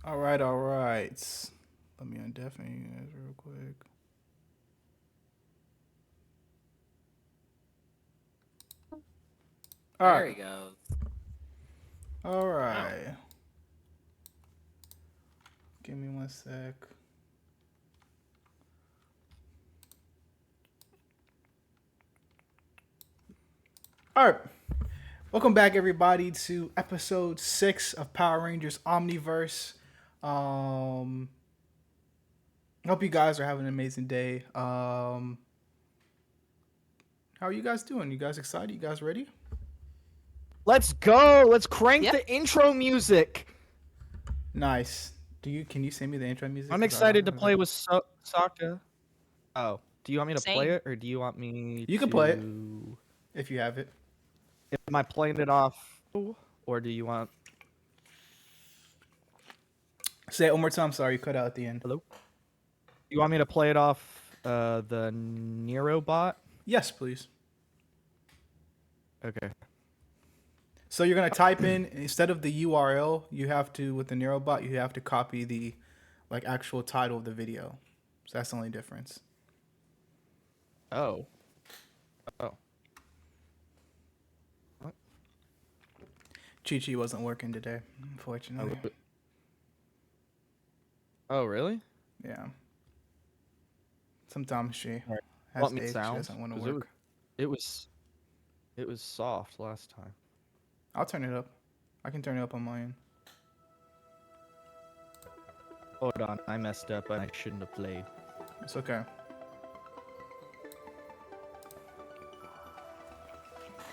All right, all right. Let me undeafen you guys real quick. All There right, he goes. all Wow. right. Give me one sec. All right. Welcome back, everybody, to episode 6 of Power Rangers Omniverse. Um, Hope you guys are having an amazing day. How are you guys doing? You guys excited? You guys ready? Let's go. Let's crank Yep. the intro music. Nice. Can you send me the intro music? I'm 'Cause I excited to don't play have with Sokka. Oh, do you want me to play Same. it or do you want me You can play it to if you have it. Am I playing it off or do you want Say it one more time. Sorry, you cut out at the end. Hello? You want me to play it off the Nero bot? Yes, please. Okay. So you're gonna type in instead of the URL, you have to with the NeuroBot, you have to copy the actual title of the video. So that's the only difference. Oh. Oh. What? Chi Chi wasn't working today, unfortunately. Oh, really? Yeah. Sometimes she Alright. has Want me days she sound? doesn't want to 'Cause work. it was soft last time. I'll turn it up. I can turn it up on my end. Hold on, I messed up and I shouldn't have played. It's okay.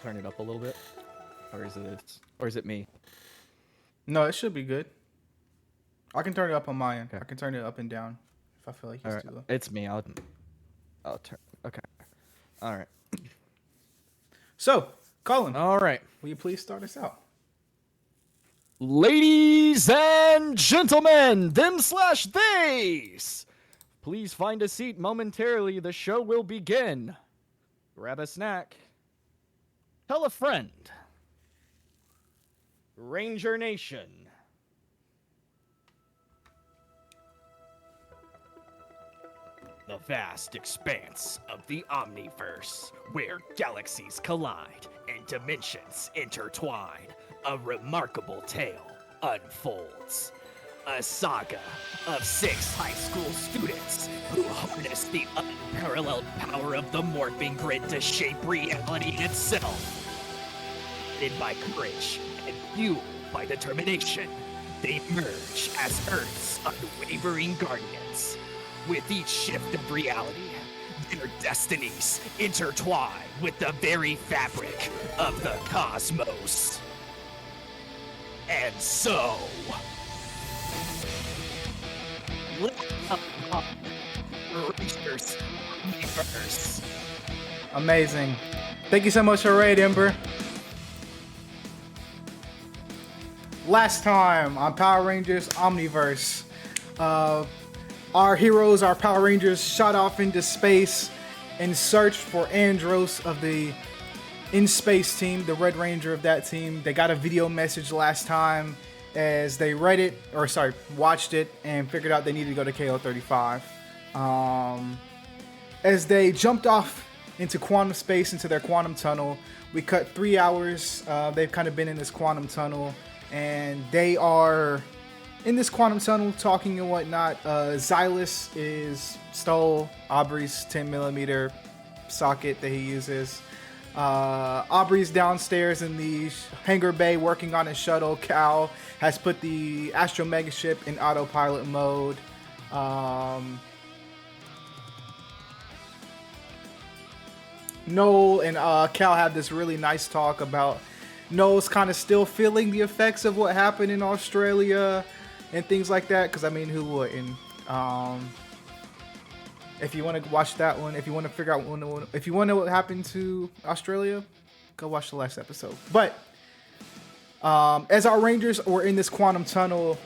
Turn it up a little bit. Or is it me? No, it should be good. I can turn it up on my end. Okay. I can turn it up and down if I feel like All it's right, too low. it's me. I'll turn. Okay. All right. So, Colin, All right. will you please start us out? Ladies and gentlemen, them/theys, please find a seat momentarily. The show will begin. Grab a snack. Tell a friend. Ranger Nation. The vast expanse of the Omniverse, where galaxies collide and dimensions intertwine, a remarkable tale unfolds. A saga of 6 high school students who harness the unparalleled power of the morphing grid to shape reality itself. Led by courage and fueled by determination, they emerge as Earth's unwavering guardians. With each shift of reality, their destinies intertwine with the very fabric of the cosmos. And so, Rangers Omniverse. Amazing. Thank you so much for Raid, Ember. Last time on Power Rangers Omniverse, our heroes, our Power Rangers, shot off into space in search for Andros of the in-space team, the Red Ranger of that team. They got a video message last time as they watched it and figured out they needed to go to KO35. As they jumped off into quantum space, into their quantum tunnel, we cut 3 hours. They've kind of been in this quantum tunnel, and they are in this quantum tunnel talking and whatnot. Xylus stole Aubrey's 10mm socket that he uses. Aubrey's downstairs in the hangar bay working on his shuttle. Cal has put the Astro Mega ship in autopilot mode. Noel and Cal have this really nice talk about Noel's kind of still feeling the effects of what happened in Australia and things like that. Because I mean, who wouldn't? If you want to watch that one, if you want to figure out, if you want to know what happened to Australia, go watch the last episode. But as our Rangers were in this quantum tunnel,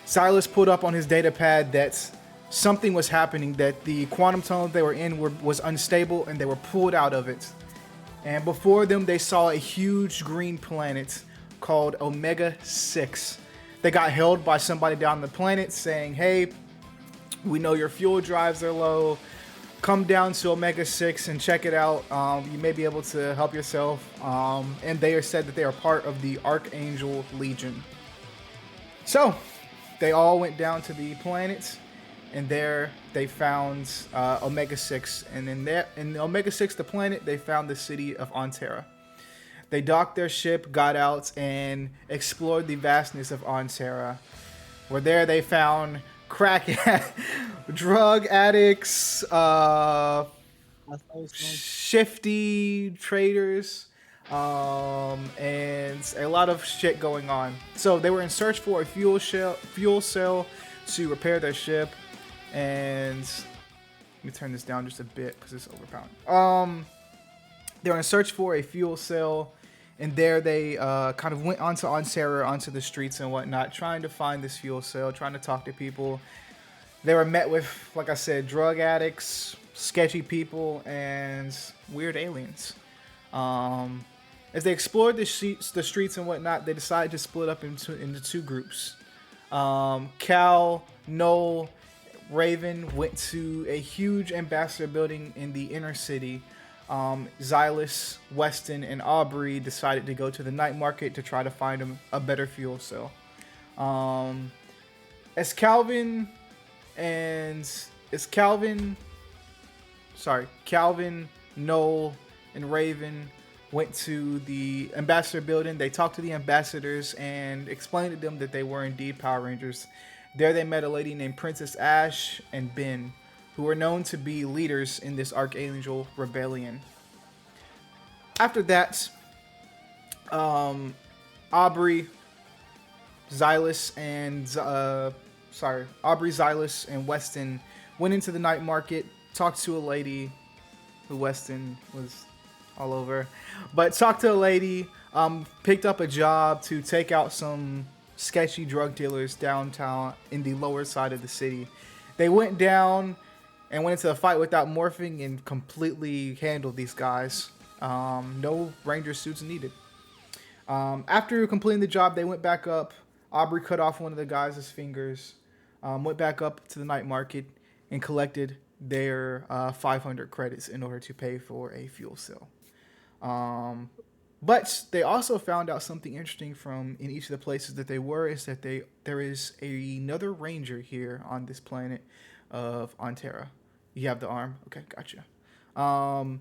Silas pulled up on his data pad that something was happening, that the quantum tunnel they were in was unstable and they were pulled out of it. And before them, they saw a huge green planet called Omega 6 They got hailed by somebody down the planet saying, "Hey, we know your fuel drives are low. Come down to Omega 6 and check it out. You may be able to help yourself." And they are said that they are part of the Archangel Legion. So they all went down to the planet, and there they found Omega 6. And in Omega 6, the planet, they found the city of Ontera. They docked their ship, got out, and explored the vastness of Ontera. Where there they found crack drug addicts, shifty traders, and a lot of shit going on. So they were in search for a fuel cell to repair their ship. And let me turn this down just a bit because it's overpowering. They were in search for a fuel cell, and there they kind of went onto Ontera, onto the streets and whatnot, trying to find this fuel cell, trying to talk to people. They were met with, like I said, drug addicts, sketchy people, and weird aliens. As they explored the streets and whatnot, they decided to split up into two groups. Cal, Noel, Raven went to a huge ambassador building in the inner city. Xylus, Weston, and Aubrey decided to go to the night market to try to find a better fuel cell. Calvin, Noel, and Raven went to the ambassador building. They talked to the ambassadors and explained to them that they were indeed Power Rangers. There they met a lady named Princess Ash and Ben, who were known to be leaders in this Archangel rebellion. After that, Aubrey, Xylus, and Weston went into the night market, talked to a lady who Weston was all over, but talked to a lady, picked up a job to take out some sketchy drug dealers downtown in the lower side of the city. They went down and went into a fight without morphing and completely handled these guys. No Ranger suits needed. After completing the job, they went back up. Aubrey cut off one of the guys' fingers, went back up to the night market, and collected their 500 credits in order to pay for a fuel cell. But they also found out something interesting in each of the places that they were, is that there is another Ranger here on this planet of Ontera. You have the arm? Okay, gotcha. Aubrey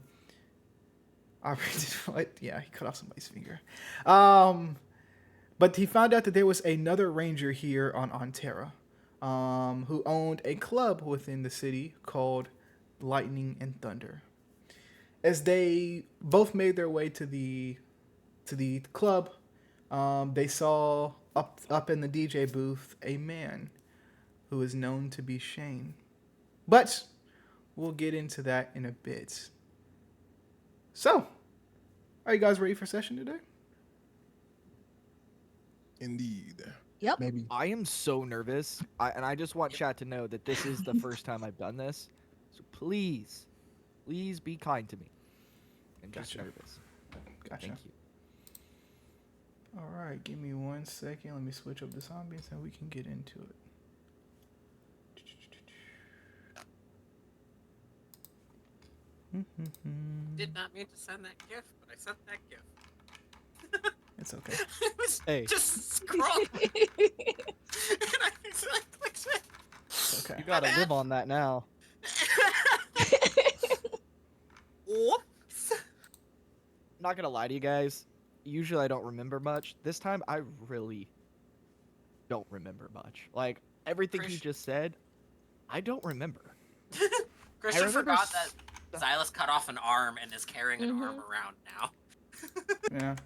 did what? Yeah, he cut off somebody's finger. But he found out that there was another Ranger here on Ontera, who owned a club within the city called Lightning and Thunder. As they both made their way to the club, they saw up in the DJ booth a man who is known to be Shane. But we'll get into that in a bit. So, are you guys ready for session today? Indeed. Yep. Maybe. I am so nervous, and I just want chat to know that this is the first time I've done this. So please be kind to me. And just Gotcha. nervous. Gotcha. Thank you. All right, give me 1 second. Let me switch up this ambience and we can get into it. Did not mean to send that GIF, but I sent that GIF. It's okay. It was Hey. just scrolling. And I clicked it. It's okay. You gotta live on that now. Whoops. Not gonna lie to you guys. Usually I don't remember much. This time I really don't remember much. Like everything he just said, I don't remember. Christian remember forgot that Xylus cut off an arm and is carrying an arm around now. Yeah.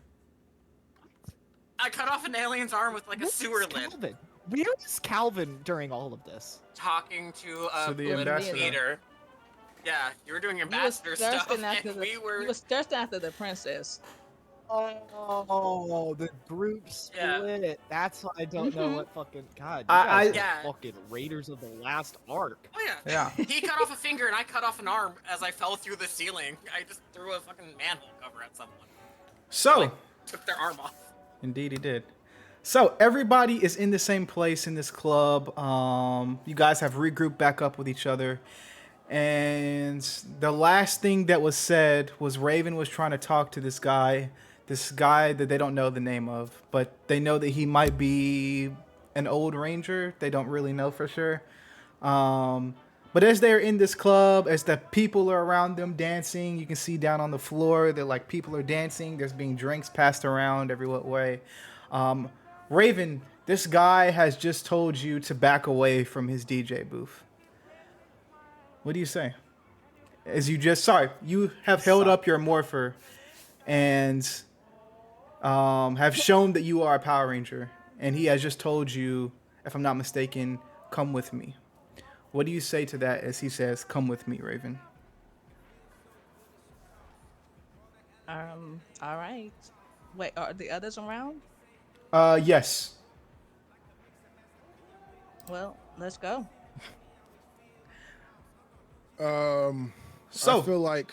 I cut off an alien's arm with like a Where's sewer lid. Calvin? Where was Calvin during all of this? Talking to a the political ambassador. leader. Yeah, you were doing He was ambassador stuff, thirsting after and the, we were. he was thirsting after the princess. Oh, the group Yeah. split. That's why I don't know what fucking God. You I- guys are Yeah. fucking Raiders of the Last Ark. Oh yeah. Yeah. He cut off a finger and I cut off an arm as I fell through the ceiling. I just threw a fucking manhole cover at someone. So, Took their arm off. indeed he did. So everybody is in the same place in this club. You guys have regrouped back up with each other. And the last thing that was said was Raven was trying to talk to this guy that they don't know the name of, but they know that he might be an old ranger. They don't really know for sure. But as they're in this club, as the people are around them dancing, you can see down on the floor, they're like people are dancing. There's being drinks passed around every what way. Raven, this guy has just told you to back away from his DJ booth. What do you say? You have held up your morpher and have shown that you are a Power Ranger, and he has just told you, if I'm not mistaken, come with me. What do you say to that as he says, come with me, Raven? All right. Wait, are the others around? Yes. Well, let's go. So, I feel like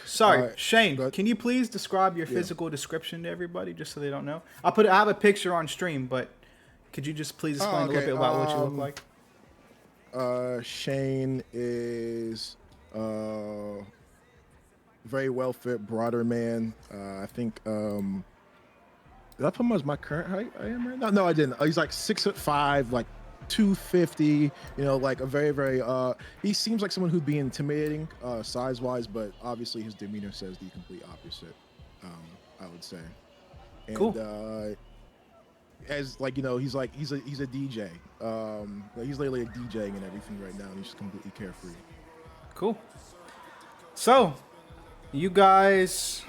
Shane, but can you please describe your physical description to everybody, just so they don't know? I have a picture on stream, but could you just please explain a little bit about what you look like? Shane is very well fit, broader man. I think did I put him as my current height I am right now? No, I didn't. He's like 6'5", like 250. You know, like a very he seems like someone who'd be intimidating size wise, but obviously his demeanor says the complete opposite. I would say. And, Cool. As like, you know, he's a DJ. He's literally DJing and everything right now, and he's just completely carefree. Cool. So, you guys,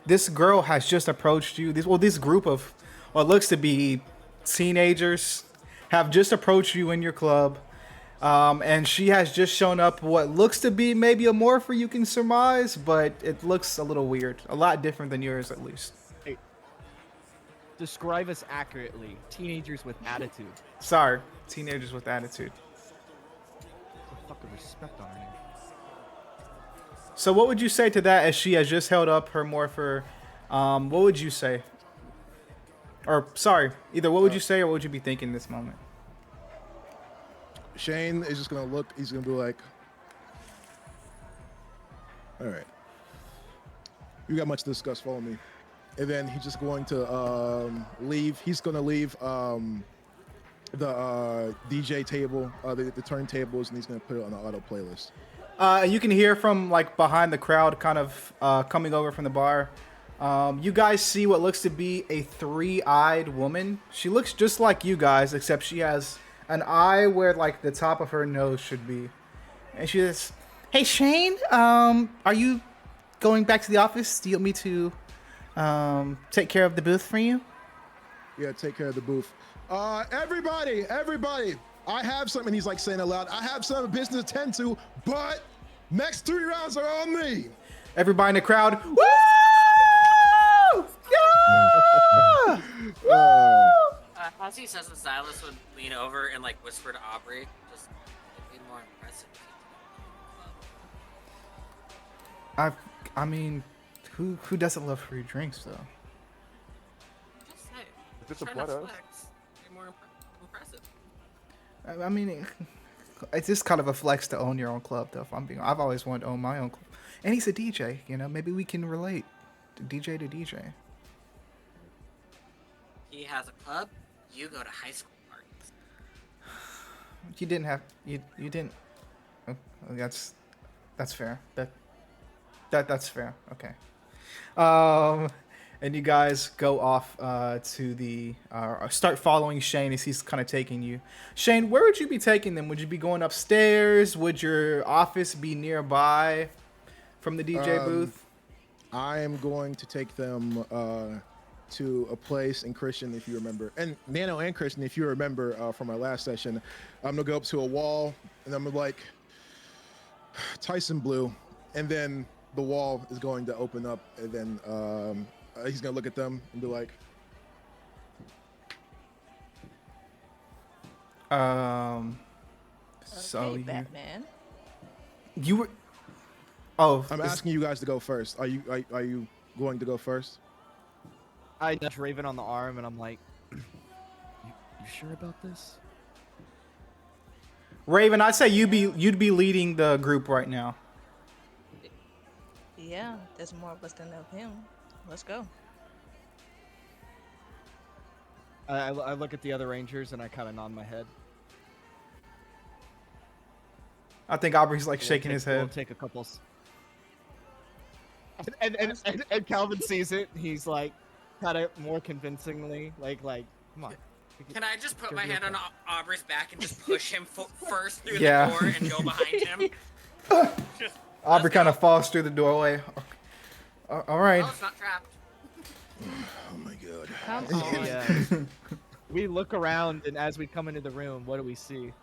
this girl has just approached you. This group of what looks to be teenagers have just approached you in your club. And she has just shown up what looks to be maybe a morpher, you can surmise, but it looks a little weird. A lot different than yours, at least. Hey, describe us accurately. Teenagers with attitude. Sorry, teenagers with attitude. What the fuck of respect on her name? So what would you say to that as she has just held up her morpher? What would you say? Or, sorry, either what would you say or what would you be thinking in this moment? Shane is just gonna look. He's gonna be like, "All right, you got much to discuss. Follow me." And then he's just going to leave. He's gonna leave the DJ table, the turntables, and he's gonna put it on the auto playlist. You can hear from like behind the crowd, kind of coming over from the bar. You guys see what looks to be a three-eyed woman. She looks just like you guys, except she has an eye where like the top of her nose should be. And she says, "Hey Shane, are you going back to the office? Do you want me to take care of the booth for you?" Yeah, take care of the booth. Everybody, I have something. He's like saying aloud. I have some business to tend to, but next 3 rounds are on me. Everybody in the crowd, woo! Yeah! Woo! As he says, the Silas would lean over and like whisper to Aubrey, just it'd be more impressive. I mean, who doesn't love free drinks though? Just say, If it's a try to blood flex, be more impressive. I mean, it's just kind of a flex to own your own club, though. I've always wanted to own my own club, and he's a DJ. You know, maybe we can relate, DJ to DJ. He has a club. You go to high school parties. You didn't have you didn't. Oh, that's fair. That's fair. Okay. And you guys go off to the start following Shane as he's kind of taking you. Shane, where would you be taking them? Would you be going upstairs? Would your office be nearby from the DJ booth? I am going to take them to a place, and Christian, if you remember, and Nano and Christian, if you remember from our last session, I'm gonna go up to a wall, and I'm gonna like Tyson Blue, and then the wall is going to open up, and then he's gonna look at them and be like, So Okay, Batman. you were. Oh, I'm asking you guys to go first. Are you going to go first? I nudge Raven on the arm and I'm like, you sure about this? Raven, I'd say you'd be leading the group right now. Yeah, there's more of us than of him. Let's go. I look at the other rangers and I kind of nod my head. I think Aubrey's like shaking his We'll head. take a couple. And Calvin sees it. He's like, kind of more convincingly, like, come on. Can I just put my hand on Aubrey's back and just push him first through Yeah. the door and go behind him? Just, Aubrey kind of falls through the doorway. All right. oh, it's not trapped. Oh my god. Come on. Yeah. We look around, and as we come into the room, what do we see?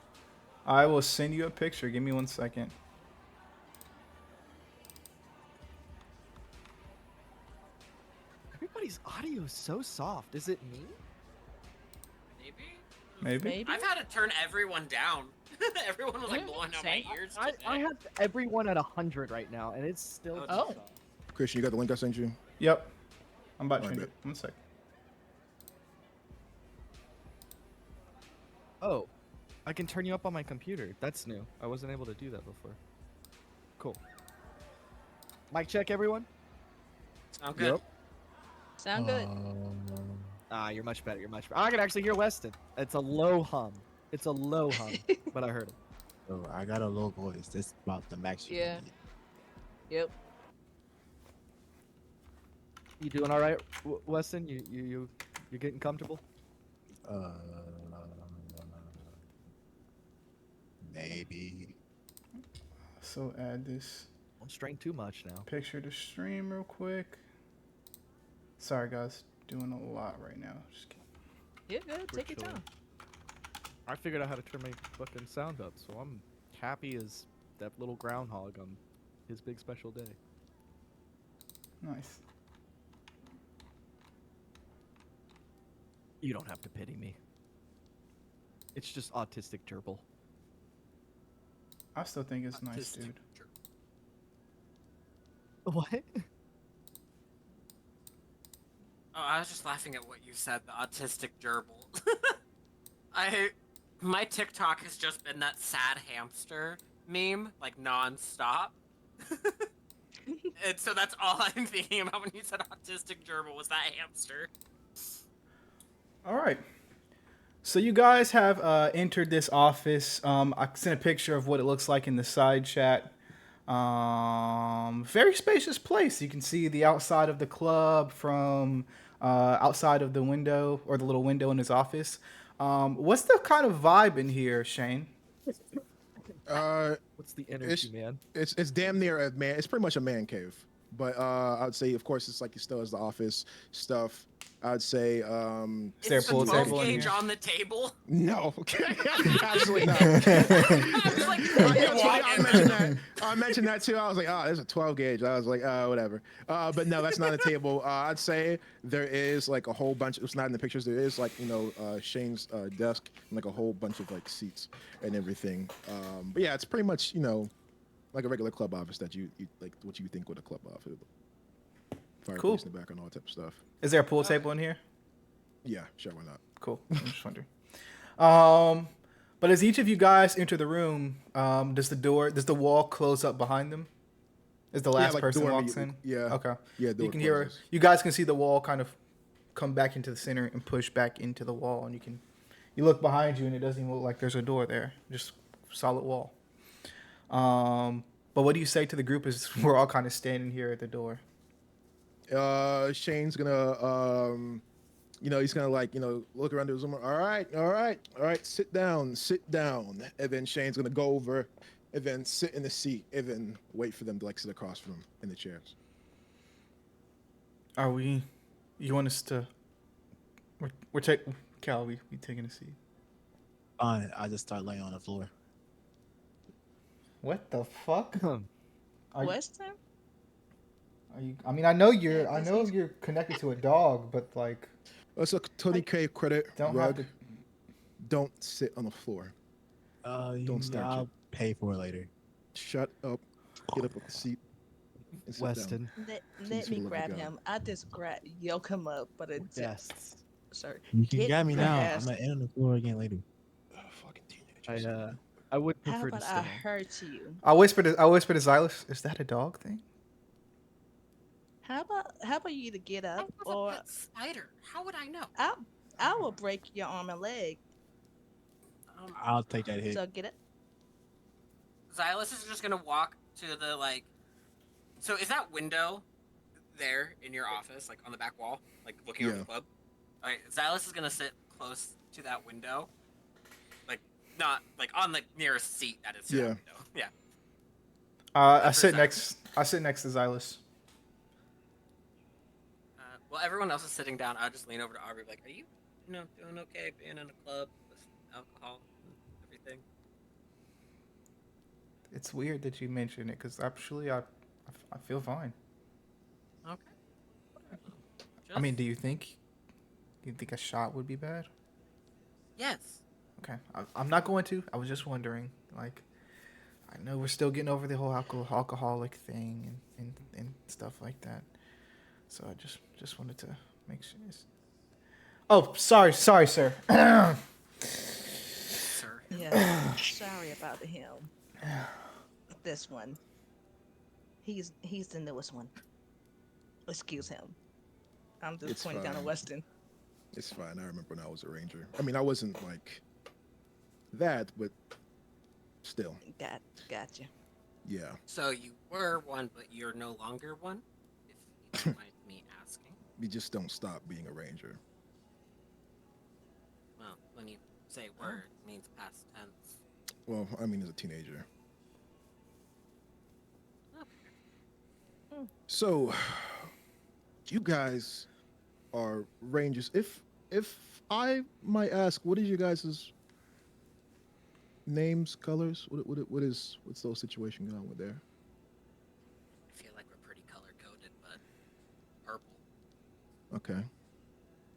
I will send you a picture. Give me 1 second. Everybody's audio is so soft. Is it me? Maybe? Maybe. Maybe. I've had to turn everyone down. Everyone was like blowing out my Same. ears. I today. have everyone at 100 right now, and it's still. Oh. too soft. Christian, you got the link I sent you? Yep. I'm about to Alright, send it. 1 second. Oh, I can turn you up on my computer. That's new. I wasn't able to do that before. Cool. Mic check, everyone. Sound good? Sound good. Ah, you're much better. You're much better. I can actually hear Weston. It's a low hum. It's a low hum, but I heard it. Oh, I got a low voice. That's about the max you Yeah. can get. Yep. You doing all right, Weston? You getting comfortable? Maybe. So add this Don't strain too much now. picture to stream real quick. Sorry guys, doing a lot right now. Just kidding. You're good. Take your chilling. time. I figured out how to turn my fucking sound up, so I'm happy as that little groundhog on his big special day. Nice. You don't have to pity me. It's just autistic gerbil. I still think it's nice, dude. What? Oh, I was just laughing at what you said, the autistic gerbil. My TikTok has just been that sad hamster meme, like non-stop. And so that's all I'm thinking about when you said autistic gerbil was that hamster. All right. So you guys have entered this office. I sent a picture of what it looks like in the side chat. Very spacious place. You can see the outside of the club from outside of the window or the little window in his office. What's the kind of vibe in here, Shane? What's the energy, man? It's damn near a man. It's pretty much a man cave. But I would say, of course, it's like it still has the office stuff. I'd say Is there a It's pool the table 12 in gauge here? on the table. no, absolutely not. I was like, I mentioned that too. I was like, oh, there's a 12 gauge. I was like, whatever. But no, that's not a table. I'd say there is like a whole bunch. It's not in the pictures. There is like Shane's desk and like a whole bunch of like seats and everything. But yeah, it's pretty much like a regular club office that you like what you think with a club office. Fireplace Cool. in the back and all that type of stuff. Is there a pool table in here? Yeah, sure, why not? Cool. I'm just wondering. But as each of you guys enter the room, does the wall close up behind them? As the last like person door walks immediately. in? Yeah. Okay. Yeah, door You can hear. closes. You guys can see the wall kind of come back into the center and push back into the wall, and you look behind you, and it doesn't even look like there's a door there. Just solid wall. But what do you say to the group as we're all kind of standing here at the door? Shane's gonna he's gonna look around the room. All right, sit down. And then Shane's gonna go over and then sit in the seat and then wait for them to sit across from him in the chairs. You want us to Cal, we taking a seat. Fine, I just start laying on the floor. What the fuck? Are you- Western? Are you? I mean, I know Yeah, 'cause he's- you're connected to a dog, but like, It's a 20K credit don't rug. have to. Don't sit on the floor. Don't start I'll it. pay for it later. Shut up. Get up with the seat. and sit down. Weston. Let me for the love of grab God. him. I just yoke him up, but We're it's guests. sorry. You can Get grab me your now. ass- I'm gonna end on the floor again later. Oh, fucking teenagers. I would How prefer to about stay. I hurt you? I whispered to Xylus, is that a dog thing? How about you to get I up, was a or pet spider. How would I know? I will break your arm and leg. I'll take that hit. So get it. Xylus is just gonna walk to the like. So is that window there in your office, like on the back wall, like looking over Yeah. the club? Alright, Xylus is gonna sit close to that window, like not like on the nearest seat that is to that Yeah. window. Yeah. I That's sit for next. I sit next to Xylus. Well, everyone else is sitting down. I'll just lean over to Aubrey, like, "Are you, doing okay being in a club with alcohol and everything?" It's weird that you mention it because actually I feel fine. Okay. I mean, do you think a shot would be bad? Yes. Okay, I'm not going to. I was just wondering. Like, I know we're still getting over the whole alcoholic thing and stuff like that. So I just wanted to make sure. Oh, sorry, sir. Sir. Yeah. Sorry about him. This one. He's the newest one. Excuse him. I'm just It's pointing down at fine. Weston. It's fine. I remember when I was a ranger. I mean, I wasn't like that, but still, Gotcha. yeah. So you were one, but you're no longer one, if you don't mind me asking. You just don't stop being a ranger. Well, when you say were, it means past tense. Well, I mean, as a teenager. Okay. So, you guys are rangers. If I might ask, what is your guys' names, colors? What's the situation going on with there? I feel like we're pretty color coded, but purple. Okay.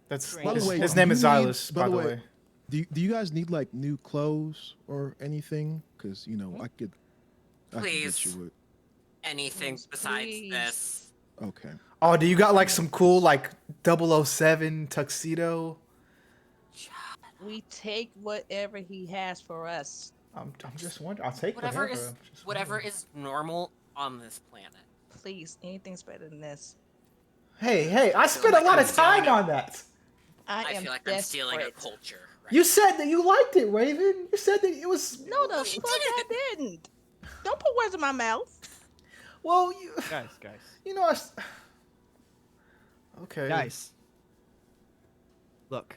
That's By the way, his do name you is need- Xylus, by by the the way- way. Do you guys need like new clothes or anything? Because I could get Please. you Anything Please, besides please. this? okay. Oh, do you got like some cool like 007 tuxedo? We take whatever he has for us. I'm just wondering. I'll take Whatever whatever. is I'm just whatever wondering. is normal on this planet. Please, anything's better than this. Hey! I I feel spent like a lot I'm of time stealing on that. I am feel like desperate. I'm stealing a culture. Right You said that you liked it, Raven. You said that it was. No, the fuck I didn't. Don't put words in my mouth. Well, Guys. Okay. Guys. Look.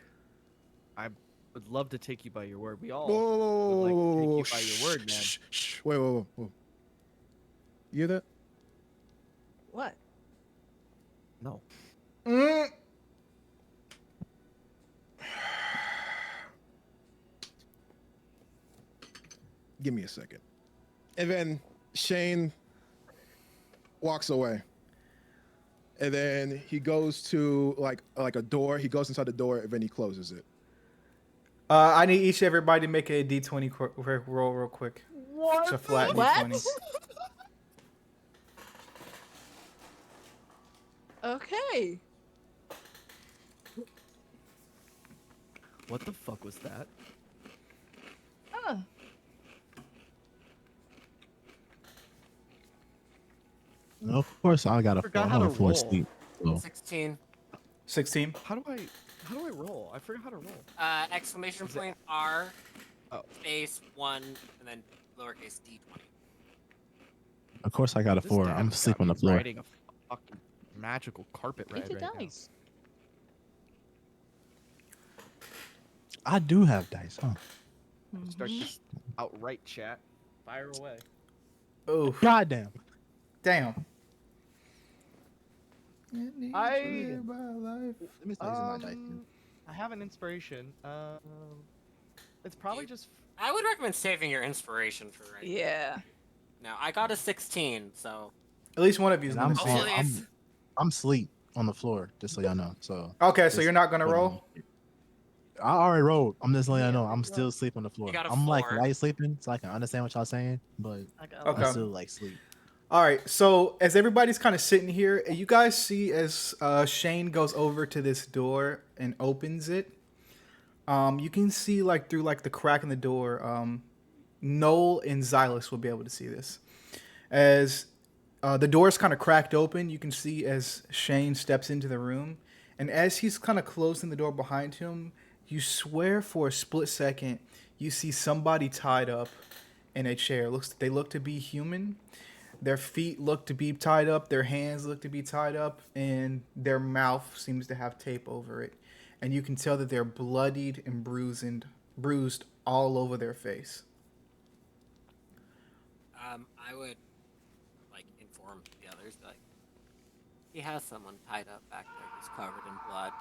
I would love to take you by your word. We all would like to take you by your word, man. Shh. Wait. You hear that? What? No. Mm. Give me a second. And then Shane walks away. And then he goes to like a door. He goes inside the door and then he closes it. I need everybody to make a D20 roll real quick. It's a flat What? D20. Okay. What the fuck was that? And of course, I got a Forgot floor. how I'm on to the floor roll. sleep. So 16. 16. How do I roll? I forgot how to roll. Exclamation Is it- point R. Oh. Space 1 and then lowercase d20. of course, I got a This 4. dad I'm got asleep on me the floor. Riding a fucking magical carpet ride Get your right dice. I do have dice, huh? now. Start this outright chat. Fire away. Oh, Goddamn. damn. I- Let me tell you my dice. I have an inspiration. It's probably just I would recommend saving your inspiration for right Yeah. now. I got a 16, so At least one of you is And gonna I'm, see hopefully it. it's- I'm asleep on the floor, just so y'all know. So Okay, so you're not gonna roll? I already rolled. I'm just letting y'all know. Yeah, I'm roll. still asleep on the floor. got a I'm like 4. light sleeping, so I can understand what y'all saying, but I got Okay. I'm still like sleep. All right, so as everybody's kind of sitting here, you guys see as Shane goes over to this door and opens it. You can see like through like the crack in the door. Noel and Xylus will be able to see this. As the door is kind of cracked open, you can see as Shane steps into the room, and as he's kind of closing the door behind him, you swear for a split second you see somebody tied up in a chair. They look to be human. Their feet look to be tied up, their hands look to be tied up, and their mouth seems to have tape over it. And you can tell that they're bloodied and bruised all over their face. I would like inform the others like he has someone tied up back there who's covered in blood.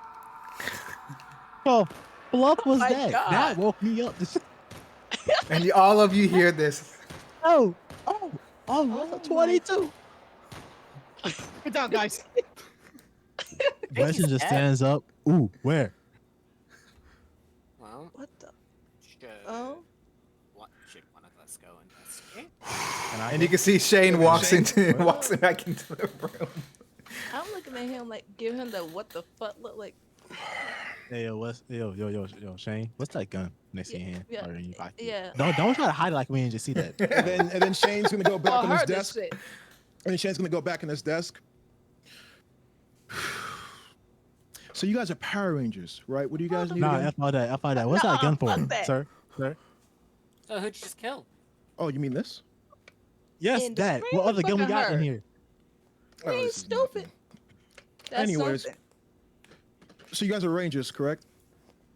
Well, bluff was my that. God. That woke me up. And all of you hear this. Oh, what's a 22? Get down, guys. Weston just stands up. Ooh, where? Well, What the? should Oh, what should one of us go investigate? And you can see Shane walks back into the room. I'm looking at him like, give him the what the fuck look like. Hey, yo, Shane, what's that gun next to your hand? Yeah, Or in your pocket? yeah. Don't try to hide it like we didn't just see that. And then Shane's gonna go back Oh, on his heard this desk. shit. And then Shane's gonna go back on his desk. So you guys are Power Rangers, right? What do you guys need? Nah, again? F all that. What's that gun for, fuck that. sir? So who'd you just kill? Oh, you mean this? Yes, And the that. screen What other gun we fucking got in hurt. here? We Oh, ain't this is stupid. nothing. That's Anyways. something. So you guys are Rangers, correct?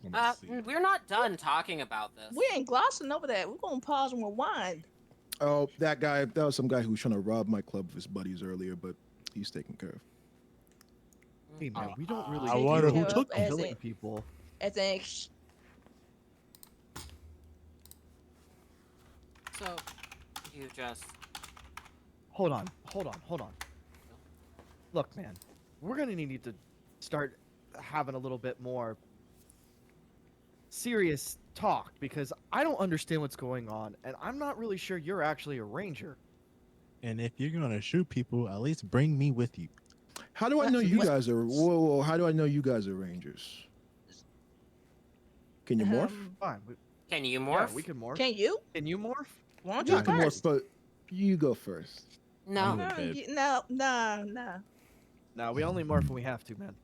We're not done talking about this. We ain't glossing over that. We're gonna pause and rewind. Oh, that was some guy who was trying to rob my club of his buddies earlier, but he's taken care of. Hey, man, we don't really I Taken wonder deal who care with took of as killing in- people. As an So you just Hold on. Look, man, we're gonna need to start having a little bit more serious talk because I don't understand what's going on, and I'm not really sure you're actually a ranger. And if you're gonna shoot people, at least bring me with you. How do I know you guys are? Whoa! How do I know you guys are Rangers? Can you morph? Fine. can you Yeah, morph? we can morph. Can you? Can you morph? Why don't Yeah, I you can morph, first? but you go first. No. No. No, we only morph when we have to, man.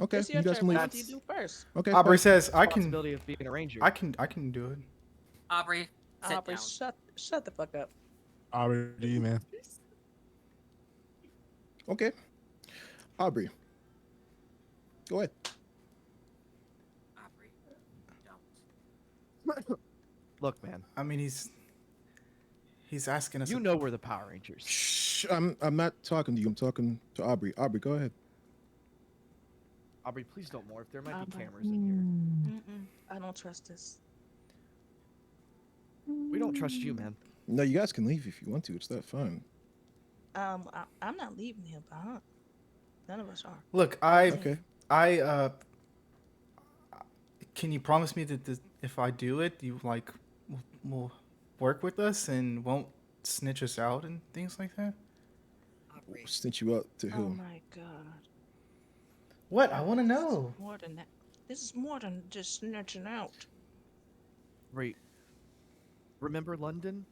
Okay, It's you your guys turn. can Why leave. don't you do first? Okay. Aubrey fine. says, "I can, Responsibility of being a ranger. I can do it." Aubrey, sit Aubrey, down. shut the fuck up. Already, do you, man? Okay. Aubrey, go ahead. Aubrey, don't. Look, man, I mean, he's asking us. you know we're the Power Rangers. Shh. I'm not talking to you. I'm talking to Aubrey. Aubrey, go ahead. Aubrey, please don't morph. There might be Aubrey. cameras in here. I don't trust this. We don't trust you, man. No, you guys can leave if you want to. It's that fun. I'm not leaving him behind. None of us are. Look, Okay. Can you promise me that if I do it, you like will work with us and won't snitch us out and things like that? Aubrey, Snitch you out to Oh who? my god. What? I want to know. More than that. This is more than just snitching out. Wait. Remember London?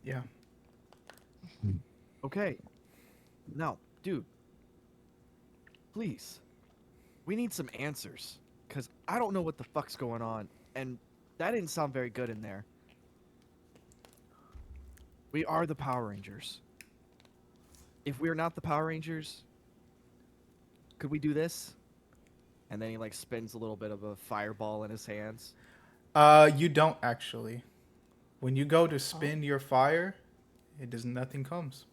Yeah. Okay. Now, dude. Please. We need some answers. Because I don't know what the fuck's going on. And that didn't sound very good in there. We are the Power Rangers. If we're not the Power Rangers, could we do this? And then he like spins a little bit of a fireball in his hands. You don't actually. When you go to spin your fire, nothing comes.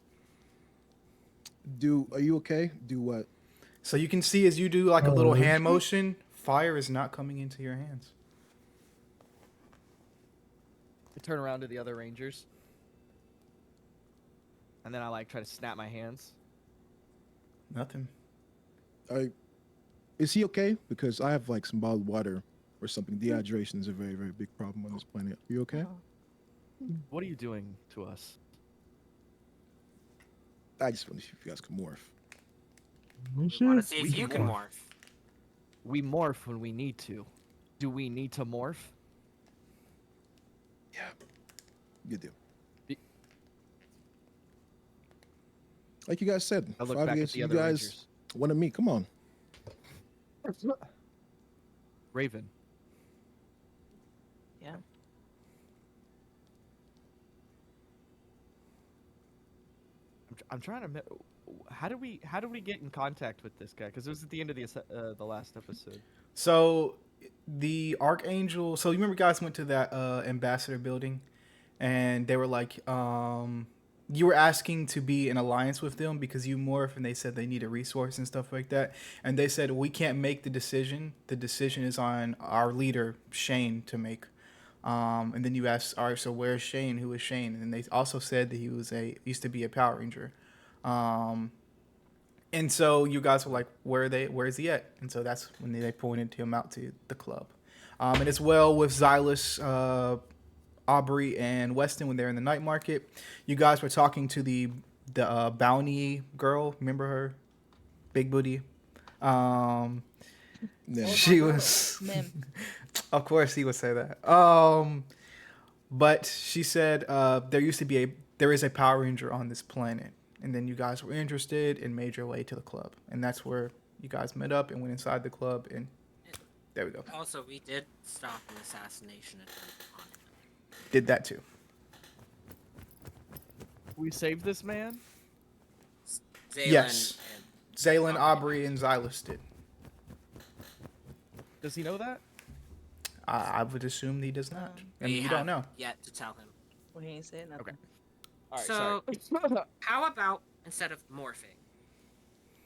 Are you okay? Do what? So you can see as you do like a little hand motion, fire is not coming into your hands. I turn around to the other Rangers. And then I like try to snap my hands. Nothing. Is he okay? Because I have like some bottled water or something. Dehydration is a very, very big problem on this planet. Are you okay? What are you doing to us? I just want to see if you guys can morph. We want Sure. to see We if you can can morph. morph. We morph when we need to. Do we need to morph? Yeah, good deal. Be- Like you guys said, I look 5 back at against the you other guys Rangers. want to meet. Come on. Raven. Yeah. I'm trying to. How do we get in contact with this guy? Because it was at the end of the last episode. So the Archangel. So you remember, guys went to that ambassador building, and they were like, you were asking to be in alliance with them because you morph, and they said they need a resource and stuff like that. And they said we can't make the decision. The decision is on our leader Shane to make. And then you asked, all right, so where's Shane? Who is Shane? And they also said that he used to be a Power Ranger. And so you guys were like, where is he at? And so that's when they pointed him out to the club. And as well with Xylus, Aubrey, and Weston when they're in the night market, you guys were talking to the bounty girl. Remember her? Big booty. Yeah. She was. Mem. Of course, he would say that. But she said there is a Power Ranger on this planet, and then you guys were interested and made your way to the club, and that's where you guys met up and went inside the club, and there we go. Also, we did stop an assassination attempt on him. Did that too. We saved this man. Zaylen Yes. and Zaylin, Aubrey, and Xylus did. Does he know that? I would assume he does not. And we you have don't know. yet to tell him. Well, he ain't said nothing. Okay. All right. So, sorry. how about instead of morphing,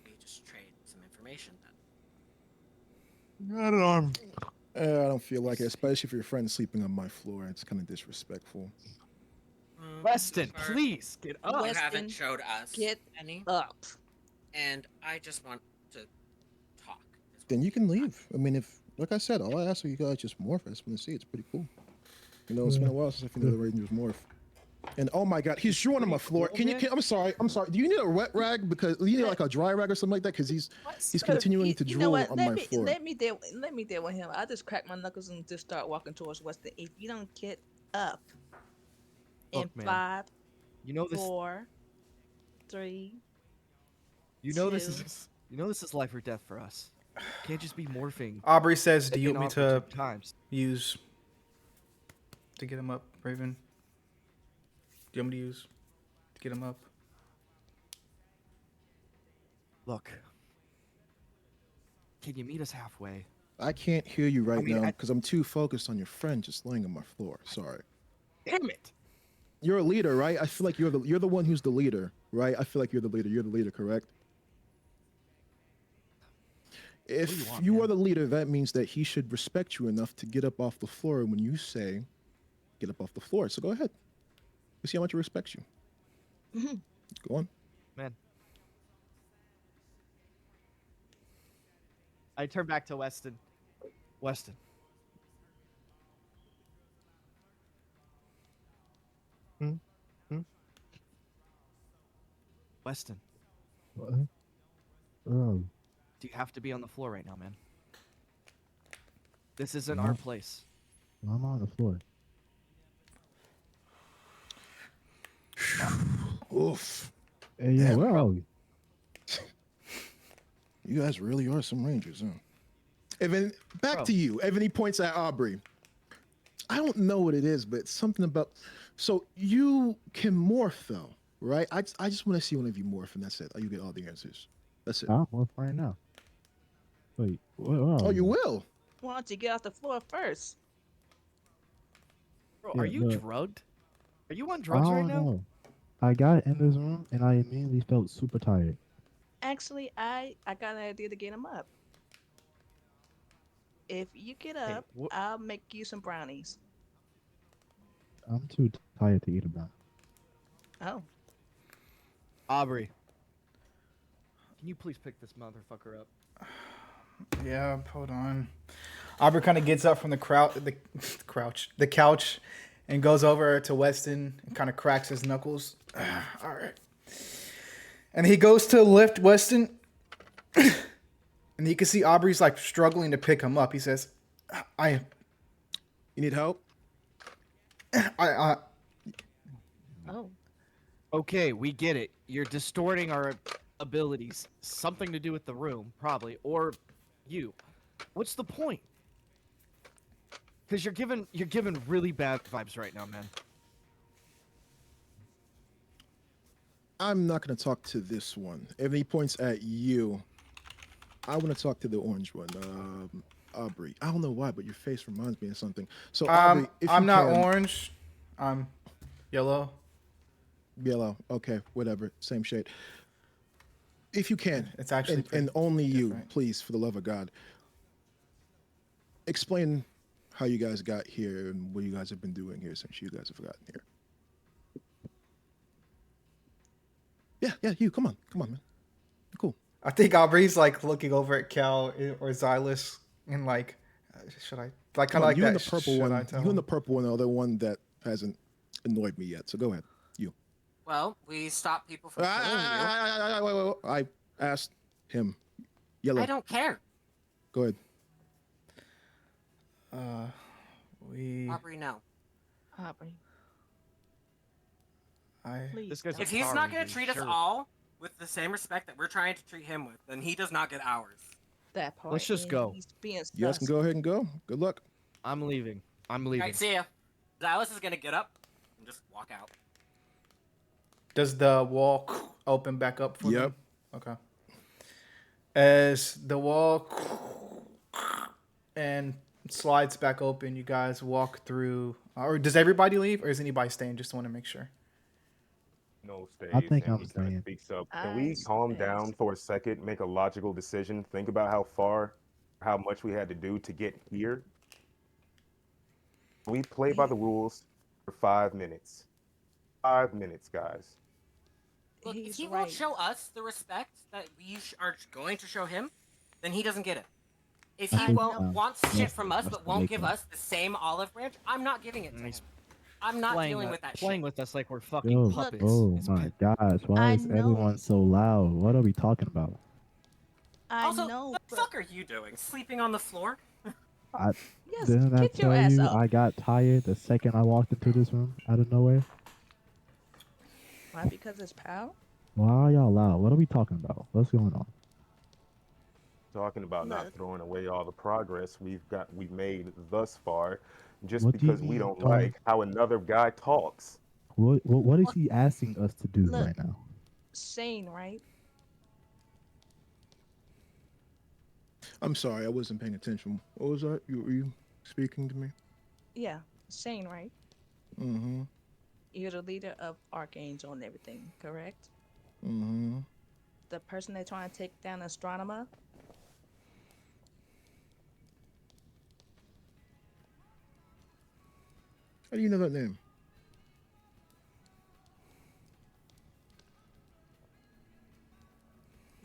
we just trade some information then? Got an arm. I don't feel like it, especially if your friend's sleeping on my floor. It's kind of disrespectful. Weston, Or please get up. You Weston, haven't showed us get any, Up. and I just want to talk. Then you can leave. I mean, if, like I said, all I ask is you guys just morph. I just want to see. It's pretty cool. You know, it's been a while since I've seen the Rangers morph. And oh my God, he's drawing on my floor. Can you? I'm sorry. Do you need a wet rag because you need like a dry rag or something like that? Because he's continuing to You know drool what? on Let my me floor. let me deal with him. I just crack my knuckles and just start walking towards Weston. If you don't get up in Look, man. 5, You know this. 4, 3. You know this two. is. You know this is life or death for us. Can't just be morphing. Aubrey says, do you want me to inoperative times? use to get him up, Raven? Do you want me to use to get him up? Look. Can you meet us halfway? I can't hear you right mean, now I- because I'm too focused on your friend just laying on my floor. Sorry. Damn it! You're a leader, right? I feel like you're the one who's the leader, right? I feel like you're the leader. You're the leader, correct? If do you want, you man? are the leader, that means that he should respect you enough to get up off the floor when you say, get up off the floor. So go ahead. Let's see how much he respects you. Go on. Man. I turn back to Weston. Weston. Hmm? Weston, What? Oh, do you have to be on the floor right now, man? This isn't our No. place. I'm on the floor. Oof. Hey, yeah, where are we? You guys really are some Rangers, huh? Evan, back Bro. to you. Evan, he points at Aubrey. I don't know what it is, but it's something about. So you can morph, though, right? I just want to see one of you morph, and that's it. You get all the answers. That's it. I'm off right now. Wait, where are Oh, you we? will? Why don't you get off the floor first? Bro, Yeah, are you but- drugged? Are you on I drugs right don't now? know. I got in this room and I immediately felt super tired. Actually, I got an idea to get him up. If you get Hey, up, wh- I'll make you some brownies. I'm too tired to eat a brown. Oh, Aubrey. Can you please pick this motherfucker up? Yeah, hold on. Aubrey kind of gets up from the couch, and goes over to Weston and kind of cracks his knuckles. All right. And he goes to lift Weston, and you can see Aubrey's like struggling to pick him up. He says, "I, You need help? I, Oh, Okay, we get it. You're distorting our abilities. Something to do with the room, probably, or you. What's the point? Because you're giving really bad vibes right now, man. I'm not going to talk to this one. If he points at you, I want to talk to the orange one, Aubrey. I don't know why, but your face reminds me of something. So, Aubrey, if I'm you not can, orange. I'm yellow. yellow. Okay, whatever, same shade. If you can, It's actually and only you, different. please, for the love of God, explain how you guys got here and what you guys have been doing here since you guys have gotten here. Yeah, you. Come on, man. Cool. I think Aubrey's like looking over at Cal or Xylus and like, should I like kind Come of on, like you that? and the purple Should one. I tell You and the him? purple one are the one that hasn't annoyed me yet. So go ahead. You. Well, we stop people from killing you. Wait. I asked him. Yellow. I don't care. Go ahead. We Aubrey, no. Aubrey, I please. This guy's don't. If he's not going Sorry, to treat us sure. all with the same respect that we're trying to treat him with, then he does not get ours. That part. Let's just and go. He's being You guys can sus. go ahead and go. Good luck. I'm leaving. I'm All leaving. right, see ya. Xylus is going to get up and just walk out. does the wall open back up for Yep. them? Okay. As the wall and slides back open, you guys walk through. Or does everybody leave, or is anybody staying? Just want to make sure. No stays, I think and I'm he kind of staying. speaks up. I Can we calm stay. down for a second, make a logical decision, think about how much we had to do to get here? We play by the rules for 5 minutes. 5 minutes, guys. Look, if He's he right. won't show us the respect that we are going to show him, then he doesn't get it. If I he think, won't wants shit yes, from us that's but the won't big give one. us the same olive branch, I'm not giving it to him. He's I'm not playing, dealing with that playing shit. with us like we're fucking Yo, puppets. oh It's my pa- gosh, why I is everyone know. so loud? What are we talking about? I Also, know, the but fuck are you doing? Sleeping on the floor? I yes, didn't I get your tell ass you up. I got tired the second I walked into this room out of nowhere? Why? Because it's power. Why are y'all loud? What are we talking about? What's going on? Talking about not Look. throwing away all the progress we've made thus far, just What do you because we mean don't throwing? like how another guy talks. What is he asking us to do Look. right now? Sane, right? I'm sorry, I wasn't paying attention. What was that? Were you speaking to me? Yeah, sane, right? Mm-hmm. You're the leader of Archangel and everything, correct? Mm-hmm. The person they're trying to take down, Astronomer. How do you know that name?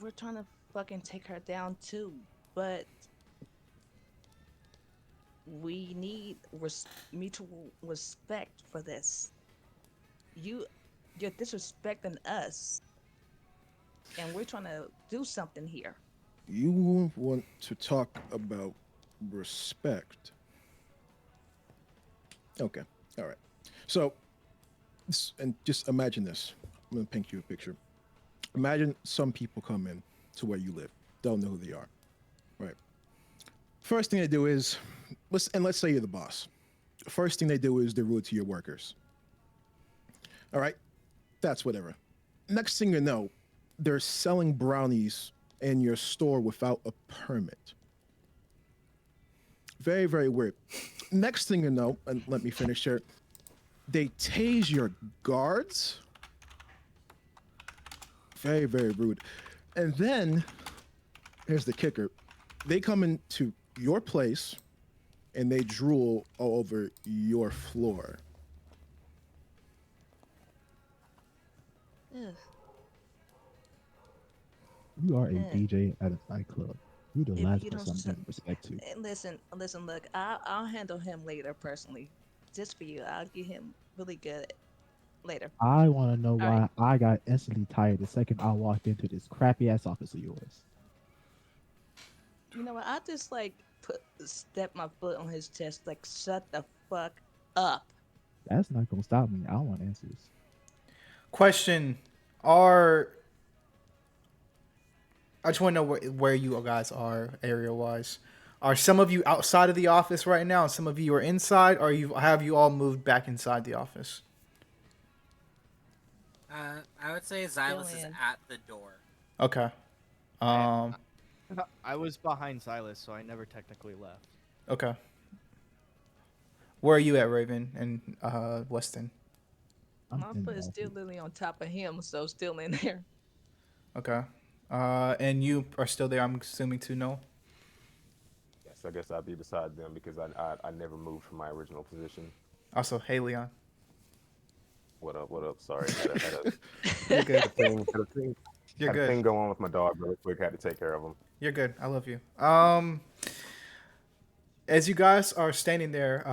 We're trying to fucking take her down too, but we need mutual respect for this. You're disrespecting us, and we're trying to do something here. You want to talk about respect. Okay. All right. So, and just imagine this. I'm going to paint you a picture. Imagine some people come in to where you live. Don't know who they are. Right. First thing they do is, let's say you're the boss. First thing they do is they're rude to your workers. All right. That's whatever. Next thing you know, they're selling brownies in your store without a permit. Very, very weird. Next thing you know, and let me finish here, they tase your guards. Very, very rude. And then, here's the kicker. They come into your place and they drool all over your floor. Ugh. You are a Yeah. DJ at a nightclub. You're the If last you don't person I'm shut, giving respect to. listen, look, I'll handle him later personally. just for you. I'll get him really good later. I want to know All right. why I got instantly tired the second I walked into this crappy ass office of yours. You know what? I just like step my foot on his chest, like shut the fuck up. That's not gonna stop me. I want answers. Question: Are I just want to know where you guys are area wise? Are some of you outside of the office right now, and some of you are inside, or have you all moved back inside the office? I would say Xylus is in. at the door. Okay. I I was behind Silas, so I never technically left. Okay. Where are you at, Raven and Weston? I'm My in foot the is still office. literally on top of him, so still in there. Okay. And you are still there, I'm assuming, too, no? Yes, I guess I'd be beside them because I never moved from my original position. Also, hey, Leon. What up? What up? Sorry, had You're good. You're a good. thing go on with my dog really quick. Had to take care of him. You're good. I love you. As you guys are standing there,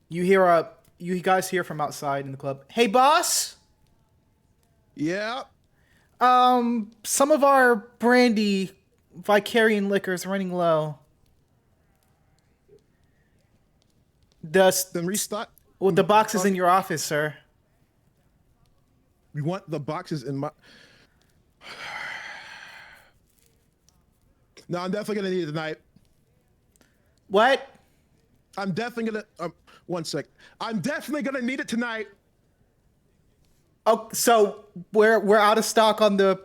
you guys hear from outside in the club. Hey, boss. Yeah. Some of our brandy, Vicarian liquor is running low. Then restock. Well, the box is in your office, sir. You want the boxes in my? No, I'm definitely gonna need it tonight. What? I'm definitely gonna. One sec. I'm definitely gonna need it tonight. Oh, so we're out of stock on the.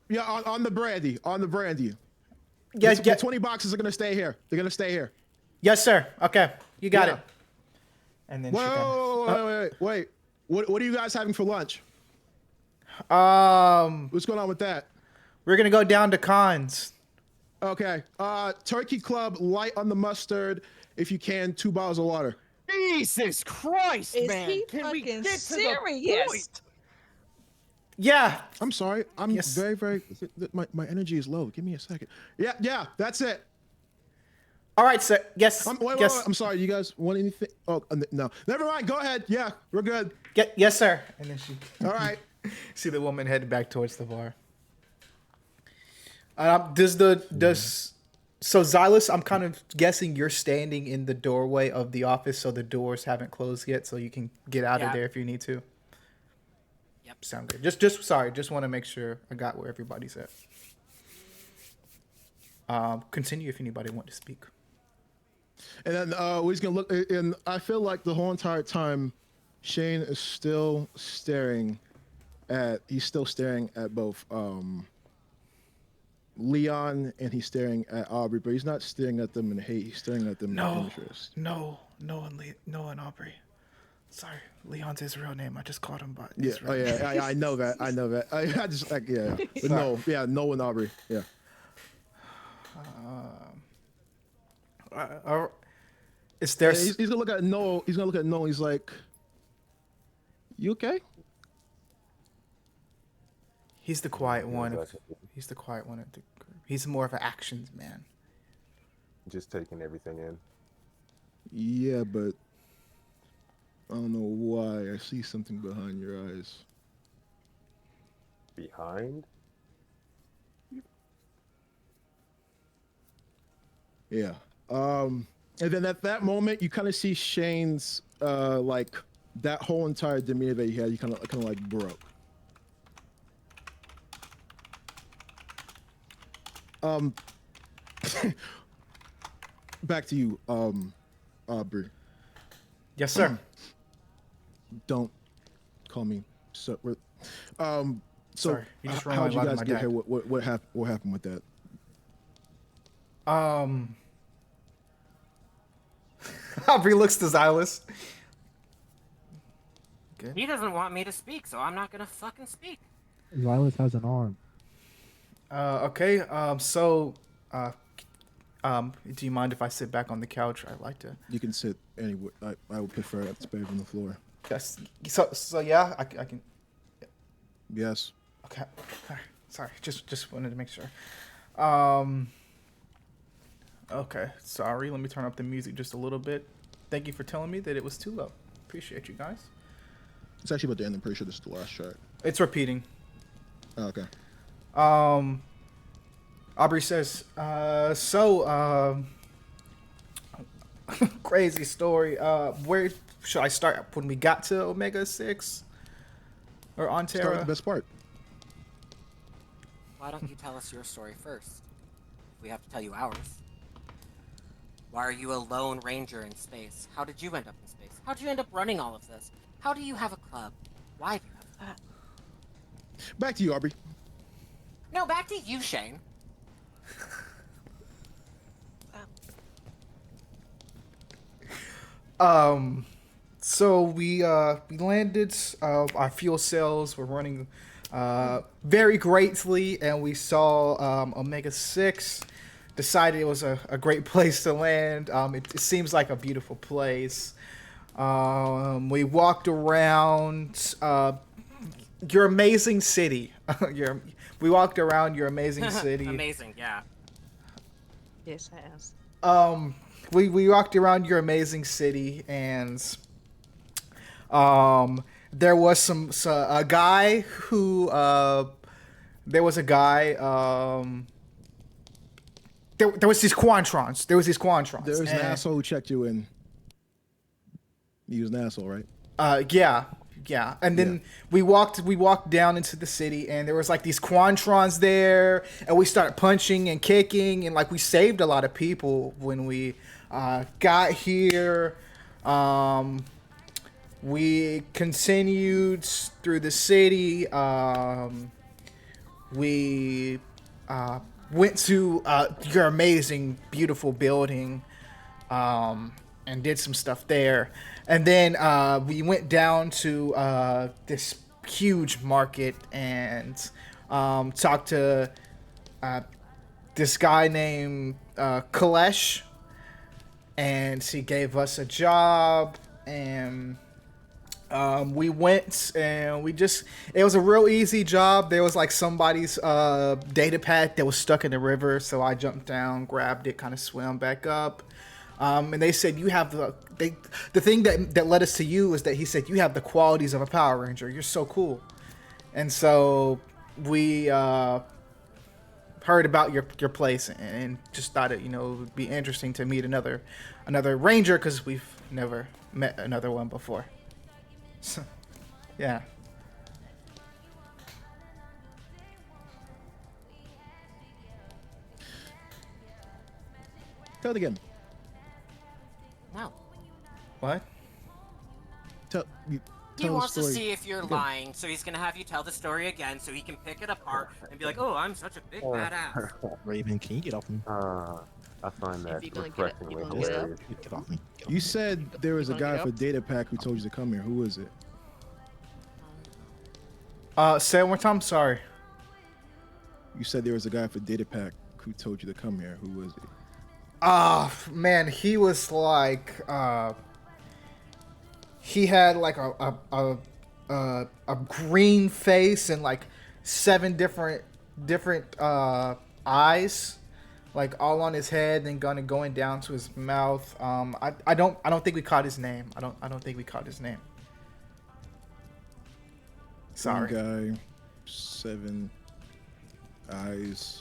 Yeah, on the brandy. On the brandy. Yeah, The 20 boxes are gonna stay here. They're gonna stay here. Yes, sir. Okay, you got Yeah. it. And then Wait, she kinda, wait. What are you guys having for lunch? What's going on with that? we're gonna go down to Cons. Okay. Turkey Club, light on the mustard. If you can, 2 bottles of water. Jesus Christ, Is man! he Can we fucking get to serious? the point? Yeah. I'm sorry. I'm Yes. very. My energy is low. Give me a second. Yeah. That's it. All right, sir. Yes. Wait, yes. I'm sorry. You guys want anything? Oh, no. Never mind. Go ahead. Yeah, we're good. Yes, sir. And then she. All right. See the woman headed back towards the bar. So Xylus, I'm kind of guessing you're standing in the doorway of the office, so the doors haven't closed yet, so you can get out of Yeah. there if you need to. Yep. Sound good. Just want to make sure I got where everybody's at. Continue if anybody want to speak. And then we're just gonna look. And I feel like the whole entire time, Shane is still staring at. He's still staring at both Leon and he's staring at Aubrey, but he's not staring at them in hate. He's staring at them in interest. No one, Aubrey. Sorry, Leon's his real name. I just called him by Yeah. his real Oh name. yeah. I know that. I know that. I just like yeah. But no. Yeah. No and Aubrey. Yeah. Is there? Yeah, he's gonna look at Noel. He's gonna look at Noel. He's like, "You okay?" He's the quiet one. Exactly. He's the quiet one of the group. He's more of an actions man. Just taking everything in. Yeah, but I don't know why. I see something behind your eyes. Behind? Yeah. And then at that moment, you kind of see Shane's like that whole entire demeanor that he had. You kind of like broke. Back to you, Aubrey. Yes, sir. Don't call me so. So Sorry, you just how'd reminded you me of guys my get dad. here? What happened? What happened with that? Aubrey looks to Xylus. He doesn't want me to speak, so I'm not gonna fucking speak. Xylus has an arm. Okay. Do you mind if I sit back on the couch? I'd like to. You can sit anywhere. I would prefer it's better than the floor. Yes. So yeah, I can. Yes. Okay. Sorry. Just wanted to make sure. Okay. Sorry. Let me turn up the music just a little bit. thank you for telling me that it was too low. Appreciate you guys. It's actually about the end. I'm pretty sure this is the last track. It's repeating. Oh, okay. Aubrey says, crazy story. Where should I start? When we got to Omega 6? Or on Start with Terra? the best part. Why don't you tell us your story first? If we have to tell you ours. Why are you a lone ranger in space? How did you end up in space? How did you end up running all of this? How do you have a club? Why do you have that? Back to you, Aubrey. No, back to you, Shane. So we landed. Our fuel cells were running very greatly, and we saw Omega 6. Decided it was a great place to land. It seems like a beautiful place. We walked around your amazing city. We walked around your amazing city. Amazing, yeah. Yes, I asked. We walked around your amazing city, and there was a guy who there was these Quantrons. There was an asshole who checked you in. He was an asshole, right? Yeah. And then we walked down into the city, and there was like these Quantrons there, and we started punching and kicking, and like we saved a lot of people when we got here. We continued through the city. We went to your amazing, beautiful building, and did some stuff there. And then we went down to this huge market and talked to this guy named Kalesh, and he gave us a job, and we went and it was a real easy job. There was like somebody's data pad that was stuck in the river, so I jumped down, grabbed it, kind of swam back up. And they said you have the thing that led us to you is that he said you have the qualities of a Power Ranger. You're so cool. And so we heard about your place and just thought it would be interesting to meet another Ranger, because we've never met another one before. So, yeah. Tell it again. No. What? He tell wants the to story. see if you're lying, so he's gonna have you tell the story again, so he can pick it apart and be like, "Oh, I'm such a big badass." Raven, can you get off me? I find that you gonna get up, you refreshingly gonna get up? hilarious. Get off me. Get off You said there was a You gonna guy get for up? Data Pack who told you to come here. Who was it? Say it one more time. Sorry. You said there was a guy for Data Pack who told you to come here. Who was it? Man, he was like he had like a green face and like 7 different eyes, like all on his head and going down to his mouth. I don't think we caught his name. I don't think we caught his name. Sorry. One guy, 7 eyes.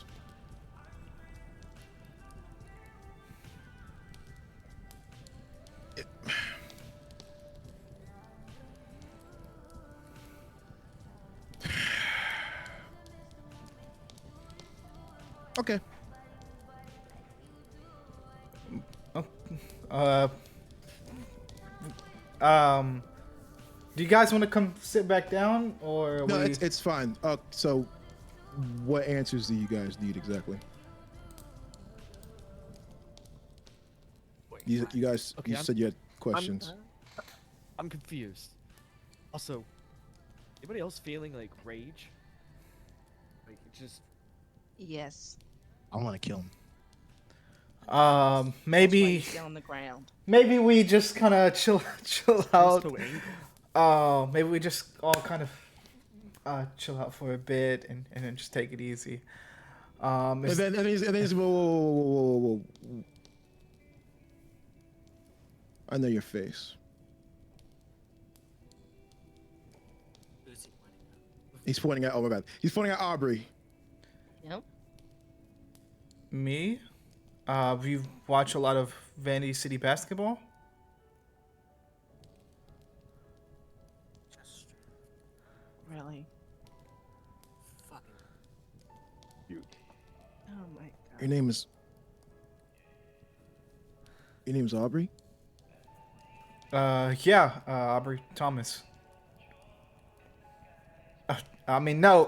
Okay. Do you guys want to come sit back down, or No, it's fine. So what answers do you guys need exactly? You guys, Okay, you said you had questions. I'm confused. Also, anybody else feeling like rage? Like just Yes. I want to kill him. That's why maybe you sit on the ground. maybe we just kind of chill out. so angry. Maybe we just all kind of chill out for a bit and then just take it easy. And then he's whoa. I know your face. Who's he pointing at? He's pointing at. Oh my bad. He's pointing at Aubrey. Yep. Me? We watch a lot of Vanity City basketball. Just Really? fucking. Oh my Your god. name is Aubrey. Yeah, Aubrey Thomas. I mean, no,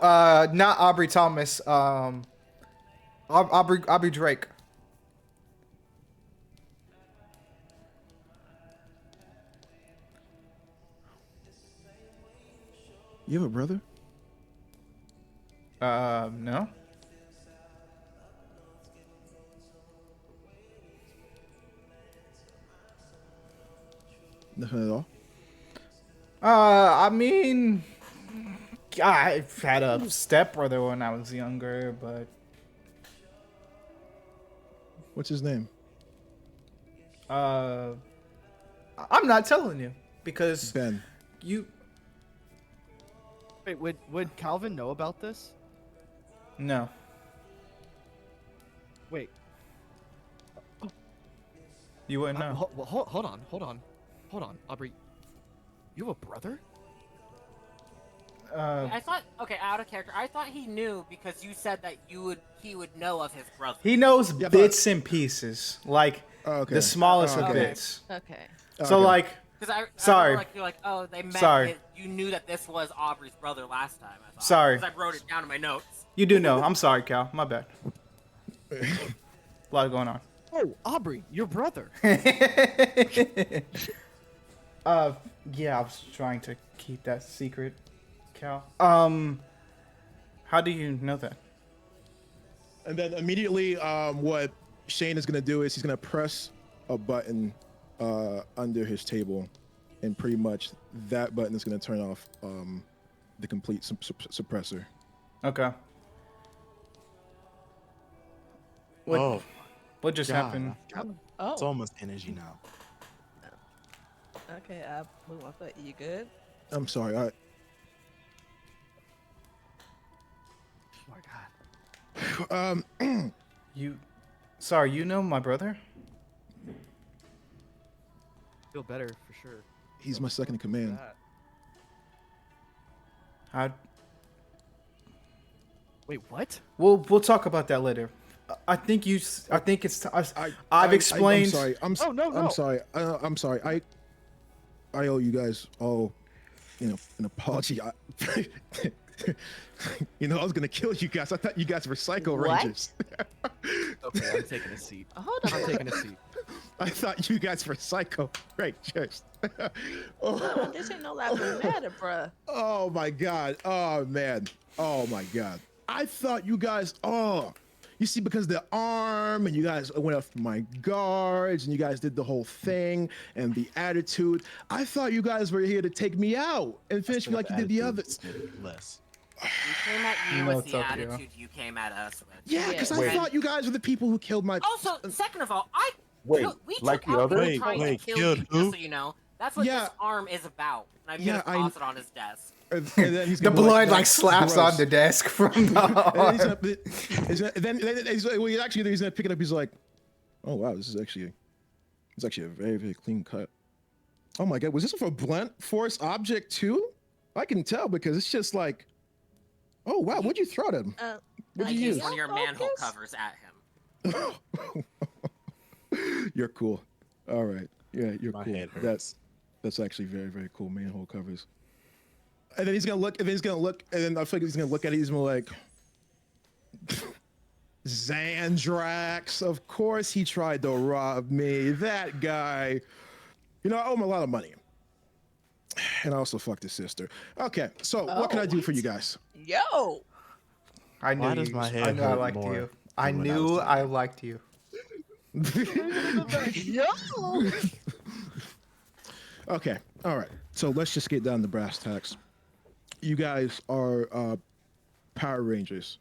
not Aubrey Thomas. Aubrey Drake. You have a brother? No. Nothing at all. I mean, I had a stepbrother when I was younger, but What's his name? I'm not telling you because Ben. you. Wait, would Calvin know about this? No. Wait, You wouldn't know. hold on, Aubrey. You have a brother? I thought, okay, out of character. I thought he knew because you said that he would know of his brother. He knows Yeah, but- bits and pieces, like Okay. the smallest of Okay. bits. Okay. So Okay. like, Because I Sorry. remember, like you're like, oh, they met. Sorry. You knew that this was Aubrey's brother last time. I thought. Sorry. Because I wrote it down in my notes. you do know. I'm sorry, Cal. My bad. A lot going on. Oh, Aubrey, your brother. Yeah, I was trying to keep that secret, Cal. How do you know that? And then immediately, what Shane is gonna do is he's gonna press a button under his table, and pretty much that button is gonna turn off the complete suppressor. Okay. What? Oh, What just God, happened? I got Oh. so much energy now. Okay, I move my foot. You good? I'm sorry. Oh my god. You. Sorry, you know my brother? Feel better for sure. He's my second in command. That. How? Wait, what? We'll talk about that later. I think you. I think it's. I've explained. I'm sorry. Oh, no, no. I'm sorry. I'm sorry. I owe you guys all, an apology. I was gonna kill you guys. I thought you guys were Psycho Rangers. Okay, I'm taking a seat. Hold I'm on. taking a seat. I thought you guys were Psycho Rangers. No, this ain't no Latin matter, bruh. Oh my god. Oh man. Oh my god. I thought you guys. Oh, you see, because the arm and you guys went up my guards and you guys did the whole thing and the attitude. I thought you guys were here to take me out and finish me like you did the others. Less. We came at you No, with it's the up to you. attitude you came at us with. Yeah, because Yeah. I Wait. thought you guys were the people who killed my. Also, second of all, Wait, we like took the out others? people trying Wait, to kill killed you, who? just so you know. That's what Yeah. this arm is about. And I'm Yeah, gonna toss it on his desk. And then he's The gonna be blood like "That's slaps gross." on the desk from the And then arm. he's gonna pick it up. He's like, "Oh wow, this is actually a very, very clean cut. Oh my god, was this for blunt force object too? I can tell because it's just like, oh wow, what'd you throw at him? What'd I you used use? one of your manhole covers at him. You're cool. All right, yeah, you're My cool. head hurts. That's actually very, very cool. Manhole covers. And then he's gonna look, and then I feel like he's gonna look at it. He's gonna like, Xandrax. Of course he tried to rob me. That guy. I owe him a lot of money. And I also fucked his sister. Okay, so what can I do for you guys? Yo. I knew Why you. does my I head knew I hurt liked more you. I than when I knew was I doing it? liked you. Yo. Okay, all right. So let's just get down to brass tacks. You guys are Power Rangers.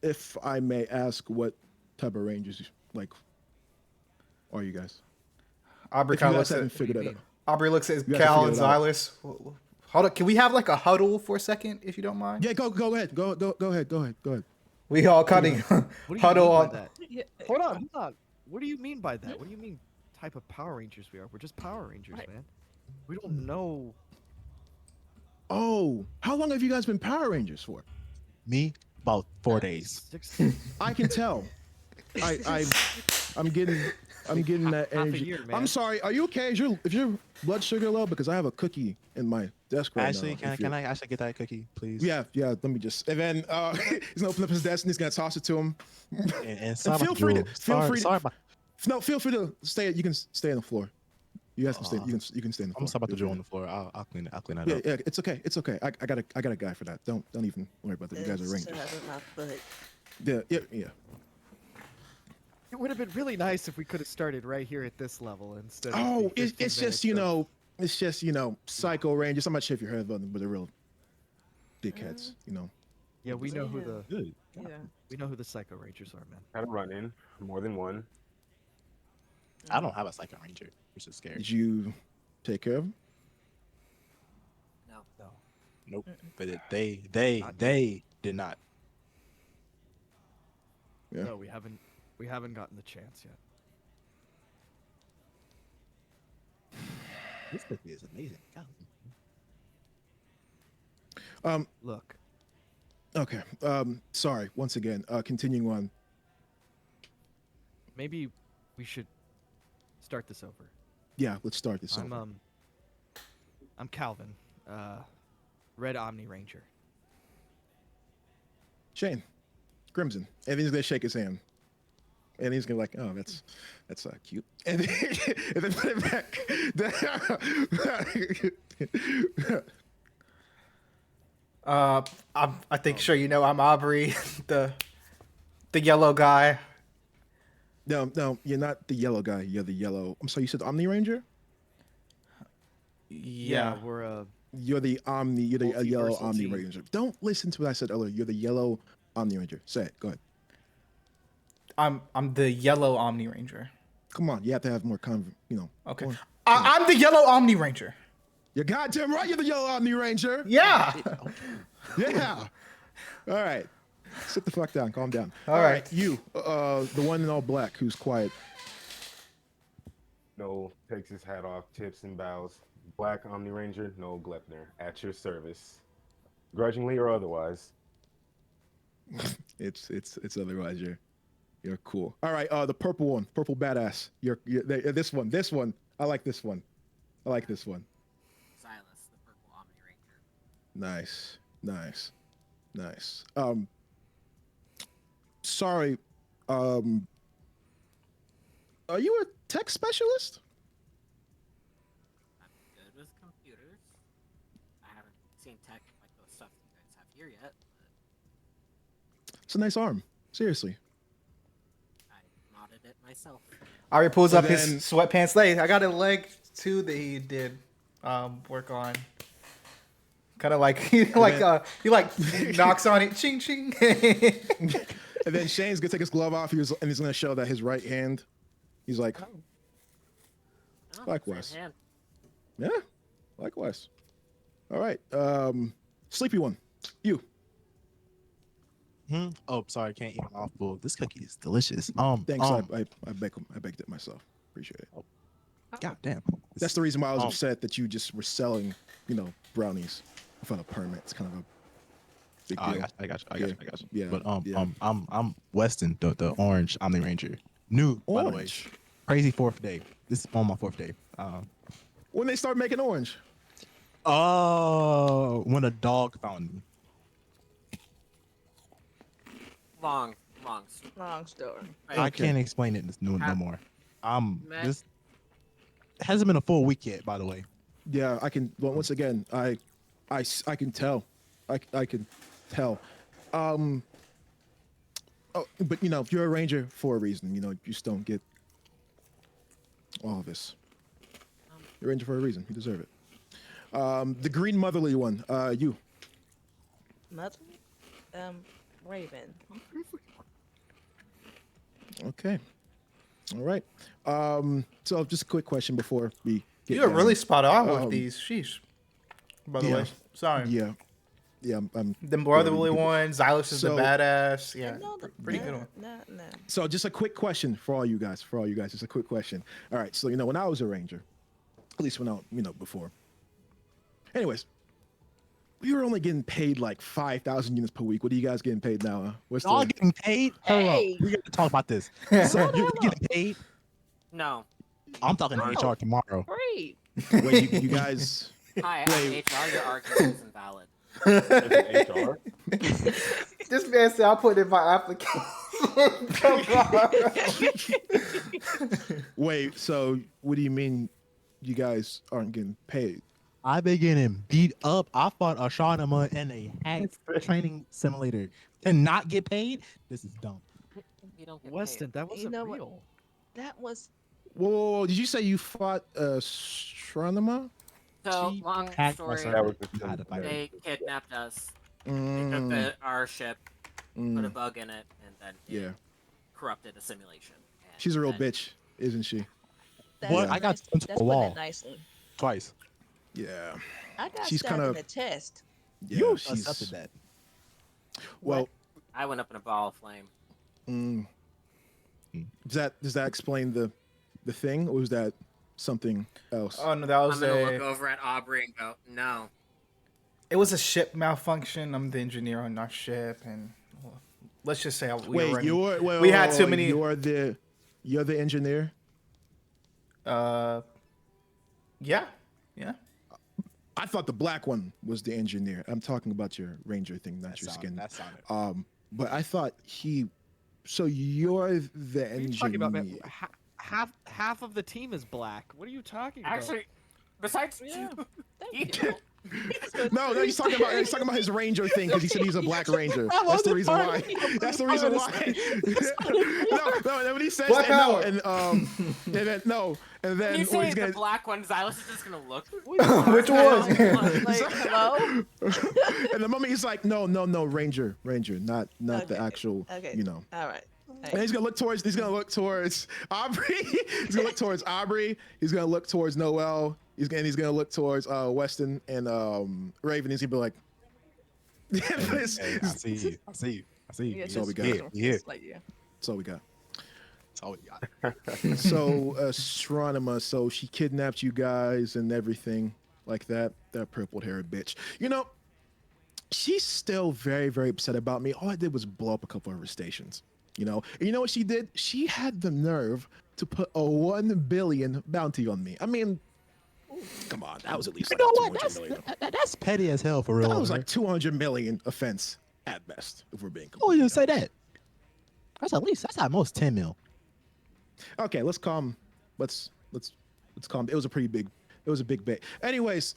If I may ask, what type of Rangers like are you guys? Aubrey If you kind of guys looks haven't at figured it mean? out. Aubrey looks at You guys Cal have and figured it out. Xylus. Hold up, can we have like a huddle for a second, if you don't mind? Yeah, go ahead. Go ahead. We all kind of What do you huddle mean by on. that? Yeah. Hold on. What do you mean by that? What do you mean type of Power Rangers we are? We're just Power Rangers, Right. man. We don't know. Oh, how long have you guys been Power Rangers for? Me, about 4 days. 6 I can tell. I'm getting that half a energy. year, man. I'm sorry. Are you okay? Is your blood sugar low? Because I have a cookie in my desk right Actually, now. can I actually get that cookie, please? Yeah. Let me just. And then he's gonna open up his desk and he's gonna toss it to him. And sorry feel about free the to- drool. feel free to- Sorry about. Feel free to stay. You can stay on the floor. You guys can stay. You can stay on the floor. I'm sorry about the Feel drool on free the floor. I'll clean it. I'll clean that to- up. Yeah, it's okay. It's okay. I got a guy for that. Don't even worry about that. You guys are It's rangers. my foot. Yeah. It would have been really nice if we could have started right here at this level instead. Oh, of the it's 15 just minutes of- Psycho Rangers. I'm not sure if you heard of them, but they're real dickheads. Yeah, we know who the Good. we know who the Psycho Rangers are, man. Had a run in, more than one. I don't have a Psycho Ranger, which is scary. Did you take care of them? No. Nope. But they did not. Yeah. No, we haven't gotten the chance yet. This cookie is amazing. God. Look, Okay. Sorry. Once again. Continuing on. maybe we should start this over. Yeah. Let's start this. over. I'm Calvin, Red Omni Ranger. Shane. Crimson. And he's gonna shake his hand. And he's gonna be like, oh, that's cute. And then put it back. I think sure you know I'm Aubrey, the yellow guy. No, you're not the yellow guy. You're the yellow. I'm sorry. You said Omni Ranger. Yeah. we're You're the Omni. You're the yellow Multiversal Omni team. Ranger. Don't listen to what I said earlier. You're the yellow Omni Ranger. Say it. Go ahead. I'm the yellow Omni Ranger. Come on. You have to have more Okay. more- I'm the yellow Omni Ranger. You're goddamn right. You're the yellow Omni Ranger. Yeah. Yeah. All right. Sit the fuck down. Calm down. All right. You, the one in all black who's quiet. No, takes his hat off, tips and bows. Black Omni Ranger, no Glepner, at your service, grudgingly or otherwise. It's otherwise you're cool. All right. The purple one, purple badass. You're this one. I like this one. Silas, the purple Omni Ranger. Nice. Sorry. Are you a tech specialist? I'm good with computers. I haven't seen tech like the stuff you guys have here yet, but It's a nice arm. Seriously. I modded it myself. Aubrey pulls And up his then- sweatpants leg. I got a leg too that he did work on. Kind of like he knocks on it, ching ching. And then Shane's gonna take his glove off. And he's gonna show that his right hand. He's like, Oh, Likewise. same hand. yeah, likewise. All right. Sleepy one. You. Oh, sorry, can't eat a mouthful. This cookie is delicious. Thanks. I baked it myself. Appreciate it. God damn. That's the reason why I was upset that you just were selling, brownies without a permit. It's kind of a big Oh, deal. I got you. Yeah, But yeah. I'm Weston, the orange Omni Ranger. New, by the way. Orange. Crazy 4th day. This is on my 4th day. When they start making orange. Oh, when a dog found me. Long story. Long story. I Okay. can't explain it no How- more. Man. This it hasn't been a full week yet, by the way. Yeah, I can. Well, once again, I can tell. I can tell. Oh, but you're a ranger for a reason. You just don't get all of this. You're a ranger for a reason. You deserve it. The green motherly one. You. Mother? Raven. Okay. All right. So just a quick question before we get You're down. really spot on with Um, these. Sheesh. By the yeah. way, sorry. Yeah. Yeah. I'm The brotherly good. one, Xylus is the So- badass. Yeah, No, pretty good one. No. So just a quick question for all you guys. Just a quick question. All right. So when I was a ranger, at least when I before. Anyways, we were only getting paid like 5,000 units per week. What are you guys getting paid now? What's Y'all the getting paid? Hold Hey. up. We got to talk about this. So you're getting paid? No. I'm talking to HR tomorrow. Great. wait? You guys. Hi, Wait. I'm HR. Your argument is invalid. That's HR. This man said I put in my application. Wait. So what do you mean? You guys aren't getting paid? I've been getting beat up. I fought a Shawnama in a hack training simulator. To not get paid? This is dumb. You don't get Weston, paid. that wasn't know what? real. That was Whoa. Did you say you fought Astronema? So, She long hacked my story, server. That was the I had to fight her. they kidnapped us. They took Mm, our ship, put a mm, bug in it, and then it yeah. corrupted a simulation. And She's a real then- bitch, isn't she? that's What? Yeah. I got nice. sent to That's the putting wall it nicely. twice. Yeah. I got She's stabbed kinda- in the chest. Yeah. You she's accepted that. well. I went up in a ball of flame. Mm, does that explain the thing, or was that something else? Oh no, that I'm was gonna look a. over at Aubrey and go, no. It was a ship malfunction. I'm the engineer on our ship, and well, let's just say we were running. We had too many- You're the engineer. Yeah. I thought the black one was the engineer. I'm talking about your ranger thing, not your skin. That sounded. But I thought he. So you're the What are you engineer. talking about, man? Half of the team is black. What are you talking about? Actually, besides Yeah. you, No, he's talking about his ranger thing because he said he's a black ranger. That's the wasn't reason part why. of it. That's the I reason was why. No, when he says Black that, no, power. and then you or say he's the gonna, black one, Xylus is just gonna look. Which one? Like, hello? and the moment he's like, no, ranger, not the Okay, actual, okay. And All right. he's gonna look towards Aubrey. He's gonna look towards Aubrey. He's gonna look towards Noel. He's gonna look towards Weston and Raven. He's gonna be like, Hey, I see you. I see you. Yeah, That's all we got. Yeah. Like, yeah. that's all we got. That's all we got. So Astronema, so she kidnapped you guys and everything like that. That purple-haired bitch. She's still very, very upset about me. All I did was blow up a couple of her stations. And you know what she did? She had the nerve to put a 1 billion bounty on me. I mean, come on, that was at least You like know what? 200 million. That's petty as hell for real. That was man. like 200 million offense at best, if we're being Oh, completely you say honest. that? That's at most 10 mil. Okay, let's calm. Let's calm. It was a big bit. Anyways,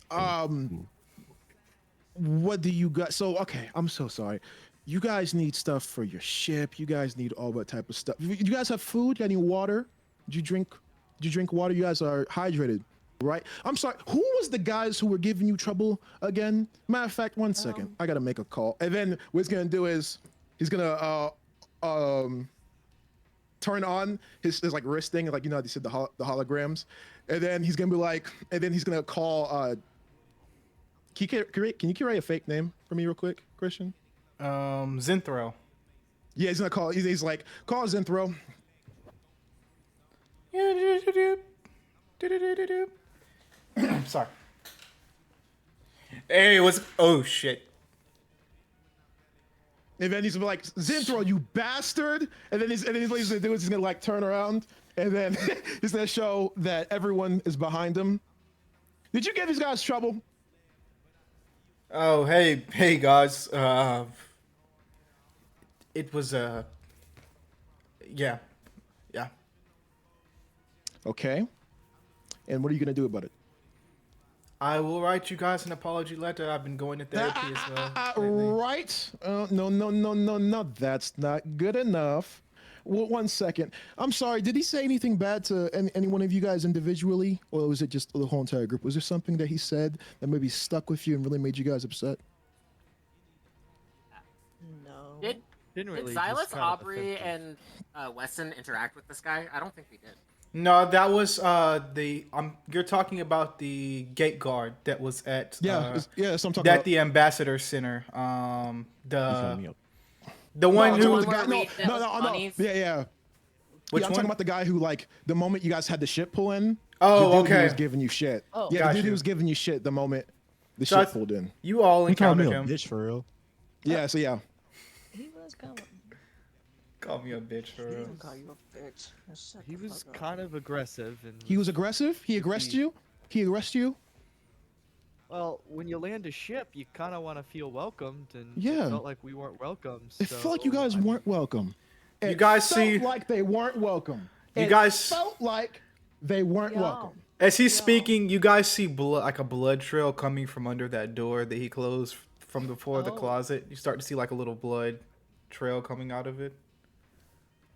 what do you got? So okay, I'm so sorry. You guys need stuff for your ship. You guys need all that type of stuff. You guys have food? Any water? Did you drink water? You guys are hydrated, right? I'm sorry. Who was the guys who were giving you trouble again? Matter of fact, one second. I gotta make a call. And then what he's gonna do is he's gonna turn on his like wrist thing, like they said the holograms, and then he's gonna be like, and then he's gonna call. Can you create a fake name for me real quick, Christian? Zinthro. Yeah, he's gonna call. He's like, call Zinthro. Sorry. Hey, oh shit. And then he's gonna be like, Zinthro, you bastard! And then what he's gonna do is he's gonna like turn around, and then he's gonna show that everyone is behind him. Did you give these guys trouble? Oh, hey guys. It was yeah. Okay. And what are you gonna do about it? I will write you guys an apology letter. I've been going to therapy as well. lately. Right? No. That's not good enough. Well, 1 second. I'm sorry. Did he say anything bad to any one of you guys individually, or was it just the whole entire group? Was there something that he said that maybe stuck with you and really made you guys upset? No. Did Didn't Did really. Xylus, just kind of Aubrey, offensive. and Weston interact with this guy? I don't think we did. No, that was the you're talking about the gate guard that was at That's what I'm talking at about. the ambassador center. You found me up. The one No, who I'm talking about the where guy. we- that was No. bunnies? Yeah. Which I'm one? talking about the guy who, like, the moment you guys had the ship pull in. Oh, the dude who okay. was giving you shit. Oh. Yeah, Got the dude you. who was giving you shit the moment the So ship pulled in. You all He called me encountered a him. bitch for real. Yeah, so yeah. He was kind of. Call me a bitch for He real. didn't call you a bitch. Shut He the was fuck up. kind of aggressive, and He was aggressive. He aggressed you. He aggressed you. Well, when you land a ship, you kind of want to feel welcomed, and Yeah. it felt like we weren't welcomed. It so, felt like you guys I mean, weren't welcome. You It guys felt see- like they weren't welcome. You It guys- felt like they weren't Yo. welcome. As he's speaking, you guys see like a blood trail coming from under that door that he closed from the floor of the Oh. closet. You start to see like a little blood trail coming out of it.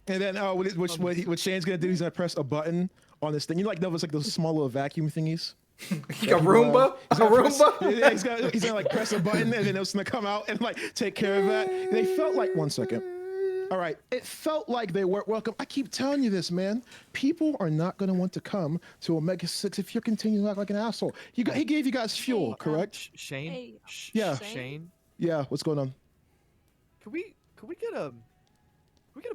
And then what Shane's gonna do? He's gonna press a button on this thing. You know, like that was like those small little vacuum thingies. Like a Roomba? A He's gonna press- Roomba? yeah, he's gonna like press a button and then it's gonna come out and like take care of that. They felt like 1 second. All right, it felt like they weren't welcome. I keep telling you this, man. People are not gonna want to come to Omega 6 if you're continuing to act like an asshole. He gave you guys fuel, correct? Shane. Hey, Yeah. Shane. Yeah. What's going on? Could we get a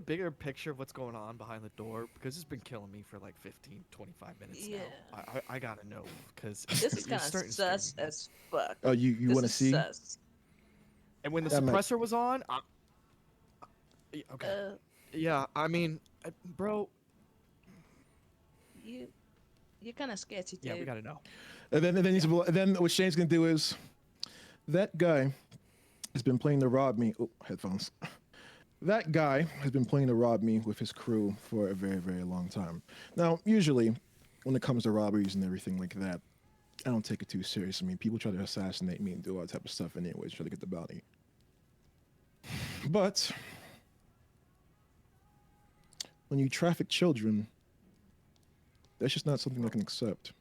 bigger picture of what's going on behind the door, because it's been killing me for like 15, 25 minutes Yeah. now. I gotta know, because This is kind of sus as fuck. Oh, you This want to is see? Sus. And when the That makes- suppressor was on, okay, yeah, I mean, bro, You're kind of sketchy, dude. yeah, we gotta know. And then what Shane's gonna do is, that guy has been playing to rob me. Oh, headphones. That guy has been playing to rob me with his crew for a very, very long time. Now, usually, when it comes to robberies and everything like that, I don't take it too serious. I mean, people try to assassinate me and do all that type of stuff anyways, try to get the bounty. But when you traffic children, that's just not something I can accept.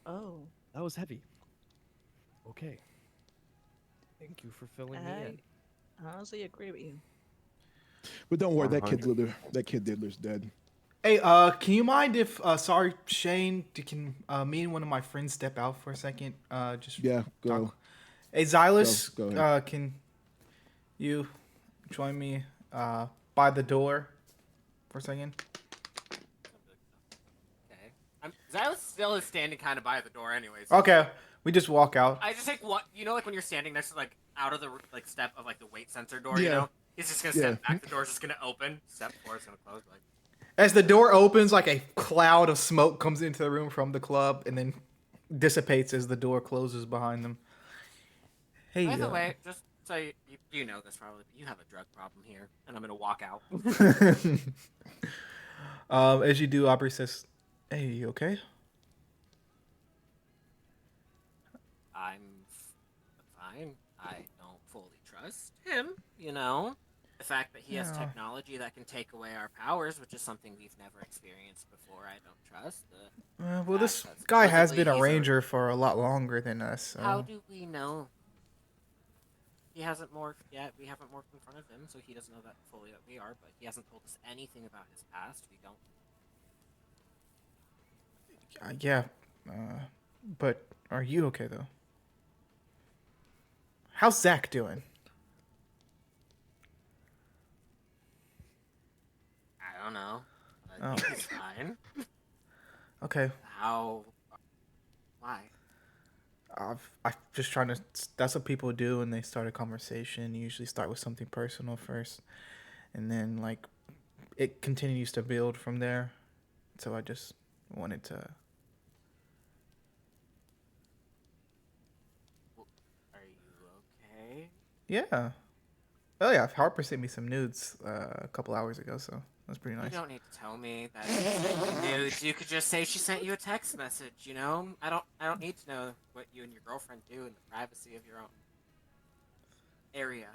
Oh, That was heavy. Okay. Thank you for filling me in. I honestly agree with you. But don't worry, that 100. kid Diddler's dead. Hey, can you mind if sorry, Shane, can me and one of my friends step out for a second? Just Yeah, go. talk. Hey, Xylus, Go ahead. can you join me by the door for a second? Okay. Xylus still is standing kind of by the door, anyways. Okay, we just walk out. I just think like when you're standing next to like out of the like step of like the weight sensor door, you Yeah. know, he's just gonna step back. The door's just gonna open. Step forward, it's gonna close. Like As the door opens, like a cloud of smoke comes into the room from the club and then dissipates as the door closes behind them. Hey, by the way, just so you know this probably, but you have a drug problem here, and I'm gonna walk out. as you do, Aubrey says, "Hey, you okay?" I'm fine. I don't fully trust him, you know. The fact that he has Yeah. technology that can take away our powers, which is something we've never experienced before, I don't trust. Well, this That's guy has supposedly been a he's a- ranger for a lot longer than us. So. How do we know? He hasn't morphed yet. We haven't morphed in front of him, so he doesn't know that fully that we are, but he hasn't told us anything about his past. We don't. Yeah, but are you okay though? How's Zach doing? I don't know. I Oh. think he's fine. Okay, How? Why? I'm just trying to. That's what people do when they start a conversation. You usually start with something personal first, and then like it continues to build from there. So I just wanted to. Are you okay? Yeah. Oh yeah, Harper sent me some nudes a couple hours ago, so that's pretty nice. You don't need to tell me that she sent you nudes. You could just say she sent you a text message. You know, I don't need to know what you and your girlfriend do in the privacy of your own area.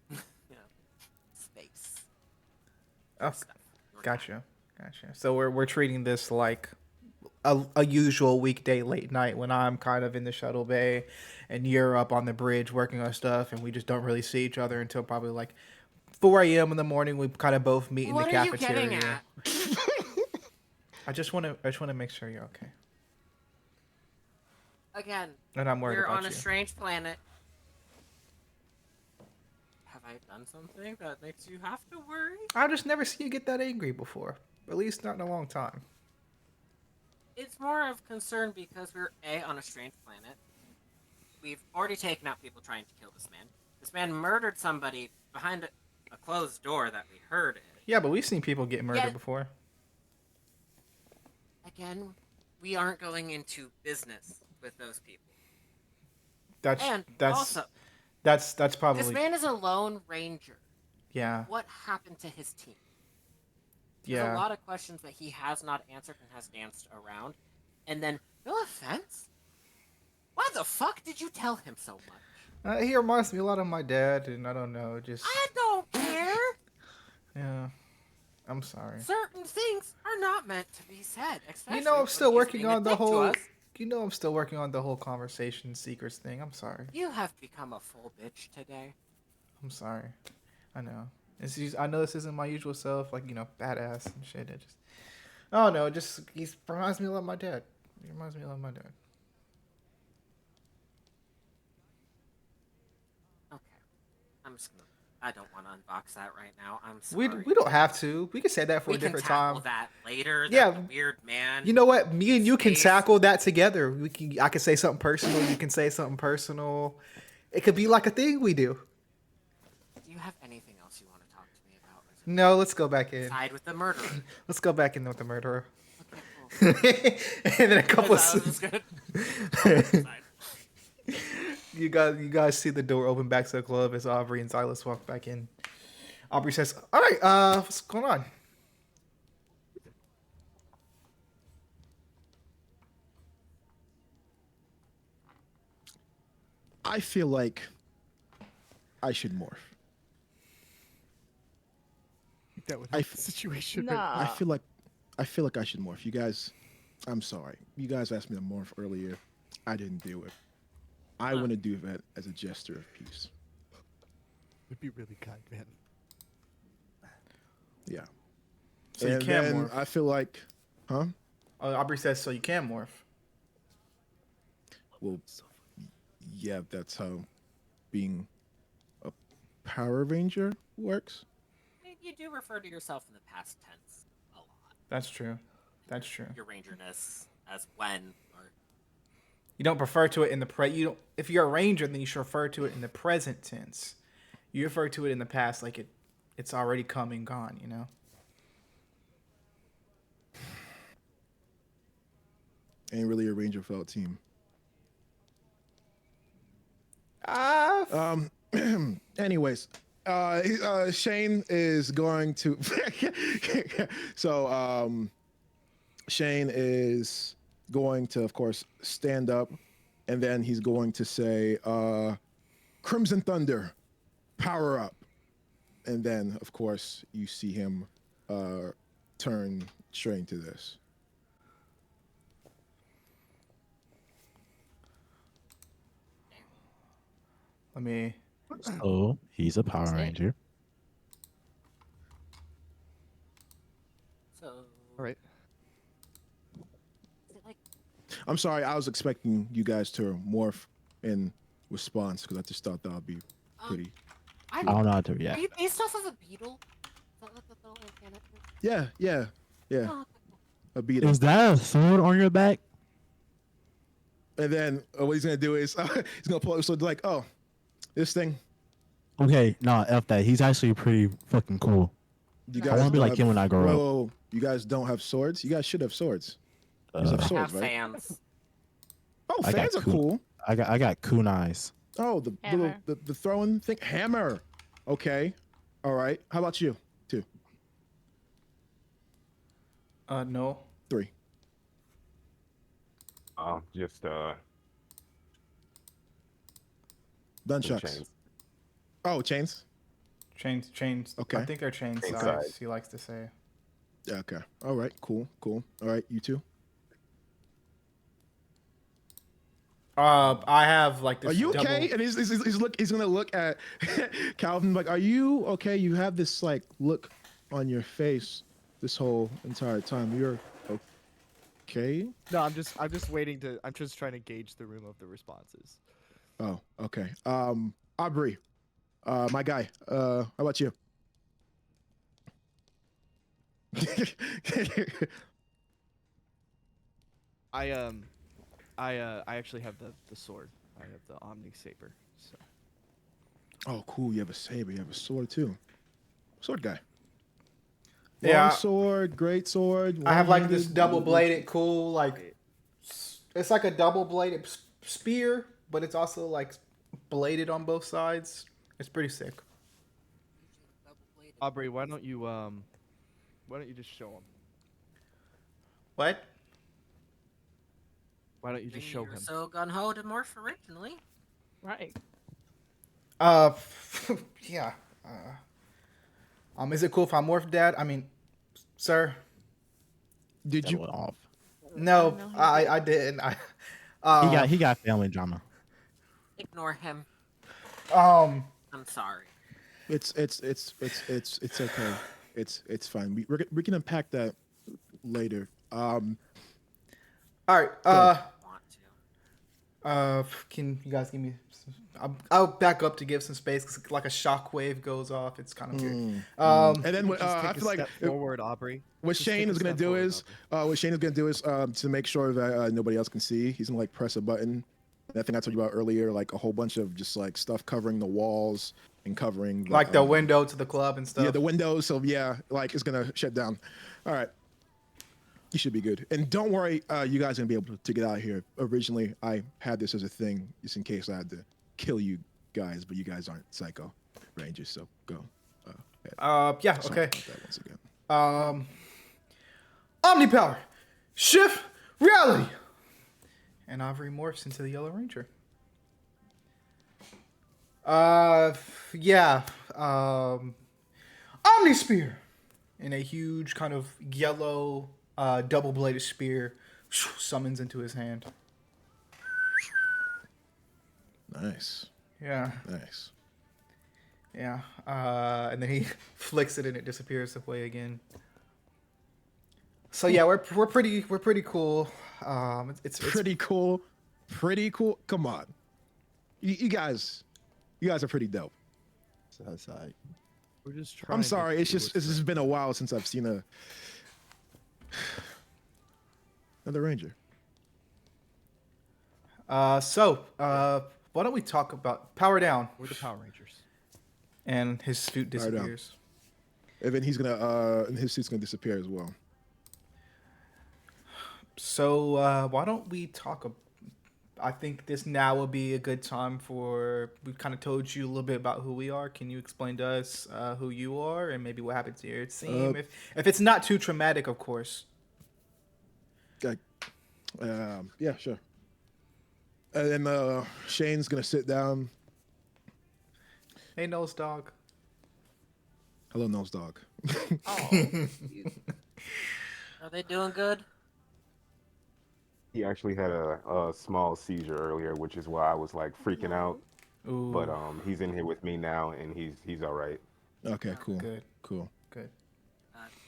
You know, space. Oh, Stuff. Your gotcha. So we're treating this like a usual weekday late night when I'm kind of in the shuttle bay and you're up on the bridge working on stuff, and we just don't really see each other until probably like 4 a.m. in the morning. We kind of both meet in the What are you cafeteria. getting at? I just want to make sure you're okay. Again, And I'm worried we're about on a you. strange planet. Have I done something that makes you have to worry? I just never see you get that angry before. At least not in a long time. It's more of concern because we're on a strange planet. We've already taken out people trying to kill this man. This man murdered somebody behind a closed door that we heard it. Yeah, but we've seen people get murdered Yeah. before. Again, we aren't going into business with those people. That's Also, that's probably this man is a lone ranger. yeah. What happened to his team? There's Yeah. a lot of questions that he has not answered and has danced around. And then, no offense, why the fuck did you tell him so much? He reminds me a lot of my dad, and I don't know, just I don't care. yeah. I'm sorry. Certain things are not meant to be said. Especially You know, I'm when still he's working being a on the dick to whole. us. You know, I'm still working on the whole conversation secrets thing. I'm sorry. You have become a full bitch today. I'm sorry. I know. It's just, I know this isn't my usual self, like, you know, badass and shit. It just, oh no, just he reminds me a lot of my dad. He reminds me a lot of my dad. Okay, I'm just gonna. I don't want to unbox that right now. I'm sorry. We don't have to. We can say that for We a can different tackle time. that later. Yeah. The weird man. You know what? Me and you can Space. tackle that together. We can. I can say something personal. You can say something personal. It could be like a thing we do. Do you have anything else you want to talk to me about? Or is it No, let's go back in. side with the murderer? Let's go back in with the murderer. Okay, cool. And then a couple. I was just gonna- Side. You guys see the door open back to the club as Aubrey and Silas walk back in. Aubrey says, "All right, what's going on?" I feel like I should morph. That would I help f- the situation. Nah. I feel like I should morph. You guys, I'm sorry. You guys asked me to morph earlier. I didn't do it. I want to do that as a gesture of peace. Would be really kind, man. Yeah. So you and can then morph. I feel like, huh? Aubrey says, "So you can morph." Well, yeah, that's how being a Power Ranger works. You do refer to yourself in the past tense a lot. That's true. That's true. Your rangerness as when or You don't refer to it in the you don't. If you're a ranger, then you should refer to it in the present tense. You refer to it in the past like it's already come and gone. You know. Ain't really a Ranger felt team. Anyways, Shane is going to. So, Shane is going to, of course, stand up, and then he's going to say, "Crimson Thunder, power up," and then, of course, you see him turn straight into this. Let me. So he's a Power Same. Ranger. so. All right. Is it like I'm sorry, I was expecting you guys to morph in response because I just thought that would be pretty. I don't know how to Are react. you based off of a beetle? Is that what the little planet is? Yeah, yeah, yeah. Oh, A beetle. Is that a sword on your back? And then what he's gonna do is he's gonna pull it. So like, oh, this thing. Okay, nah, F that. He's actually pretty fucking cool. You I guys wanna be don't like him when I grow up. Whoa, you guys don't have swords. You guys should have swords. You guys have I swords, have right? fans. Oh, I got fans are cool. cool. I got kunais. Oh, the little Hammer. the throwing thing, hammer. Okay, all right. How about you? 2, No. 3. Just Nunchucks. some chains. Oh, chains. Chains. Okay. I think they're chain Chain size. size. He likes to say. Yeah. Okay. All right. Cool. Cool. All right. You two. I have like this. Are you double... okay? And he's gonna look at Calvin like, are you okay? You have this like look on your face this whole entire time. You're okay? No, I'm just waiting to. I'm just trying to gauge the room of the responses. Oh, okay. Aubrey, my guy. How about you? I actually have the sword. I have the Omni Saber. So Oh, cool. You have a saber. You have a sword too. Sword guy. Yeah. Long sword, great sword. I have like this one-handed. double-bladed, cool, like it's like a double-bladed spear, but it's also like bladed on both sides. It's pretty sick. Aubrey, why don't you just show him? What? Why don't you just show You're him? so gun ho to morph originally. Right. Yeah. Is it cool if I morph, Dad? I mean, sir. Did you? Went off. No, know he I didn't. I He got family drama. Ignore him. um I'm sorry. It's okay. It's fine. We can unpack that later. all right. Want to. Can you guys give me? I'll back up to give some space because like a shockwave goes off. It's kind of weird. And then Just I take a feel like step forward, Aubrey. what Just Shane take a is gonna step do forward, is to make sure that nobody else can see. He's gonna like press a button. That thing I told you about earlier, like a whole bunch of just like stuff covering the walls and covering Like the window to the club and stuff. Yeah, the windows. So yeah, like it's gonna shut down. All right. You should be good. And don't worry, you guys are gonna be able to get out of here. Originally, I had this as a thing just in case I had to kill you guys, but you guys aren't psycho rangers, so go. Yeah. Sorry Okay. about that once again. Omnipower, shift reality, and Avery morphs into the Yellow Ranger. Yeah. Omnisphere, and a huge kind of yellow, double-bladed spear summons into his hand. Nice. Yeah. Nice. Yeah. And then he flicks it and it disappears away again. So yeah, we're pretty cool. It's Pretty cool. Pretty cool. Come on. You guys are pretty dope. We're just trying. I'm to sorry. It's do just what's been a while since I've seen another ranger. Why don't we talk about Power Down? We're the Power Rangers. And his suit Power Down. disappears. And then he's gonna and his suit's gonna disappear as well. So why don't we talk? I think this now will be a good time for. We've kind of told you a little bit about who we are. Can you explain to us who you are and maybe what happened to your team? If it's not too traumatic, of course. Yeah, sure. And then Shane's gonna sit down. Hey, Nose Dog. Hello, Nose Dog. Oh. Are they doing good? He actually had a small seizure earlier, which is why I was like freaking out. Ooh, But he's in here with me now, and he's all right. Okay, cool. good, Cool. good.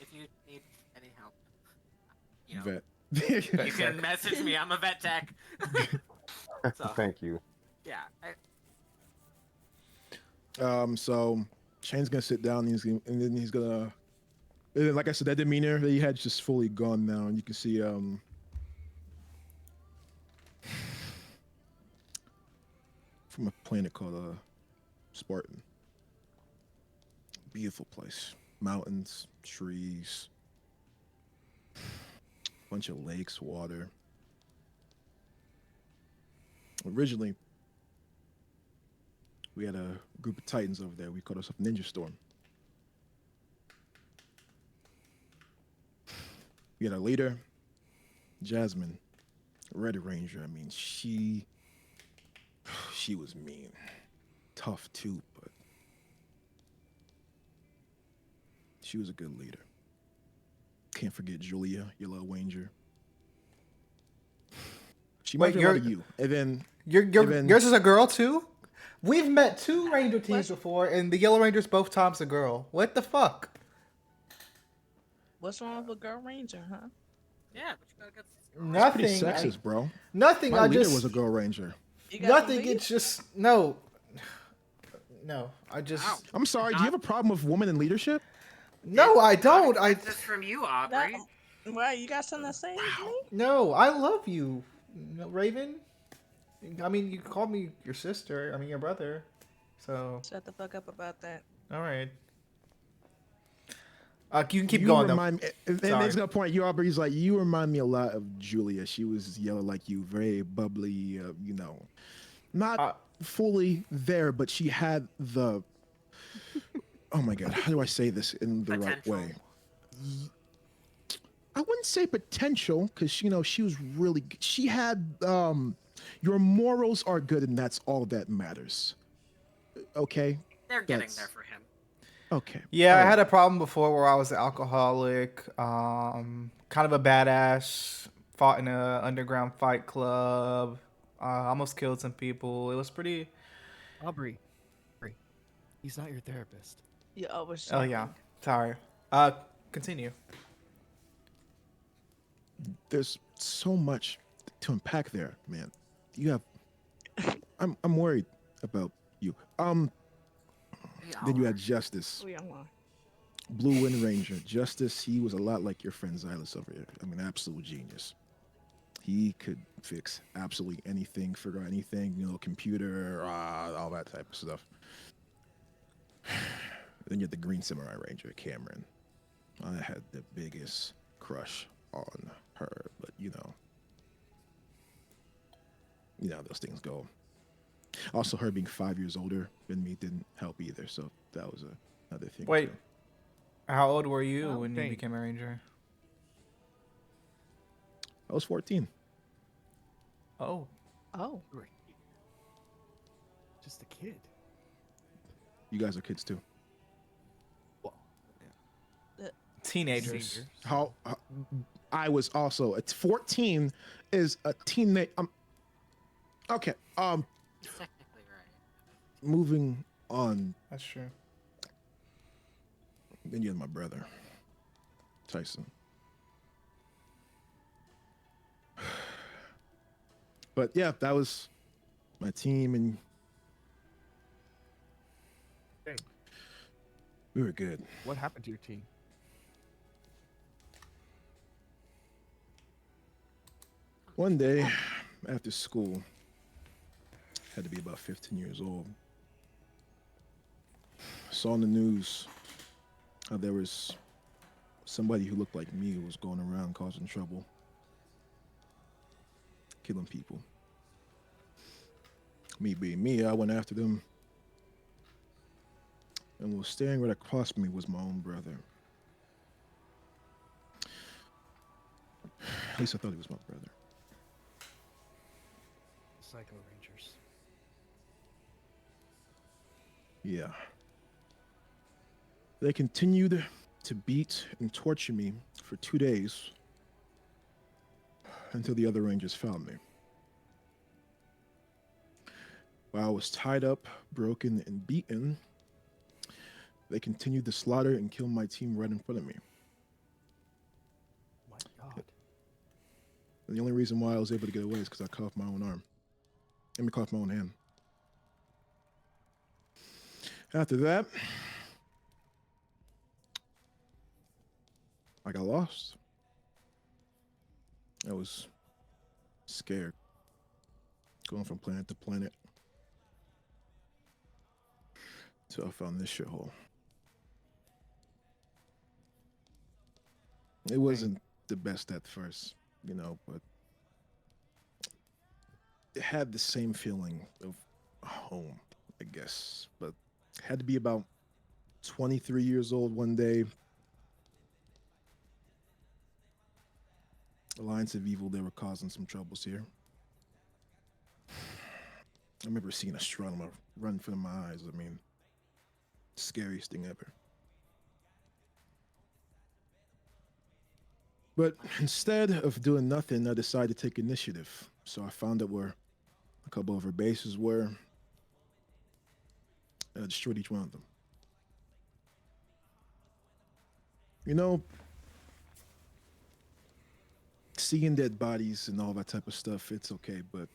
If you need any help, you know, Vet. you can message me. I'm a vet tech. So, Thank you. yeah. So Shane's gonna sit down and then like I said, that demeanor that he had just fully gone now, and you can see from a planet called Spartan. Beautiful place. Mountains, trees, bunch of lakes, water. Originally, we had a group of Titans over there. We called ourselves Ninja Storm. We had our leader, Jasmine, Red Ranger. I mean, she was mean. Tough too, but she was a good leader. Can't forget Julia, Yellow Ranger. She Wait, reminds me a lot of you. And then yours is a girl too? We've met 2 Ranger teams before, and the Yellow Ranger's both times a girl. What the fuck? What's wrong with a girl ranger, huh? Yeah, but you gotta get it's pretty Nothing. sexist, bro. Nothing. My I leader just was a girl ranger. You got some nothing. leads? It's just no. No. I Wow. just I'm sorry. Do you have a problem with women in leadership? no. I don't. I This from you, That, Aubrey. why you got something to say to me? no. I love you, Raven. I mean, you called me your sister. I mean, your brother. So Shut the fuck up about that. all right. You can keep You going though. remind me, and Sorry. there's no point. You Aubrey's like you remind me a lot of Julia. She was yellow like you, very bubbly. You know, not fully there, but she had the. Oh my god, how do I say this in the right Potential. way? I wouldn't say potential because she was really. She had your morals are good, and that's all that matters. Okay. They're getting That's- there for him. Okay. Yeah, I All had right. a problem before where I was an alcoholic, kind of a badass, fought in a underground fight club, almost killed some people. It was pretty. Aubrey, he's not your therapist. You always. Oh yeah, sorry. Continue. There's so much to unpack there, man. You have. I'm worried about you. Then you had Justice, We don't want. Blue Wind Ranger. Justice, he was a lot like your friend Xylus over here. I mean, absolute genius. He could fix absolutely anything, figure out anything, computer, all that type of stuff. Then you had the Green Samurai Ranger, Cameron. I had the biggest crush on her, but those things go. Also, her being 5 years older than me didn't help either, so that was another thing. Wait, too. how old were you Oh, when you dang. became a ranger? I was 14. Oh, Oh, Just a kid. You guys are kids too. Well, teenagers. senior. How I was also at 14 is a teenage. Okay. He's technically right. Moving on. That's true. Then you have my brother, Tyson. But yeah, that was my team, and Dang. we were good. What happened to your team? One day after school, had to be about 15 years old. Saw in the news how there was somebody who looked like me who was going around causing trouble, killing people. Me being me, I went after them. And what was staring right across me was my own brother. At least I thought he was my brother. Psycho Rangers. Yeah. They continued to beat and torture me for 2 days until the other Rangers found me. While I was tied up, broken, and beaten, they continued to slaughter and kill my team right in front of me. My God. And the only reason why I was able to get away is because I cut off my own arm. And cut off my own hand. After that, I got lost. I was scared. Going from planet to planet. So I found this shithole. It wasn't the best at first, but it had the same feeling of home, I guess. But had to be about 23 years old one day. Alliance of Evil, they were causing some troubles here. I remember seeing Astronomer run in front of my eyes. I mean, scariest thing ever. But instead of doing nothing, I decided to take initiative. So I found out where a couple of our bases were, and I destroyed each one of them. You know, seeing dead bodies and all that type of stuff, it's okay, but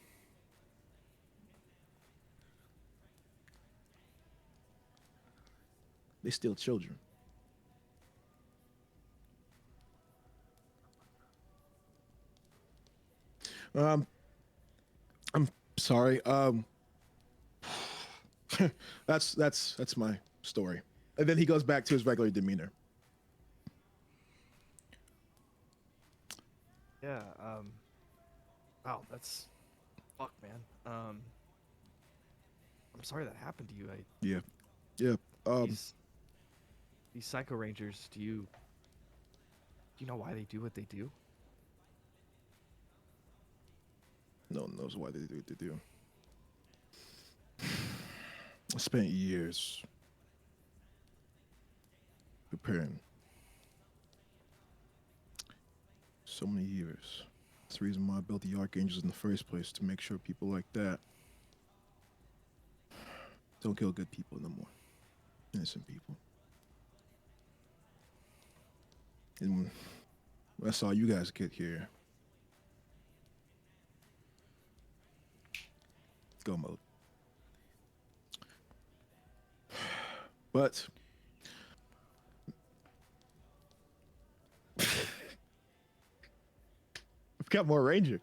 they still children. Um, I'm sorry. That's my story. And then he goes back to his regular demeanor. Yeah. Wow, that's fuck, man. I'm sorry that happened to you. Yeah. Yeah. These Psycho Rangers. Do you know why they do what they do? No one knows why they do what they do. I spent years preparing. So many years. That's the reason why I built the Archangels in the first place, to make sure people like that don't kill good people no more. Innocent people. And when I saw you guys get here, go mode. But we've got more Rangers.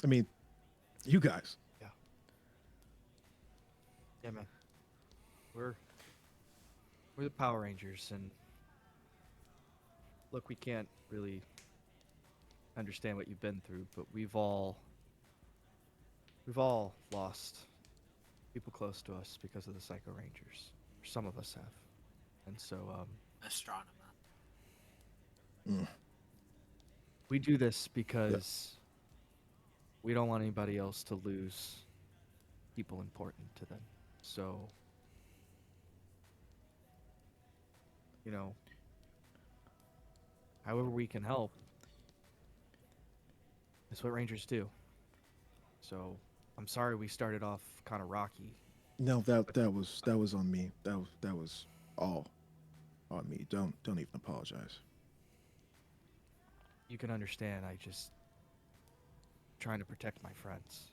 I mean, you guys. Yeah, man. We're the Power Rangers, and look, we can't really understand what you've been through, but we've all lost people close to us because of the Psycho Rangers. Some of us have, and so Astronomer. we do this because we don't want anybody else to lose people important to them. So, you know, however we can help is what Rangers do. So, I'm sorry we started off kind of rocky. No, that was on me. That was all on me. Don't even apologize. You can understand, I just trying to protect my friends.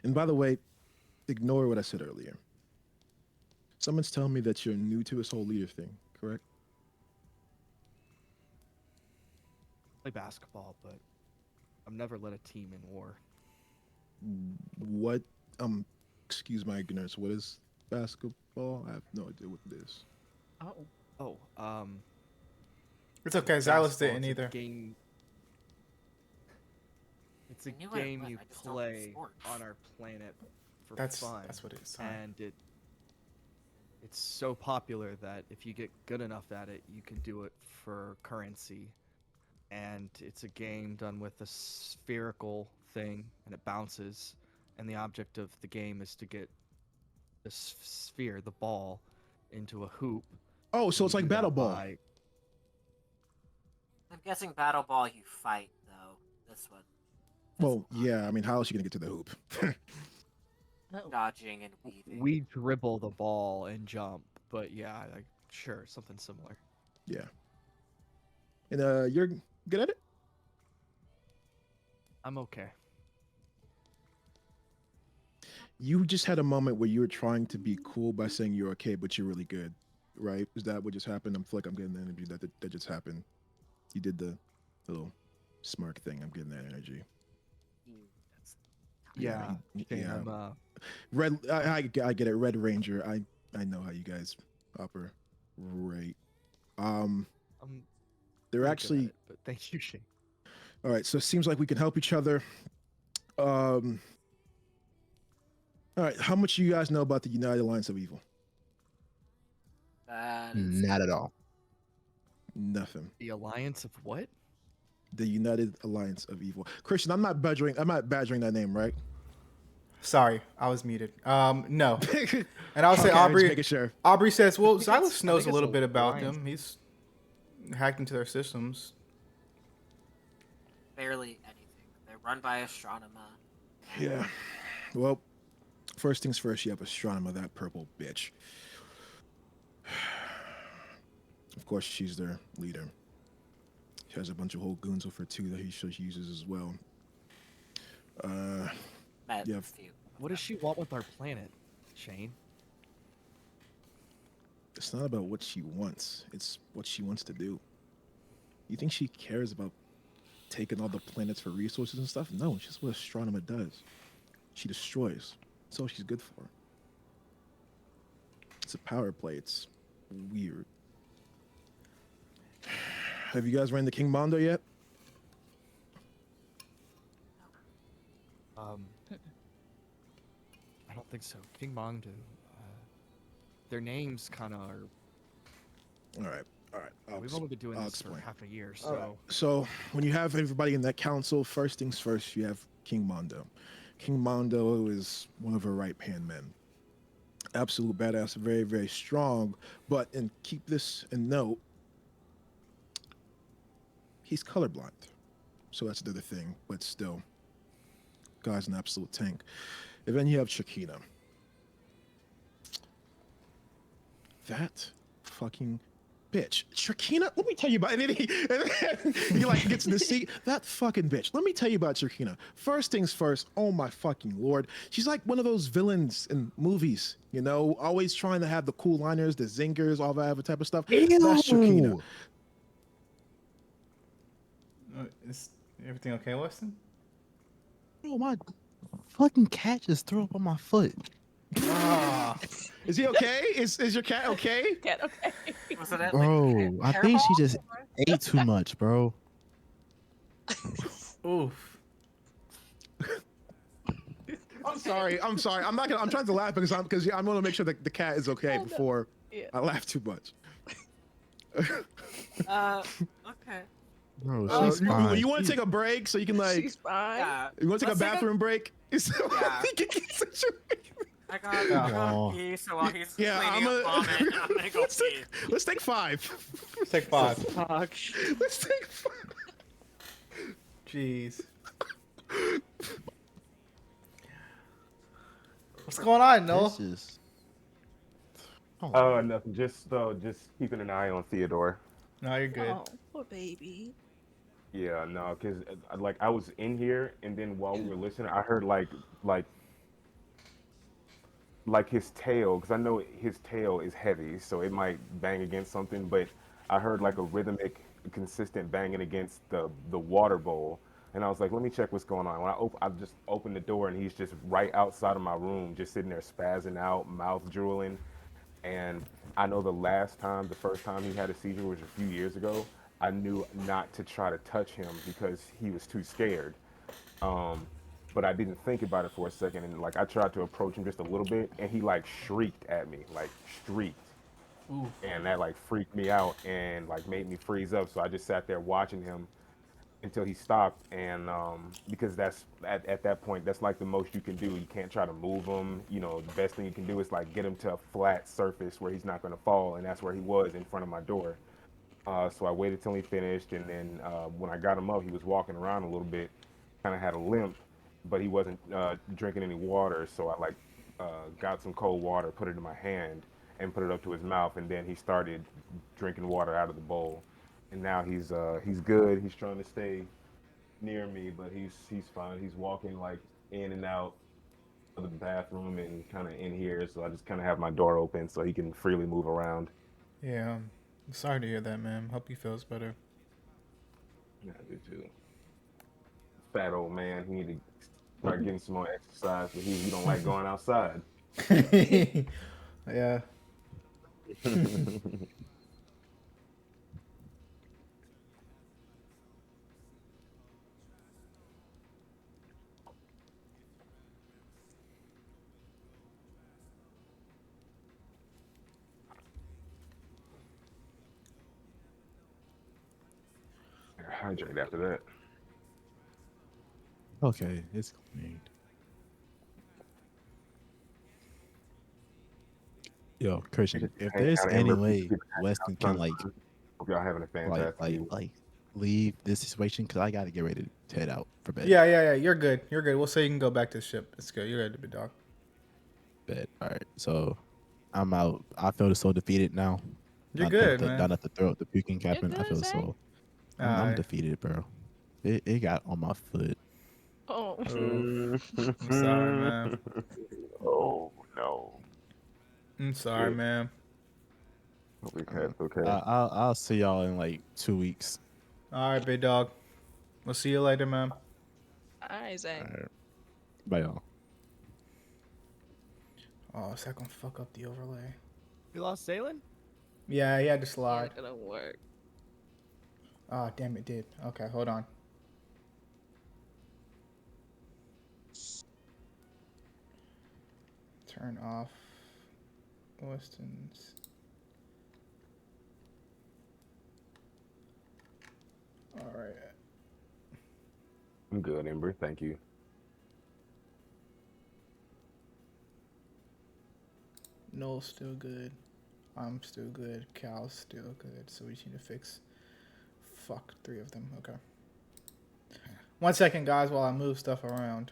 And by the way, ignore what I said earlier. Someone's telling me that you're new to this whole leader thing, correct? Play basketball, but I've never led a team in war. What? Excuse my ignorance. What is basketball? I have no idea what it is. It's okay. Xylus basketball, didn't it's a either. game. It's a I knew what it game was, you I just don't play sports. on our planet for That's fun. what it is. Huh? And it's so popular that if you get good enough at it, you can do it for currency. And it's a game done with a spherical thing, and it bounces. And the object of the game is to get the sphere, the ball, into a hoop. Oh, so it's like Battle Ball. I'm guessing Battle Ball you fight, though. That's what. Well, yeah. I mean, how else are you gonna get to the hoop? Dodging and weaving. We dribble the ball and jump, but yeah, like, sure, something similar. Yeah. And you're good at it? I'm okay. You just had a moment where you were trying to be cool by saying you're okay, but you're really good, right? Is that what just happened? I feel like I'm getting the energy that just happened. You did the little smirk thing. I'm getting that energy. Yeah, Shane, yeah. I'm Red. I get it. Red Ranger. I know how you guys operate. I'm They're pretty good at actually. it, but thank you, Shane. All right. So it seems like we can help each other. All right. How much do you guys know about the United Alliance of Evil? That is Not at all. Nothing. The alliance of what? The United Alliance of Evil. Christian, I'm not badgering that name, right? Sorry, I was muted. No. And I would say Okay, I'm just Aubrey. making sure. Aubrey says, "Well, think Silas I knows think a it's little bit about alliance. them. He's hacked into their systems." Barely anything. They're run by Astronema. Yeah. Well, first things first, you have Astronomer, that purple bitch. Of course, she's their leader. She has a bunch of whole goons with her too that she uses as well. Met Yeah. a few. What does she want with our planet, Shane? It's not about what she wants; it's what she wants to do. You think she cares about taking all the planets for resources and stuff? No, it's just what Astronomer does. She destroys. That's all she's good for. It's a power play. It's weird. Have you guys ran the King Mondo yet? I don't think so. King Mongdu. Their names kind of are. All right. All right. We've only been doing I'll this explain. for half a year, All right. so So when you have everybody in that council, first things first, you have King Mondo. King Mondo is one of her right-hand men. Absolute badass, very, very strong. And keep this in note, he's colorblind. So that's the other thing. But still, guy's an absolute tank. And then you have Shakina. That fucking bitch. Shakina, let me tell you about it. And then he like gets in the seat. That fucking bitch. Let me tell you about Shakina. First things first, oh my fucking lord. She's like one of those villains in movies, you know, always trying to have the cool liners, the zingers, all that other type of stuff. That's Shakina. Is everything okay, Weston? Bro, my fucking cat just threw up on my foot. Is he okay? Is your cat okay? Get okay. Was it at, Bro, I think she hairball? just ate too much, bro. Oof. I'm sorry. I'm sorry. I'm not gonna. I'm trying to laugh because I'm gonna make sure that the cat is okay Oh, no. before Yeah. I laugh too much. Okay. Bro, she's You fine. want to take a break so you can like? She's fine. Yeah. You want to take Let's a bathroom break? So Yeah. he can get situated. I got Aw. pee, so while he's Yeah, cleaning up vomit, I'm gonna go pee. Let's take 5. Let's take 5. Let's take 5. Jeez. What's going on, Noah? It's just. Nothing. Just keeping an eye on Theodore. No, you're good. Oh, poor baby. Yeah, no, because like I was in here, and then while we were listening, I heard like his tail, because I know his tail is heavy, so it might bang against something. But I heard like a rhythmic, consistent banging against the water bowl, and I was like, let me check what's going on. When I just opened the door, and he's just right outside of my room, just sitting there spazzing out, mouth drooling. And I know the first time he had a seizure was a few years ago. I knew not to try to touch him because he was too scared. But I didn't think about it for a second, and like I tried to approach him just a little bit, and he like shrieked at me, like shrieked, and that like freaked me out and like made me freeze up. So I just sat there watching him until he stopped, and because that's at that point that's like the most you can do. You can't try to move him. You know, the best thing you can do is like get him to a flat surface where he's not going to fall, and that's where he was in front of my door. So I waited till he finished, and then when I got him up, he was walking around a little bit, kind of had a limp, but he wasn't drinking any water. So I like got some cold water, put it in my hand, and put it up to his mouth, and then he started drinking water out of the bowl. And now he's good. He's trying to stay near me, but he's fine. He's walking like in and out of the bathroom and kind of in here. So I just kind of have my door open so he can freely move around. Yeah, I'm sorry to hear that, man. Hope he feels better. Yeah, I do too. Fat old man. He need to start getting some more exercise, but he don't like going outside. Yeah. Hydrate after that. Okay, it's cleaned. Yo, Christian, if Hang there's out, any Amber. way Weston can Hope y'all having a fantastic evening. leave this situation, because I gotta get ready to head out for bed. Yeah. You're good. You're good. We'll say you can go back to the ship. It's good. You're ready to be dog. Bed. All right. So I'm out. I feel so defeated now. You're good, man. Not at the throat, the puking You're captain. I good, feel Zay. so. I'm defeated, bro. It got on my foot. Oh. I'm sorry, man. Oh no. I'm sorry, Shit. man. Hope your cat's okay. I'll see y'all in like 2 weeks. All right, big dog. We'll see you later, man. All right, Zay. All right. Bye, y'all. Oh, is that gonna fuck up the overlay? You lost Salen? Yeah, he had to Yeah, slide. it'll work. Oh, damn, it did. Okay, hold on. Turn off Weston's. All right. I'm good, Amber. Thank you. Noel's still good. I'm still good. Cal's still good. So we just need to fix. Fuck, 3 of them. Okay. 1 second, guys, while I move stuff around.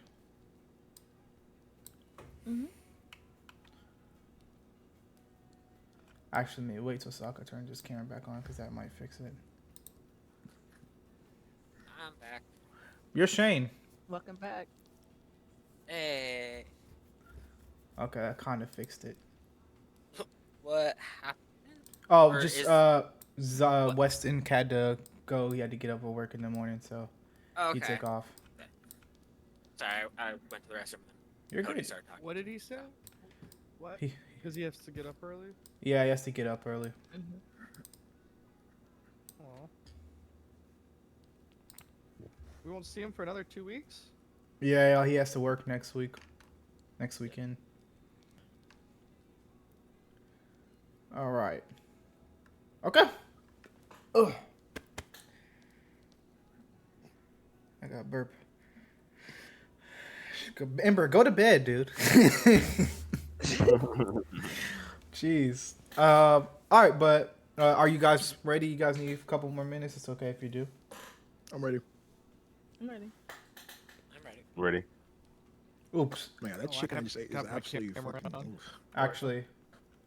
Actually, maybe wait till Sokka turns his camera back on, because that might fix it. I'm back. You're Shane. Welcome back. Hey, Okay, that kind of fixed it. what happened? Oh, Or just is- Weston had to go. He had to get up for work in the morning, so he Okay. took off. Sorry, I went to the restroom. You're Cody good. started talking. What did he say? What? He, Because he has to get up early? yeah, he has to get up early. Aw. We won't see him for another 2 weeks? Yeah, he has to work next weekend. All right. Okay. Ugh. I got burp. Ember, go to bed, dude. Jeez. All right, but are you guys ready? You guys need a couple more minutes. It's okay if you do. I'm ready. I'm ready. I'm ready. Ready? Oops. Man, that Oh, I chicken I got- just ate is got my absolutely camera fucking. on. Oof. Actually,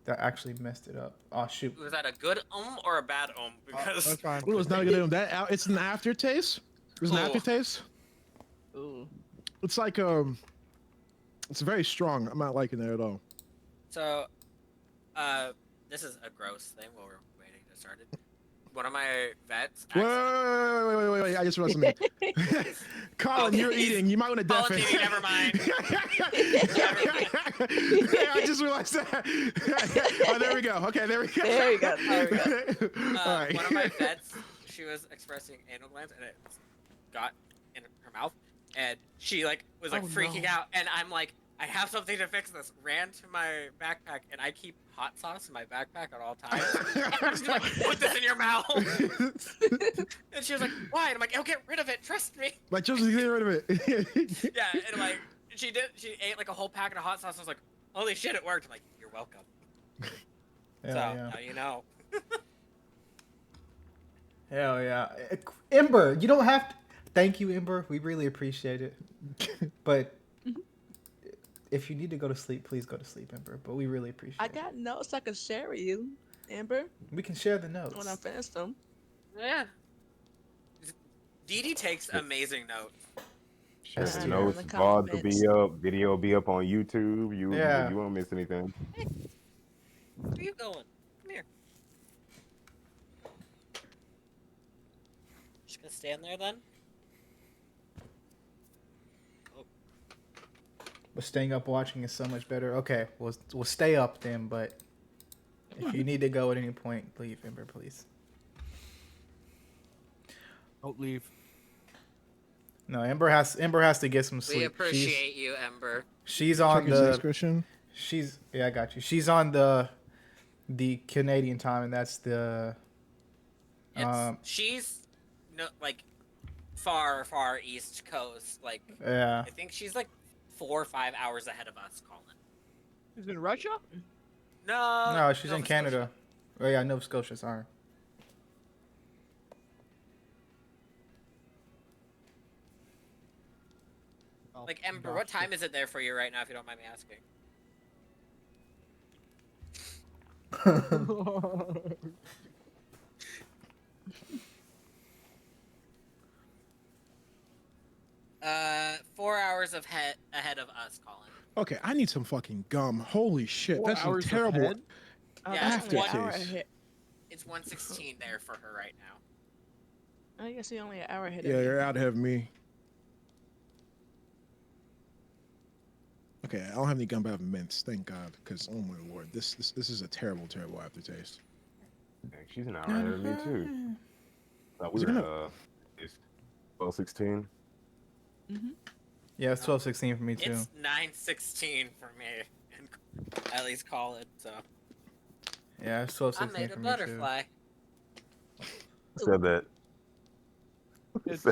that actually messed it up. Oh shoot. Was that a good or a bad Because That's fine. Ooh, it's not good. It's an aftertaste. There's an Ooh. aftertaste. Ooh. It's like it's very strong. I'm not liking it at all. So, this is a gross thing while we're waiting to start it. One of my vets. Wait! I just realized something. Colin, Okay, you're he's- eating. You might want to Colin's deafen. eating, never mind. Yeah, I just realized that. Oh, there we go. Okay, there we go. There we go, there we go. All right. One of my vets, she was expressing anal glands, and it got in her mouth, and she was Oh, freaking no. out, and I'm like, I have something to fix this. Ran to my backpack, and I keep hot sauce in my backpack at all times. And she's like, put this in your mouth. And she was like, why? And I'm like, I'll get rid of it. Trust me. Like, just get rid of it. Yeah, and she ate like a whole packet of hot sauce. I was like, holy shit, it worked. I'm like, you're welcome. Hell So yeah. now you know. Hell yeah. Ember, you don't have to. Thank you, Ember. We really appreciate it. But if you need to go to sleep, please go to sleep, Ember. But we really appreciate I it. got notes I can share with you, Amber, We can share the notes. when I finish them. Yeah. Dee Dee takes amazing notes. Share That's the true. notes. In the VODs will comments. be up. Video will be up on YouTube. Yeah. You won't miss anything. Where are you going? Come here. Just gonna stand there then? But staying up watching is so much better. Okay, we'll stay up then. But if you need to go at any point, leave, Ember, please. Don't leave. No, Ember has to get some sleep. We appreciate you, Ember. She's on Check his next the. Christian. Yeah, I got you. She's on the Canadian time, and that's the. She's far, far east coast. Yeah. I think she's 4 or 5 hours ahead of us, Colin. He's in Russia? No. No, she's in Nova Canada. Scotia. Oh yeah, Nova Scotia. Sorry. Oh, Like Ember, what time is it there for you right now? If you don't mind me asking. 4 hours ahead of us, Colin. Okay, I need some fucking gum. Holy shit, 4 that's a hours terrible. ahead? Oh, Yeah, that's only an hour aftertaste. ahead. It's 1:16 there for her right now. I guess you're only an hour ahead Yeah, of me. you're out ahead of me. Okay, I don't have any gum, but I have mints. Thank God, because oh my lord, this is a terrible, terrible aftertaste. Dang, she's an hour ahead of me too. Thought we Is it were it's 12:16. Yeah, it's 12:16 for me too. It's 9:16 for me, and at least Colin. So Yeah, it's I 12:16 made a for me too. butterfly. Said that. It's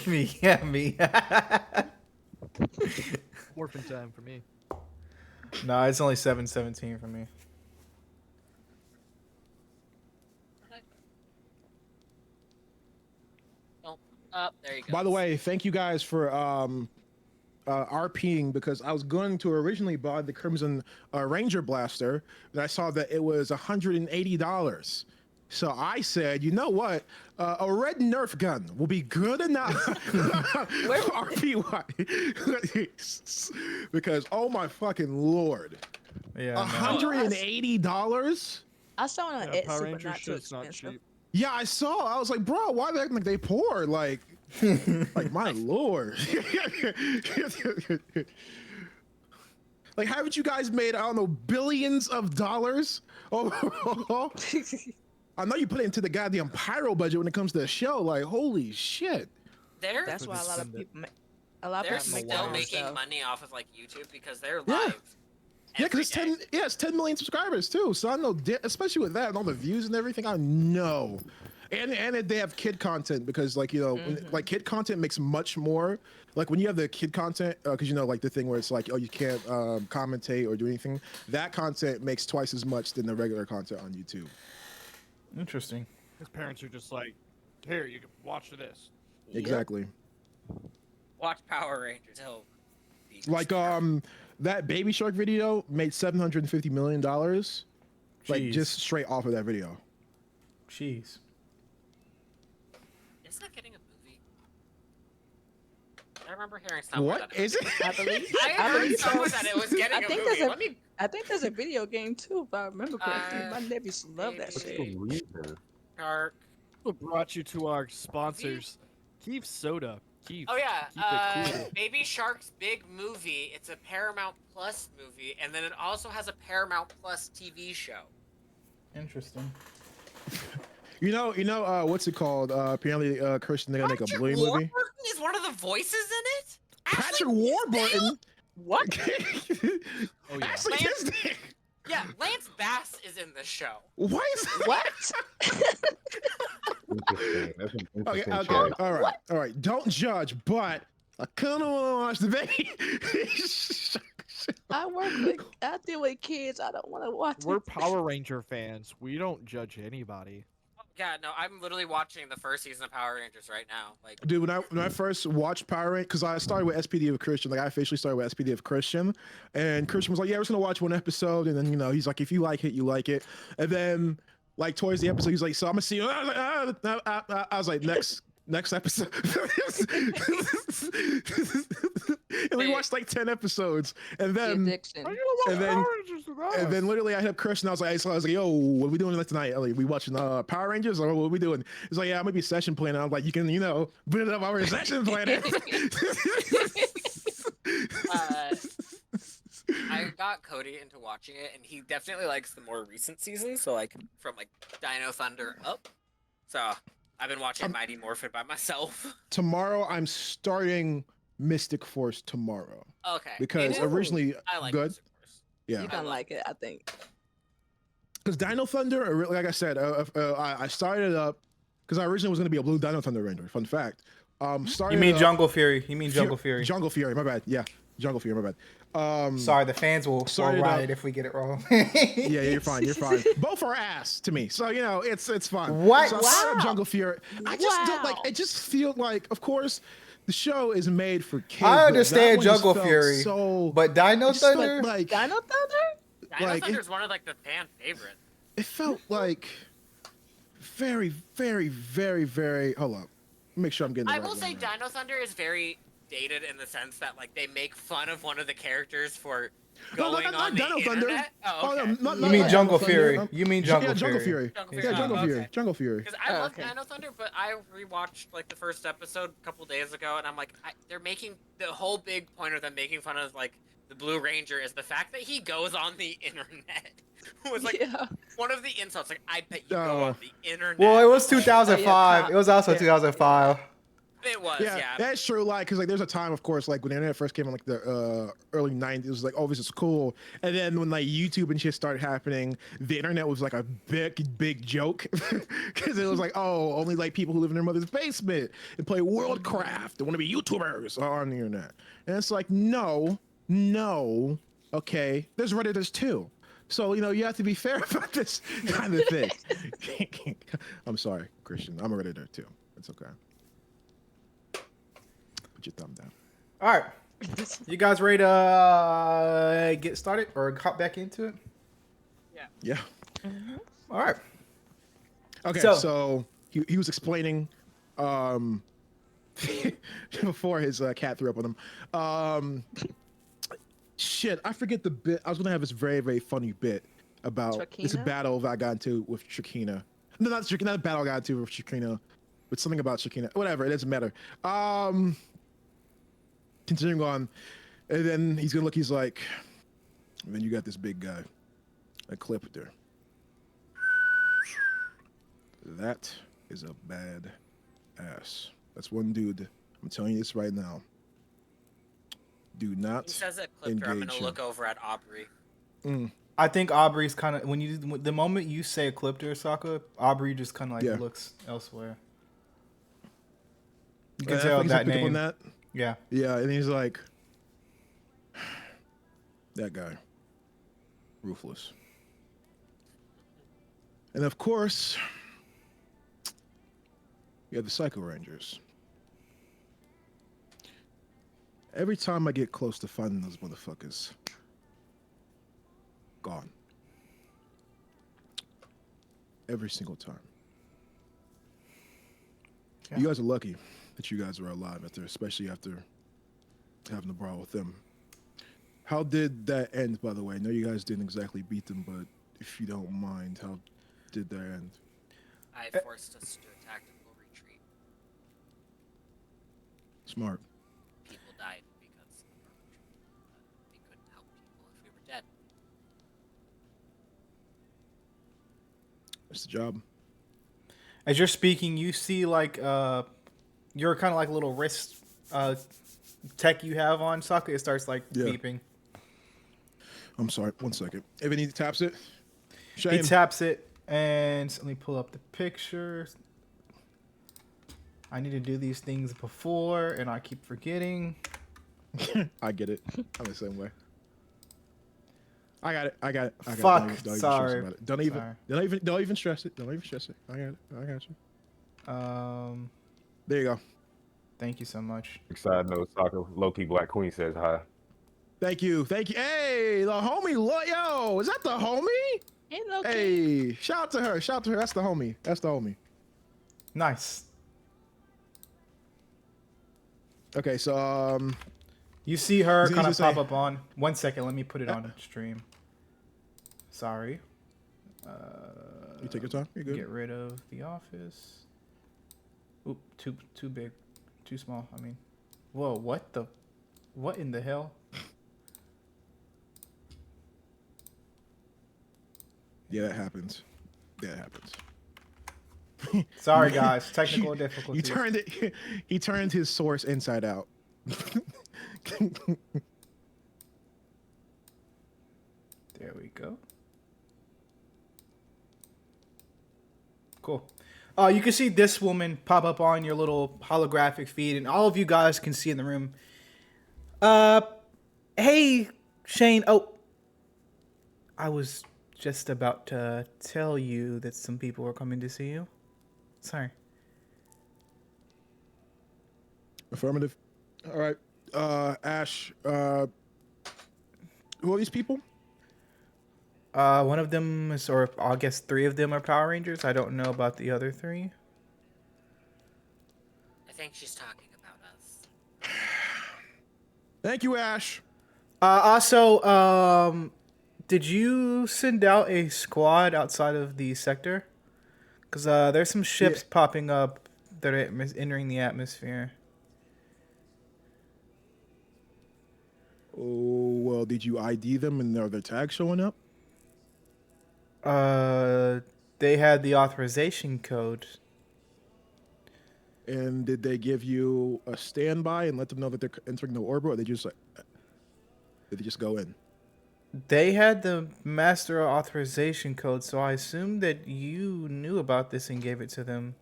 Me, yeah, me. morphin time for me. No, it's only 7:17 for me. Oh, there you go. By the way, thank you guys for RPing, because I was going to originally buy the Crimson Ranger Blaster, and I saw that it was $180. So I said, you know what? A red Nerf gun will be good enough for RPY. Because oh my fucking lord, Yeah. no. $180? I saw it on Yeah, Etsy, Power but Ranger not too shit's not expensive. cheap. Yeah, I saw. I was like, bro, why they acting like they poor? Like my lord. Like, haven't you guys made, I don't know, billions of dollars? Oh, I know you put it into the goddamn pyro budget when it comes to the show. Like, holy shit. That's why a lot of people They're make still their own making stuff. money off of like YouTube because they're Yeah. live. Yeah, because it's 10 million subscribers too. So I know, especially with that and all the views and everything, I know. And they have kid content, because like, you know, like kid content makes much more. Like when you have the kid content, because you know, like the thing where it's like, oh, you can't commentate or do anything. That content makes twice as much than the regular content on YouTube. Interesting. His parents are just like, here, you can watch this. Exactly. Watch Power Rangers. He'll be Like that Baby Shark video made $750 million, like Jeez. just straight off of that video. Jeez. Is that getting a movie? I remember hearing somewhere What that is it? I believe. I heard somewhere that it was getting I a think movie. there's a- Let me. I think there's a video game too, if I remember correctly. My nephews love that maybe. shit. The reason. Shark. What brought you to our sponsors? Keith Soda. Keith. Oh yeah, Keep it cool. Baby Shark's big movie. It's a Paramount Plus movie, and then it also has a Paramount Plus TV show. Interesting. You know, what's it called? Apparently, Christian, they're gonna make a Bluey movie. Warburton is one of the voices in it. Patrick Ashley Warburton. What? Oh, yeah. Ashley Lance- Tisdale. Yeah, Lance Bass is in this show. Why is What? Interesting. That's an Okay, interesting okay, choice. all right. Don't judge, but I kind of want to watch the baby. I deal with kids. I don't want to watch We're it. Power Ranger fans. We don't judge anybody. Yeah, no, I'm literally watching the first season of Power Rangers right now. Like, Dude, when I first watched Power Rangers, because I started with SPD of Christian, like I officially started with SPD of Christian, and Christian was like, "Yeah, we're just gonna watch one episode," and then you know he's like, "If you like it, you like it," and then like towards the episode, he's like, "So I'm gonna see you." I was like, "Next episode," and we watched like 10 episodes, and The then. addiction. And then literally I hit up Christian. I was like, "Yo, what are we doing tonight? Like, we watching Power Rangers, or what are we doing?" He's like, "Yeah, I'm gonna be session planning." I'm like, "You can, put it up our session planning." I got Cody into watching it, and he definitely likes the more recent seasons. So like from like Dino Thunder up. So I've been watching Mighty Morphin by myself. Tomorrow I'm starting Mystic Force tomorrow Okay. because It is- originally I like good. Mystic Force. Yeah, You're gonna like it, I think. because Dino Thunder, like I said, I started it up because I originally was gonna be a blue Dino Thunder Ranger. Fun fact. Started You mean it up- Jungle Fury? You mean Jungle Fury? Jungle Fury. My bad. Yeah. Jungle Fever, my bad. Sorry, the fans will sorry riot if we get it wrong. Yeah, you're fine. You're fine. Both are ass to me, so you know it's fun. What? So I started Wow. Jungle Fury. I just don't like. Wow. It just feels like, of course, the show is made for kids. I but that understand one just Jungle felt Fury, so, but Dino it just felt Thunder? like Dino Thunder? Dino Like, Thunder's one of like the fan favorites. it felt like very, very, very, very. Hold up, make sure I'm getting. The I right will say one right. Dino Thunder is very dated in the sense that like they make fun of one of the characters for No, going not on the Dino Thunder. internet. Oh, Oh, okay. no, not You not mean Dino Jungle Thunder. Fury? You mean Jungle Yeah, Jungle Fury? Fury. Jungle Yeah, Fury. Jungle Oh, Fury. okay. Jungle Fury. Because I Oh, love okay. Dino Thunder, but I rewatched like the first episode a couple days ago, and I'm like, they're making the whole big point of them making fun of like the Blue Ranger is the fact that he goes on the internet. Was like Yeah. one of the insults. Like, I bet you go Oh. on the internet. Well, it was 2005. Oh, yeah, It was also yeah. 2005. It was, Yeah, yeah. that's true. Like, cause like there's a time, of course, like when the internet first came in, like the early '90s, it was like, oh, this is cool. And then when like YouTube and shit started happening, the internet was like a big joke, cause it was like, oh, only like people who live in their mother's basement and play Worldcraft and want to be YouTubers are on the internet. And it's like, no, okay, there's Redditors too. So you know you have to be fair about this kind of thing. I'm sorry, Christian. I'm a Redditor too. It's okay. Put your thumb down. All right. You guys ready to get started or hop back into it? Yeah. All right. Okay. So- So he was explaining before his cat threw up on him. Shit, I forget the bit. I was gonna have this very, very funny bit about this Shakina? battle that I got into with Shakina. No, not Shakina. Not a battle I got into with Shakina, but something about Shakina. Whatever, it doesn't matter. Continuing on, and then he's gonna look. He's like, and then you got this big guy, a clip there. That is a bad ass. That's one dude. I'm telling you this right now. Do not He says that clipped her. I'm engage gonna him. look over at Aubrey. I think Aubrey's kind of the moment you say Ecliptor, Sokka, Aubrey just kind of like Yeah. looks elsewhere. You can I tell think that he picked up on name. that. Yeah. Yeah, and he's like, that guy, ruthless. And of course, you have the Psycho Rangers. Every time I get close to finding those motherfuckers, gone. Every single time. Yeah. You guys are lucky that you guys are alive especially after having to brawl with them. How did that end, by the way? I know you guys didn't exactly beat them, but if you don't mind, how did that end? I forced us to do a tactical retreat. Smart. People died because of our retreat. We couldn't help people if we were dead. That's the job. As you're speaking, you see like your kind of like little wrist tech you have on Sokka. It starts like Yeah. beeping. I'm sorry. 1 second. If he taps it, He shame. taps it, and let me pull up the picture. I need to do these things before, and I keep forgetting. I get it. I'm the same way. I got it. I got it. I got Fuck, it. Don't even stress sorry. about it. Sorry. Don't even stress it. Don't even stress it. I got it. I got you. There you go. Thank you so much. Side note, Soccer, Loki Black Queen says hi. Thank you. Thank you. Hey, the homie. Yo, is that the homie? Hey, Loki. Hey, shout out to her. Shout out to her. That's the homie. That's the homie. Nice. Okay, so You see her He's kind of gonna pop say- up on. 1 second, let me put it on stream. Sorry. you take your time. You're good. Get rid of the office. Oop, too big, too small. I mean, whoa, what in the hell? Yeah, that happens. Yeah, it happens. Sorry guys, technical difficulties. You turned it. He turned his source inside out. There we go. Cool. You can see this woman pop up on your little holographic feed, and all of you guys can see in the room. Hey, Shane. Oh, I was just about to tell you that some people were coming to see you. Sorry. Affirmative. All right. Ash, who are these people? One of them is, or I guess 3 of them are Power Rangers. I don't know about the other 3. I think she's talking about us. Thank you, Ash. Also, did you send out a squad outside of the sector? Because there's some ships popping up that are entering the atmosphere. Oh, well, did you ID them and are their tags showing up? They had the authorization code. And did they give you a standby and let them know that they're entering the orbit, or did they just go in? They had the master authorization code, so I assumed that you knew about this and gave it to them.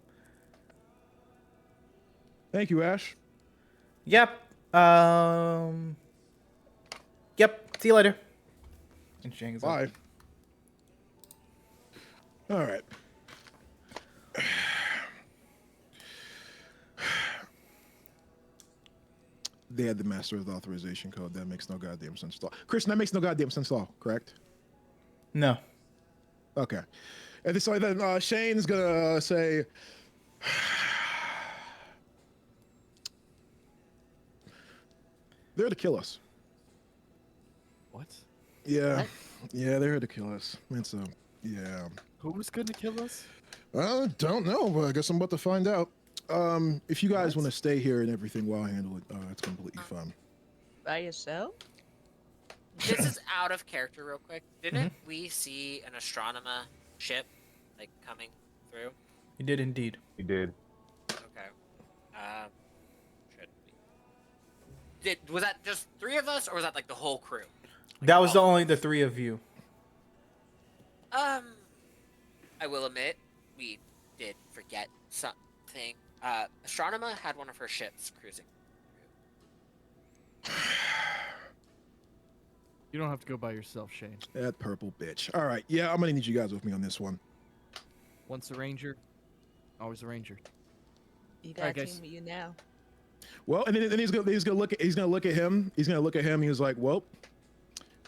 Thank you, Ash. Yep. Yep. See you later. And she hangs up. Bye. All right. They had the master's authorization code. That makes no goddamn sense at all. Christian, that makes no goddamn sense at all, correct? No. Okay. And so then Shane's gonna say, they're to kill us. What? Yeah. What? Yeah, they're here to kill us. It's yeah. Who was gonna kill us? I don't know, but I guess I'm about to find out. If you guys What? want to stay here and everything while I handle it, it's completely fine. By yourself? This is out of character, real quick. Didn't we see an astronomer ship like coming through? You did indeed. You did. Okay. Should we? Was that just 3 of us, or was that like the whole crew? Like, That was all of only us? the 3 of you. I will admit, we did forget something. Astronomer had one of her ships cruising. You don't have to go by yourself, Shane. That purple bitch. All right, yeah, I'm gonna need you guys with me on this one. Once a ranger, always a ranger. You Alright, got a guys. team with you now. Well, and then he's gonna look at him. He's gonna look at him. He's like, "Well,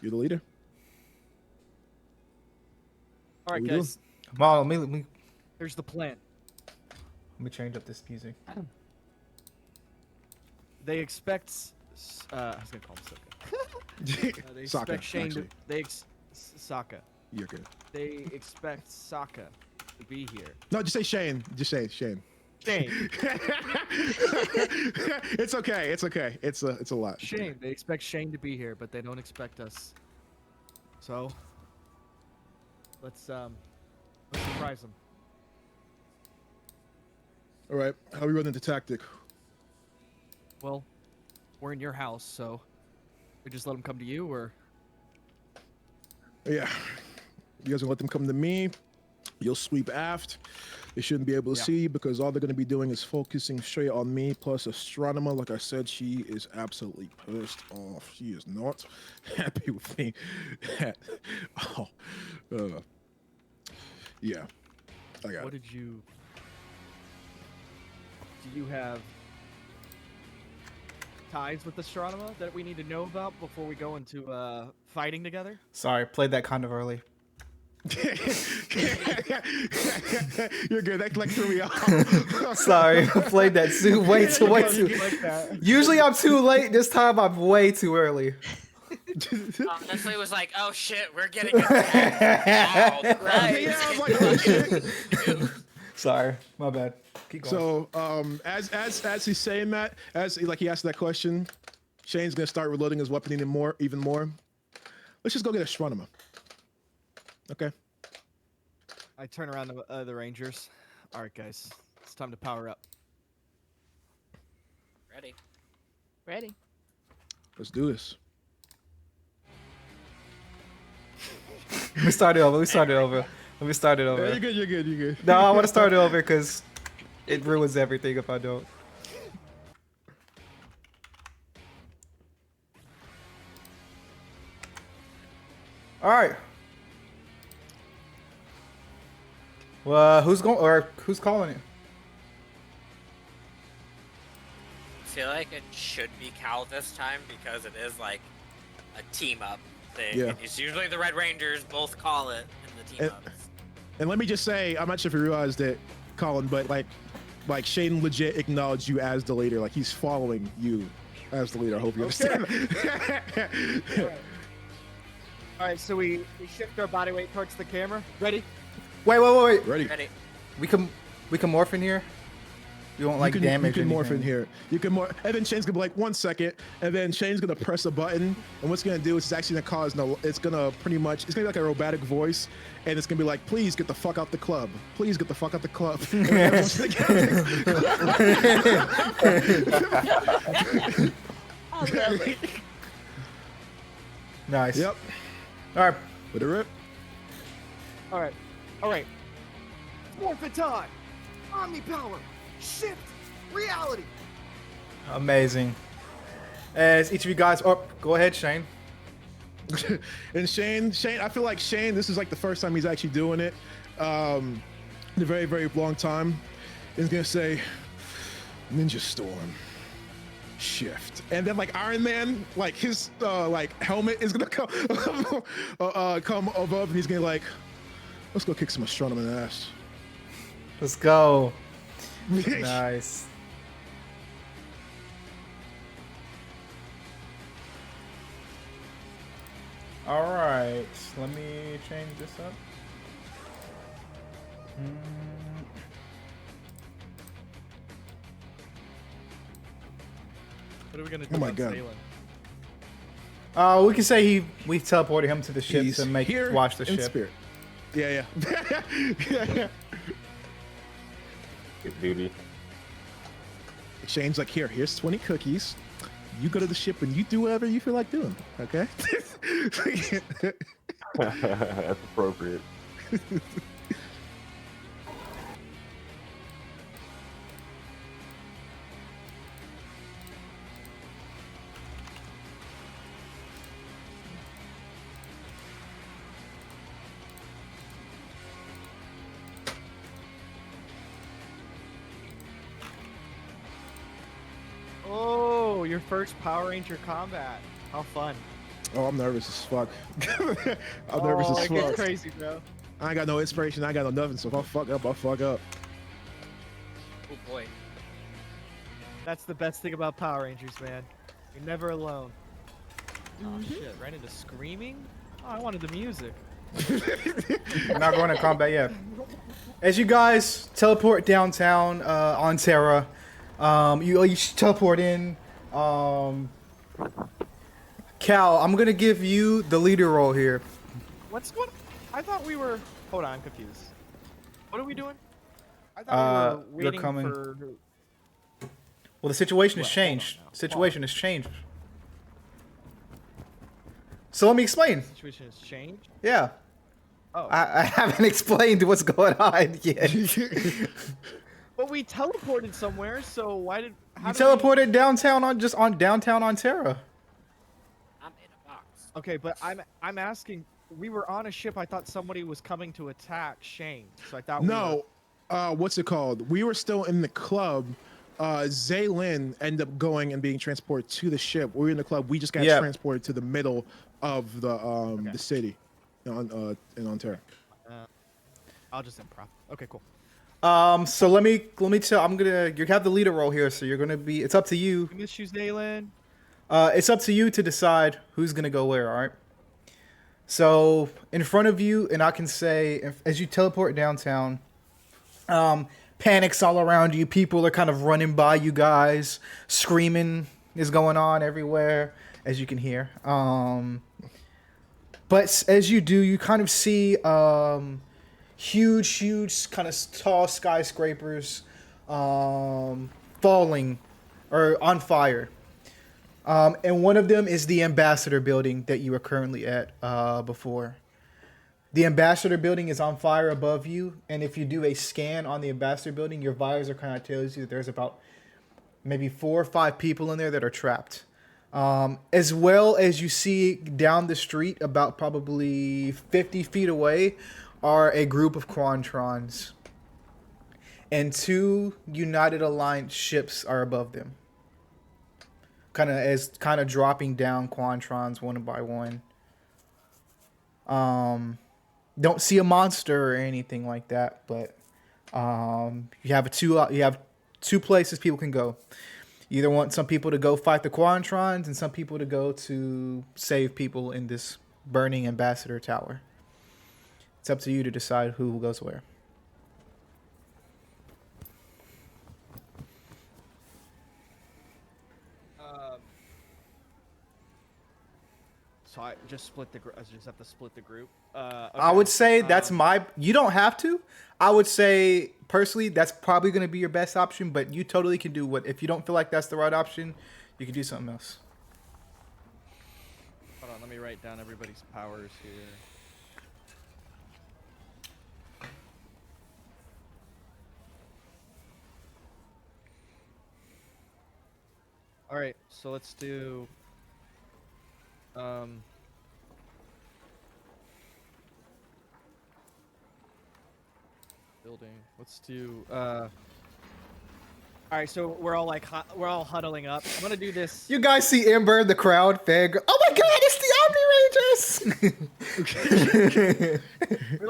you're the leader." All right, we doing? guys. Come on, let me Here's the plan. change up this music. They expect. I was gonna call him Sokka. They Sokka, expect Shane to. actually. Sokka. You're good. They expect Sokka to be here. No, just say Shane. Just say Shane. Shane. It's okay. It's okay. It's a lot. Shane. They expect Shane to be here, but they don't expect us. So. Let's surprise them. All right. How are we running the tactic? Well, we're in your house, so we just let them come to you, or Yeah. You guys gonna let them come to me? You'll sweep aft. They shouldn't be able to Yeah. see because all they're gonna be doing is focusing straight on me. Plus, astronomer, like I said, she is absolutely pissed off. She is not happy with me. Yeah. I got what it. did you? Do you have ties with Astronomer that we need to know about before we go into fighting together? Sorry, played that kind of early. You're good. That like threw me off. Sorry, I played that way too. Like that. Usually I'm too late. This time I'm way too early. Honestly, it was like, oh shit, we're getting attacked. Wow, Christ. Yeah, I was like, oh, shit. Sorry, my bad. Keep going. So, as he's saying that, he asked that question, Shane's gonna start reloading his weapon even more. Let's just go get astronomer. Okay. I turn around to the Rangers. All right, guys, it's time to power up. Ready? Ready? Let's do this. Let me start it over. Let me start it over. Yeah, you're good. No, I want to start it over because it ruins everything if I don't. All right. Well, who's calling it? I feel like it should be Cal this time because it is like a team up thing. Yeah. And it's usually the Red Rangers both call it in the team ups. And let me just say, I'm not sure if you realized it, Colin, but like Shane legit acknowledged you as the leader. Like he's following you as the leader. I hope you understand. All right, so we shift our body weight towards the camera. Ready? Wait. Ready? Ready? We can morph in here. You won't like damage. You can morph anything. in here. You can morph, and then Shane's gonna be like 1 second, and then Shane's gonna press a button, and what's gonna do is it's actually gonna cause it's gonna be like a robotic voice, and it's gonna be like, please get the fuck out the club. Please get the fuck out the club. And everyone's I love it. Nice. Yep. All right. With a rip. All right. Morphin time. Omni power. Shift. Reality. Amazing. As each of you guys, go ahead, Shane. And Shane, I feel like Shane, this is like the first time he's actually doing it in a very, very long time. He's gonna say, Ninja Storm, shift. And then like Iron Man, like his like helmet is gonna come come above, and he's gonna like, let's go kick some astronomer in the ass. Let's go. Nice. All right, let me change this up. What are we gonna do? Oh my about God. Salem? We can say we teleported him to the ship He's to make here watch the in ship. spirit. Yeah. Good duty. Shane's like, here's 20 cookies. You go to the ship and you do whatever you feel like doing. Okay. That's appropriate. Oh, your first Power Ranger combat. How fun. Oh, I'm nervous as fuck. I'm nervous as It gets fuck. crazy, bro. I ain't got no inspiration. I ain't got no nothing. So if I fuck up, I fuck up. Oh boy. That's the best thing about Power Rangers, man. You're never alone. Oh shit, right into screaming? Oh, I wanted the music. We're not going to combat yet. As you guys teleport downtown on Terra, you teleport in. Cal, I'm gonna give you the leader role here. What's going on? I thought we were... Hold on, I'm confused. What are we doing? I thought we were you're waiting coming. for... Well, the situation has Well, hold on changed. now. Situation has changed. So let me explain. Situation has changed? Yeah. Oh. I haven't explained what's going on yet. But we teleported somewhere, so why did... You teleported downtown on downtown on Terra. I'm in a box. Okay, but I'm asking... We were on a ship. I thought somebody was coming to attack Shane. So I thought No, what's it called? We were still in the club. Zaylin ended up going and being transported to the ship. We were in the club. We just got transported to the middle of the city, in Ontario. I'll just improv. Okay, cool. So let me tell. You have the leader role here, so you're gonna be. It's up to you. We miss you, Zaylin. It's up to you to decide who's gonna go where. All right. So in front of you, and I can say, as you teleport downtown, panic's all around you. People are kind of running by you guys. Screaming is going on everywhere, as you can hear. But as you do, you kind of see huge, kind of tall skyscrapers falling or on fire. And one of them is the Ambassador building that you were currently at before. The Ambassador building is on fire above you, and if you do a scan on the Ambassador building, your visor kind of tells you that there's about maybe 4 or 5 people in there that are trapped. As well as you see down the street, about probably 50 feet away, are a group of Quantrons. And 2 United Alliance ships are above them. Kind of dropping down Quantrons one by one. Don't see a monster or anything like that, but you have two places people can go. You either want some people to go fight the Quantrons and some people to go to save people in this burning ambassador tower. It's up to you to decide who goes where. So I just split the. I just have to split the group. I would say that's you don't have to. I would say personally that's probably going to be your best option, but you totally can do if you don't feel like that's the right option, you can do something else. Hold on, let me write down everybody's powers here. All right, so let's do building. Let's do all right, so we're all like we're all huddling up. I'm gonna do this. You guys see Ember in the crowd, Fag. Oh my God, it's the Omni Rangers! we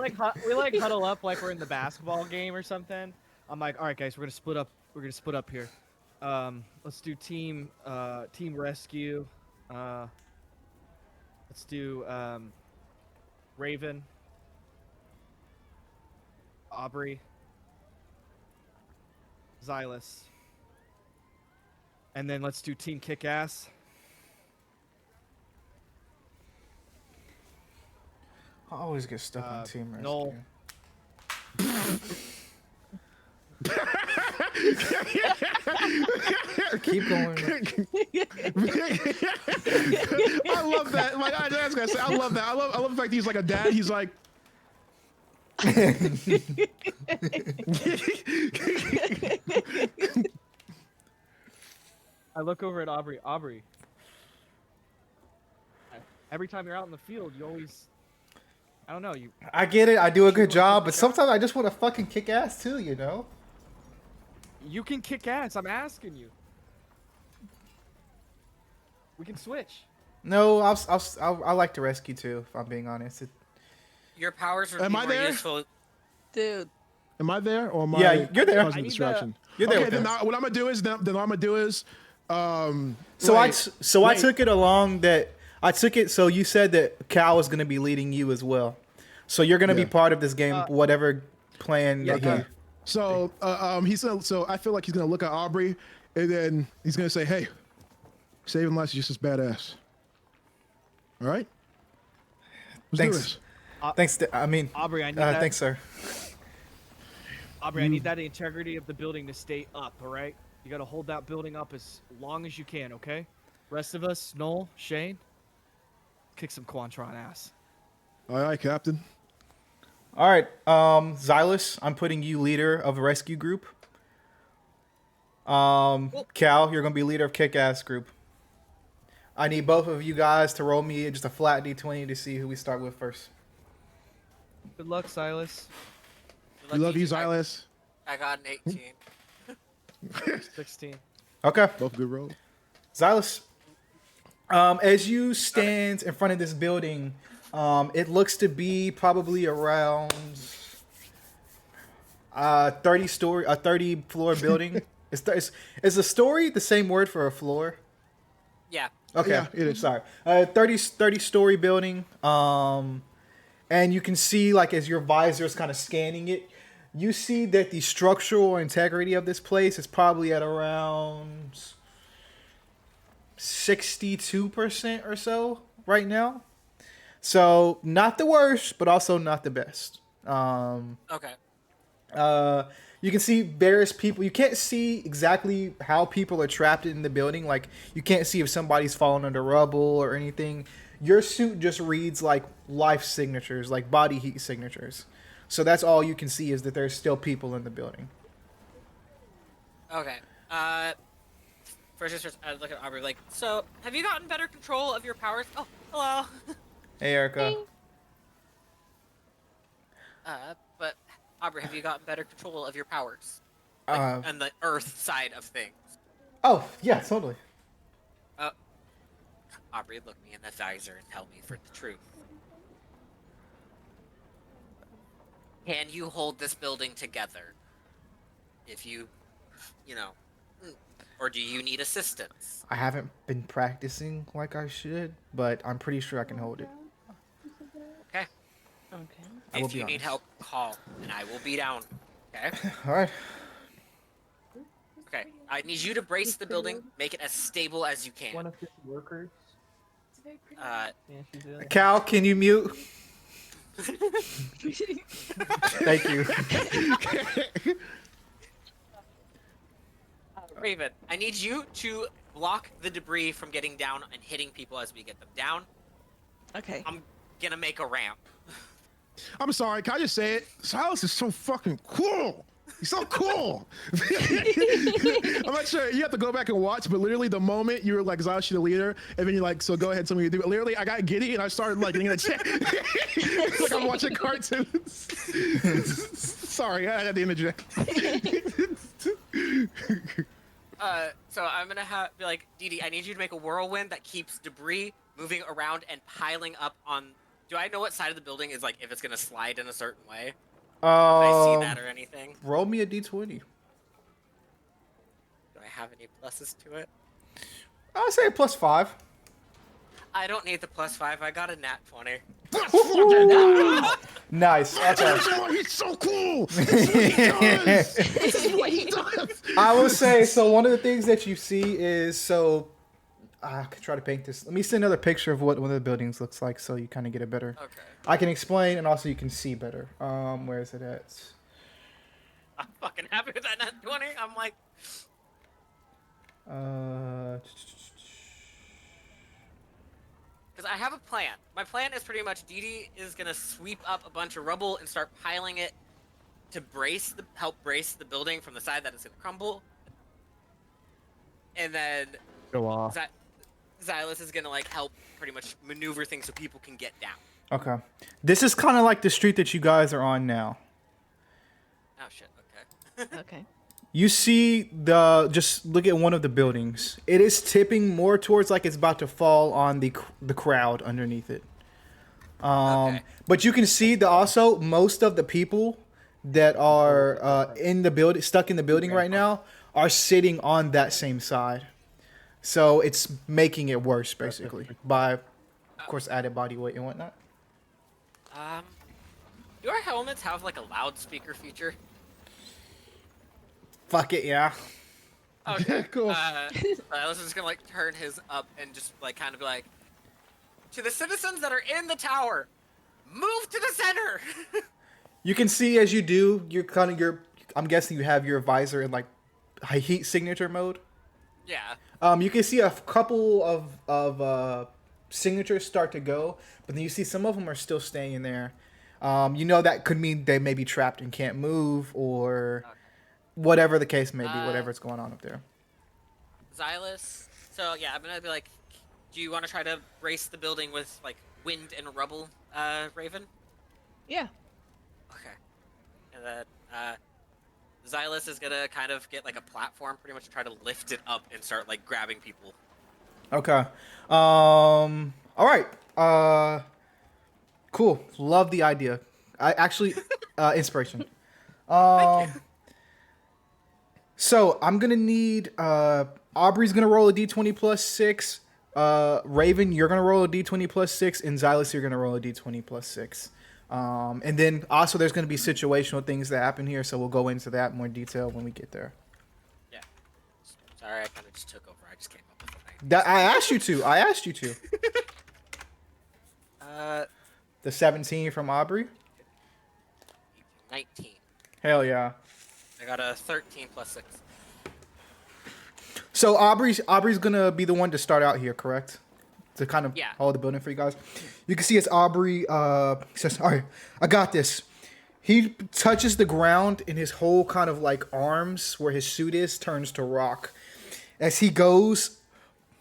like huddle up like we're in the basketball game or something. I'm like, all right, guys, we're gonna split up. We're gonna split up here. Let's do team rescue. Let's do Raven, Aubrey, Xylus, and then let's do team kick-ass. I always get stuck on team rescue. Noel. Keep going. I love that. Like I was gonna say, I love that. I love the fact that he's like a dad. He's like. I look over at Aubrey. Aubrey. Every time you're out in the field, you always. I don't know. I get it. I do a good job, but sometimes I just want to fucking kick ass too, you know? You can kick ass. I'm asking you. We can switch. No, I like to rescue too, if I'm being honest. Your powers would be Am I more there? useful. Dude. Am I there or am I? Yeah, you're there. Causing distraction. You're there. Okay, then what I'm gonna do is So I took it along that I took it. So you said that Cal was going to be leading you as well. So you're going to be part of this game, whatever plan. Yeah, that you- So he's gonna. So I feel like he's gonna look at Aubrey, and then he's gonna say, "Hey, saving lives is just as badass." All right. Let's do this. Thanks. Aubrey, I need that. Thanks, sir. Aubrey, I need that integrity of the building to stay up. All right. You got to hold that building up as long as you can. Okay. Rest of us, Noel, Shane, kick some Quantron ass. All right, Captain. All right, Xylus, I'm putting you leader of a rescue group. Cal, you're gonna be leader of kick-ass group. I need both of you guys to roll me just a flat d20 to see who we start with first. Good luck, Silas. We love you, Xylus. I got an 18. 16. Okay, Both good rolls. Xylus. As you stand in front of this building, it looks to be probably around 30 floor building. Is a story the same word for a floor? Yeah. Okay, Yeah, it is. Sorry, 30 story building. And you can see, like, as your visor is kind of scanning it, you see that the structural integrity of this place is probably at around 62% or so right now. So not the worst, but also not the best. Okay. You can see various people. You can't see exactly how people are trapped in the building. Like, you can't see if somebody's fallen under rubble or anything. Your suit just reads like life signatures, like body heat signatures. So that's all you can see, is that there's still people in the building. Okay. first, I look at Aubrey like, so have you gotten better control of your powers? Oh, hello. Hey, Erica. But Aubrey, have you gotten better control of your powers? Uh, On the Earth side of things. oh, yeah, totally. Aubrey, look me in the visor and tell me for the truth. Can you hold this building together? If you know, or do you need assistance? I haven't been practicing like I should, but I'm pretty sure I can hold it. Okay. Okay. I will If be you need honest. help, call, and I will be down. Okay? All right. Okay. I need you to brace the building, make it as stable as you can. One of his workers. Uh, Yeah, she's the other. Cal, can you mute? Thank you. Raven, I need you to block the debris from getting down and hitting people as we get them down. Okay. I'm gonna make a ramp. I'm sorry, can I just say it? Silas is so fucking cool. He's so cool. I'm not sure. You have to go back and watch, but literally the moment you were like, Silas, you're the leader, and then you're like, so go ahead, tell me what you do. But literally, I got giddy and I started like getting in a check. It's like I'm watching cartoons. Sorry, I had to interject. So I'm gonna be like, Dee Dee, I need you to make a whirlwind that keeps debris moving around and piling up on. Do I know what side of the building is like if it's gonna slide in a certain way? Can I see that or anything? Roll me a d20. Do I have any pluses to it? I'll say +5. I don't need the +5. I got a nat 20. Nice. Okay. That's why he's so cool. This is what he does. This is what he does. I will say, so one of the things that you see is, so I could try to paint this. Let me see another picture of what one of the buildings looks like so you kind of get a better. Okay. I can explain and also you can see better. Where is it at? I'm fucking happy with that nat 20. I'm like, because I have a plan. My plan is pretty much Dee Dee is gonna sweep up a bunch of rubble and start piling it to help brace the building from the side that it's gonna crumble. And then Go off. Xylus is gonna like help pretty much maneuver things so people can get down. Okay. This is kind of like the street that you guys are on now. Oh shit. Okay. Okay. You see just look at one of the buildings. It is tipping more towards like it's about to fall on the crowd underneath it. Okay. But you can see also most of the people that are in the building, stuck in the building right now, are sitting on that same side. So it's making it worse basically by, of course, added body weight and whatnot. Do our helmets have like a loudspeaker feature? Fuck it, yeah. Okay. Cool. Xylus is gonna like turn his up and just like kind of be like, to the citizens that are in the tower, move to the center. You can see as you do, I'm guessing you have your visor in like high heat signature mode. Yeah. You can see a couple of signatures start to go, but then you see some of them are still staying in there. You know that could mean they may be trapped and can't move, or whatever the case may be, whatever's going on up there. Xylus. So yeah, I'm gonna be like, do you want to try to brace the building with like wind and rubble, Raven? Yeah. Okay. And then Xylus is gonna kind of get like a platform, pretty much try to lift it up and start like grabbing people. Okay. All right. Cool. Love the idea. I actually inspiration. Thank you. So I'm gonna need Aubrey's gonna roll a d20 plus 6. Raven, you're gonna roll a d20 plus 6, and Xylus, you're gonna roll a d20 plus 6. And then also there's gonna be situational things that happen here, so we'll go into that in more detail when we get there. Yeah. Sorry, I kind of just took over. I just came up with a name. That I asked you to. The 17 from Aubrey. 19. Hell yeah. I got a 13 plus 6. So Aubrey's gonna be the one to start out here, correct? To kind of hold the building for you guys. You can see it's Aubrey says, "All right, I got this." He touches the ground, and his whole kind of like arms where his suit is turns to rock, as he goes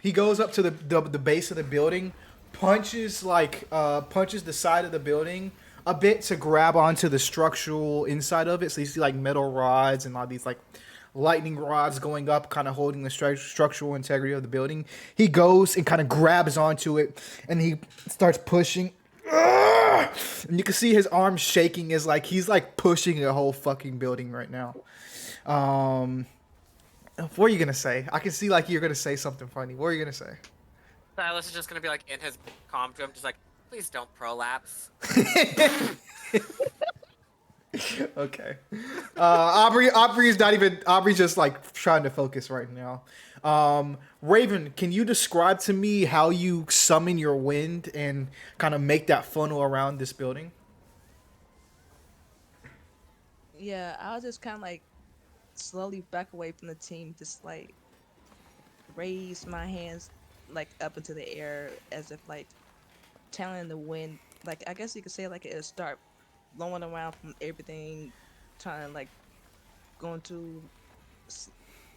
up to the base of the building, punches the side of the building a bit to grab onto the structural inside of it. So you see like metal rods and all these like lightning rods going up, kind of holding the structural integrity of the building. He goes and kind of grabs onto it, and he starts pushing. And you can see his arms shaking as like he's like pushing a whole fucking building right now. What are you gonna say? I can see like you're gonna say something funny. What are you gonna say? Silas is just gonna be like in his comm to him, just like, please don't prolapse. Okay. Aubrey's not even. Aubrey's just like trying to focus right now. Raven, can you describe to me how you summon your wind and kind of make that funnel around this building? Yeah, I'll just kind of like slowly back away from the team, just like raise my hands like up into the air as if like channeling the wind. Like I guess you could say like it'll start blowing around from everything, trying to like going to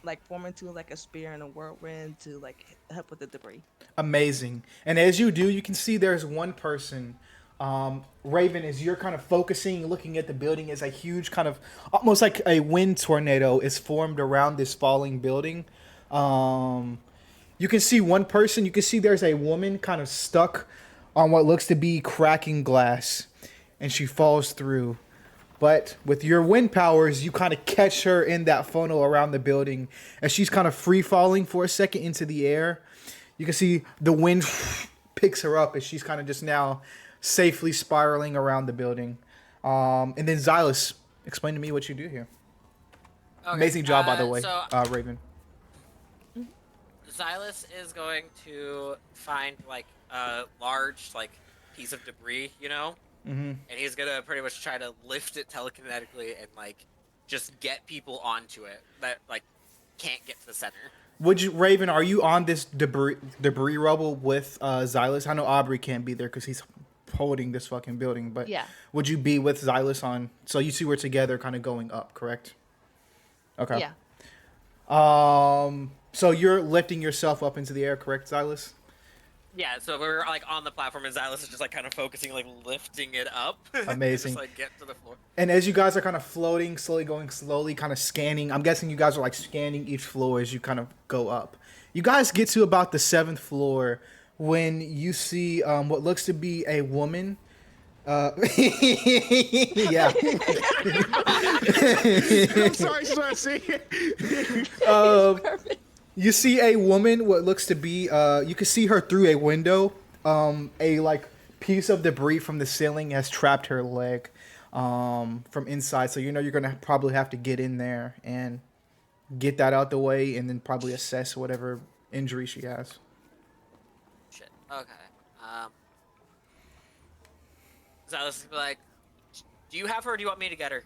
like forming to like a spear in a whirlwind to like help with the debris. Amazing. And as you do, you can see there's one person. Raven, as you're kind of focusing, looking at the building, as a huge kind of almost like a wind tornado is formed around this falling building. You can see one person. You can see there's a woman kind of stuck on what looks to be cracking glass, and she falls through. But with your wind powers, you kind of catch her in that funnel around the building as she's kind of free falling for a second into the air. You can see the wind picks her up as she's kind of just now safely spiraling around the building. And then Xylus, explain to me what you do here. Okay, Amazing job, by the way, so Raven. Xylus is going to find like a large like piece of debris, you know, Mm-hmm. and he's gonna pretty much try to lift it telekinetically and like just get people onto it that like can't get to the center. Would you, Raven? Are you on this debris rubble with Xylus? I know Aubrey can't be there because he's holding this fucking building. But Yeah. would you be with Xylus on? So you two were together, kind of going up, correct? Okay. Yeah. So you're lifting yourself up into the air, correct, Xylus? Yeah, so we're like on the platform and Xylus is just like kind of focusing, like lifting it up. Amazing. Just like get to the floor. And as you guys are kind of floating, slowly, kind of scanning, I'm guessing you guys are like scanning each floor as you kind of go up. You guys get to about the 7th floor when you see what looks to be a woman. Yeah. I'm sorry, Swansea. You see a woman, what looks to be, you can see her through a window. A like piece of debris from the ceiling has trapped her leg from inside. So you know you're gonna probably have to get in there and get that out the way, and then probably assess whatever injury she has. Shit. Okay. Xylus is gonna be like, do you have her or do you want me to get her?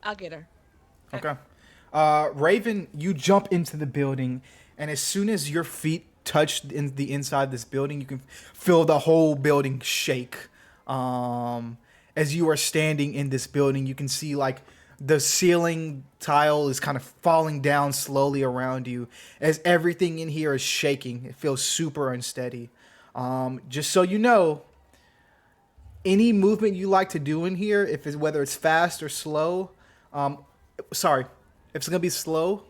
I'll get her. Okay. Raven, you jump into the building, and as soon as your feet touch in the inside of this building, you can feel the whole building shake. As you are standing in this building, you can see like the ceiling tile is kind of falling down slowly around you as everything in here is shaking. It feels super unsteady. Just so you know, any movement you like to do in here, if it's whether it's fast or slow, if it's gonna be slow,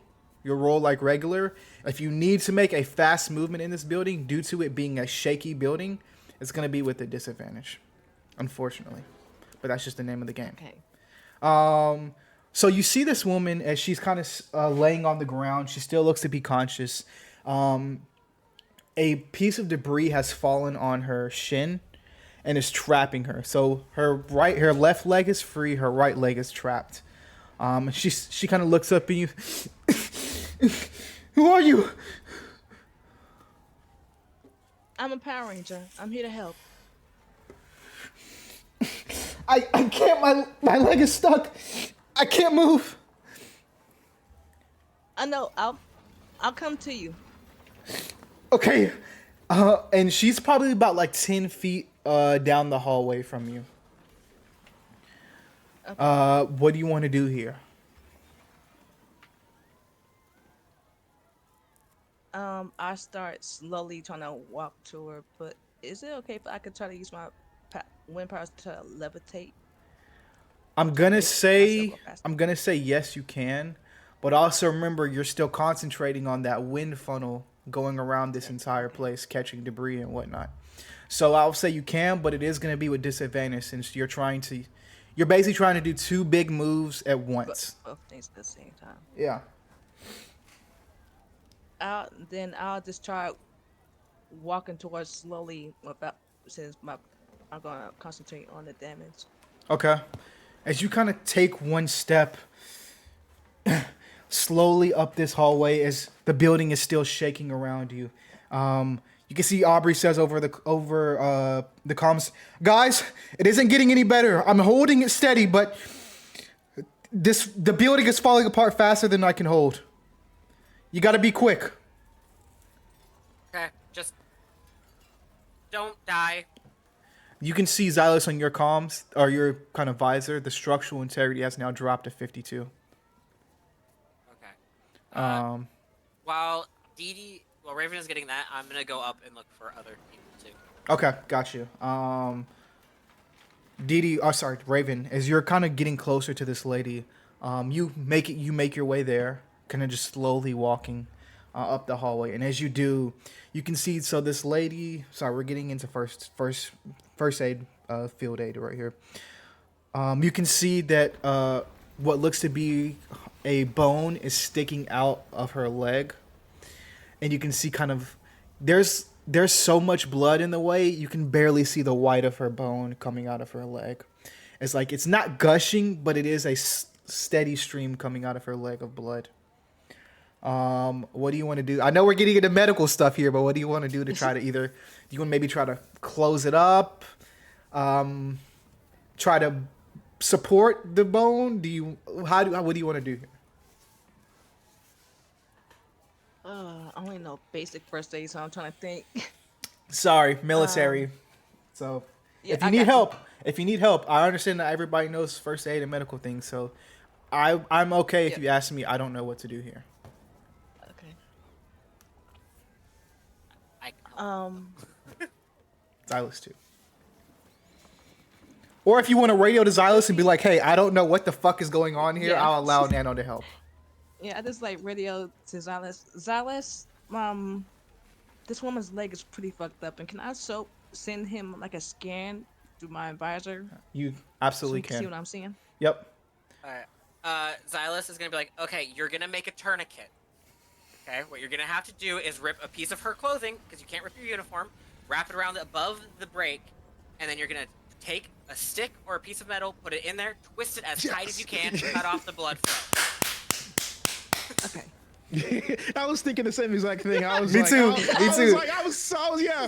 you'll roll like regular. If you need to make a fast movement in this building due to it being a shaky building, it's gonna be with a disadvantage, unfortunately. But that's just the name of the game. Okay. So you see this woman as she's kind of laying on the ground. She still looks to be conscious. A piece of debris has fallen on her shin and is trapping her. So her left leg is free. Her right leg is trapped. She kind of looks up at you. Who are you? I'm a Power Ranger. I'm here to help. I can't. My leg is stuck. I can't move. I know. I'll come to you. Okay. And she's probably about like 10 feet down the hallway from you. Okay. What do you want to do here? I start slowly trying to walk to her, but is it okay if I could try to use my wind powers to levitate I'm to gonna make myself say go faster? I'm gonna say yes, you can, but also remember you're still concentrating on that wind funnel going around this entire Okay. place, catching debris and whatnot. So I'll say you can, but it is gonna be with disadvantage since you're basically trying to do two big moves at But once. both things at the same time. Yeah. I'll just try walking towards slowly about since my I'm gonna concentrate on the damage. Okay. As you kind of take one step slowly up this hallway, as the building is still shaking around you, you can see Aubrey says over the comms, "Guys, it isn't getting any better. I'm holding it steady, but the building is falling apart faster than I can hold. You got to be quick." Okay, just don't die. You can see Xylus on your comms or your kind of visor. The structural integrity has now dropped to 52. Okay. Um, While while Raven is getting that, I'm gonna go up and look for other people too. okay, got you. Sorry, Raven, as you're kind of getting closer to this lady, you make your way there, kind of just slowly walking up the hallway, and as you do, you can see. So this lady, sorry, we're getting into first aid, field aid right here. You can see that what looks to be a bone is sticking out of her leg, and you can see kind of there's so much blood in the way you can barely see the white of her bone coming out of her leg. It's like it's not gushing, but it is a steady stream coming out of her leg of blood. What do you want to do? I know we're getting into medical stuff here, but what do you want to do to try to do you want to maybe try to close it up? Try to support the bone? What do you want to do here? I only know basic first aid, so I'm trying to think. Sorry, military. So Yeah, if you I need got you. help, I understand that everybody knows first aid and medical things. So I'm okay if Yeah. you ask me. I don't know what to do here. Okay. I can help. Xylus too. Or if you want to radio to Xylus and be like, "Hey, I don't know what the fuck is going on here," Yeah. I'll allow Nano to help. Yeah, I just like radio to Xylus. Xylus, this woman's leg is pretty fucked up, and can I send him like a scan through my advisor You so absolutely he can see can. what I'm seeing? Yep. Alright. Xylus is gonna be like, okay, you're gonna make a tourniquet. Okay, what you're gonna have to do is rip a piece of her clothing, because you can't rip your uniform, wrap it around above the break, and then you're gonna take a stick or a piece of metal, put it in there, twist it as tight as you can, cut off the blood flow. Okay. I was thinking the same exact thing. I was Me like, too. I Me was too. like, yeah.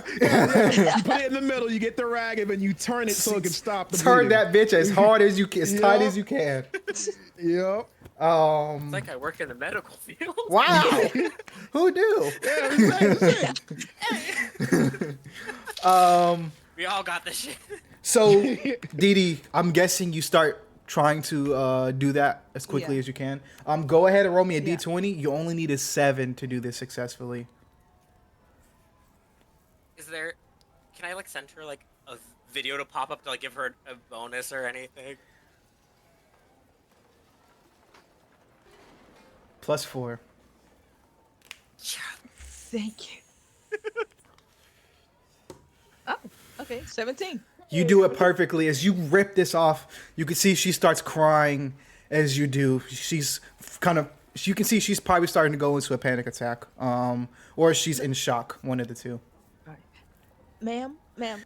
You put it in the middle, you get the rag, and then you turn it so it can stop the Turn bleeding. that bitch as hard as you can, as tight Yup. as you can. Yep. It's like I work in the medical field. Wow. Who knew? Yeah, the same. We all got this shit. So, Didi, I'm guessing you start trying to do that as quickly Yeah. as you can. Go ahead and roll me a Yeah. d20. You only need a 7 to do this successfully. Can I like send her like a video to pop up to like give her a bonus or anything? +4. Thank you. Oh, okay. 17. You do it perfectly. As you rip this off, you can see she starts crying as you do. You can see she's probably starting to go into a panic attack. Or she's in shock, one of the two. All right. Ma'am,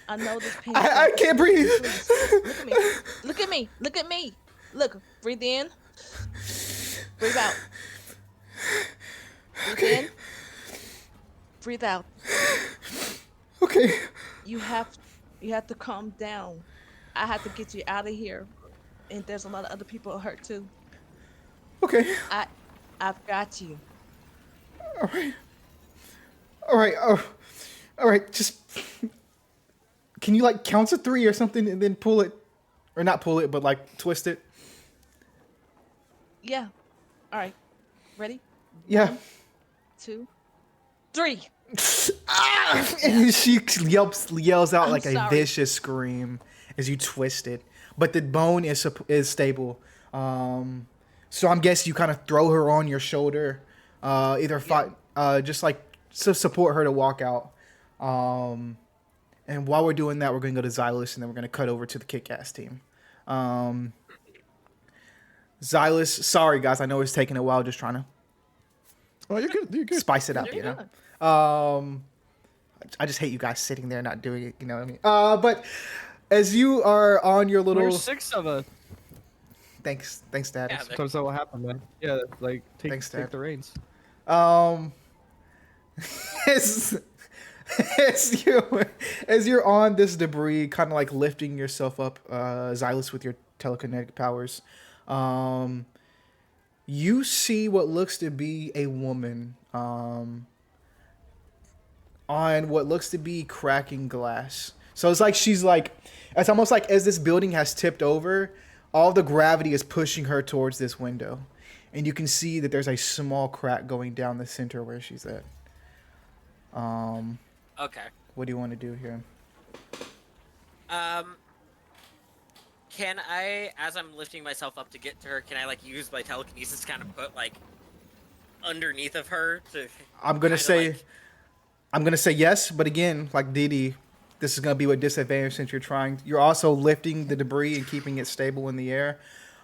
I know this pain. I can't breathe. Please, look at me. Look at me. Look, breathe in. Breathe out. Breathe in. Breathe out. Okay. You have to calm down. I have to get you out of here. And there's a lot of other people hurt too. Okay. I've got you. All right. All right. Just can you like count to 3 or something and then pull it, or not pull it, but like twist it? Yeah. All right. Ready? Yeah. 1, 2, 3. And she yells out I'm like a sorry. vicious scream as you twist it, but the bone is stable. So I'm guessing you kind of throw her on your shoulder, either fight, just like to support her to walk out. And while we're doing that, we're gonna go to Xylus, and then we're gonna cut over to the Kick-Ass team. Xylus, sorry guys, I know it's taking a while, just trying to Oh, you're good. You're good. spice it up, You're you good. know. I just hate you guys sitting there not doing it. You know what I mean? But as you are on your little, There's 6 of us. thanks, Dad. Yeah, Sometimes that will happen, man. Yeah, like Thanks, Dad. take the reins. As, as you're on this debris, kind of like lifting yourself up, Xylus, with your telekinetic powers, you see what looks to be a woman on what looks to be cracking glass. So it's like it's almost like as this building has tipped over, all the gravity is pushing her towards this window. And you can see that there's a small crack going down the center where she's at. Okay. What do you want to do here? Can I, as I'm lifting myself up to get to her, can I like use my telekinesis to kind of put like underneath of her to? I'm gonna kinda, say, like- I'm gonna say yes, but again, like Didi, this is gonna be with disadvantage since you're also lifting the debris and keeping it stable in the air,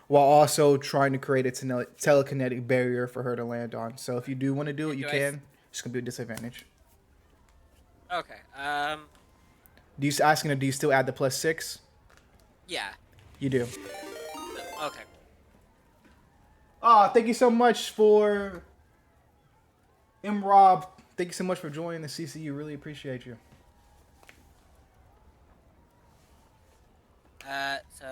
while also trying to create a telekinetic barrier for her to land on. So if you do want to do it, you Do I can. It's gonna be a disadvantage. Okay. Do you asking her? Do you still add the +6? Yeah. You do. Okay. Thank you so much for Rob. Thank you so much for joining the CCU. Really appreciate you. So.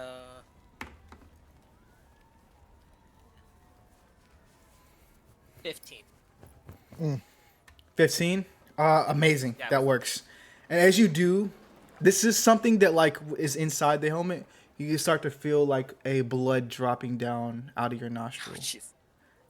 15. 15. Amazing. Yeah. That works. And as you do, this is something that like is inside the helmet. You start to feel like a blood dropping down out of your nostril. Jeez.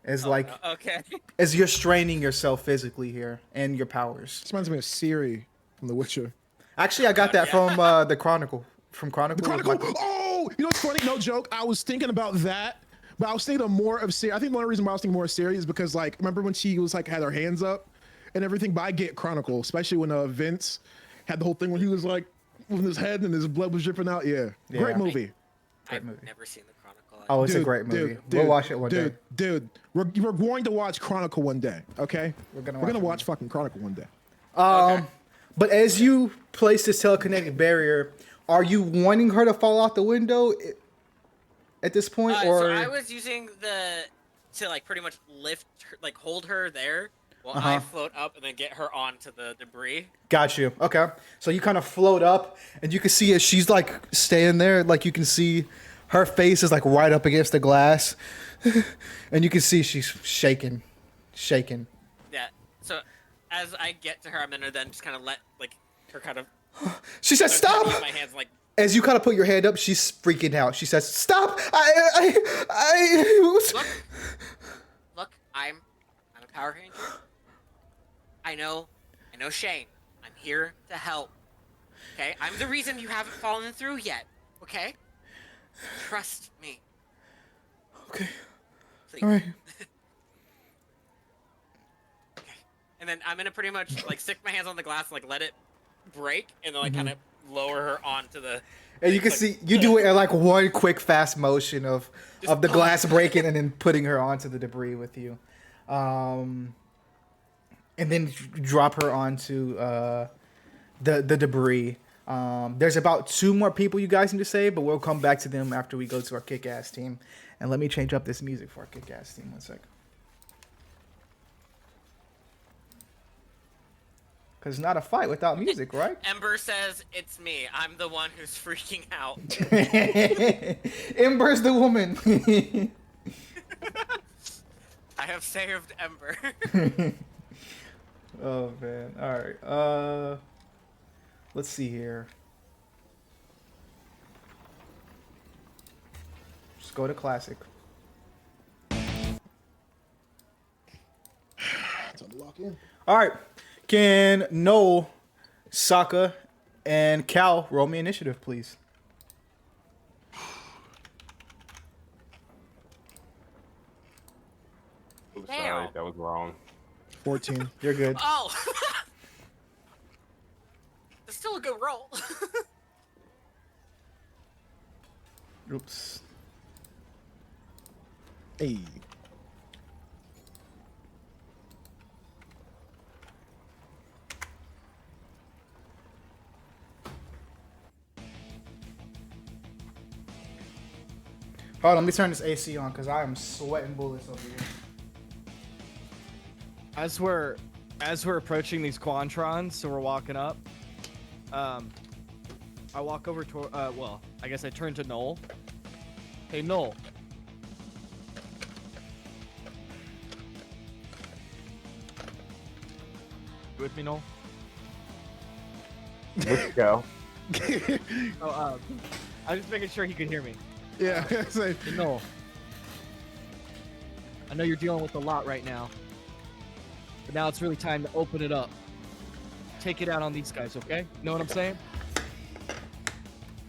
As Oh, like no. Okay. as you're straining yourself physically here and your powers. This reminds me of Siri from The Witcher. Actually, I got that from the Chronicle. From Chronicle. The with Chronicle. Michael- Oh, you know what's funny? No joke. I was thinking about that, but I was thinking of more of Siri. I think one of the reasons why I was thinking more of Siri is because, like, remember when she was like had her hands up and everything? But I get Chronicle, especially when Vince had the whole thing when he was like with his head and his blood was dripping out. Yeah, Yeah. great movie. Great I've movie. never seen the Chronicle. Oh, it's a Dude, great movie. dude, We'll watch it one day. Dude, we're going to watch Chronicle one day. Okay, We're gonna we're gonna watch watch fucking Chronicle one day. But as you place this telekinetic barrier, are you wanting her to fall out the window at this point, or? So I was using to like pretty much lift her, like hold her there while I float up and then get her onto the debris. Got you. Okay. So you kind of float up, and you can see as she's like staying there, like you can see her face is like right up against the glass, and you can see she's shaking. Yeah. So as I get to her, I'm gonna then just kind of let like her kind of. She says, "Stop!" My hands like. As you kind of put your hand up, she's freaking out. She says, "Stop! Look, I'm a Power Ranger. I know Shane. I'm here to help. Okay, I'm the reason you haven't fallen through yet. Okay, trust me. Okay. Please. All right. Okay. And then I'm gonna pretty much like stick my hands on the glass, like let it break, and then like kind of lower her onto the. And you can see you do it in like one quick fast motion of the glass breaking and then putting her onto the debris with you, and then drop her onto the debris. There's about 2 more people you guys need to save, but we'll come back to them after we go to our kick-ass team. And let me change up this music for our kick-ass team. 1 sec. Because it's not a fight without music, right? Ember says it's me. I'm the one who's freaking out. Ember's the woman. I have saved Ember. Oh man. Alright. Let's see here. Just go to classic. Time to lock in. Alright. Can Noel, Sokka, and Cal roll me initiative, please? I'm sorry, Damn. that was wrong. 14. You're good. Oh. It's still a good roll. Oops. Hey. Hold on, let me turn this AC on because I am sweating bullets over here. As we're approaching these Quantrons, so we're walking up. I walk over to well, I guess I turn to Noel. Hey Noel. You with me, Noel? Let's go. Oh, I'm just making sure he can hear me. Yeah. Hey, Noel. I know you're dealing with a lot right now, but now it's really time to open it up. Take it out on these guys, okay? Know what I'm saying?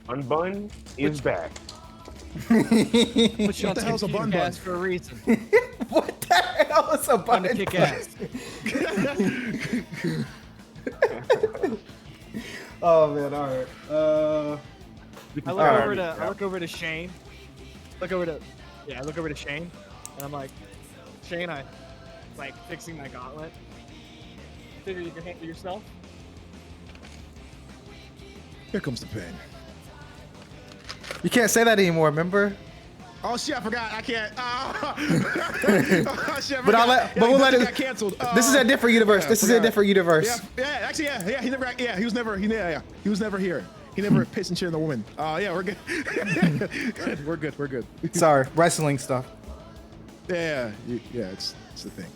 Unbun is back. Put you What on the hell's a bun ass bun? for a reason. What the hell is a Time bun? to kick ass. Oh man, all right. I look Alright. over to I look over to Shane. I look over to Shane, and I'm like, Shane, I like fixing my gauntlet. Figure you can handle yourself. Here comes the pain. You can't say that anymore, remember? Oh shit, I forgot. I can't. Oh, shit, I But I'll forgot. let. But we'll let got it. canceled. This is a different universe. yeah, This is a forgot. different universe. Yeah, actually, yeah. He never. Yeah, he was never. He was never here. He never pissed and shit on the woman. Oh yeah, we're good. We're good. Sorry, wrestling stuff. Yeah, it's the thing.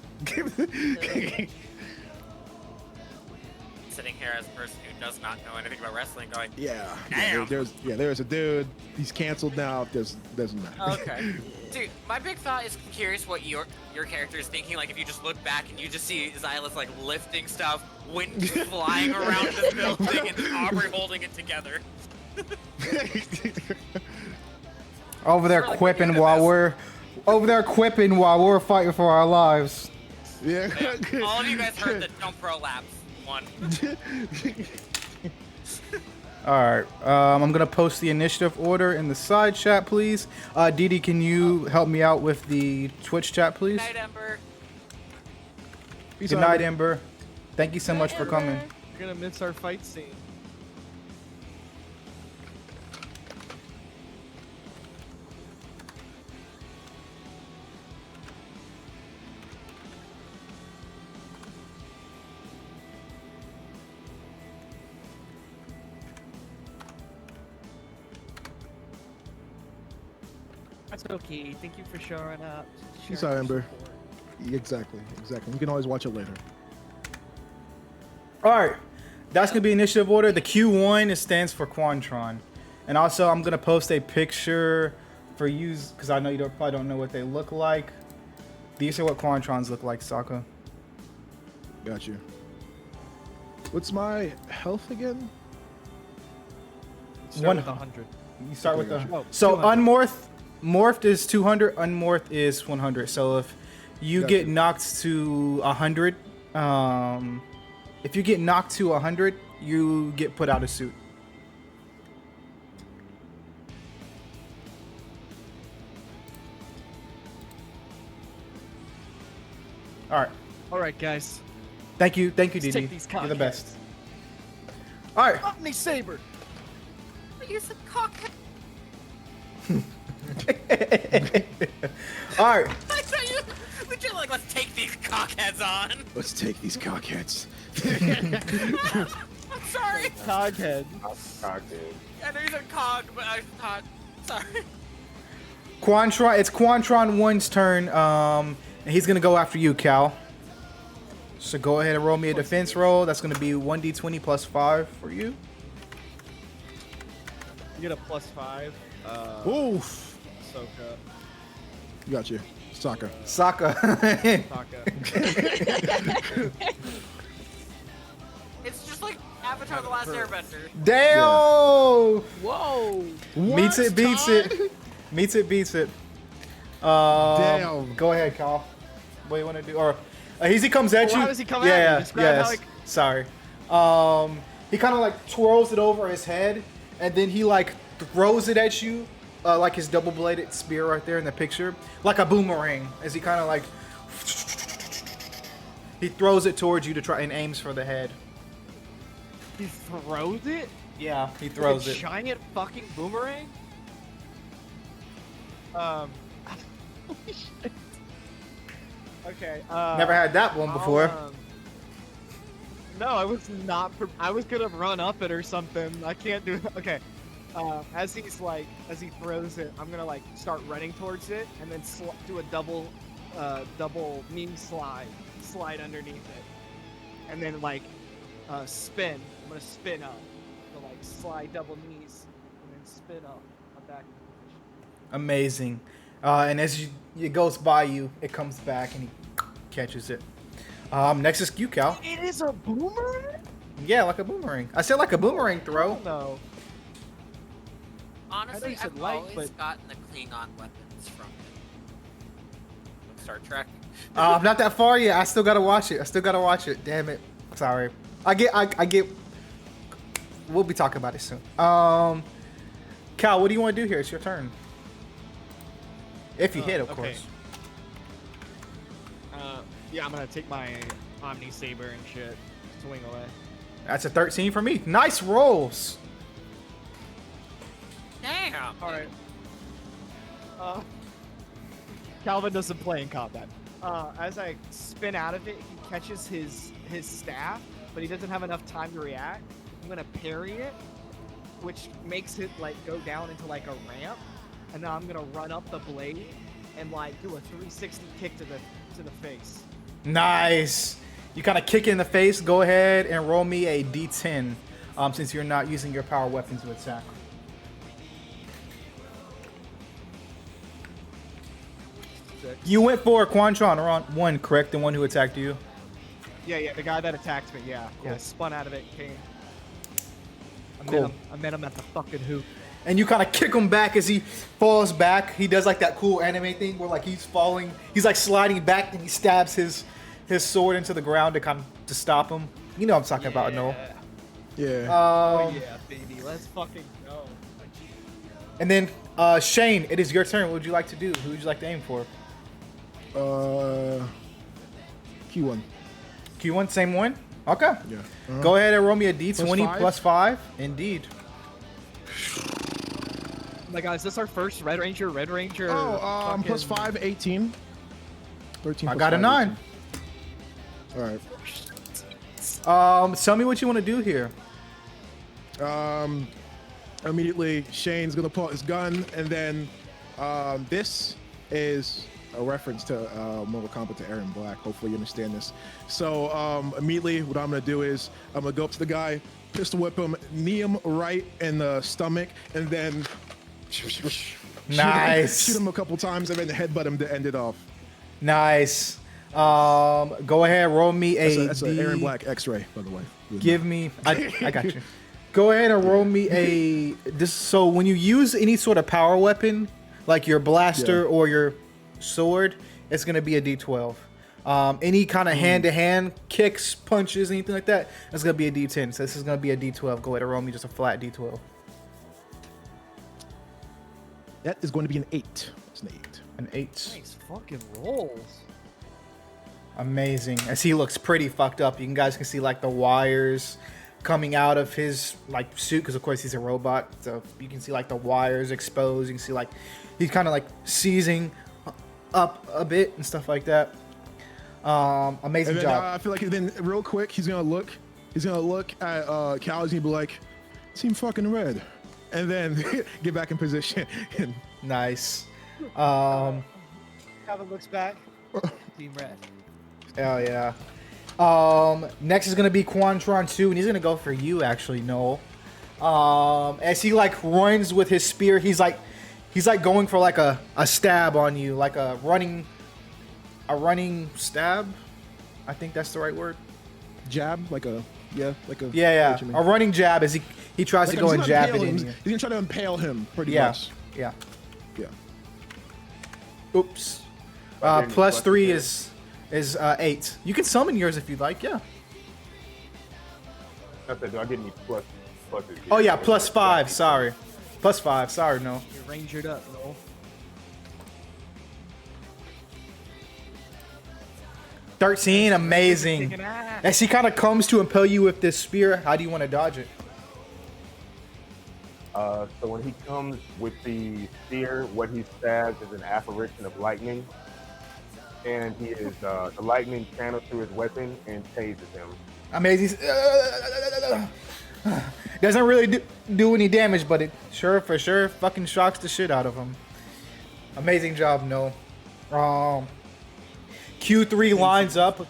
Sitting here as a person who does not know anything about wrestling, going, Yeah. Damn. There's a dude. He's canceled now. Doesn't matter. okay. Dude, my big thought is curious what your character is thinking. Like, if you just look back and you just see Xylas like lifting stuff, wind flying around the building, and Aubrey holding it together. Over there Really, quipping you're while we're fighting for our lives. Yeah. All of you guys heard the don't prolapse one. All right. I'm gonna post the initiative order in the side chat, please. Didi, can you help me out with the Twitch chat, please? Night, Ember. Peace Good out. night, Ember. Thank you so much for coming. We're gonna miss our fight scene. That's okay. Thank you for showing up. Peace sharing out, your Ember. support. Exactly. You can always watch it later. All right. That's gonna be initiative order. The Q1 stands for Quantron, and also I'm gonna post a picture for you because I know you probably don't know what they look like. These are what Quantrons look like, Sokka. Got you. What's my health again? Start with 100. You start Okay, with the gotcha. so 200. morphed is 200, unmorphed is 100. So if you Gotcha. get knocked to 100, if you get knocked to 100, you get put out of suit. All right. All right, guys. Thank you, Let's Didi. take these You're the cockheads. best. All right. Omni Saber. You said cockhead. All right. I thought you legit like, let's take these cockheads on. Let's take these cockheads. I'm sorry. Coghead. Cockhead. I know you said cog, but I thought. Sorry. Quantron. It's Quantron 1's turn. And he's gonna go after you, Cal. So go ahead and roll me a defense roll. That's gonna be 1d20 plus 5 for you. You get a +5. Oof. Ahsoka. Got you. Soccer. Sokka. Taka. Avatar: The Last Airbender. Damn! Whoa! Meets it, beats it. Meets it, beats it. Damn. Go ahead, Kyle. What do you want to do? Or he comes at you. How does he come at me? Yeah, Describe yes. how he- Sorry. He kind of like twirls it over his head, and then he like throws it at you, like his double-bladed spear right there in the picture, like a boomerang. As he kind of like he throws it towards you to try and aims for the head. He throws it? Yeah, he throws Like a it. giant fucking boomerang? holy shit. Okay. Never had that one before. No, I was not. I was gonna run up it or something. I can't do it. Okay. As he throws it, I'm gonna like start running towards it and then do a double knee slide underneath it, and then like spin. I'm gonna spin up. So like slide double knees and then spin up. I'm back in position. Amazing. And as it goes by you, it comes back and he catches it. Next is you, Cal. It is a boomerang? Yeah, like a boomerang. I said like a boomerang throw. No. Honestly, you said I've light, always but- gotten the Klingon weapons from Star Trek. I'm not that far yet. I still gotta watch it. Damn it. Sorry. I get. We'll be talking about it soon. Cal, what do you want to do here? It's your turn. If you hit, of okay. course. Yeah, I'm gonna take my Omni Saber and shit. Swing away. That's a 13 for me. Nice rolls. Damn. All right. Calvin doesn't play in combat. As I spin out of it, he catches his staff, but he doesn't have enough time to react. I'm gonna parry it, which makes it like go down into like a ramp, and then I'm gonna run up the blade and like do a 360 kick to the face. Nice. You kind of kick it in the face. Go ahead and roll me a d10, since you're not using your power weapon to attack. You went for Quantron on one, correct? The one who attacked you? Yeah, the guy that attacked me. Yeah, Cool. yeah. Spun out of it, came. Cool. I met him at the fucking hoop. And you kind of kick him back as he falls back. He does like that cool anime thing where like he's falling, he's like sliding back, and he stabs his sword into the ground to stop him. You know what I'm talking about, no? Yeah. Oh yeah, baby. Let's fucking go. And then Shane, it is your turn. What would you like to do? Who would you like to aim for? Q1. Q1, same one? Okay. Yeah. Go ahead and roll me a d20 5? +5. Indeed. Oh my god, is this our first Red Ranger? Oh, fucking- plus 5, 18. 13 I plus got a 5, 9. 18. All right. Tell me what you want to do here. Immediately, Shane's gonna pull out his gun, and then this is a reference to Mortal Kombat to Aaron Black. Hopefully, you understand this. So immediately, what I'm gonna do is I'm gonna go up to the guy, pistol whip him, knee him right in the stomach, and then Nice. shoot him a couple times, and then headbutt him to end it off. Nice. Go ahead, roll me a That's an Aaron Black X-ray, by the way. Give me. I got you. Go ahead and roll me a. This. So when you use any sort of power weapon, like your blaster Yeah. or your sword, it's gonna be a D12. Any kind of hand-to-hand kicks, punches, anything like that, it's gonna be a D10. So this is gonna be a D12. Go ahead and roll me just a flat D12. That is going to be an 8. It's an 8. An 8. Nice fucking rolls. Amazing. As he looks pretty fucked up. You guys can see like the wires coming out of his like suit, because of course he's a robot. So you can see like the wires exposed. You can see like he's kind of like seizing up a bit and stuff like that. Amazing And then, job. I feel like then real quick he's gonna look at Cal. He's gonna be like, "Team fucking red," and then get back in position. And Nice. Calvin looks back. Team Red. Hell yeah. Next is gonna be Quantron 2, and he's gonna go for you actually, Noel. As he like runs with his spear, he's like going for like a stab on you, like a running stab. I think that's the right word. jab, like a Yeah, like a Yeah, yeah. A running jab as he tries to go and jab it in He's you. gonna try to impale him pretty Yeah, much. yeah. Yeah. Oops. Okay, Plus 3 there. is 8. You can summon yours if you'd like. Yeah. I said, do I get any pluses? Oh yeah, plus 5. Sorry. Plus 5. Sorry, no. You're rangered up, no. 13. Amazing. Kicking ass. As he kind of comes to impale you with this spear, how do you want to dodge it? So when he comes with the spear, what he stabs is an apparition of lightning, and he is the lightning channels through his weapon and tases him. Amazing. Doesn't really do any damage, but it for sure fucking shocks the shit out of him. Amazing job, no. Q3 lines up,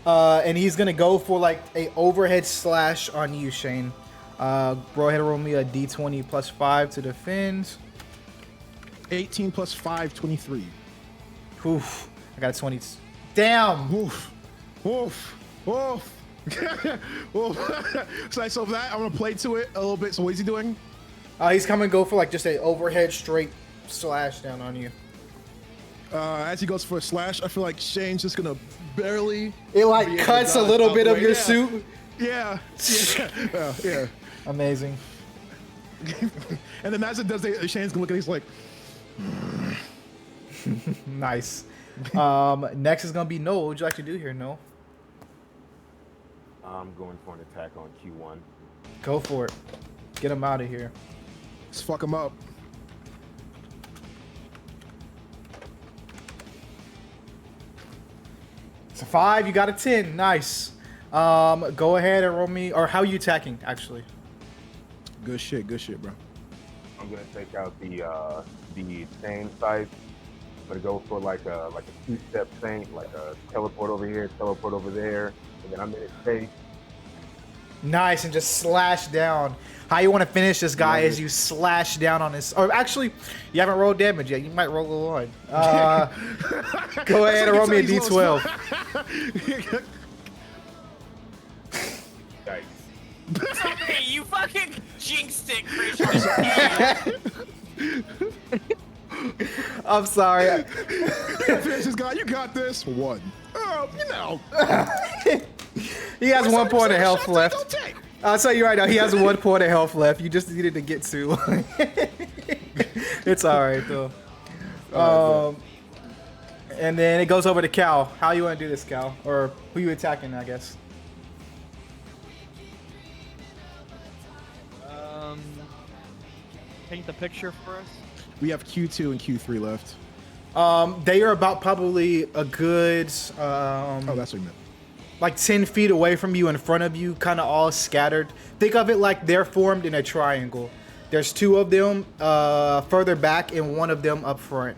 and he's gonna go for like a overhead slash on you, Shane. Go ahead and roll me a d20 plus 5 to defend. 18 plus 5, 23. Oof, I got a 20. Damn. Oof. Oof. Oof. Oof. So that I'm gonna play to it a little bit. So what is he doing? He's coming to go for like just a overhead straight slash down on you. As he goes for a slash, I feel like Shane's just gonna barely. It like cuts a little bit of your suit. Yeah. Yeah. Amazing. And then as it does, Shane's gonna look at it, he's like, Nice. Next is gonna be Noel. What would you like to do here, Noel? I'm going for an attack on Q1. Go for it. Get him out of here. let's fuck him up. It's a 5. You got a 10. Nice. Go ahead and roll me. Or how are you attacking, actually? Good shit, bro. I'm gonna take out the chain sight. I'm gonna go for like a 2-step thing, like a teleport over here, teleport over there, and then I'm in his face. Nice, and just slash down. How you want to finish this guy is you slash down on his. Or actually, you haven't rolled damage yet. You might roll a 1. Go ahead and roll me a d12. Yikes. Hey, you fucking jinxed it, Christian. I'm sorry. Finish this guy. You got this. 1. Oh, you know. He has 1 point of health left. Don't take. I'll tell you right now, he has 1 point of health left. You just needed to get 2. It's all right though. And then it goes over to Cal. How you want to do this, Cal? Or who you attacking, I guess? Paint the picture for us. We have Q2 and Q3 left. They are about probably a good Oh, that's what we meant. like 10 feet away from you, in front of you, kind of all scattered. Think of it like they're formed in a triangle. There's 2 of them further back and 1 of them up front.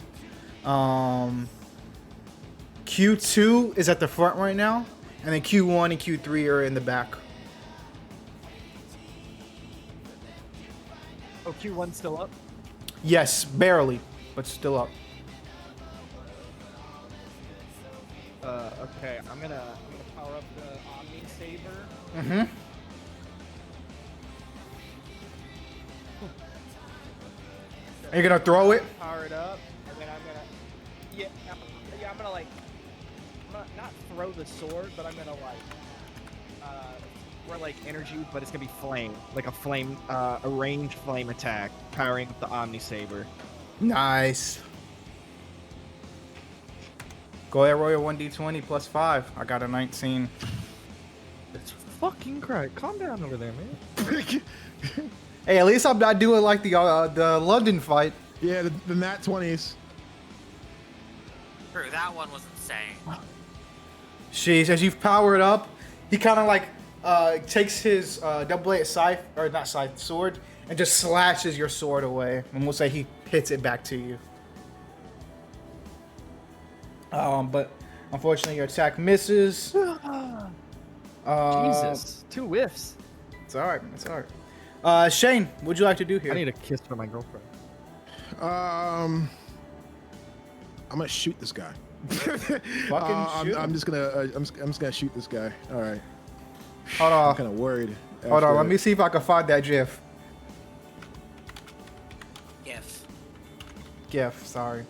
Q2 is at the front right now, and then Q1 and Q3 are in the back. Oh, Q1's still up? Yes, barely, but still up. Okay, I'm gonna power up the Omni Saber. Mm-hmm. Are you gonna throw it? Power it up, and then I'm gonna I'm gonna like not throw the sword, but I'm gonna like we're like energy, but it's gonna be flame, like a flame, a ranged flame attack, powering up the Omni Saber. Nice. Go ahead, roll your 1d20 plus 5. I got a 19. It's fucking great. Calm down over there, man. Hey, at least I'm not doing like the London fight. Yeah, the nat 20s. True, that one was insane. Jeez, as you've powered up, he kind of like takes his double-bladed scythe, or not scythe, sword, and just slashes your sword away. And we'll say he hits it back to you. But unfortunately, your attack misses. Jesus, 2 whiffs. It's all right. It's all right. Shane, what would you like to do here? I need a kiss from my girlfriend. I'm gonna shoot this guy. Fucking shoot I'm him. just gonna shoot this guy. All right. Hold I'm on. kind of worried. Hold on. after- Let me see if I can find that GIF. GIF. GIF. Sorry.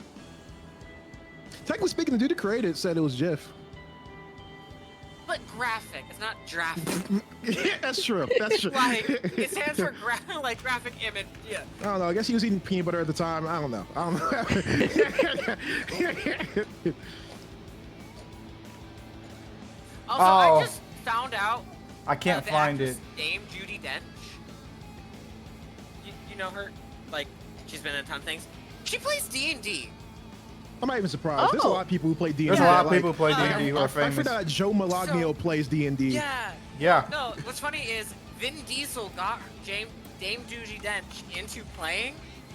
Technically speaking, the dude who created it said it was GIF. But graphic, it's not graphic. Yeah, that's true. That's true. Like, it stands for like graphic image. Yeah. I don't know. I guess he was eating peanut butter at the time. I don't know. Also, Oh. I just found out I can't the find actress it. Dame Judi Dench. You know her? Like, she's been in a ton of things. She plays D&D. I'm not even surprised. There's a Oh. lot of people who play D&D. There's a lot of Like, people who play D&D who I are famous. forgot Joe Malagno plays D&D. Yeah. Yeah. No, what's funny is Vin Diesel got Dame Judi Dench into playing,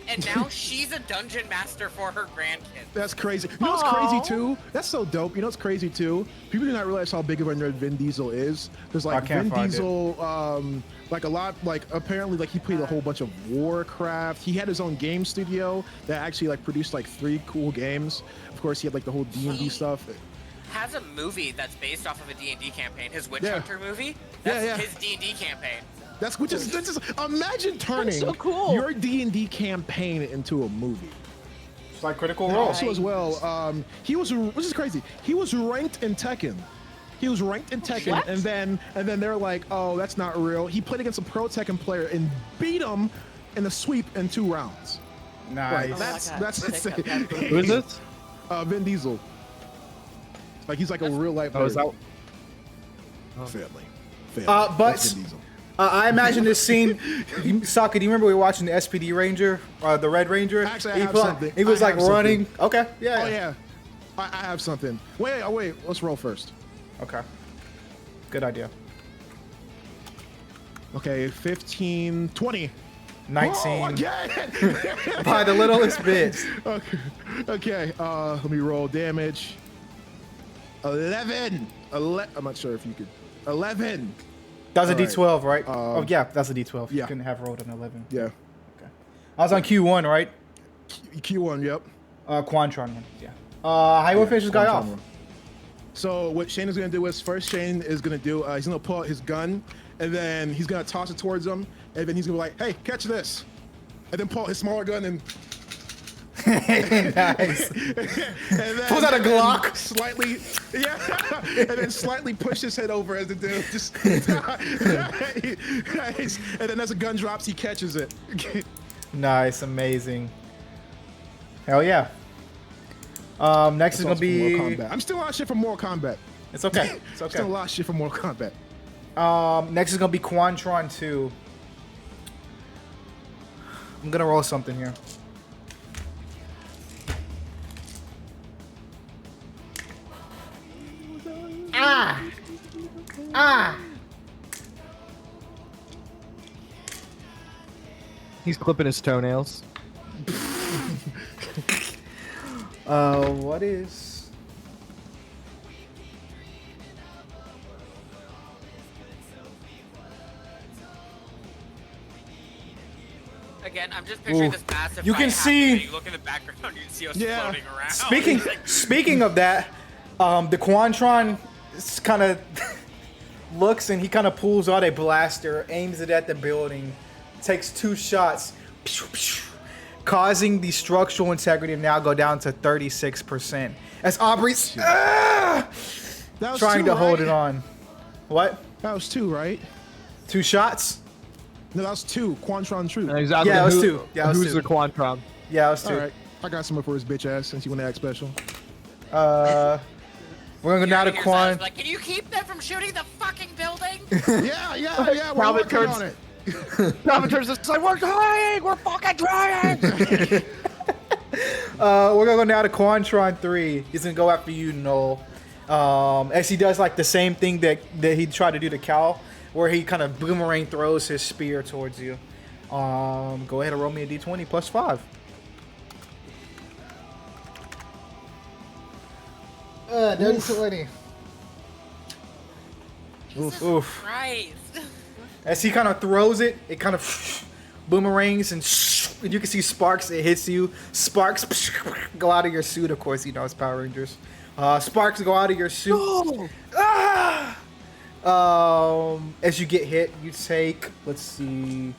and now she's a dungeon master for her grandkids. That's crazy. You know what's crazy too? That's so dope. You know what's crazy too? People do not realize how big of a nerd Vin Diesel is. There's like I can't Vin find Diesel, like a lot, like apparently like he played a whole bunch of Warcraft. He had his own game studio that actually like produced like 3 cool games. Of course, he had like the whole D&D stuff. Has a movie that's based off of a D&D campaign. His Witch Yeah. Hunter movie. Yeah, That's yeah. his D&D campaign. That's just imagine turning so cool. your D&D campaign into a movie. It's like Critical And Role. also as well, he was, which is crazy, he was ranked in Tekken. He was ranked in Tekken, What? and then they're like, oh, that's not real. He played against a pro Tekken player and beat him in a sweep in 2 rounds. Nice. Like, that's God. that's Check insane. out that Who is this? Vin Diesel. Like he's like a real life. Oh, is that? family? But- That's Vin Diesel. I imagine this scene. Saka, do you remember we were watching the SPD Ranger, the Red Ranger? Actually, I he have pla- something. He was I like have something. running. Okay, yeah. Oh yeah, I have something. Wait, let's roll first. Okay. Good idea. Okay, 15, 20. 19 Oh, again! by the littlest bits. Okay, let me roll damage. 11. I'm not sure if you could. 11. That was a All right. D12, right? Oh yeah, that's a D12. You yeah. couldn't have rolled an 11. Yeah. I was on Q1, right? Q1, yep. Quantron one. Yeah. How you want to finish this guy off? So what Shane is gonna do is first Shane is gonna do he's gonna pull out his gun and then he's gonna toss it towards him and then he's gonna be like, hey, catch this, and then pull out his smaller gun and Nice. and then, Pulls out a Glock. slightly, yeah, and then slightly push his head over as the dude just, and then as the gun drops, he catches it. Nice, amazing. Hell yeah. Next is gonna be. Mortal Kombat. I'm still on shit from Mortal Kombat. It's okay. It's Still a okay. lot of shit from Mortal Kombat. Next is gonna be Quantron 2. I'm gonna roll something here. He's clipping his toenails. What is? Again, I'm just picturing Ooh. this massive. You fight can happening, see- and you look in the background, you can see us Yeah. floating around. Speaking Like, speaking of that, the Quantron kind of looks and he kind of pulls out a blaster, aims it at the building, takes 2 shots, pew, pew, causing the structural integrity to now go down to 36%. As Aubrey's That was trying 2, to hold right? it on. What? That was 2, right? 2 shots? No, that was 2. Quantron True. Exactly. Yeah, it was who- 2. Yeah, it was who's 2. the Quantron? Yeah, it was 2. All right, I got someone for his bitch ass since you want to act special. We're gonna go now to hearing yourselves Quan. Like, can you keep them from shooting the fucking building? Yeah. We're Calvin working turns- on it. Calvin turns this like, we're trying! We're fucking trying! We're gonna go now to Quantron 3. He's gonna go after you, Noel. As he does like the same thing that he tried to do to Cal, where he kind of boomerang throws his spear towards you. Go ahead and roll me a d20 plus 5. Dirty 20. Oof. Christ. As he kind of throws it, it kind of boomerangs and you can see sparks. It hits you. Sparks go out of your suit. Of course, you know it's Power Rangers. Sparks go out of your suit. Ah! As you get hit, you take, let's see.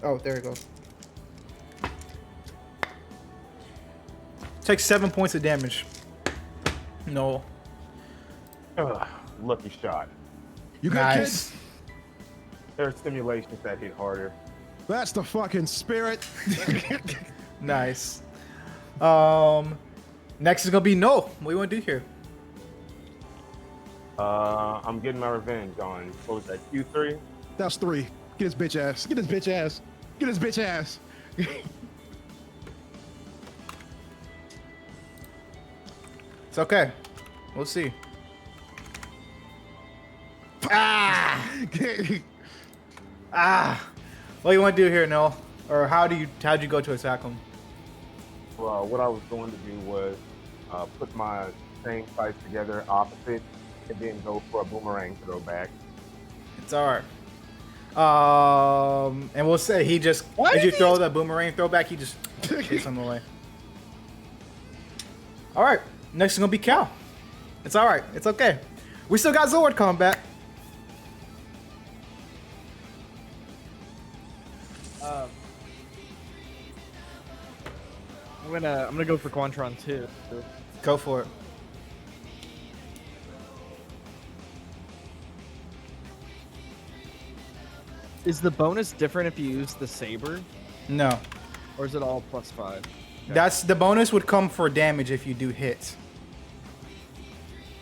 Oh, there it goes. Take 7 points of damage. No. Ugh, lucky shot. You good, Nice. kid? There are stimulations that hit harder. That's the fucking spirit. Nice. Next is gonna be no. What do you want to do here? I'm getting my revenge on, what was that, Q3? That's 3. Get his bitch ass. Get his bitch ass. Get his bitch ass. It's okay. We'll see. Ah! Ah! What do you want to do here, Noel? Or how'd you go to attack him? Well, what I was going to do was put my same sights together opposite and then go for a boomerang throwback. It's alright. And we'll say he just, as you throw the boomerang throwback, he just takes him away. Alright, next is gonna be Cal. It's alright, it's okay. We still got Zord combat. I'm gonna go for Quantron too. Go for it. Is the bonus different if you use the saber, No. or is it all +5? That's the bonus would come for damage if you do hit.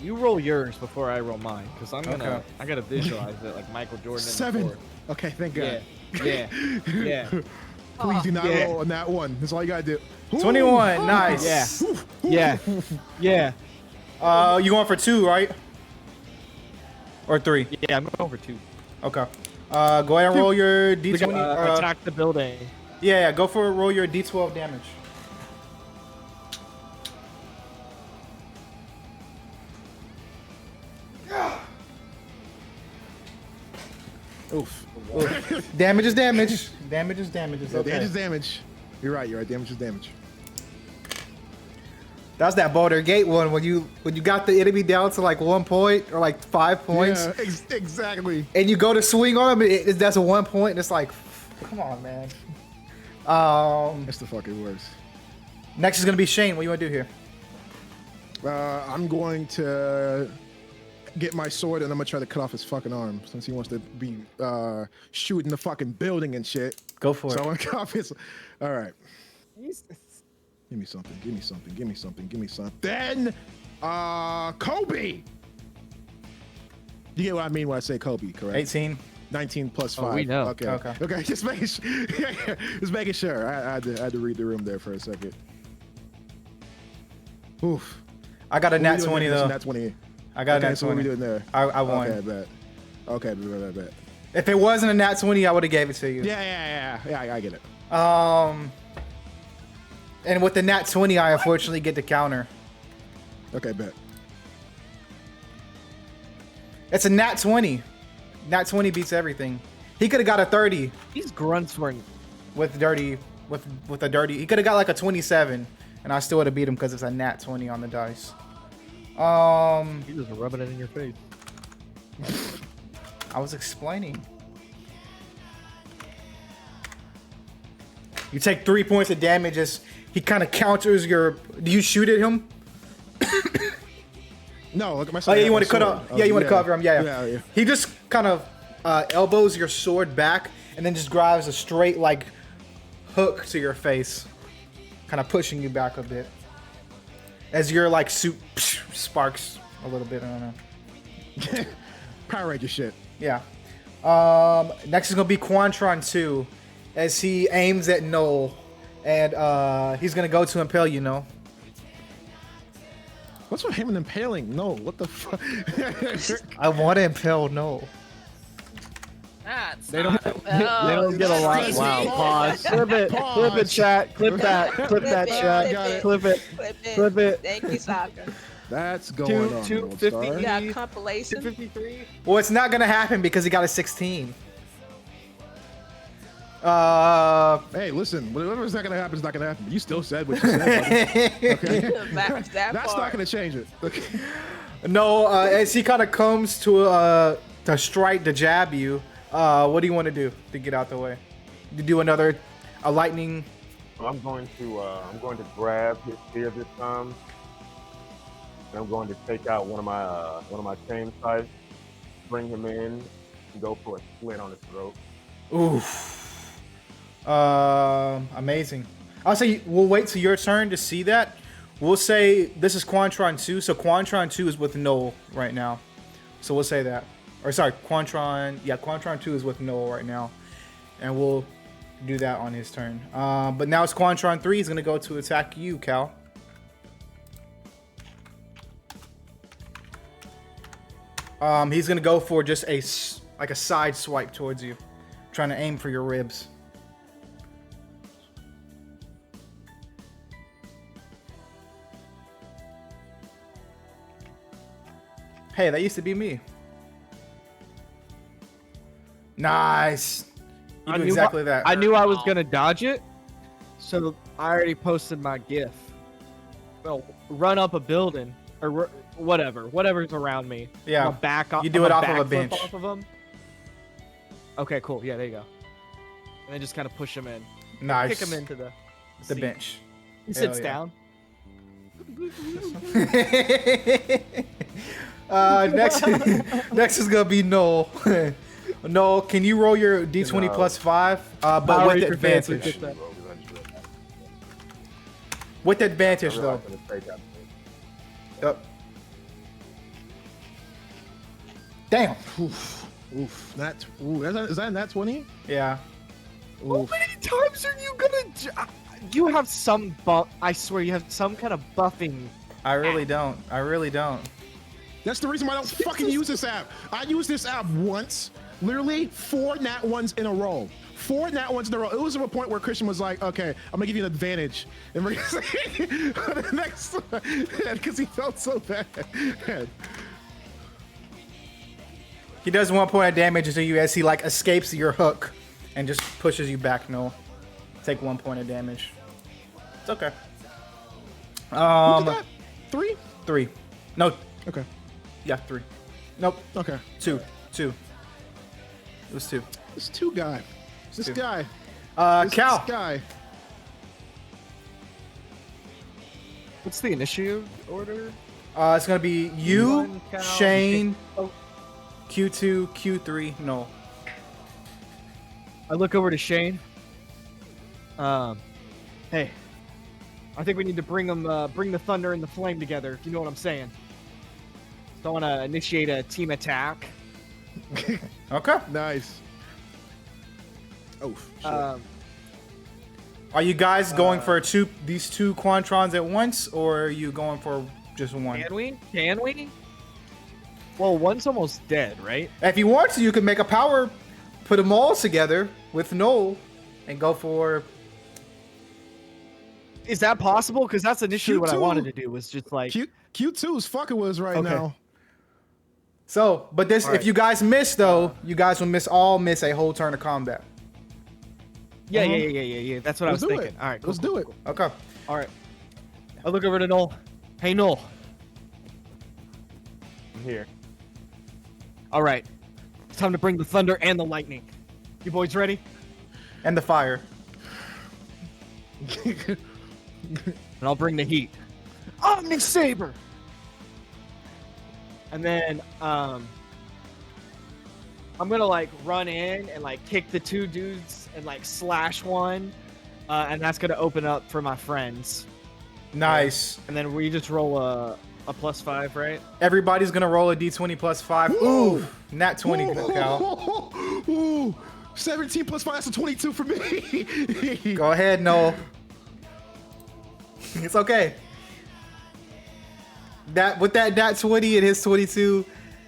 You roll yours before I roll mine, because Okay. I gotta visualize it like Michael Jordan. in the 7. court. Okay, thank God. Yeah, yeah. Please do not Yeah. roll on that one. That's all you gotta do. Ooh. 21, nice. Yeah. Yeah. You going for 2, right? Or 3? Yeah, I'm going for 2. Okay. Go ahead and roll your We d20. gotta attack the building. Yeah, go for roll your d12 damage. Oof. Damage is damage. Damage is damage. It's Yeah, okay. damage is damage. You're right. Damage is damage. That's that Boulder Gate one when you got the enemy down to like 1 point or like 5 points, Yeah, exactly. and you go to swing on them, that's a 1 point, and it's like, come on, man. That's the fucking worst. Next is gonna be Shane. What do you want to do here? I'm going to get my sword and I'm gonna try to cut off his fucking arm since he wants to be shooting the fucking building and shit. Go for So I it. want to cut off his. All right. Give me something. Give me something. Give me something. Give me something. Kobe. You get what I mean when I say Kobe, correct? 18. 19 plus 5. we know. Okay. Okay. Okay. Just making just making sure. I had to read the room there for a second. Oof. I got a What nat we doing 20 there? That's though. a nat 20. I got a Okay, nat so what 20. we doing there? I won. Okay, bet. Okay, bet. If it wasn't a nat 20, I would have gave it to you. Yeah, I get it. And with the nat 20, I unfortunately get the counter. Okay, bet. It's a nat 20. Nat 20 beats everything. He could have got a 30 These grunts weren't. with dirty, with a dirty. He could have got like a 27, and I still would have beat him because it's a nat 20 on the dice. He just rubbing it in your face. I was explaining. You take 3 points of damage as he kind of counters your. Do you shoot at him? No, look at my Oh sword. yeah, you want to cut off. Yeah, you want to cover him. Yeah. Yeah. He just kind of elbows your sword back and then just grabs a straight like hook to your face, kind of pushing you back a bit. As your like suit sparks a little bit. I don't know. Power Ranger shit. Yeah. Next is gonna be Quantron 2, as he aims at Noel, and he's gonna go to impale you, Noel. What's with him and impaling? No, what the fuck? I want to impale Noel. That's They don't. not They don't get a lot. Crazy. Wow. Pause. Clip it. Pause. Clip it, chat. Clip that. Clip that, chat. Clip it. Clip it. Thank you, Soccer. That's going on. 250. Gold Star. You got a compilation. 253. Well, it's not gonna happen because he got a 16. Hey, listen, whatever's not gonna happen is not gonna happen. You still said what you said. Buddy. Okay. That That's part. not gonna change it. Okay. No, as he kind of comes to strike, to jab you, what do you want to do to get out the way? You do a lightning. I'm going to grab his spear this time. And I'm going to take out one of my chain scythes, bring him in, and go for a slit on his throat. Oof. Amazing. I'll say we'll wait till your turn to see that. We'll say this is Quantron 2, so Quantron 2 is with Noel right now. So we'll say that. Or sorry, Quantron 2 is with Noel right now. And we'll do that on his turn. But now it's Quantron 3. He's going to go to attack you, Cal. He's going to go for just a side swipe towards you. Trying to aim for your ribs. Hey, that used to be me. Nice. You do exactly that. I knew I was gonna dodge it, so I already posted my GIF. Well, run up a building or whatever's around me. Yeah. I'll back off. You do it off of a backflip bench. Off of them. Okay, cool. Yeah, there you go. And then just kind of push him in. Nice. Kick him into the seat. bench. He Hell sits yeah. down. Next is gonna be Noel. Noel, can you roll your d20 plus 5? But Already with prepared to advantage. get that. With advantage though. Yep. Damn. Oof. Is that nat 20? Yeah. How many times are you gonna? You have some buff. I swear, you have some kind of buffing. I really don't. That's the reason why I don't fucking use this app. I used this app once, literally 4 nat 1s in a row. 4 nat 1s in a row. It was to a point where Christian was like, okay, I'm gonna give you an advantage. And we're gonna say the next one, because he felt so bad. He does 1 point of damage to you as he escapes your hook and just pushes you back, Noel. Take 1 point of damage. It's okay. Who did that? 3? 3. No. Okay. Yeah, 3. Nope. Okay. 2. It was 2. This 2 guy. This Two. guy. Cal. This guy. What's the initiative order? It's gonna be you, Q1, Cal, Shane, oh. Q2, Q3, Noel. I look over to Shane. Hey, I think we need to bring the thunder and the flame together. If you know what I'm saying. So I want to initiate a team attack. Okay. Nice. Oh, shit. Are you guys going for these two Quantrons at once, or are you going for just one? Can we? Well, one's almost dead, right? If you want to, you can make a power, put them all together with Noel, and go for. Is that possible? Because that's initially what I Q2. wanted to do. Was just like Q2's fucking with us right now. So, but this, All if right. you guys miss though, you guys will miss a whole turn of combat. Yeah. That's what I was Let's do thinking. it. All right, cool, Let's do it. cool. Okay. All right. I look over to Noel. Hey, Noel. I'm here. All right. It's time to bring the thunder and the lightning. You boys ready? And the fire. And I'll bring the heat. Omni Saber. And then I'm gonna run in and kick the 2 dudes and slash one, and that's gonna open up for my friends. Nice. And then we just roll a +5, right? Everybody's gonna roll a d20 plus 5. Ooh, nat 20, Cal. Ooh, 17 plus 5, that's a 22 for me. Go ahead, Noel. It's okay. With that nat 20 and his 22,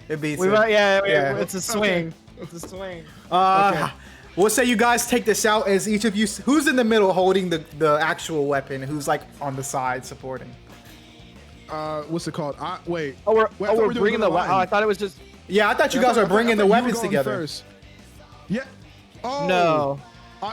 it beats him. Yeah, it's a swing. It's a swing. Okay. We'll say you guys take this out as each of you. Who's in the middle holding the actual weapon? Who's on the side supporting? What's it called? Wait. We're doing bringing the. line. Oh, I thought it was just. Yeah, I thought you guys are bringing the you were weapons going together. First. Yeah. Oh. No.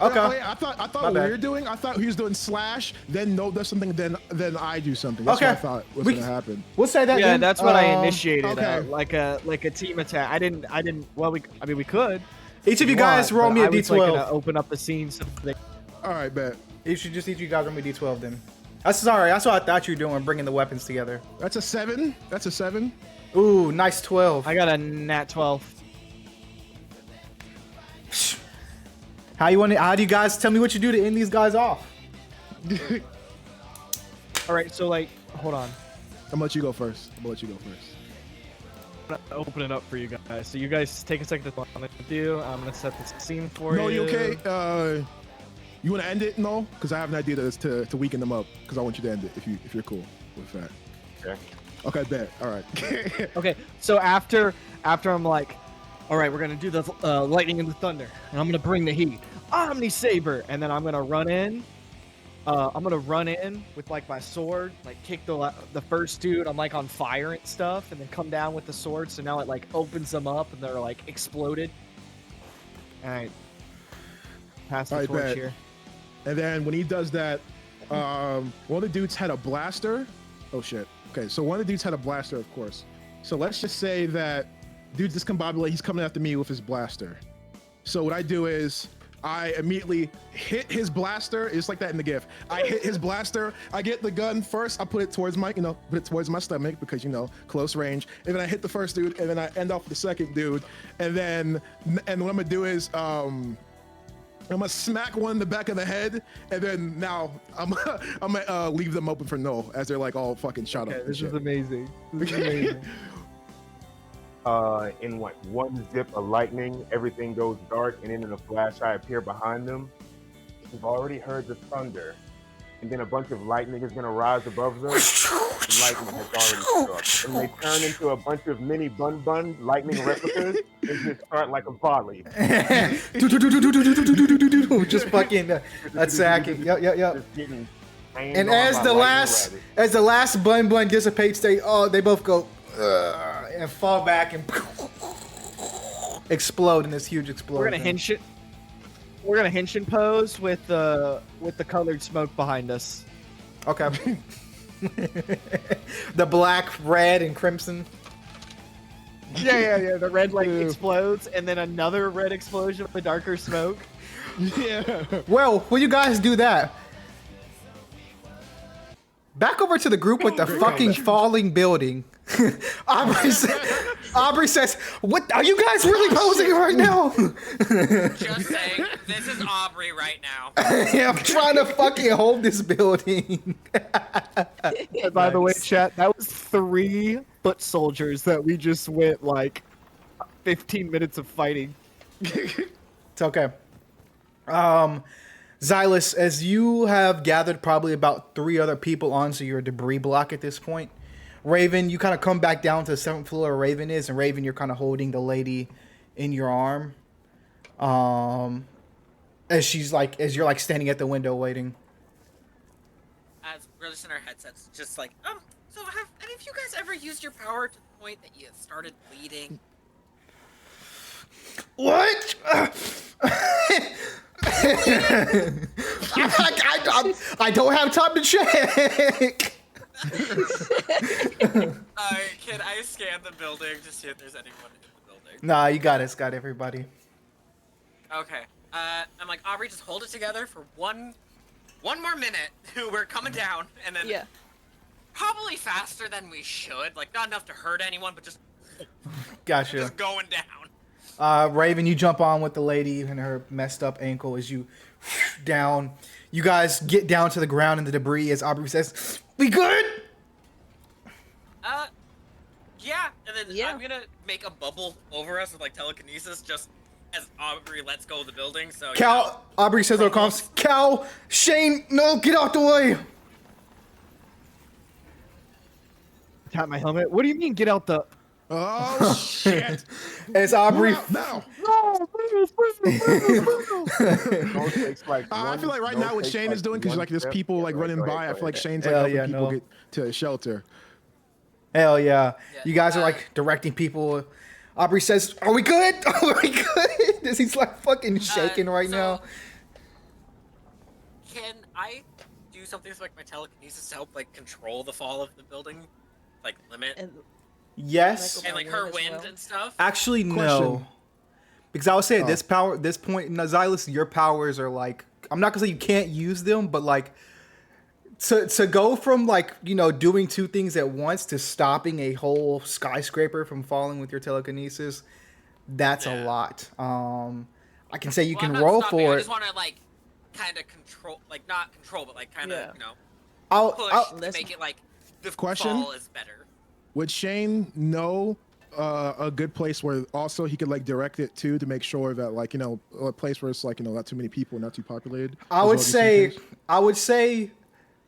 Okay. Oh, yeah, I thought My what bad. we were doing. I thought he was doing slash, then no does something, then I do something. That's Okay. what I thought was We- gonna happen. We'll say that. Yeah, then. that's what I initiated. okay. Like a team attack. I didn't. Well, we could. Each of you if guys want, roll but me a I was, like, d12. gonna open up the scene. So they, All right, bet. Each of you guys roll me a d12 then. That's sorry. That's what I thought you were doing, bringing the weapons together. That's a 7. That's a 7. Ooh, nice 12. I got a nat 12. How do you guys tell me what you do to end these guys off? All right, so like, hold on. I'm gonna let you go first. I'm gonna open it up for you guys. So you guys take a second to what I'm gonna do. I'm gonna set the scene for No, you. you okay? You want to end it? No, because I have an idea to weaken them up. Because I want you to end it if you're cool with that. Okay. Okay, bet. All right. Okay, so after I'm like, all right, we're gonna do the lightning and the thunder, and I'm gonna bring the heat, Omni Saber, and then I'm gonna run in. I'm gonna run in with like my sword, like kick the first dude. I'm like on fire and stuff, and then come down with the sword. So now it like opens them up, and they're like exploded. All right, pass the All right, torch bet. here. And then when he does that, one of the dudes had a blaster. Oh shit. Okay, so one of the dudes had a blaster, of course. So let's just say that dude's discombobulated. He's coming after me with his blaster. So what I do is I immediately hit his blaster. It's like that in the GIF. I hit his blaster. I get the gun first. I put it towards my, put it towards my stomach because close range. And then I hit the first dude, and then I end off the second dude. And what I'm gonna do is I'm gonna smack one in the back of the head, and then now I'm gonna leave them open for no as they're like all fucking shot up. Okay, and this shit. is amazing. This is amazing. In one zip of lightning, everything goes dark, and then in a flash, I appear behind them. You've already heard the thunder, and then a bunch of lightning is gonna rise above them. And lightning has already struck, and they turn into a bunch of mini bun lightning replicas and just start like a volley. Just fucking attacking. Yep. Just getting rained And on as by the lightning last bun dissipates, they both go and fall back and explode in this huge explosion. We're gonna henshin pose with the colored smoke behind us. Okay. The black, red, and crimson. Yeah. The red like explodes, and then another red explosion with darker smoke. Yeah. Well, when you guys do that, back over to the group with the fucking falling building. Aubrey says, "What are you guys really posing right now?" Just saying, this is Aubrey right now. I'm trying to fucking hold this building. And by the way, chat, that was 3 foot soldiers that we just went like 15 minutes of fighting. It's okay. Xylus, as you have gathered probably about 3 other people onto your debris block at this point, Raven, you kind of come back down to the 7th floor where Raven is, and Raven, you're kind of holding the lady in your arm. As you're like standing at the window waiting. As we're just in our headsets, just like, so have any of you guys ever used your power to the point that you started bleeding? What? I don't have time to check. Can I scan the building to see if there's anyone in the building? Nah, you got it. It's got everybody. Okay. I'm like, Aubrey, just hold it together for one more minute. We're coming down, and then Yeah. probably faster than we should. Like, not enough to hurt anyone, but just Gotcha. going down. Raven, you jump on with the lady and her messed up ankle as you down. You guys get down to the ground in the debris as Aubrey says, "We good?" Yeah. And then Yeah. I'm gonna make a bubble over us with like telekinesis, just as Aubrey lets go of the building. So Cal, Aubrey says, "Look, Cal, Shane, no, get out the way." Tap my helmet. What do you mean? Get out the? Oh shit! As Aubrey, now. It's like I feel like right now what Shane is doing, because like there's people like running by. I feel like Shane's like Hell helping yeah, people no. get to the shelter. hell yeah, Yeah, you guys are like directing people. Aubrey says, "Are we good? Are we good?" As he's like fucking shaking right so now. can I do something with like my telekinesis to help like control the fall of the building, like limit And Yes. and like wind her as wind well. and stuff? Actually, no. Question. Because I would say at Oh. this point, Xylus, your powers are like, I'm not gonna say you can't use them, but like to go from like, you know, doing two things at once to stopping a whole skyscraper from falling with your telekinesis, that's a Yeah. lot. I can say you Well, can I'm not roll stopping, for I it. just want to like kind of control, like not control, but like kind of Yeah. you know push I'll to make it like the Question? fall is better. Would Shane know a good place where also he could like direct it to make sure that like, you know, a place where it's like, you know, not too many people, not too populated? I as would well, just in say case? I would say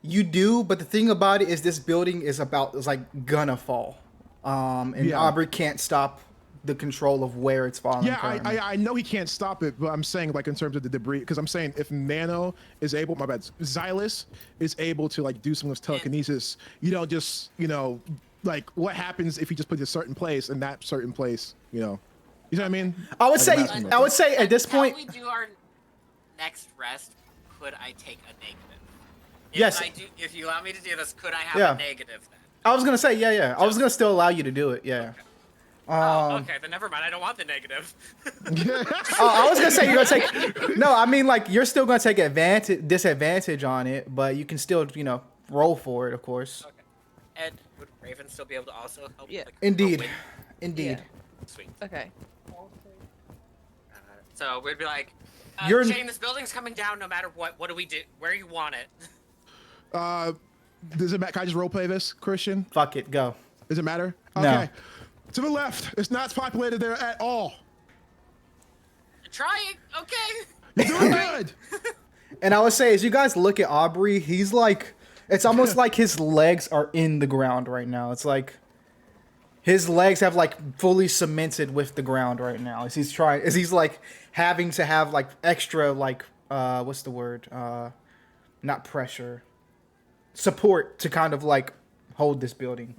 you do, but the thing about it is this building is like gonna fall. And Yeah. Aubrey can't stop the control of where it's falling. Yeah, currently. I know he can't stop it, but I'm saying like in terms of the debris, because I'm saying if Nano is able, my bad, Xylus is able to like do some of this telekinesis, you don't just, you know, like what happens if he just puts a certain place and that certain place, you know what I mean? I would Like, say I'm asking I would say at this Until point, we do our next rest, could I take a negative? Yes. If you allow me to do this, could I have Yeah. a negative then? I was gonna say yeah. I was gonna still allow you to do it. Yeah. Oh, okay, then never mind. I don't want the negative. I was gonna say you're gonna take. No, I mean like you're still gonna take disadvantage on it, but you can still roll for it, of course. Okay. And would Raven still be able to also help? Yeah. Like, Indeed, win? indeed. Sweet. Okay. So we'd be like, You're- Shane, this building's coming down no matter what. What do we do? Where you want it? Does it matter? Can I just role play this, Christian? Fuck it, go. Does it matter? No. Okay. To the left. It's not populated there at all. Trying. Okay. You're doing good. And I would say as you guys look at Aubrey, he's like, it's almost like his legs are in the ground right now. It's like his legs have like fully cemented with the ground right now as he's like having to have like extra like what's the word? Not pressure. Support to kind of like hold this building.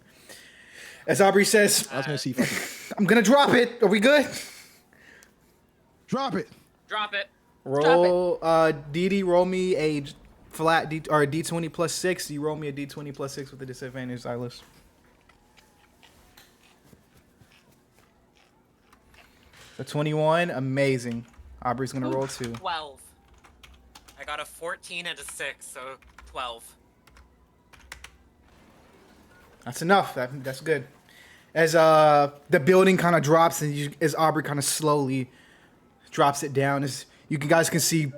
As Aubrey says, I was gonna see if I can I'm gonna drop it. Are we good? drop it. Drop it. Roll Didi, roll me a flat D or a D20 plus 6. You roll me a D20 plus 6 with a disadvantage, Silas. A 21, amazing. Aubrey's gonna roll 2. 12. I got a 14 and a 6, so 12. That's enough. That's good. As the building kind of drops and as Aubrey kind of slowly drops it down, as you guys can see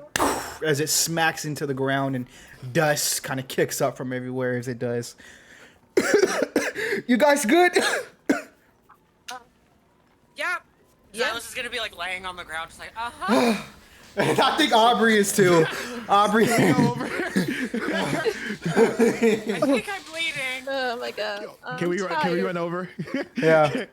as it smacks into the ground and dust kind of kicks up from everywhere as it does. You guys good? Yeah. Yeah. Silas is gonna be like laying on the ground, just like, uh-huh. I think Aubrey is too. Aubrey. I think I'm bleeding. Oh my god. Can we run over? Yeah.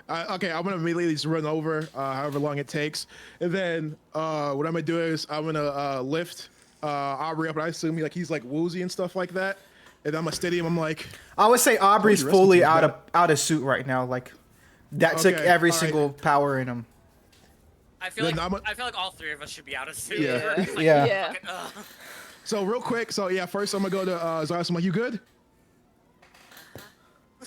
Okay, I'm gonna immediately just run over, however long it takes, and then what I'm gonna do is I'm gonna lift Aubrey up, and I assume he's like woozy and stuff like that, and I'm gonna steady him. I'm like, I would say Aubrey's the rest of fully these out of suit right now. Like that took Okay, every all right. single power in him. I feel Then I feel like all three of us should be out of suit. Yeah. We're just like, Yeah. Yeah. fucking, ugh. so real quick. So yeah, first I'm gonna go to Zayas. I'm like, you good?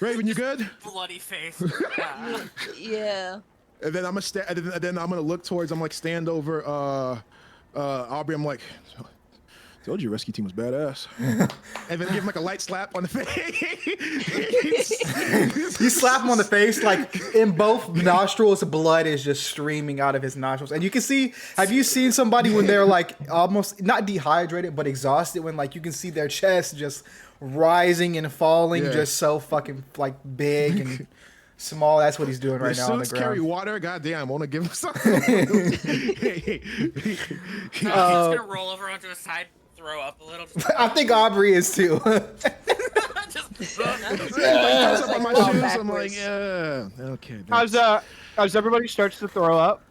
Raven, you good? Bloody face. Yeah. Yeah. And then I'm gonna and then I'm gonna look towards. I'm like stand over Aubrey. I'm like, told you rescue team was badass. And then give him like a light slap on the face. You slap him on the face, like in both nostrils, blood is just streaming out of his nostrils. And you can see, have you seen somebody when they're like almost not dehydrated, but exhausted, when like you can see their chest just rising and falling, Yeah. just so fucking like big and small. That's what he's doing right The now on the suits carry ground. water. Goddamn, I want to give him something. He's gonna roll over onto his side, throw up a little. I think Aubrey is too. Just, Thumbs up on my Fall shoes. I'm like, backwards. yeah, okay. As everybody starts to throw up,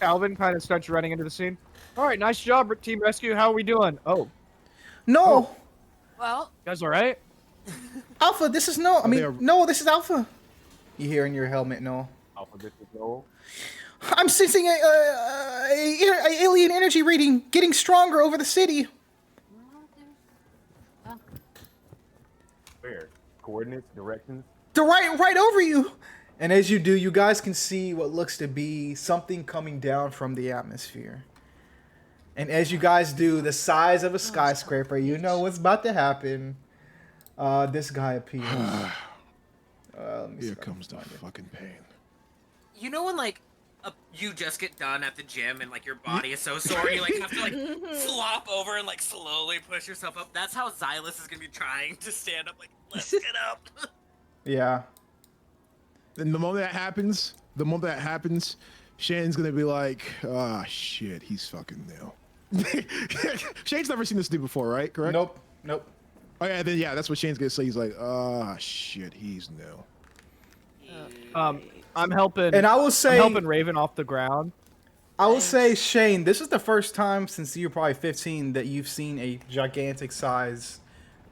Alvin kind of starts running into the scene. All right, nice job, Team Rescue. How are we doing? Oh, No, well, you guys all right? Alpha. This is no. I mean, they're- no. This is Alpha. You hear in your helmet, no. Alpha, this is Joel. I'm sensing a alien energy reading getting stronger over the city. Where? Coordinates, directions? They're right over you. And as you do, you guys can see what looks to be something coming down from the atmosphere. And as you guys do, the size of a skyscraper, you know what's about to happen. This guy appears. Here comes the fucking pain. You know when like you just get done at the gym and like your body is so sore you like have to like flop over and like slowly push yourself up. That's how Xylus is gonna be trying to stand up. Like, let's get up. Yeah. And the moment that happens, Shane's gonna be like, ah, shit, he's fucking new. Shane's never seen this dude before, right? Correct? Nope. Oh yeah, then yeah, that's what Shane's gonna say. He's like, ah, shit, he's new. I'm helping. And I will say, I'm helping Raven off the ground. I will say, Shane, this is the first time since you're probably 15 that you've seen a gigantic size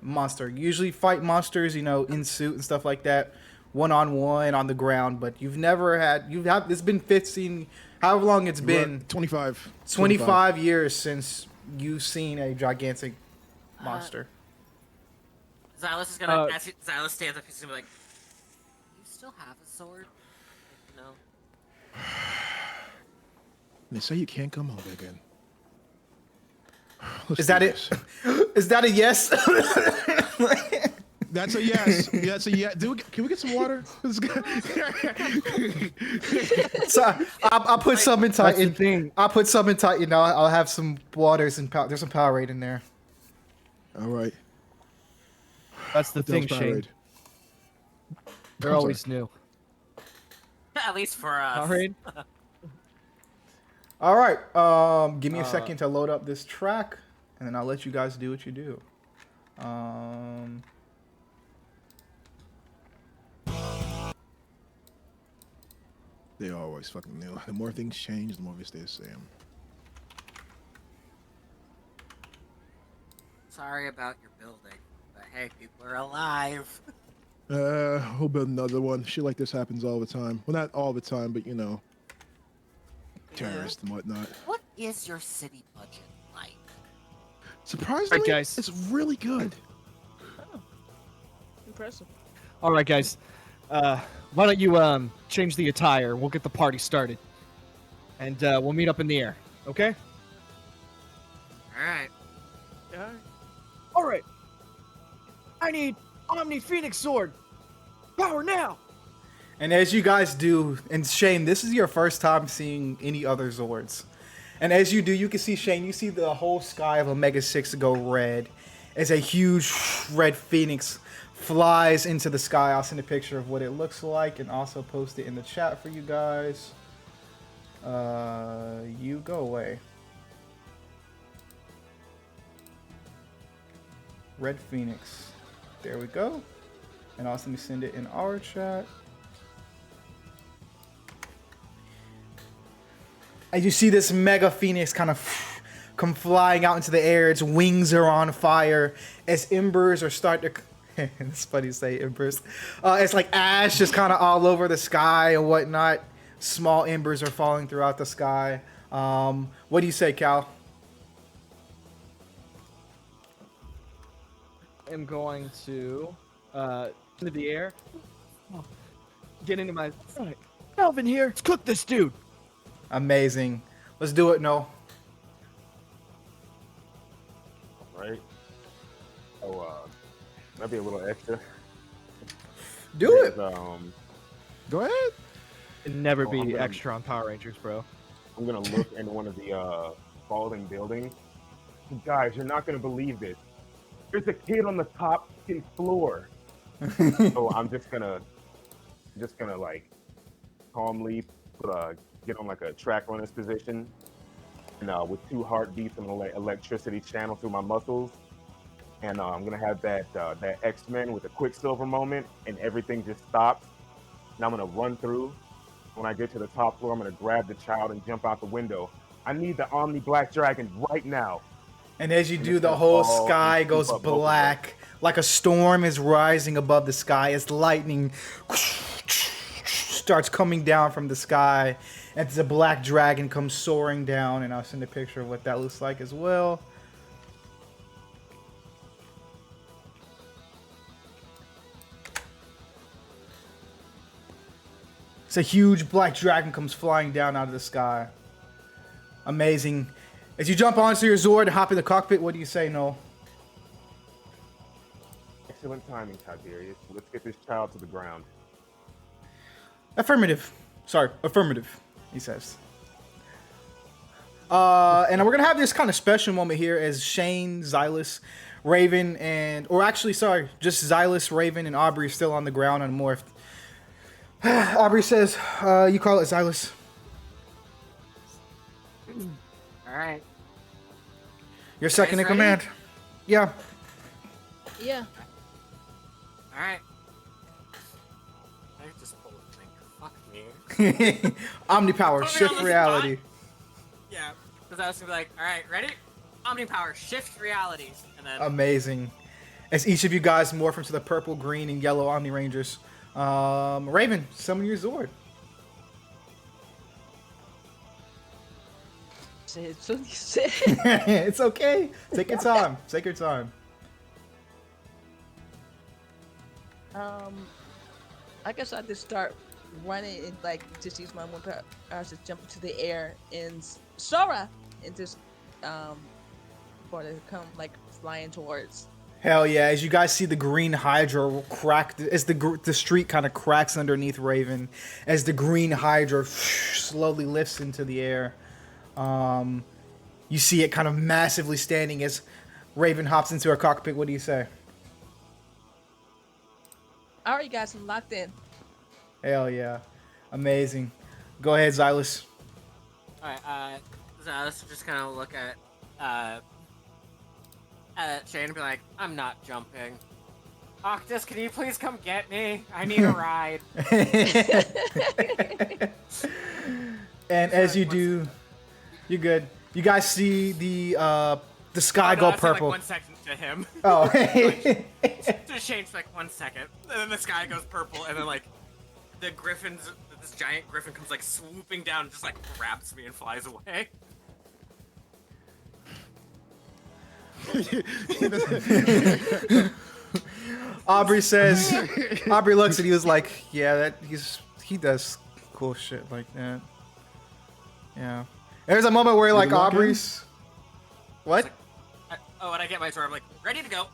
monster. You usually fight monsters, in suit and stuff like that, one-on-one on the ground, but you've never had. It's been 15, however long it's been. 25 years since you've seen a gigantic monster. Xylus is gonna as Xylus stands up, he's gonna be like, "You still have a sword?" Like, no. They say you can't come home again. Is that it? Is that a yes? That's a yes. That's a yes. Can we get some water? So I'll put some in Titan. thing. I'll put some in Titan. I'll have some waters and there's some Powerade in there. All right. That's the thing, Shane. They're always new. At least for us. Powerade? All right. Give me a second to load up this track, and then I'll let you guys do what you do. They always fucking new. The more things change, the more we stay the same. Sorry about your building, but hey, people are alive. We'll build another one. Shit like this happens all the time. Well, not all the time, but terrorists and whatnot. What is your city budget like? Surprisingly, Right, guys. it's really good. Impressive. All right, guys. Why don't you change the attire? We'll get the party started, and we'll meet up in the air. Okay? All right. All right. I need Omni Phoenix Sword. Power now. And as you guys do, and Shane, this is your first time seeing any other Zords. And as you do, you can see, Shane, you see the whole sky of Omega 6 go red as a huge red phoenix flies into the sky. I'll send a picture of what it looks like and also post it in the chat for you guys. You go away. Red Phoenix. There we go. And also let me send it in our chat. As you see this mega phoenix kind of come flying out into the air, its wings are on fire as embers are starting to... It's funny to say embers. It's like ash just kind of all over the sky and whatnot. Small embers are falling throughout the sky. What do you say, Cal? I'm going to into the air. Get into my... All right. Melvin here. Let's cook this dude. Amazing. Let's do it, Noel. Right? Might be a little extra. Do it. Go ahead. It'd never I'm be gonna- extra on Power Rangers, bro. I'm gonna look into one of the falling buildings. Guys, you're not gonna believe this. There's a kid on the top floor. So I'm just gonna like calmly get on like a track runner's position, and with 2 heartbeats, I'm gonna let electricity channel through my muscles, and I'm gonna have that X-Men with a Quicksilver moment, and everything just stops. And I'm gonna run through. When I get to the top floor, I'm gonna grab the child and jump out the window. I need the Omni Black Dragon right now. And as you And do, it's the gonna whole fall sky and goes scoop up both of them. black. Like a storm is rising above the sky as lightning starts coming down from the sky. And the black dragon comes soaring down. And I'll send a picture of what that looks like as well. It's a huge black dragon comes flying down out of the sky. Amazing. As you jump onto your Zord and hop in the cockpit, what do you say, Noel? Excellent timing, Tiberius. Let's get this child to the ground. Affirmative. Sorry, affirmative, he says. And we're going to have this kind of special moment here as Shane, Xylus, Raven, just Xylus, Raven, and Aubrey still on the ground unmorphed. Aubrey says, you call it, Xylus. All right. You're second in ready? command. Yeah. Yeah. All right. I just pulled a thing. Fuck me. Omnipower, Put me shift on the reality. Yeah, because I was gonna be like, all right, ready? Omnipower, shift reality, and then Amazing. As each of you guys morph into the purple, green, and yellow Omni Rangers. Raven, summon your Zord. So you said. It's okay. Take your time. Take your time. I guess I just start running and like just use my one power. I just jump into the air and Sora and just for to come like flying towards. Hell yeah! As you guys see the green Hydra crack, as the street kind of cracks underneath Raven, as the green Hydra slowly lifts into the air. You see it kind of massively standing as Raven hops into her cockpit. What do you say? All right, guys, I'm locked in. Hell yeah. Amazing. Go ahead, Xylus. all right. So let's just kind of look at Shane and be like, I'm not jumping. Octus, can you please come get me? I need a ride. And as you do, you're good. You guys see the sky Oh, no, go I said, purple. Like 1 second to him. Oh. To Shane for like 1 second, and then the sky goes purple, and then like this giant griffin comes like swooping down and just like grabs me and flies away. Aubrey looks and he was like, yeah, he does cool shit like that. Yeah. There's a moment where like Aubrey's what? And I get my sword. I'm like, ready to go.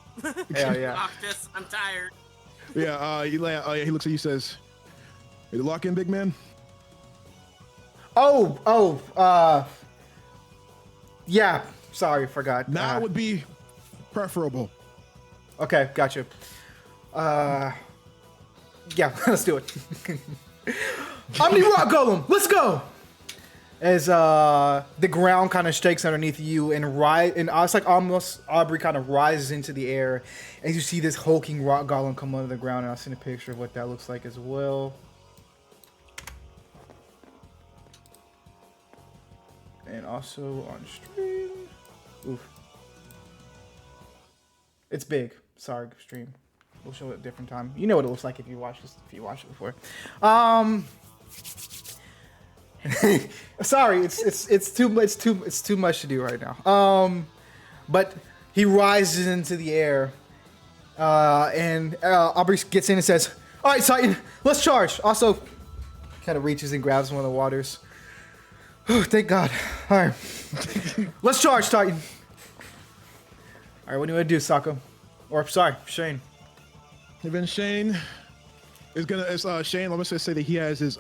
Hell yeah. Octus, I'm tired. Yeah, he looks at you, says, "Are you lock in, big man?" Yeah. Sorry, forgot. Now would be preferable. Okay, gotcha. Yeah, let's do it. Omni Rock Golem, let's go! As the ground kind of shakes underneath you and it's like almost Aubrey kind of rises into the air as you see this hulking rock golem come under the ground, and I'll send a picture of what that looks like as well. And also on stream. Oof. It's big. Sorry, stream. We'll show it at a different time. You know what it looks like if you watched it before. Sorry, it's too much to do right now. But he rises into the air, and Aubrey gets in and says, "All right, Titan, let's charge." Also, kind of reaches and grabs one of the waters. Oh, thank God. All right, let's charge, Titan. All right, what do you want to do, Sako? Or sorry, Shane. And then Shane is gonna. Shane, let me just say that he has his.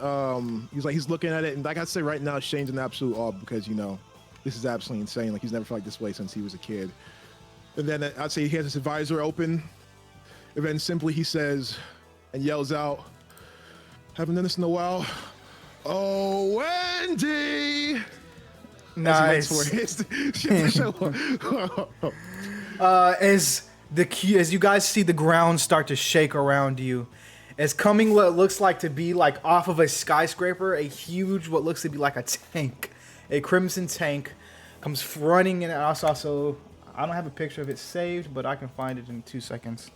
He's looking at it, and like I said, right now, Shane's in absolute awe because this is absolutely insane. Like he's never felt like this way since he was a kid. And then I'd say he has his advisor open, and then simply he says, and yells out, "Haven't done this in a while." Oh, Wendy! Nice. As you guys see the ground start to shake around you, as coming what looks like to be like off of a skyscraper, a huge what looks to be like a tank, a crimson tank, comes running, and also I don't have a picture of it saved, but I can find it in 2 seconds.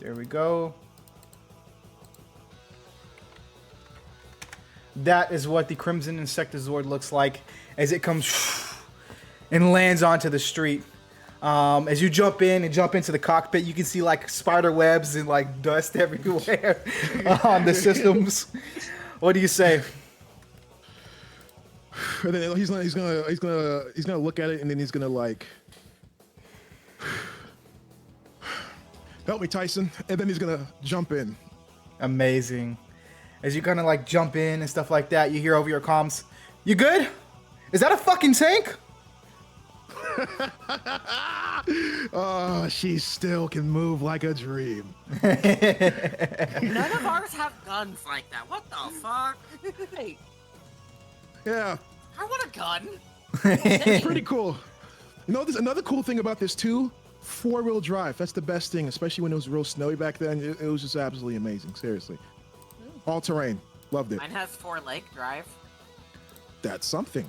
There we go. that is what the Crimson Insectizord looks like as it comes and lands onto the street. As you jump into the cockpit, you can see like spider webs and like dust everywhere on the systems. What do you say? And then he's gonna look at it, and then he's gonna like, help me, Tyson. And then he's gonna jump in. Amazing. As you kind of like jump in and stuff like that, you hear over your comms, "You good? Is that a fucking tank?" Oh, she still can move like a dream. None of ours have guns like that. What the fuck? Hey, Yeah, I want a gun. pretty cool. You know, there's another cool thing about this too. 4-wheel drive. That's the best thing, especially when it was real snowy back then. It was just absolutely amazing. Seriously, all terrain. Loved it. Mine has 4-leg drive. That's something.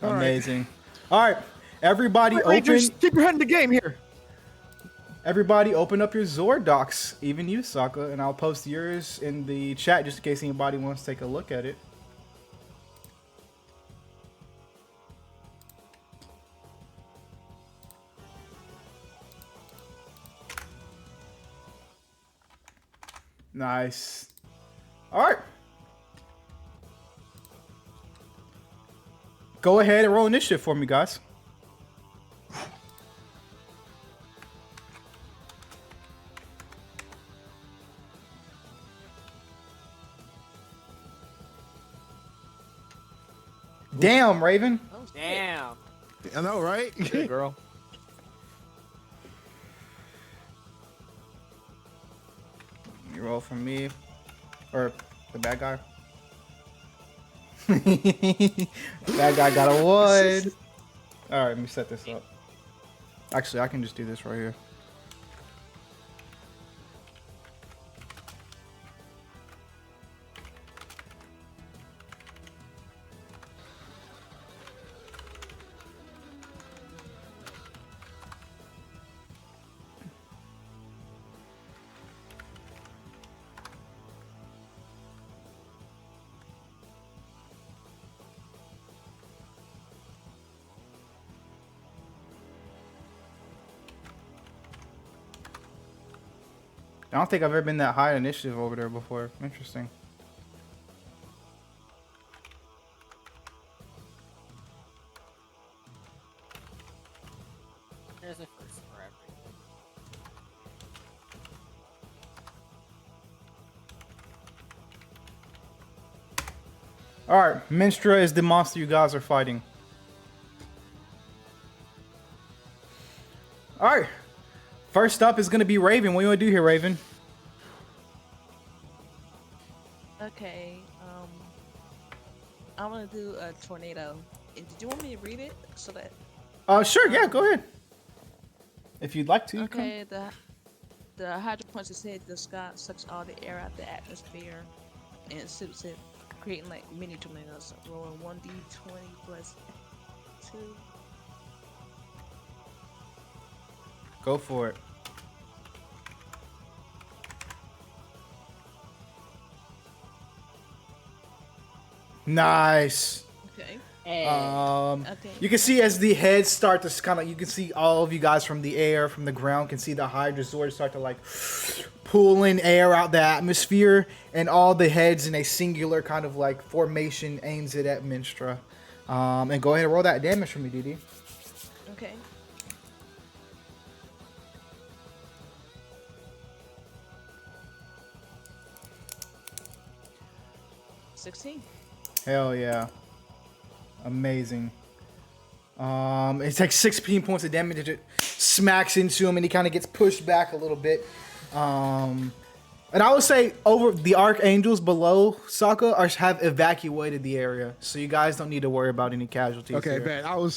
Amazing. All right, everybody, Rangers, open. keep your head in the game here. Everybody, open up your Zord docs. Even you, Sokka, and I'll post yours in the chat just in case anybody wants to take a look at it. Nice. All right. Go ahead and roll initiative for me, guys. Damn, Raven. Damn. I know, right? Hey, girl. You roll for me. Or the bad guy. Bad guy got a 1. Alright, let me set this up. Actually, I can just do this right here. I don't think I've ever been that high initiative over there before. Interesting. There's a first for everything. Alright, Minstra is the monster you guys are fighting. Alright. First up is going to be Raven. What do you want to do here, Raven? okay. I want to do a tornado. Did you want me to read it so that? Sure, yeah, go ahead. If you'd like to. you can. Okay, the hydro punch is hit. The sky sucks all the air out the atmosphere and suits it, creating like mini tornadoes. Rolling 1d20 plus 2. Go for it. Nice. Okay. Hey. You can see as the heads start to kind of, you can see all of you guys from the air, from the ground, can see the Hydrazord start to like pull in air out the atmosphere, and all the heads in a singular kind of like formation aims it at Minstra. And go ahead and roll that damage for me, DD. Okay. $16. Hell yeah. Amazing. It's like 16 points of damage. It smacks into him and he kind of gets pushed back a little bit. And I would say over the archangels below Sokka have evacuated the area, so you guys don't need to worry about any casualties. Okay, here. man. I was.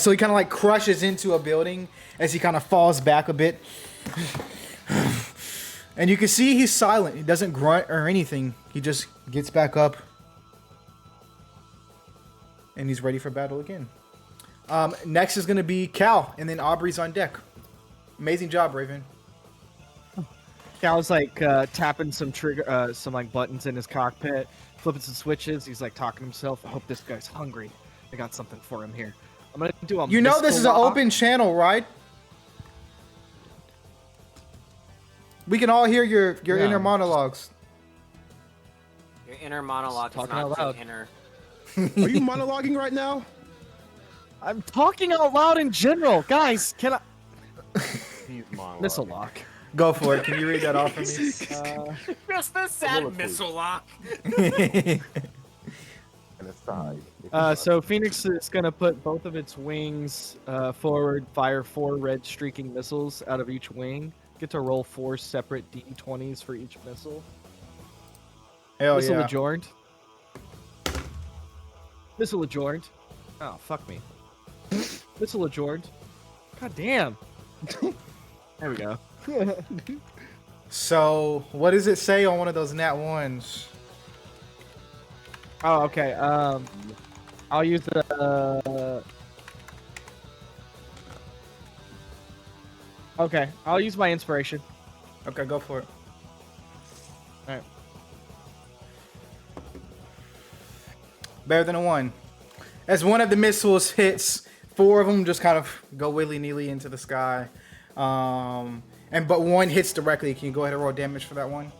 So he kind of like crushes into a building as he kind of falls back a bit. And you can see he's silent. He doesn't grunt or anything. He just gets back up. And he's ready for battle again. Next is going to be Cal, and then Aubrey's on deck. Amazing job, Raven. Cal's like tapping some some like buttons in his cockpit, flipping some switches. He's like talking to himself. I hope this guy's hungry. I got something for him here. I'm gonna do a. You know this is an missile lock. open channel, right? We can all hear your Yeah. inner monologues. Your inner monologue is Talking not out too loud. inner. Are you monologuing right now? I'm talking out loud in general, guys. Can I? He's monologuing. Missile lock. Go for it. Can you read that off for me? Just the sad Bulletproof. missile lock. And aside. So Phoenix is gonna put both of its wings forward, fire 4 red streaking missiles out of each wing. Get to roll 4 separate D20s for each missile. Hell Missile yeah. adjourned. Missile adjourned. Oh, fuck me. Missile adjourned. God damn. There we go. So, what does it say on one of those nat ones? Oh, okay. I'll use the. Okay, I'll use my inspiration. Okay, go for it. All right. Better than a 1. As one of the missiles hits, 4 of them just kind of go willy-nilly into the sky. But one hits directly. Can you go ahead and roll damage for that one?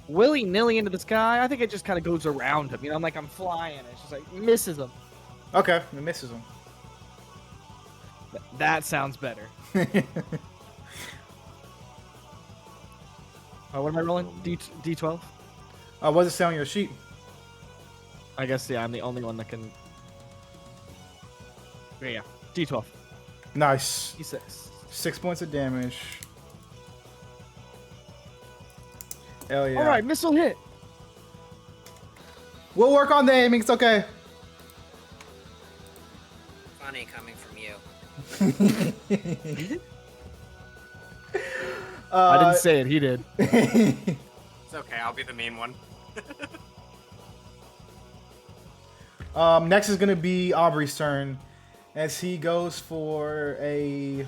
Willy-nilly into the sky. I think it just kind of goes around him. You know, I'm flying. It's just like misses him. Okay, it misses him. That sounds better. What am I rolling? D12? What does it say on your sheet? I guess, yeah, I'm the only one that can... Yeah, D12. Nice. D6. 6 points of damage. Hell yeah. Alright, missile hit. We'll work on the aiming. It's okay. Funny coming from you. I didn't say it, he did. It's okay. I'll be the mean one. Next is going to be Aubrey's turn. As he goes for a...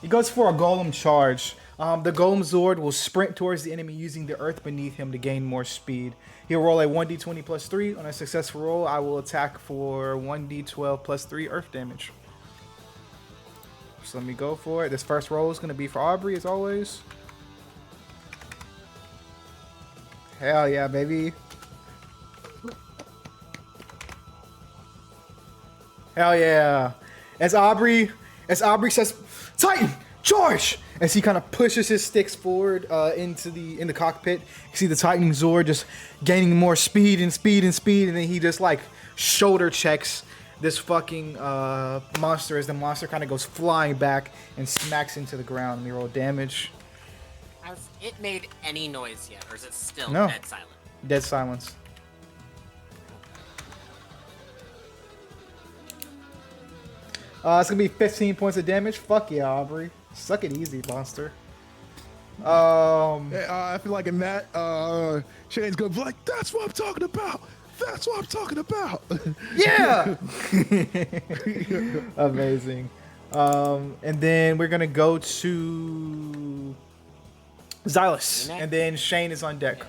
He goes for a golem charge. The golem Zord will sprint towards the enemy using the earth beneath him to gain more speed. He'll roll a 1d20 plus 3. On a successful roll, I will attack for 1d12 plus 3 earth damage. So let me go for it. This first roll is going to be for Aubrey, as always. Hell yeah, baby. Hell yeah. As Aubrey says, Titan, charge! As he kind of pushes his sticks forward into the cockpit. You see the Titan Zord just gaining more speed and speed and speed, and then he just like shoulder checks this fucking monster as the monster kind of goes flying back and smacks into the ground. Let me roll damage. Has it made any noise yet, or is it still No. dead silent? Dead silence. It's gonna be 15 points of damage. Fuck yeah, Aubrey. Suck it easy, monster. I feel like in that, Shane's gonna be like, "That's what I'm talking about. That's what I'm talking about." Yeah. Amazing. And then we're gonna go to Xylus, and then Shane is on deck.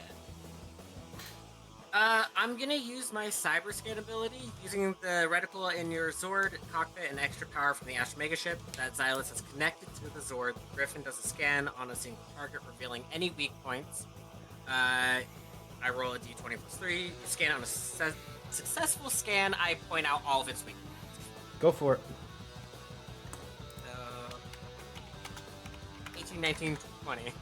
I'm gonna use my cyber scan ability, using the reticle in your Zord cockpit and extra power from the Astro Mega ship. That Xylus is connected to the Zord. The Griffin does a scan on a single target, revealing any weak points. I roll a d20 plus 3. You scan on a successful scan. I point out all of its weak points. Go for it. 18, 19, 20.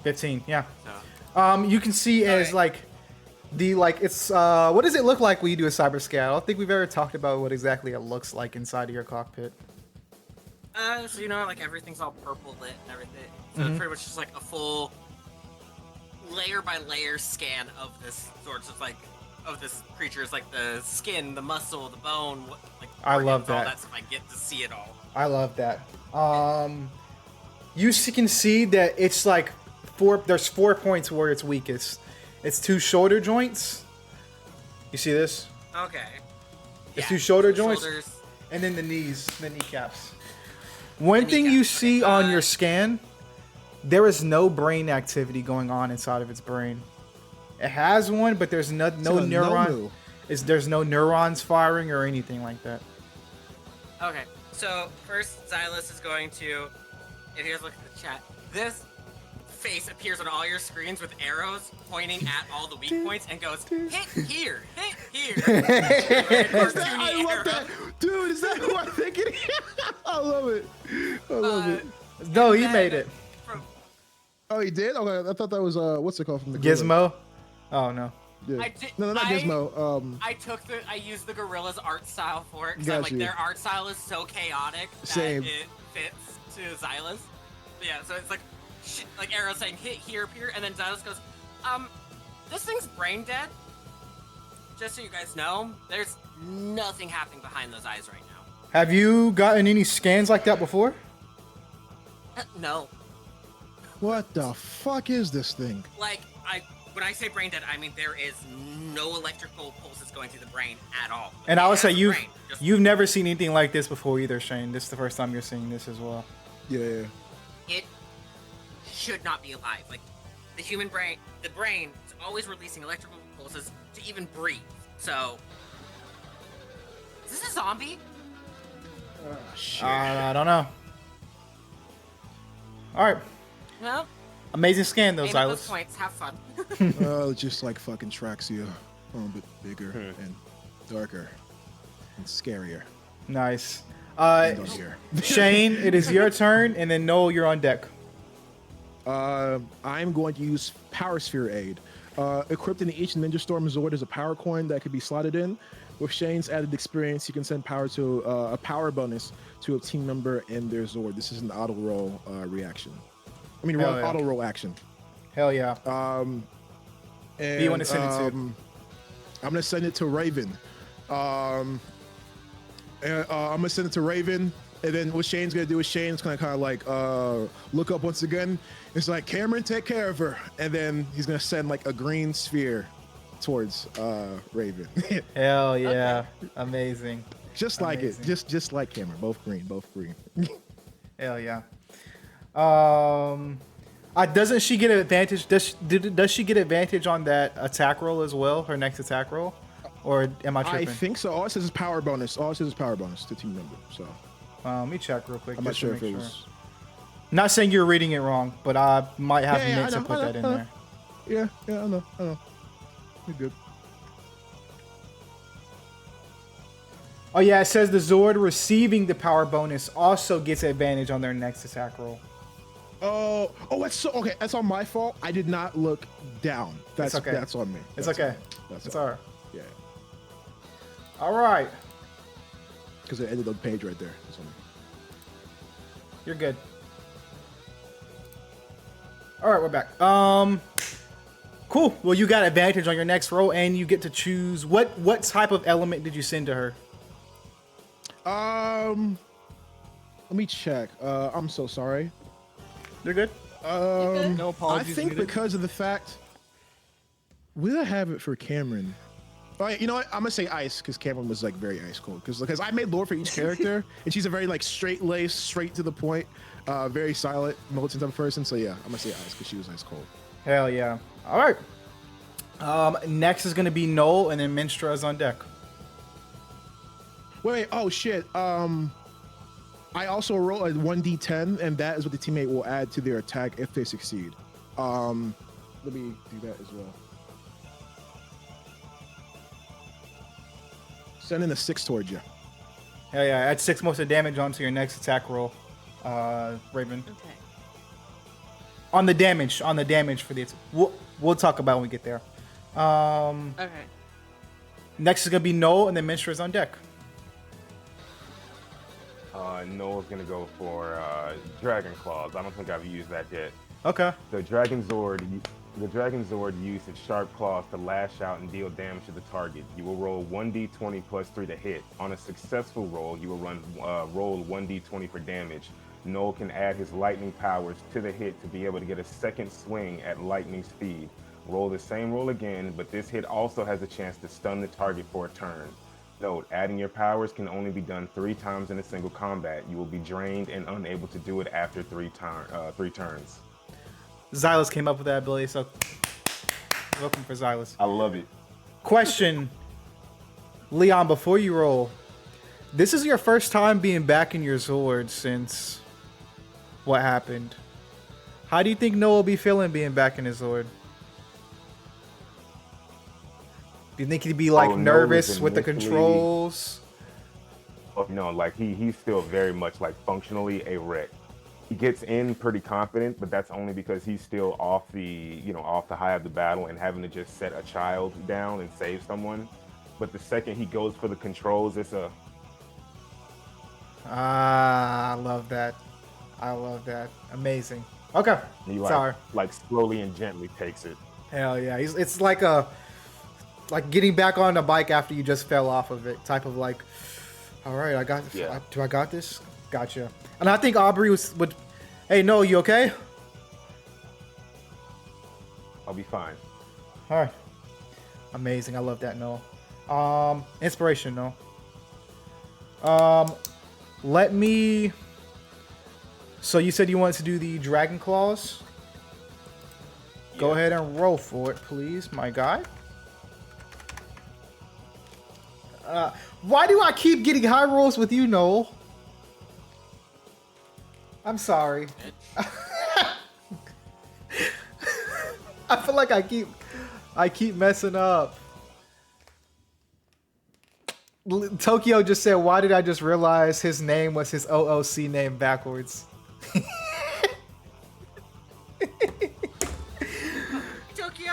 15. Yeah. So. You can see as Alright. it's what does it look like when you do a cyber scan? I don't think we've ever talked about what exactly it looks like inside of your cockpit. So you know, like everything's all purple lit and everything. So it's pretty much just like a full layer by layer scan of this sort of like of this creature. It's like the skin, the muscle, the bone. I love organs, all that. that stuff. I get to see it all. I love that. You can see that it's like there's 4 points where it's weakest. It's 2 shoulder joints. You see this? Okay. It's 2 shoulder joints, Shoulders. and then the knees, the kneecaps. One thing Anika. you Okay, see on your scan, there is no brain activity going on inside of its brain. It has one, but there's no a neuron. no-no. There's no neurons firing or anything like that. Okay, so first Xylus is going to, if you guys look at the chat, this face appears on all your screens with arrows pointing at all the weak points and goes, hit here, hit here. I love that. Dude, is that who I'm thinking? I love it. I love it. No, he made it. Oh, he did? Okay, I thought that was, what's it called from the Gizmo? Oh, no. Yeah. No, not Gizmo. I used the Gorilla's art style for it because Got I'm like, you. their art style is so chaotic that Same. it fits to Xylus. Yeah, so it's like, like arrows saying hit here, and then Xylus goes, this thing's brain dead. Just so you guys know, there's nothing happening behind those eyes right now. Have you gotten any scans like that before? No. What the fuck is this thing? Like, when I say brain dead, I mean there is no electrical pulses going through the brain at all. And I It would say has a you've brain, just- you've never seen anything like this before either, Shane. This is the first time you're seeing this as well. Yeah. It should not be alive. Like, the human brain, the brain is always releasing electrical pulses to even breathe. So, is this a zombie? Shit. I don't know. All right. Well, Amazing scan, though, aim at those Xylus. points. Have fun. Just like fucking Traxia. A little bit bigger and darker and scarier. Nice. And on here. Shane, it is your turn, and then Noel, you're on deck. I'm going to use Power Sphere Aid. Equipped in each Ninja Storm Zord is a power coin that could be slotted in. With Shane's added experience, you can send power to a power bonus to a team member and their Zord. This is an auto roll reaction. I mean, Hell yeah. auto roll action. Hell yeah. And, Who you want to send it to? I'm gonna send it to Raven. I'm gonna send it to Raven, and then what Shane's gonna do is Shane's gonna kind of like look up once again. It's like, Cameron, take care of her, and then he's gonna send like a green sphere towards Raven. Hell yeah. Amazing. Just like it, Amazing. just like Cameron, both green. Hell yeah. Doesn't she get an advantage? Does she get advantage on that attack roll as well? Her next attack roll, or am I I tripping? think so. All it says is power bonus. All it says is power bonus to team member. So Let me check real quick. I'm not just to sure if make it was. Not saying you're reading it wrong, but I might have Yeah, meant I to know, put I that in know. there. Yeah, I know. You're good. Oh yeah, it says the Zord receiving the power bonus also gets advantage on their next attack roll. Oh, that's so okay. That's on my fault. I did not look down. That's okay. That's on me. It's That's okay. on me. That's It's all all right. Yeah, All right, because it ended the page right there. That's on me. you're good. All right, we're back. Cool. Well, you got advantage on your next roll, and you get to choose what type of element did you send to her? Let me check. I'm so sorry. You're good. No I apologies think needed. because of the fact, will I have it for Cameron? All right, you know what? I'm gonna say ice because Cameron was like very ice cold. Because I made lore for each character, and she's a very like straight laced, straight to the point, very silent, militant type of person. So yeah, I'm gonna say ice because she was ice cold. Hell yeah. All right. Next is gonna be Noel, and then Minstra is on deck. Wait, oh shit. I also roll a 1d10, and that is what the teammate will add to their attack if they succeed. Let me do that as well. Sending a 6 towards you. Hell yeah. Add 6 most of the damage onto your next attack roll, Raven. Okay. On the damage for the we'll talk about when we get there. Okay. Next is gonna be Noel, and then Minstra is on deck. Noah's gonna go for Dragon Claws. I don't think I've used that yet. Okay. The Dragon Zord uses its sharp claws to lash out and deal damage to the target. You will roll 1d20 plus 3 to hit. On a successful roll, you will roll 1d20 for damage. Noel can add his lightning powers to the hit to be able to get a second swing at lightning speed. Roll the same roll again, but this hit also has a chance to stun the target for a turn. Note, adding your powers can only be done 3 times in a single combat. You will be drained and unable to do it after 3 turns. Xylus came up with that ability, so welcome for Xylus. I love it. Question, Leon, before you roll, this is your first time being back in your Zord since what happened. How do you think Noah will be feeling being back in his Zord? Do you think he'd be like nervous with the controls? Oh, no, like he's still very much like functionally a wreck. He gets in pretty confident, but that's only because he's still off the high of the battle and having to just set a child down and save someone. But the second he goes for the controls, it's a I love that. I love that. Amazing. Okay. he Sorry. like slowly and gently takes it. Hell yeah. It's like getting back on a bike after you just fell off of it. Type of like, all right, I got this. Yeah. Do I got this? Gotcha. And I think Aubrey would, hey, no, you okay? I'll be fine. All right. Amazing. I love that, Noah. Inspiration, Noah. Let me... So you said you wanted to do the Dragon Claws? Go ahead and roll for it, please, my guy. Why do I keep getting high rolls with you, Noel? I'm sorry. I feel like I keep messing up. Tokyo just said, why did I just realize his name was his OOC name backwards? Tokyo.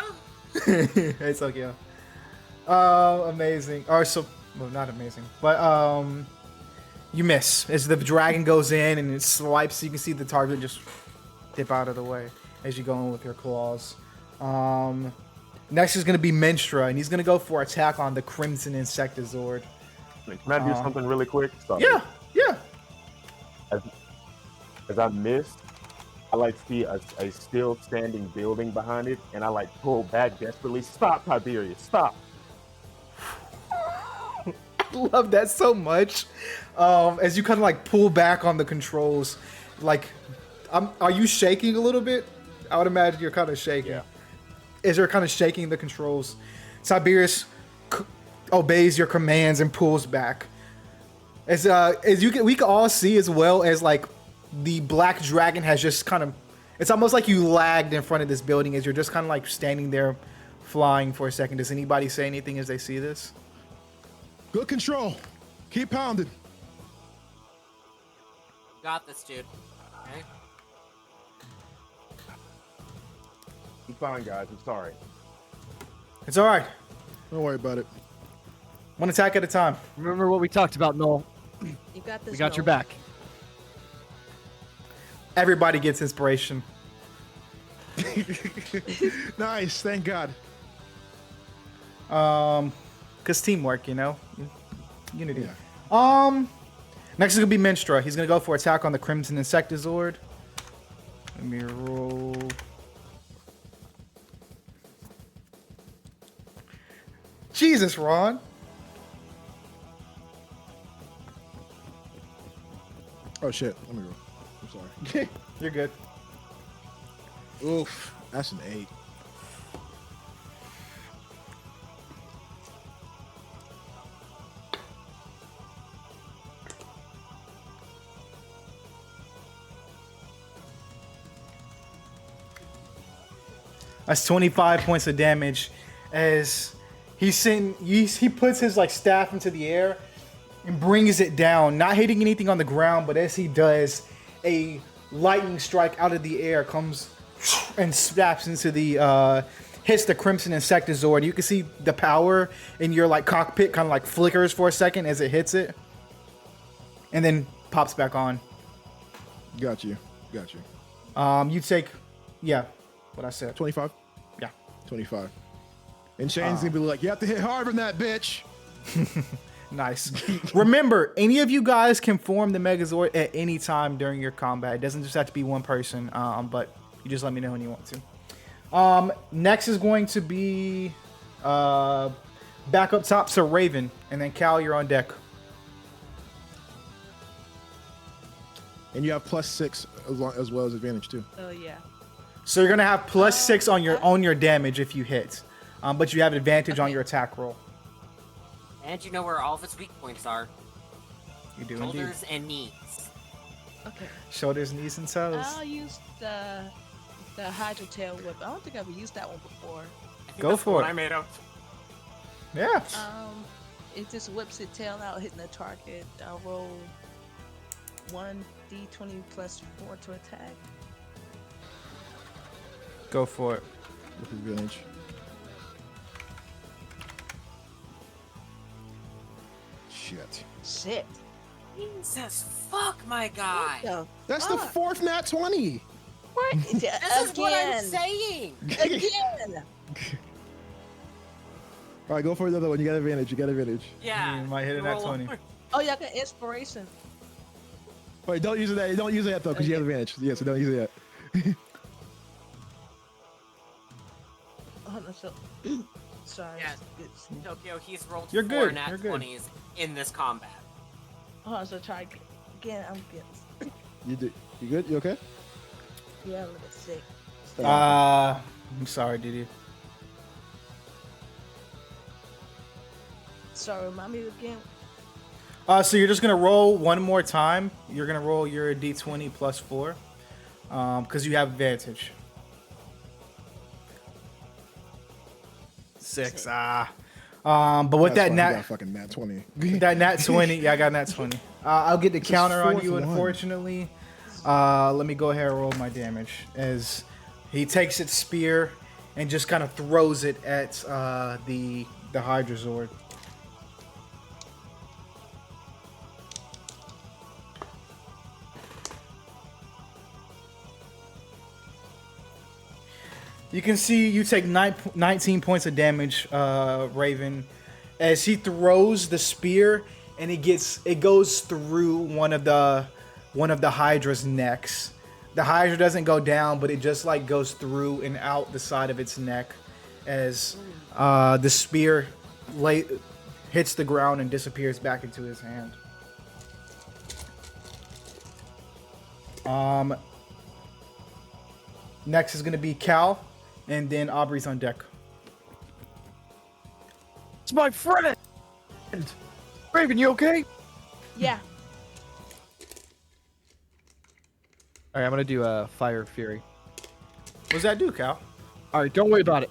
Hey, Tokyo. Amazing. Or so, well, not amazing, but you miss as the dragon goes in and it swipes. You can see the target just dip out of the way as you go in with your claws. Next is going to be Menstra, and he's going to go for attack on the Crimson Insectizord. Can I do something really quick? Sorry. Yeah. As I missed, I like see a still standing building behind it, and I like pull back desperately. Stop, Tiberius! Stop! I love that so much. As you kind of like pull back on the controls, like, are you shaking a little bit? I would imagine you're kind of shaking. Yeah. As you're kind of shaking the controls, Tiberius obeys your commands and pulls back. As we can all see, as well as like the black dragon has just kind of, it's almost like you lagged in front of this building as you're just kind of like standing there flying for a second. Does anybody say anything as they see this? Good control. Keep pounding. Got this, dude. Okay. I'm fine, guys. I'm sorry. It's all right. Don't worry about it. One attack at a time. Remember what we talked about, Noel. You got this. We got your Noel. back. Everybody gets inspiration. Nice. Thank God. Cause teamwork, unity. Yeah. Next is gonna be Menstra. He's gonna go for attack on the Crimson Insectizord. Let me roll. Jesus, Ron. Oh shit. Let me roll. I'm sorry. You're good. Oof. That's an 8. That's 25 points of damage as he puts his like staff into the air and brings it down, not hitting anything on the ground, but as he does, a lightning strike out of the air comes and snaps into the hits the Crimson Insectizord. You can see the power in your like cockpit kind of like flickers for a second as it hits it, and then pops back on. Got you. You take, yeah, what I said. 25. Yeah. 25. And Shane's gonna be like, you have to hit hard on that bitch. Nice. Remember, any of you guys can form the Megazord at any time during your combat. It doesn't just have to be one person, but you just let me know when you want to. Next is going to be Back up top to Raven, and then Cal, you're on deck. And you have +6 as well as advantage too. Oh yeah. So you're gonna have +6 on your damage if you hit, but you have advantage on Okay. your attack roll. And you know where all of its weak points are. You do indeed. Shoulders and knees. Okay. Shoulders, knees, and toes. I'll use the Hydra Tail Whip. I don't think I've used that one before. I think Go that's the for one it. I made up. Yeah. It just whips its tail out, hitting the target. I'll roll 1d20 plus 4 to attack. Go for it. With advantage. Shit. Shit. Jesus, fuck my guy. What That's the fuck? 4th nat 20. What? This is what I'm saying. Again. All right, go for the other one. You got advantage. You got advantage. Yeah. You might hit it you at roll 20. over. Oh, y'all got inspiration. Wait, don't use it that. Don't use it yet though, because you have advantage. Yeah, so don't use it yet. Oh no, so sorry. Yeah. It's- Tokyo, he's rolled You're 4 good, nat you're good. 20s in this combat. Hold on, so try again. I'm getting. You do. You good? You okay? Yeah, a little bit sick. I'm sorry, Didi. Sorry, remind me again. So you're just gonna roll one more time. You're gonna roll your d20 plus 4, because you have advantage. 6. But with That's that fine, you nat, got fucking nat 20. that nat 20, yeah, I got nat 20. I'll get the This is counter on fourth you, one. unfortunately. Let me go ahead and roll my damage as he takes its spear and just kind of throws it at the Hydra Zord. You can see you take 19 points of damage, Raven, as he throws the spear and it goes through one of the Hydra's necks. The Hydra doesn't go down, but it just like goes through and out the side of its neck as the spear hits the ground and disappears back into his hand. Next is going to be Cal, and then Aubrey's on deck. It's my friend! Raven, you okay? Yeah. Alright, I'm gonna do a Fire Fury. What does that do, Cal? Alright, don't worry about it.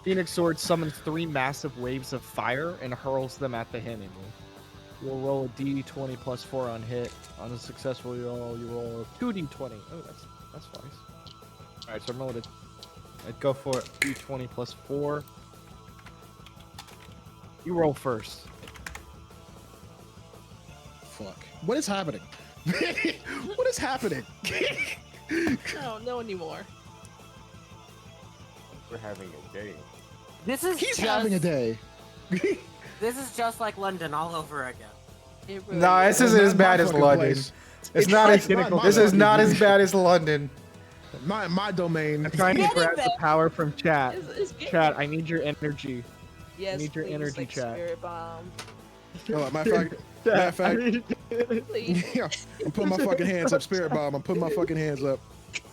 Phoenix Sword summons 3 massive waves of fire and hurls them at the enemy. You'll roll a d20 plus 4 on hit. On a successful roll, you roll a 2d20. Oh, that's nice. Alright, so I'm rolling Go for it. a d20 plus 4. You roll first. Fuck. What is happening? What is happening? I don't know anymore. We're having a day. This is He's just, having a day. This is just like London all over again. It really No, this Well, isn't not as bad my as fucking London. place. It's not as not this is my not fucking as bad as London. My domain. I'm trying to Getting grab the there. power from chat. It's getting Chat, there. I need your energy. Yes, need your please, energy, like chat. Spirit bomb. Oh, matter of fact, Please. yeah, I'm putting my fucking hands up. Spirit bomb. I'm putting my fucking hands up.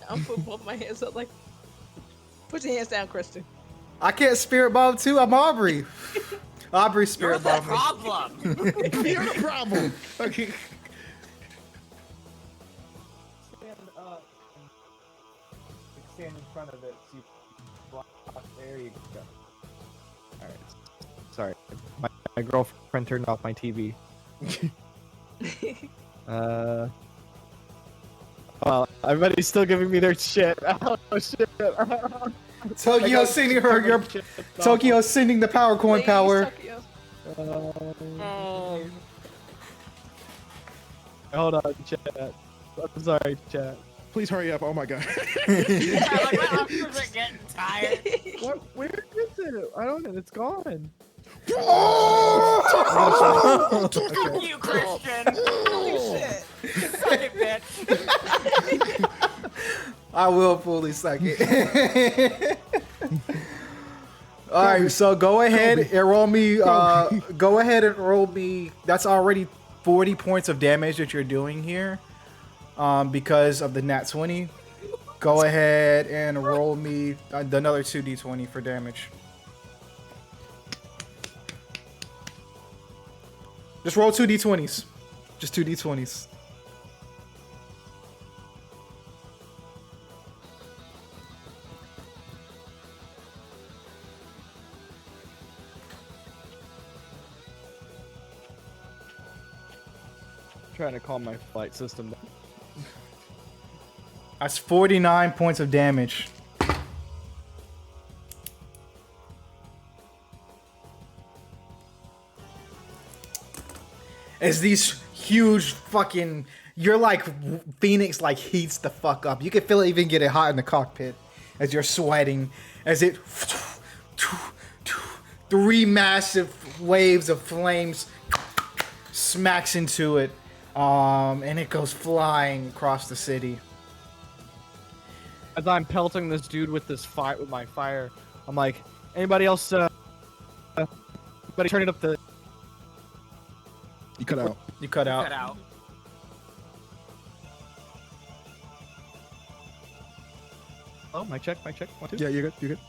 I'm putting both my hands up like. Put your hands down, Kristen. I can't spirit bomb too. I'm Aubrey. Aubrey You're spirit the bomb. problem. You're the problem. Okay. Stand in front of it. So you block. There you go. All right. Sorry, my girlfriend turned off my TV. Well, everybody's still giving me their shit. Oh shit. Tokyo sending her your Tokyo sending the power coin Please, power. Tokyo. Hold on, chat. I'm sorry, chat. Please hurry up. Oh my god. Yeah, like my options are getting tired. What? Where is it? I don't know. It's gone. Fuck you, Christian. Shit. Suck it, bitch. I will fully suck it. All right, so go ahead Kobe. and roll me. Kobe. Go ahead and roll me. That's already 40 points of damage that you're doing here, because of the nat 20. Go ahead and roll me another 2d20 for damage. Just roll 2d20s. Just 2d20s. Trying to calm my flight system down. That's 49 points of damage. As these huge fucking, you're like Phoenix, like heats the fuck up. You can feel it even getting hot in the cockpit as you're sweating, as it 3 massive waves of flames smacks into it, and it goes flying across the city. As I'm pelting this dude with this fire, with my fire, I'm like, anybody else? Anybody turning up the? You cut out. You cut out. Cut out. Oh, my check, my check. 1, 2. Yeah, you're good. You're good.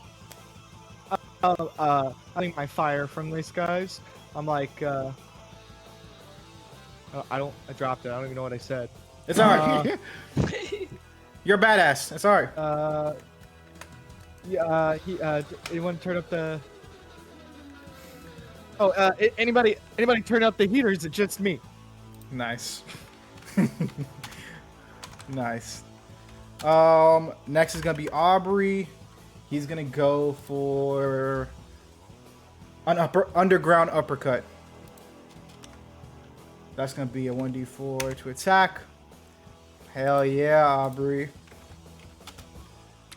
I think my fire from these guys. I'm like, I dropped it. I don't even know what I said. It's alright. You're a badass. It's alright. Anyone turn up the? Oh, anybody turn up the heaters? It's just me. Nice. Nice. Next is gonna be Aubrey. He's gonna go for an underground uppercut. That's gonna be a 1d4 to attack. Hell yeah, Aubrey.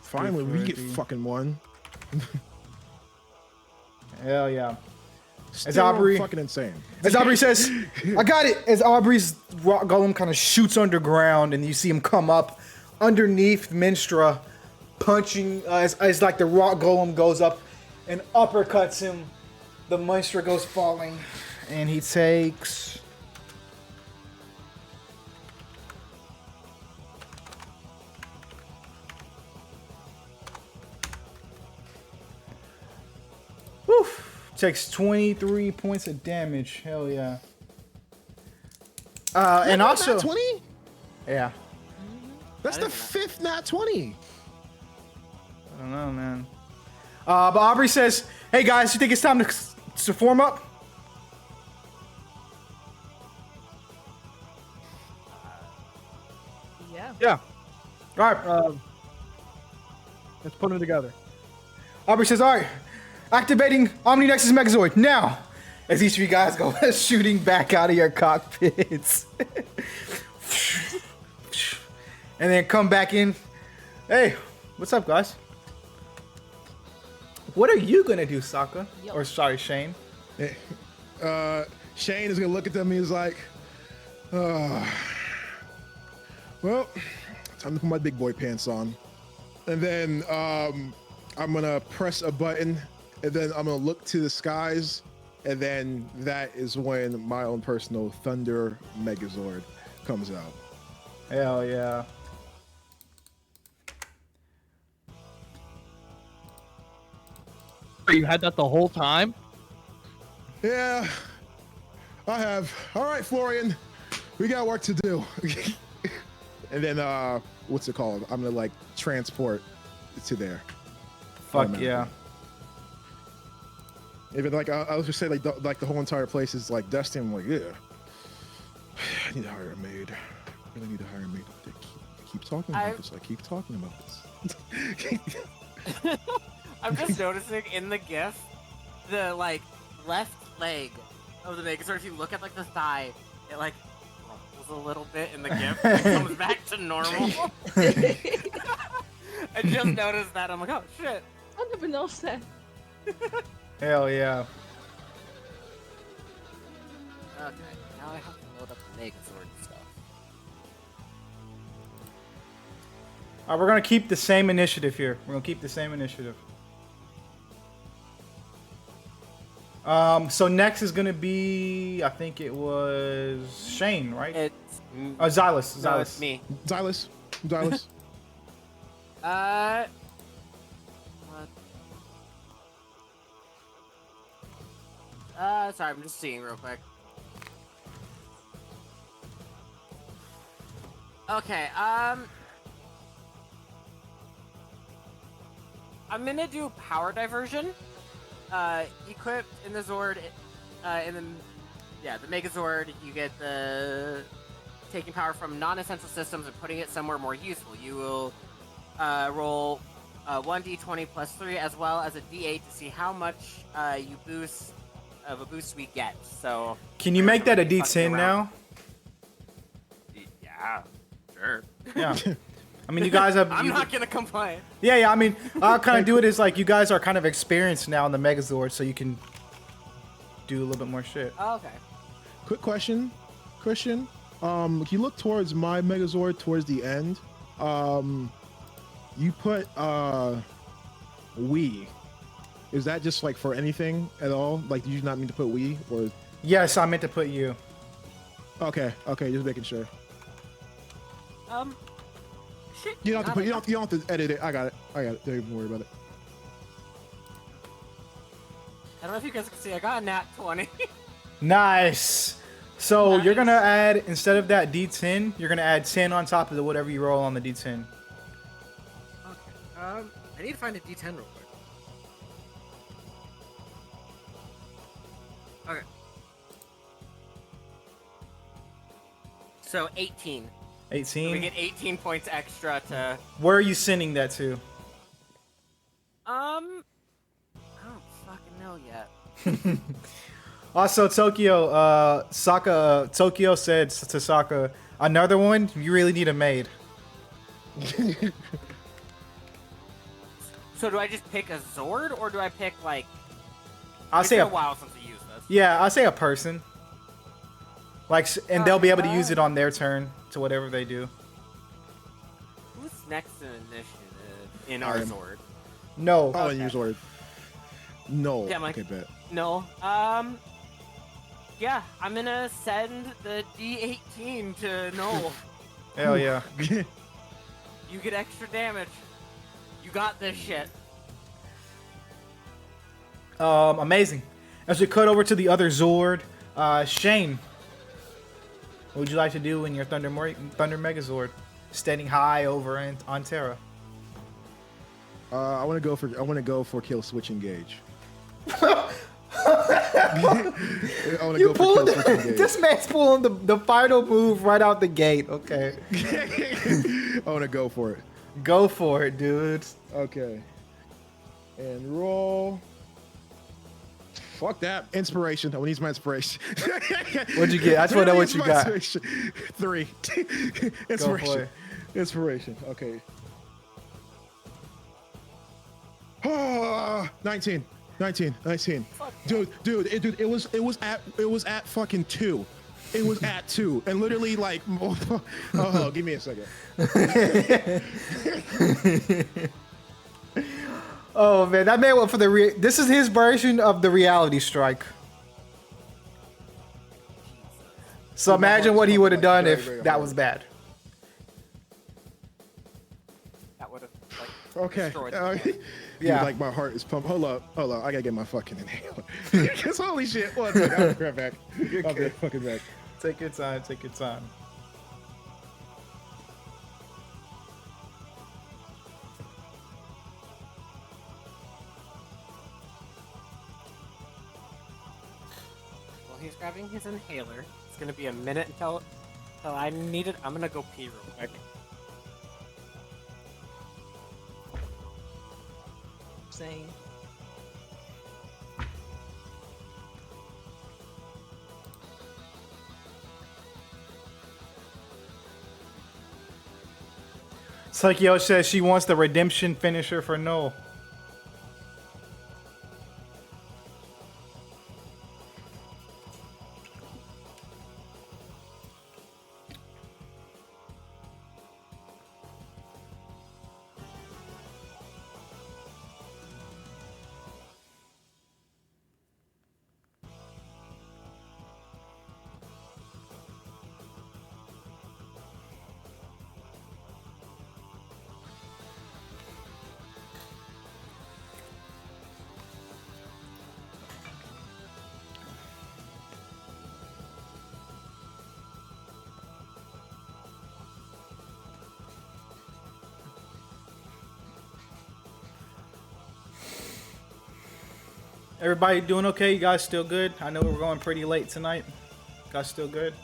Finally, we get 340. fucking one. Hell yeah. Still Aubrey- fucking insane. As Aubrey says, I got it. As Aubrey's rock golem kind of shoots underground, and you see him come up underneath Minstra, punching as like the rock golem goes up and uppercuts him. The Minstra goes falling, and he takes. Woof. Takes 23 points of damage. Hell yeah. And also, Nat 20? yeah. That's the 5th nat 20. I don't know, man. But Aubrey says, "Hey guys, you think it's time to form up?" Yeah. Yeah. All right. Let's put them together. Aubrey says, "All right, activating Omninexus Megazord now." As each of you guys go shooting back out of your cockpits, and then come back in. Hey, what's up, guys? What are you gonna do, Sokka? Yo. Or sorry, Shane? Shane is gonna look at them and he's like, well, time to put my big boy pants on. And then I'm gonna press a button, and then I'm gonna look to the skies, and then that is when my own personal Thunder Megazord comes out. Hell yeah. You had that the whole time? Yeah, I have. All right, Florian, we got work to do. And then, what's it called? I'm gonna like transport to there. Fuck man. yeah. Even like I was just say like the whole entire place is like dusty. I'm like, yeah, I need to hire a maid. I really need to hire a maid. They keep talking about this. I keep talking about this. I'm just noticing in the GIF, the like left leg of the Megazord. If you look at like the thigh, it like ruffles a little bit in the GIF. And it comes back to normal. I just noticed that. I'm like, oh shit. I never noticed that. Hell yeah. Okay, now I have to load up the Megazord stuff. Alright, we're gonna keep the same initiative here. We're gonna keep the same initiative. So next is gonna be, I think it was Shane, right? It's Xylus. no, Xylus. it's me. Xylus. Xylus. What? Sorry, I'm just seeing real quick. Okay, I'm gonna do power diversion. Equipped in the Zord, the Megazord, you get the taking power from non-essential systems and putting it somewhere more useful. You will roll 1d20 plus 3 as well as a d8 to see how much you boost of a boost we get. So Can you make that a D10 now? Yeah, sure. Yeah. I mean, you guys have. I'm not gonna complain. Yeah. I mean, I'll kind of do it as like you guys are kind of experienced now in the Megazord, so you can do a little bit more shit. Oh, okay. Quick question, Christian. If you look towards my Megazord towards the end, you put we. Is that just like for anything at all? Like, did you not mean to put we or? Yes, I meant to put you. Okay, just making sure. Shit. You don't have to put. You don't have to edit it. I got it. Don't even worry about it. I don't know if you guys can see. I got a nat 20. Nice. So you're Nice. gonna add, instead of that D10, you're gonna add 10 on top of the whatever you roll on the D10. Okay. I need to find a D10 real quick. Okay. So 18. 18. We get 18 points extra to. Where are you sending that to? I don't fucking know yet. Also, Tokyo, Tokyo said to Sokka, another one? You really need a maid. So do I just pick a Zord or do I pick like? I'll It's say been a a while since I used this. Yeah, I'll say a person. Like, and they'll be able to use Alright. it on their turn to whatever they do. Who's next in initiative in our am. Zord? No. Oh, and use word. No. Yeah, Mike. Okay, bet. No. Yeah, I'm gonna send the D18 to Noel. Hell yeah. You get extra damage. You got this shit. Amazing. As we cut over to the other Zord, Shane, what would you like to do in your Thunder Megazord, standing high over on Terra? I want to go for kill switch engage. You pulled this man's pulling the final move right out the gate. Okay, I want to go for it. go for it, dude. Okay. And roll. Fuck that. Inspiration. I want to use my inspiration. What'd you get? I just want to know what you got. 3. Inspiration. Inspiration. Okay. 19. Dude, it was at fucking 2. It was at 2, and literally like, oh, give me a second. Oh man, that man went for the this is his version of the reality strike. So Dude, my imagine heart's what he pumping, would have like, done very, if very that hard. was bad. That would have like Okay. destroyed the Yeah. game. Yeah. Like my heart is pumping. Hold up. I gotta get my fucking inhaler. Cause holy shit. One second. I'll be right back. You're I'll be good. fucking back. Take your time. Take your time. While he's grabbing his inhaler, it's gonna be a minute until I need it. I'm gonna go pee real quick. Same. Tokyo says she wants the redemption finisher for Noel. Everybody doing okay? You guys still good? I know we're going pretty late tonight. You guys still good?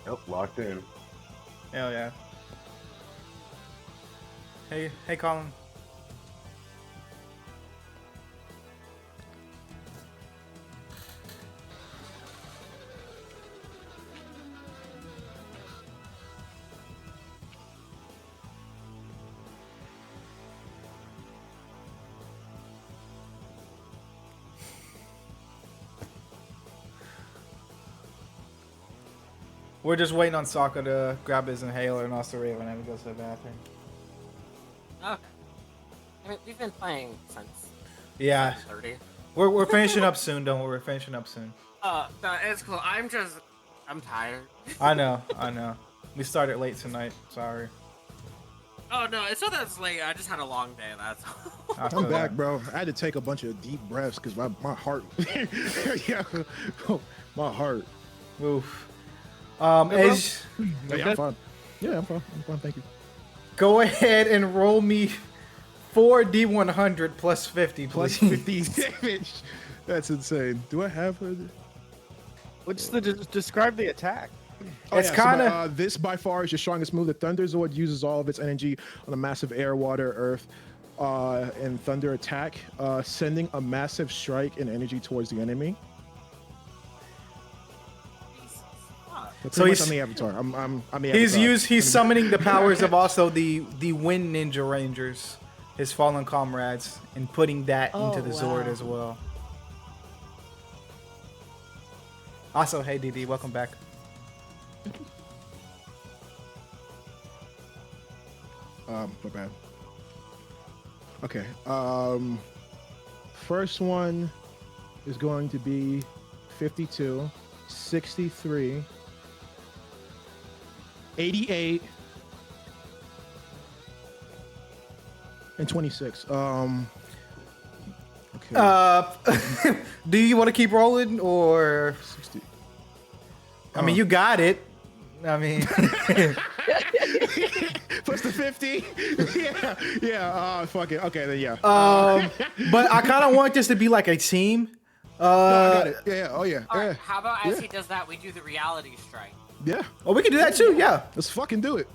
Yep, locked in. Hell yeah. Hey, Colin. We're just waiting on Sokka to grab his inhaler and also Raven and go to the bathroom. Okay. I mean, we've been playing since Yeah, 30. we're finishing up soon. Don't worry, we're finishing up soon. No, it's cool. I'm tired. I know. We started late tonight. Sorry. Oh no, it's not that it's late. I just had a long day. That's all. I feel I'm back, that. bro. I had to take a bunch of deep breaths because my heart. Yeah, my heart. Oof. bro. As Yeah, I'm fine. Yeah, I'm fine. Thank you. go ahead and roll me 4d100 plus 50, Plus please. 50 damage. That's insane. Do I have a... What's the describe the attack? It's kinda- this by far is your strongest move. The Thunder Zord uses all of its energy on a massive air, water, earth, and thunder attack, sending a massive strike and energy towards the enemy. But So pretty much he's- I'm the Avatar. I'm the He's Avatar. he's summoning the powers of also the Wind Ninja Rangers, his fallen comrades, and putting that into the Zord as well. Also, hey DD, welcome back. My bad. Okay. First one is going to be 52, 63, 88, and 26. Okay. Do you want to keep rolling or? 60. I mean, you got it. I mean, Plus the 50. yeah. Fuck it. Okay, then yeah. but I kind of want this to be like a team. No, I got it. Yeah. Oh yeah. All right, Yeah. how about as Yeah. he does that, we do the reality strike? Yeah. Oh, we can do that too. Yeah. Let's fucking do it.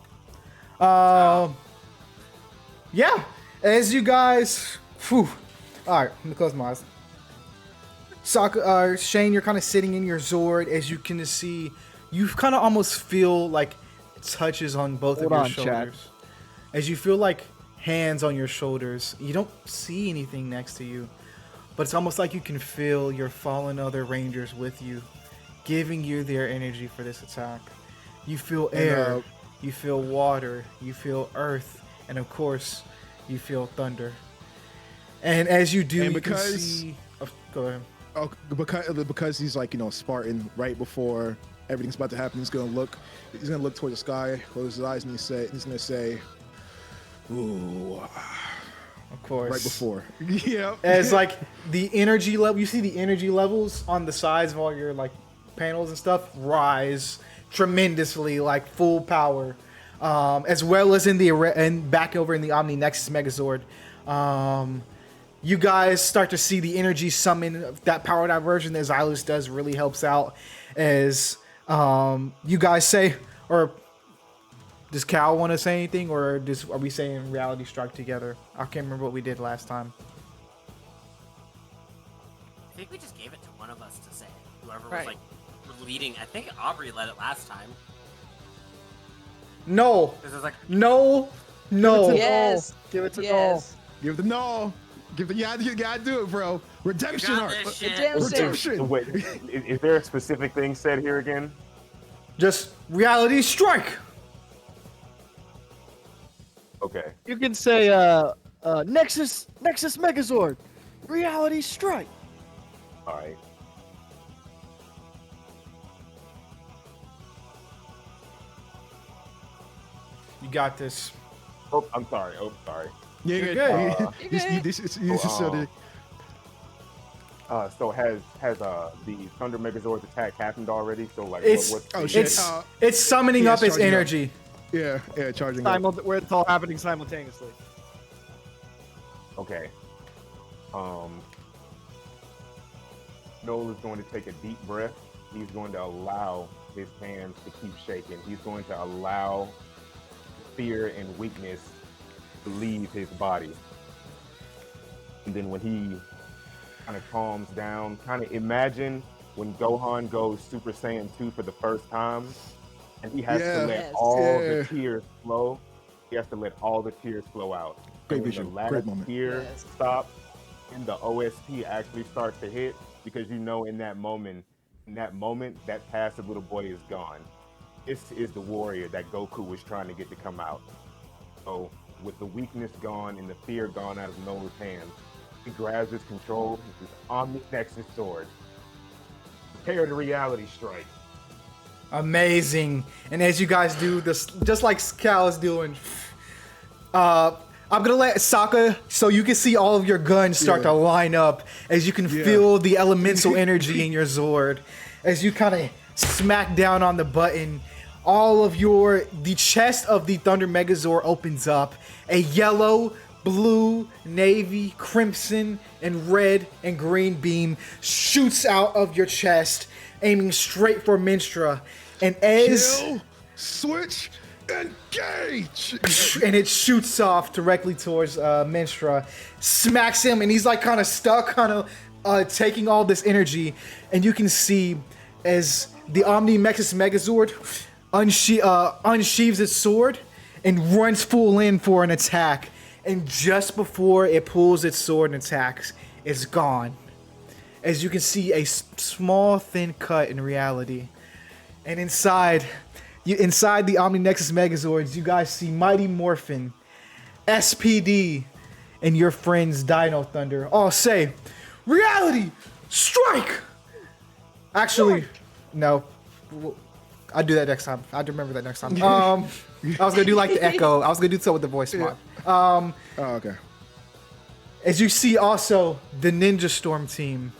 Yeah. As you guys, whew. All right, let me close my eyes. Shane, you're kind of sitting in your Zord. As you can see, you kind of almost feel like touches on both of Hold your on, Chad. shoulders. As you feel like hands on your shoulders, you don't see anything next to you, but it's almost like you can feel your fallen other rangers with you, giving you their energy for this attack. You feel air, you feel water, you feel earth, and of course, you feel thunder. And as you do, And you can because- see. Oh, go ahead. Oh, because he's like, Spartan. Right before everything's about to happen, he's gonna look toward the sky, close his eyes, and he's gonna say, "Ooh." Of course. Right before. Yeah. As like the energy level, you see the energy levels on the sides of all your like panels and stuff rise tremendously, like full power, as well as in the and back over in the Omni Nexus Megazord. You guys start to see the energy summon. That power diversion that Xylus does really helps out. As you guys say, or does Cal want to say anything, or are we saying reality strike together? I can't remember what we did last time. I think we just gave it to one of us to say. Whoever Right. was like leading. I think Aubrey led it last time. No, This is like no, no. Yes. Give it to Yes. Give the no. You gotta do it, bro. Redemption got arc. this shit. Redemption. Redemption. Wait, is there a specific thing said here again? Just reality strike. Okay. You can say Nexus Megazord, Reality Strike. All right. You got this. Oh, I'm sorry. Oh, sorry. Yeah, You're good. good. You're good. This is so the- So has the Thunder Megazord's attack happened already? So like, It's what's oh, the- shit. It's summoning yeah, up its charging up. energy. yeah, charging up. Where it's all happening simultaneously. Okay. Noel is going to take a deep breath. He's going to allow his hands to keep shaking. He's going to allow fear and weakness to leave his body. And then when he kind of calms down, kind of imagine when Gohan goes Super Saiyan 2 for the first time, and he has to let Yes. all the tears flow. He has to let all the tears flow out. Great And when visual. the last Great moment. tear Yes. stops, and the OST actually starts to hit, because you know in that moment, that passive little boy is gone. This is the warrior that Goku was trying to get to come out. So with the weakness gone and the fear gone out of Noah's hands, he grabs his control with his Omni Nexus sword. Prepare the reality strike. Amazing. And as you guys do this, just like Cal is doing, I'm gonna let Sokka, so you can see all of your guns start to line up as you can feel the elemental energy in your Zord. As you kind of smack down on the button, the chest of the Thunder Megazord opens up. A yellow, blue, navy, crimson, and red and green beam shoots out of your chest, aiming straight for Minstra. And as Kill, switch, engage. and it shoots off directly towards Minstra, smacks him, and he's like kind of stuck, kind of taking all this energy. And you can see as the Omni Nexus Megazord unsheaves its sword and runs full in for an attack. And just before it pulls its sword and attacks, it's gone. As you can see, a small, thin cut in reality. And inside the Omni Nexus Megazords, you guys see Mighty Morphin, SPD, and your friends Dino Thunder all say, "Reality, strike!" Actually, no. I'll do that next time. I'll remember that next time. I was gonna do like the echo. I was gonna do so with the voice mod. Oh, okay. As you see also the Ninja Storm team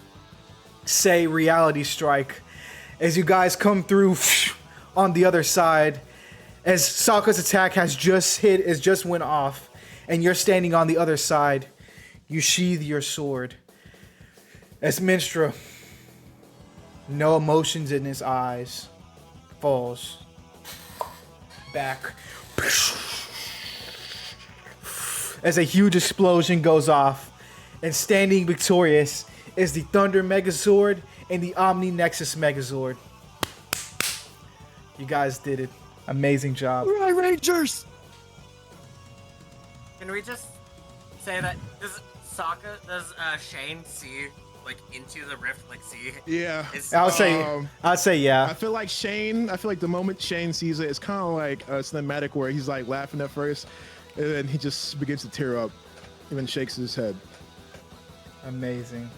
say reality strike. As you guys come through on the other side, as Sokka's attack has just went off, and you're standing on the other side, you sheathe your sword. As Minstra, no emotions in his eyes, falls back. As a huge explosion goes off, and standing victorious is the Thunder Megazord and the Omni Nexus Megazord. You guys did it. Amazing job. Right, Rangers! Can we just say that does Shane see like into the rift, like see? Yeah. I'd say yeah. I feel like the moment Shane sees it, it's kind of like a cinematic where he's like laughing at first, and then he just begins to tear up, and then shakes his head. Amazing.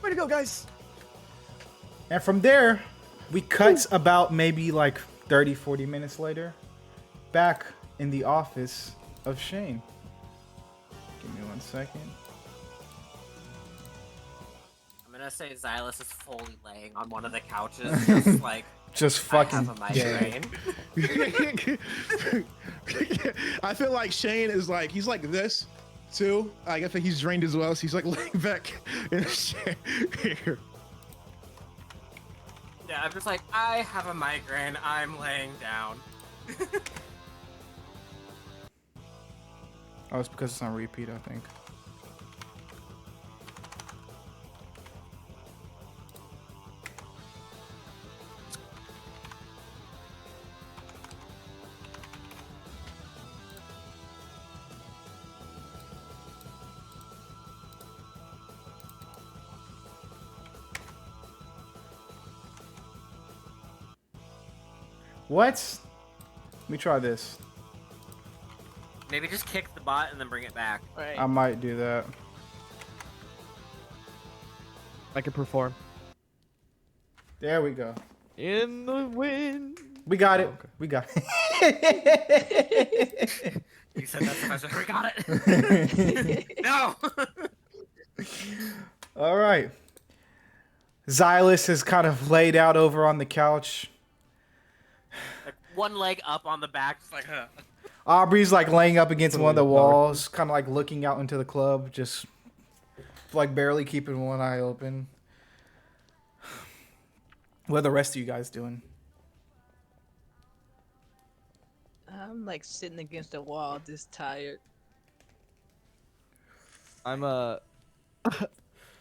Way to go, guys! And from there, we cut about maybe like 30, 40 minutes later, back in the office of Shane. Give me 1 second. I'm gonna say Xylus is fully laying on one of the couches, just like Just I fucking have a migraine. I feel like Shane is like, he's like this too. Like, I think he's drained as well, so he's like laying back in a chair here. Yeah, I'm just like, I have a migraine. I'm laying down. Oh, it's because it's on repeat, I think. What? Let me try this. Maybe just kick the bot and then bring it back. Right. I might do that. I can perform. There we go. In the wind. We got it. Oh, okay. We got it. You said that, so I said, we got it. No. All right. Xylus is kind of laid out over on the couch. Like one leg up on the back, just like, Aubrey's like laying up against one of the Totally power. walls, kind of like looking out into the club, just like barely keeping one eye open. What are the rest of you guys doing? I'm like sitting against the wall, just tired. I'm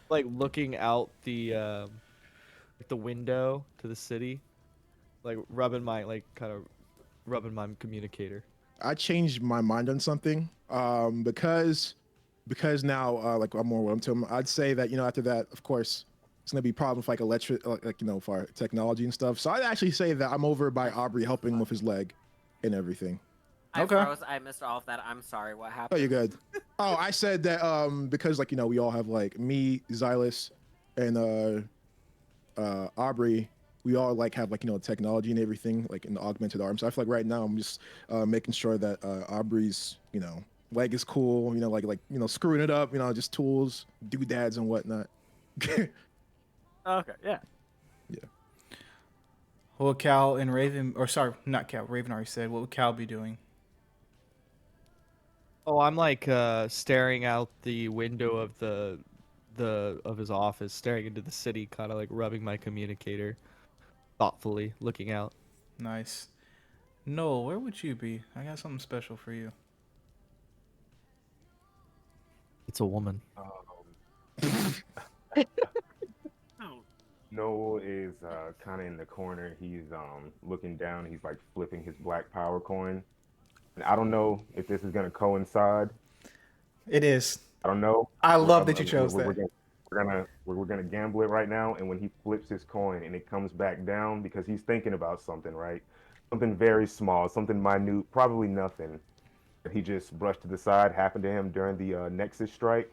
like looking out the window to the city, like rubbing my kind of rubbing my communicator. I changed my mind on something. Because now like I'm more willing to him. I'd say that after that, of course, it's gonna be a problem with like electric, like for technology and stuff. So I'd actually say that I'm over by Aubrey helping him with his leg and everything. I Okay. froze. I missed all of that. I'm sorry. What Oh, happened? you're good. Oh, I said that because like we all have like me, Xylus, and Aubrey. We all like have like technology and everything like in the augmented arm. So I feel like right now I'm just making sure that Aubrey's leg is cool. Screwing it up. Just tools, doodads and whatnot. Okay. Yeah. Yeah. What would Cal and Raven, or sorry, not Cal, Raven already said, what would Cal be doing? Oh, I'm like staring out the window of the of his office, staring into the city, kind of like rubbing my communicator, thoughtfully looking out. Nice. Noel, where would you be? I got something special for you. It's a woman. Noel is kind of in the corner. He's looking down. He's like flipping his black power coin. And I don't know if this is gonna coincide. It is. I don't know. I love that you chose we're that. gonna gamble it right now. And when he flips his coin and it comes back down, because he's thinking about something, right? Something very small, something minute, probably nothing. That he just brushed to the side happened to him during the Nexus strike.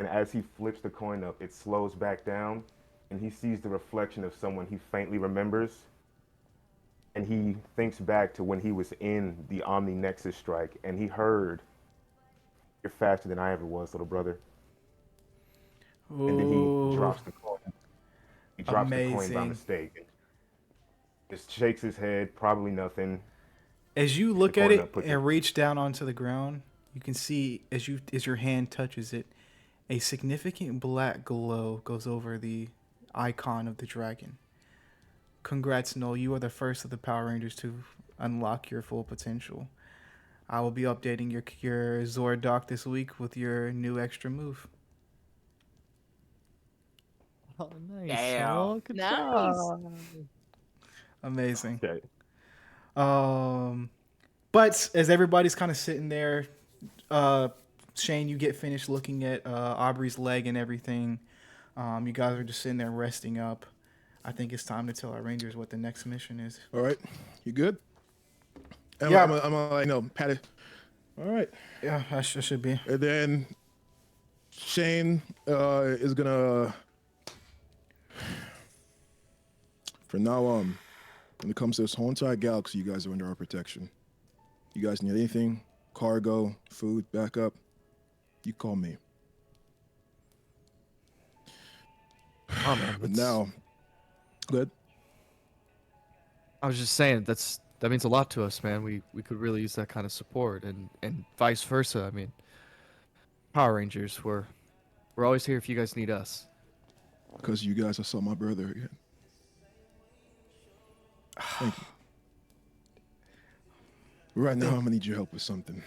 And as he flips the coin up, it slows back down, and he sees the reflection of someone he faintly remembers. And he thinks back to when he was in the Omni Nexus strike, and he heard, "You're faster than I ever was, little brother." And then he Ooh, drops the coin. He drops the coin by amazing. mistake. And just shakes his head, probably nothing. As you The look at coin it up, puts it. and reach down onto the ground, you can see as your hand touches it, a significant black glow goes over the icon of the dragon. Congrats, Noel. You are the first of the Power Rangers to unlock your full potential. I will be updating your Zord doc this week with your new extra move. Oh, nice. Damn. Oh, good Nice. job. Amazing. Okay. But as everybody's kind of sitting there, Shane, you get finished looking at Aubrey's leg and everything. You guys are just sitting there resting up. I think it's time to tell our Rangers what the next mission is. All right, you good? Yeah. I'm pat it. All right. Yeah, I should be. And then Shane is gonna, from now on, when it comes to this whole entire galaxy, you guys are under our protection. You guys need anything, cargo, food, backup, you call me. Oh man. But now, good. I was just saying that means a lot to us, man. We could really use that kind of support, and vice versa. I mean, Power Rangers, we're always here if you guys need us. Because you guys, I saw my brother again. Thank you. Right now, I'm gonna need your help with something.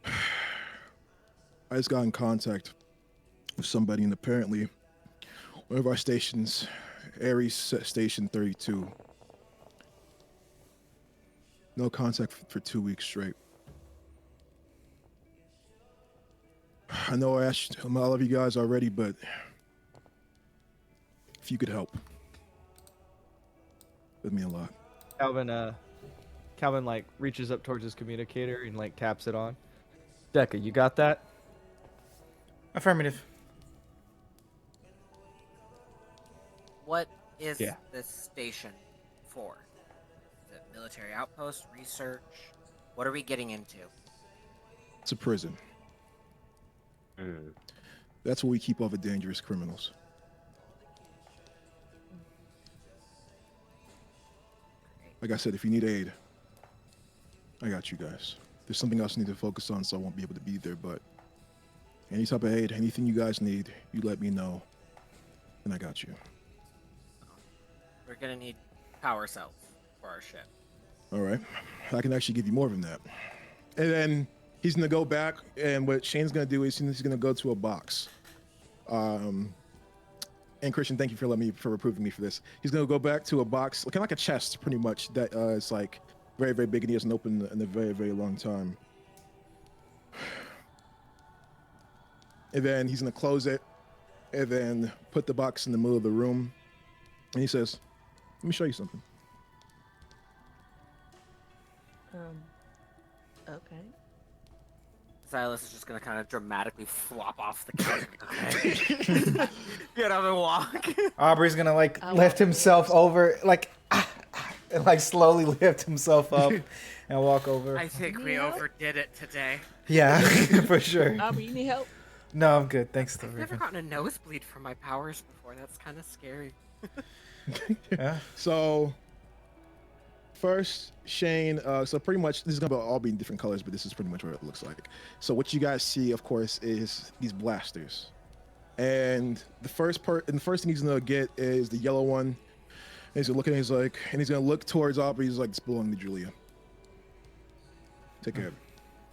I just got in contact with somebody, and apparently, one of our stations, Ares Station 32, no contact for 2 weeks straight. I know I asked all of you guys already, but if you could help, it'd mean a lot. Calvin like reaches up towards his communicator and like taps it on. Deca, you got that? Affirmative. What is Yeah. this station for? Is it military outpost, research? What are we getting into? It's a prison. That's where we keep all the dangerous criminals. Great. Like I said, if you need aid, I got you guys. There's something else I need to focus on, so I won't be able to be there, but any type of aid, anything you guys need, you let me know, and I got you. We're gonna need power cells for our ship. All right. I can actually give you more than that. And then he's going to go back, and what Shane's going to do is he's going to go to a box. And Christian, thank you for approving me for this. He's going to go back to a box, looking like a chest, pretty much, that is like very, very big, and he hasn't opened in a very, very long time. And then he's going to close it, and then put the box in the middle of the room. And he says, let me show you something. Okay. Silas is just gonna kind of dramatically flop off the couch. Okay. Get up and walk. Aubrey's gonna like I lift walk himself over, like, and like slowly lift himself up and walk over. I think we Yeah. overdid it today. Yeah, for sure. Aubrey, you need help? No, I'm good. Thanks, I've never Raven. gotten a nosebleed from my powers before. That's kind of scary. Yeah. So first, Shane, so pretty much this is gonna all be in different colors, but this is pretty much what it looks like. So what you guys see, of course, is these blasters. And the first thing he's gonna get is the yellow one. And he's gonna look at it, and he's gonna look towards Aubrey. He's like, "This belongs to Julia. Take care of it."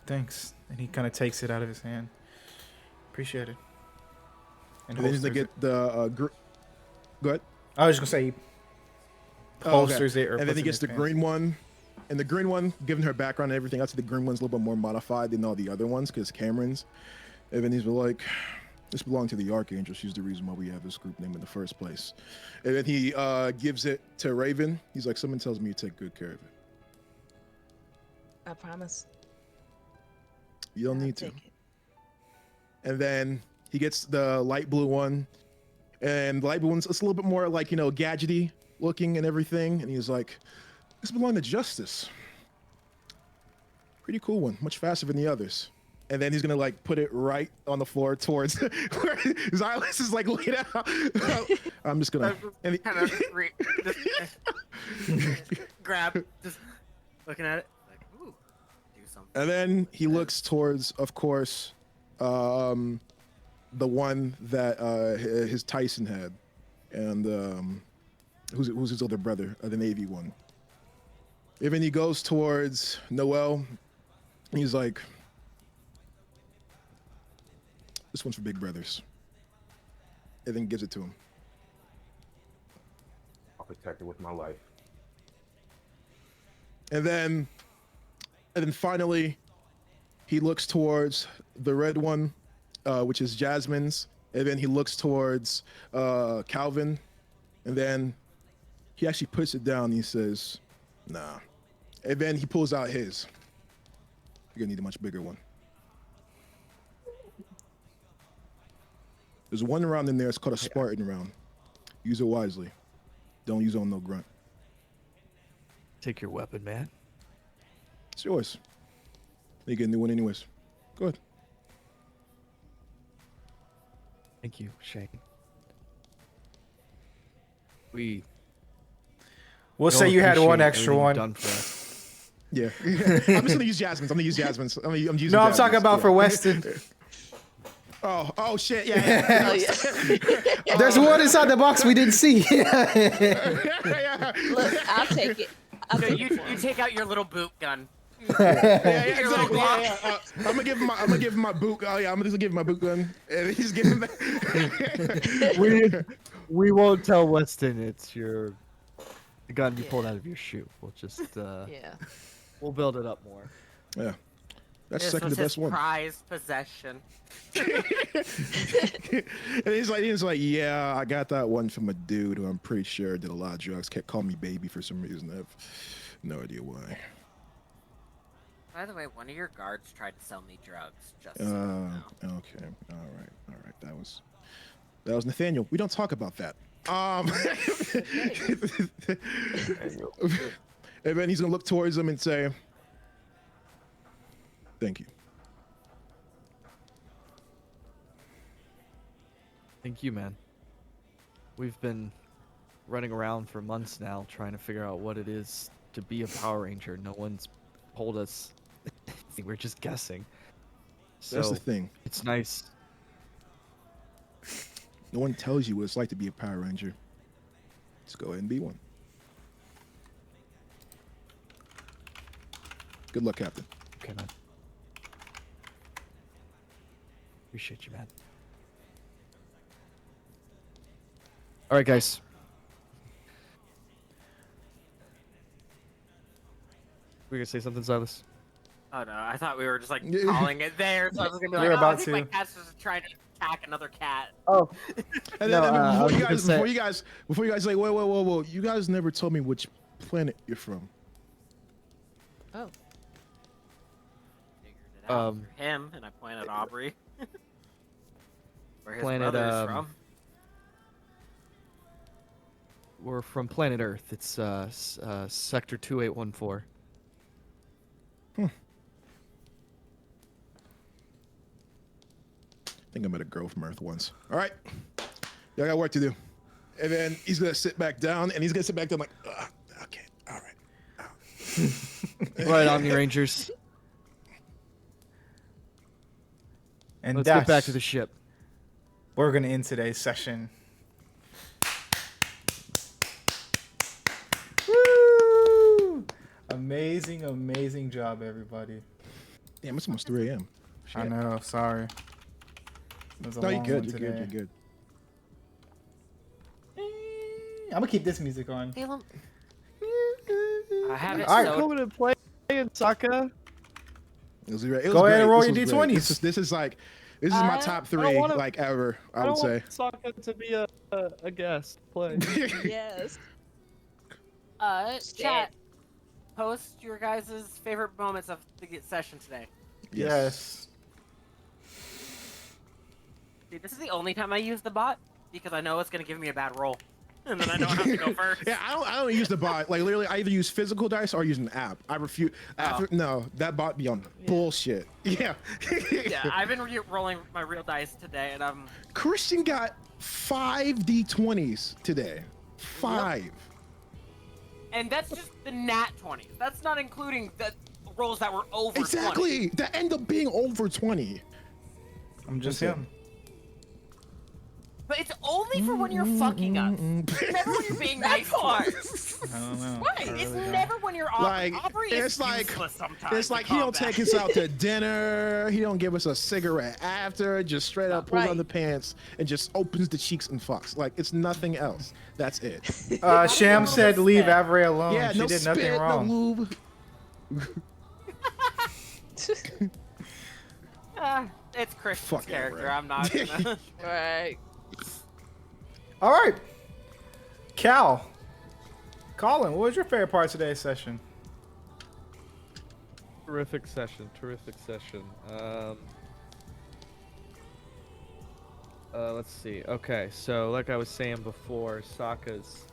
Thanks. And he kind of takes it out of his hand. Appreciate it. And then he's gonna holsters get the go ahead. I was just gonna say, Oh, okay. holsters it, or And then puts he it in gets his the pants. green one. And the green one, given her background and everything else, the green one's a little bit more modified than all the other ones because Cameron's. And then he's like, "This belonged to the Archangel. She's the reason why we have this group name in the first place." And then he gives it to Raven. He's like, "Someone tells me you take good care of it. I promise. You don't I'll need to." take it. And then he gets the light blue one. And the light blue one's it's a little bit more like, gadgety looking and everything. And he's like, "This belonged to Justice. Pretty cool one, much faster than the others." And then he's gonna like put it right on the floor towards where Xylus is like laid out. I'm just gonna and Kind of grab, just looking at it, like, ooh, do something. and then he looks towards, of course, the one that his Tyson had, and who's his older brother, the Navy one. And then he goes towards Noel. And he's like, "This one's for big brothers." And then gives it to him. I'll protect it with my life. And then finally, he looks towards the red one, which is Jasmine's. And then he looks towards Calvin. And then he actually puts it down and he says, "Nah." And then he pulls out his. You're gonna need a much bigger one. There's one round in there. It's called a Spartan round. Use it wisely. Don't use it on no grunt. Take your weapon, man. It's yours. You get a new one anyways. Go ahead. Thank you, Shane. We'll We'll say you had one extra one. Done for us. Yeah. I'm just gonna use Jasmine's. I'm using No, I'm Jasmine's, talking about yeah. for Weston. Oh shit, yeah. Oh, yeah. There's one inside the box we didn't see. Yeah. Look, I'll take it. I'll No, take you it. for him. take out your little boot gun. Yeah, Your little exactly. Glock. Yeah. I'm gonna give him my boot. Oh yeah, I'm just gonna give him my boot gun, and he's giving that. We won't tell Weston it's the gun you pulled out of your shoe. We'll just Yeah. we'll build it up more. Yeah, that's This second was to his best one. prized possession. And he's like, "Yeah, I got that one from a dude who I'm pretty sure did a lot of drugs. Kept calling me baby for some reason. I have no idea why." By the way, one of your guards tried to sell me drugs. Just so you know. Okay, all right. That was Nathaniel. We don't talk about that. And then he's gonna look towards him and say, "Thank you." Thank you, man. We've been running around for months now trying to figure out what it is to be a Power Ranger. No one's told us. We're just guessing. So That's the thing. it's nice. No one tells you what it's like to be a Power Ranger. Just go ahead and be one. Good luck, Captain. Okay, man. Appreciate you, man. All right, guys. We're gonna say something, Silas. Oh no, I thought we were just like Yeah. calling it there, so I was gonna be We're like, oh, I about think to. my cat's just trying to attack another cat. Oh, And No, then I was gonna say- before you guys say, whoa, you guys never told me which planet you're from. Oh, Figured it out Um, for him, and I pointed at Aubrey. Where his Planet, brother is from. we're from planet Earth. It's sector 2814. I think I met a girl from Earth once. All right, y'all got work to do. And then he's gonna sit back down, and he's gonna sit back down like, okay, all right. Right on, the Rangers. And Let's that's get back to the ship. where we're gonna end today's session. Woo! Amazing, amazing job, everybody. Damn, it's almost 3 a.m. I know. Sorry. It was a No, you're long good. one You're today. good. You're good. I'm gonna keep this music on. Caleb. I have it All right, so Coming and playing Sokka. It was great. Go ahead and roll your This was great. D20s. This is my top I 3 don't wanna- like ever. I would don't say. want Sokka to be a guest. Play. yes. chat. Post your guys' favorite moments of the session today. Yes. Dude, this is the only time I use the bot because I know it's gonna give me a bad roll, and then I know I have to go first. Yeah, I don't use the bot. Like literally, I either use physical dice or use an app. I refuse. No, that bot be on bullshit. Yeah. Yeah, I've been rolling my real dice today, and I'm Christian got 5 D20s today. 5. and that's just the nat 20. That's not including the rolls that were over 20. Exactly. That end up being over 20. I'm just Okay. him. But it's only for when you're fucking us. Never when you're being nice to us. I don't know. Right, I it's really don't. never when you're Like, Aubrey it's is like- useless sometimes. It's in like he don't combat. take us out to dinner. He don't give us a cigarette after. Just straight up pulls on Right. the pants and just opens the cheeks and fucks. Like it's nothing else. That's it. Sham said leave spit. Avery alone. Yeah, she no did spit, nothing no wrong. lube. It's Christian's Fuck character. Avery. I'm not gonna. Right. All right. Cal. Colin, what was your favorite part of today's session? Terrific session. Let's see. Okay, so like I was saying before, Sokka's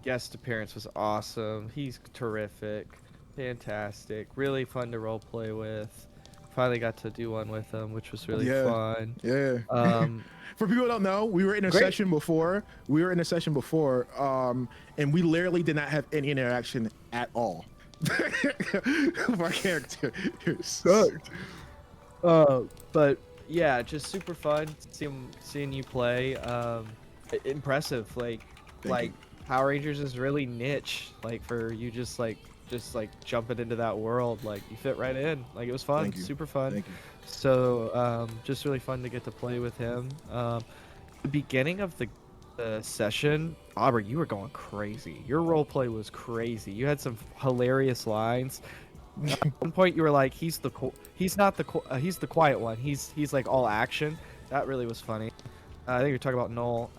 guest appearance was awesome. He's terrific, fantastic, really fun to roleplay with. Finally got to do one with him, which was really Yeah. fun. Yeah. For people who don't know, we were in a Great. session before. And we literally did not have any interaction at all. Of our characters. But yeah, just super fun seeing you play. Impressive. Thank Like Power Rangers is really niche. Like for you just jumping into that world. Like you fit right in. Like it was fun. Thank you. Super fun. Thank you. So just really fun to get to play with him. The beginning of the session, Aubrey, you were going crazy. Your roleplay was crazy. You had some hilarious lines. At one point, you were like, "He's the quiet one. He's like all action." That really was funny. I think you're talking about Noel.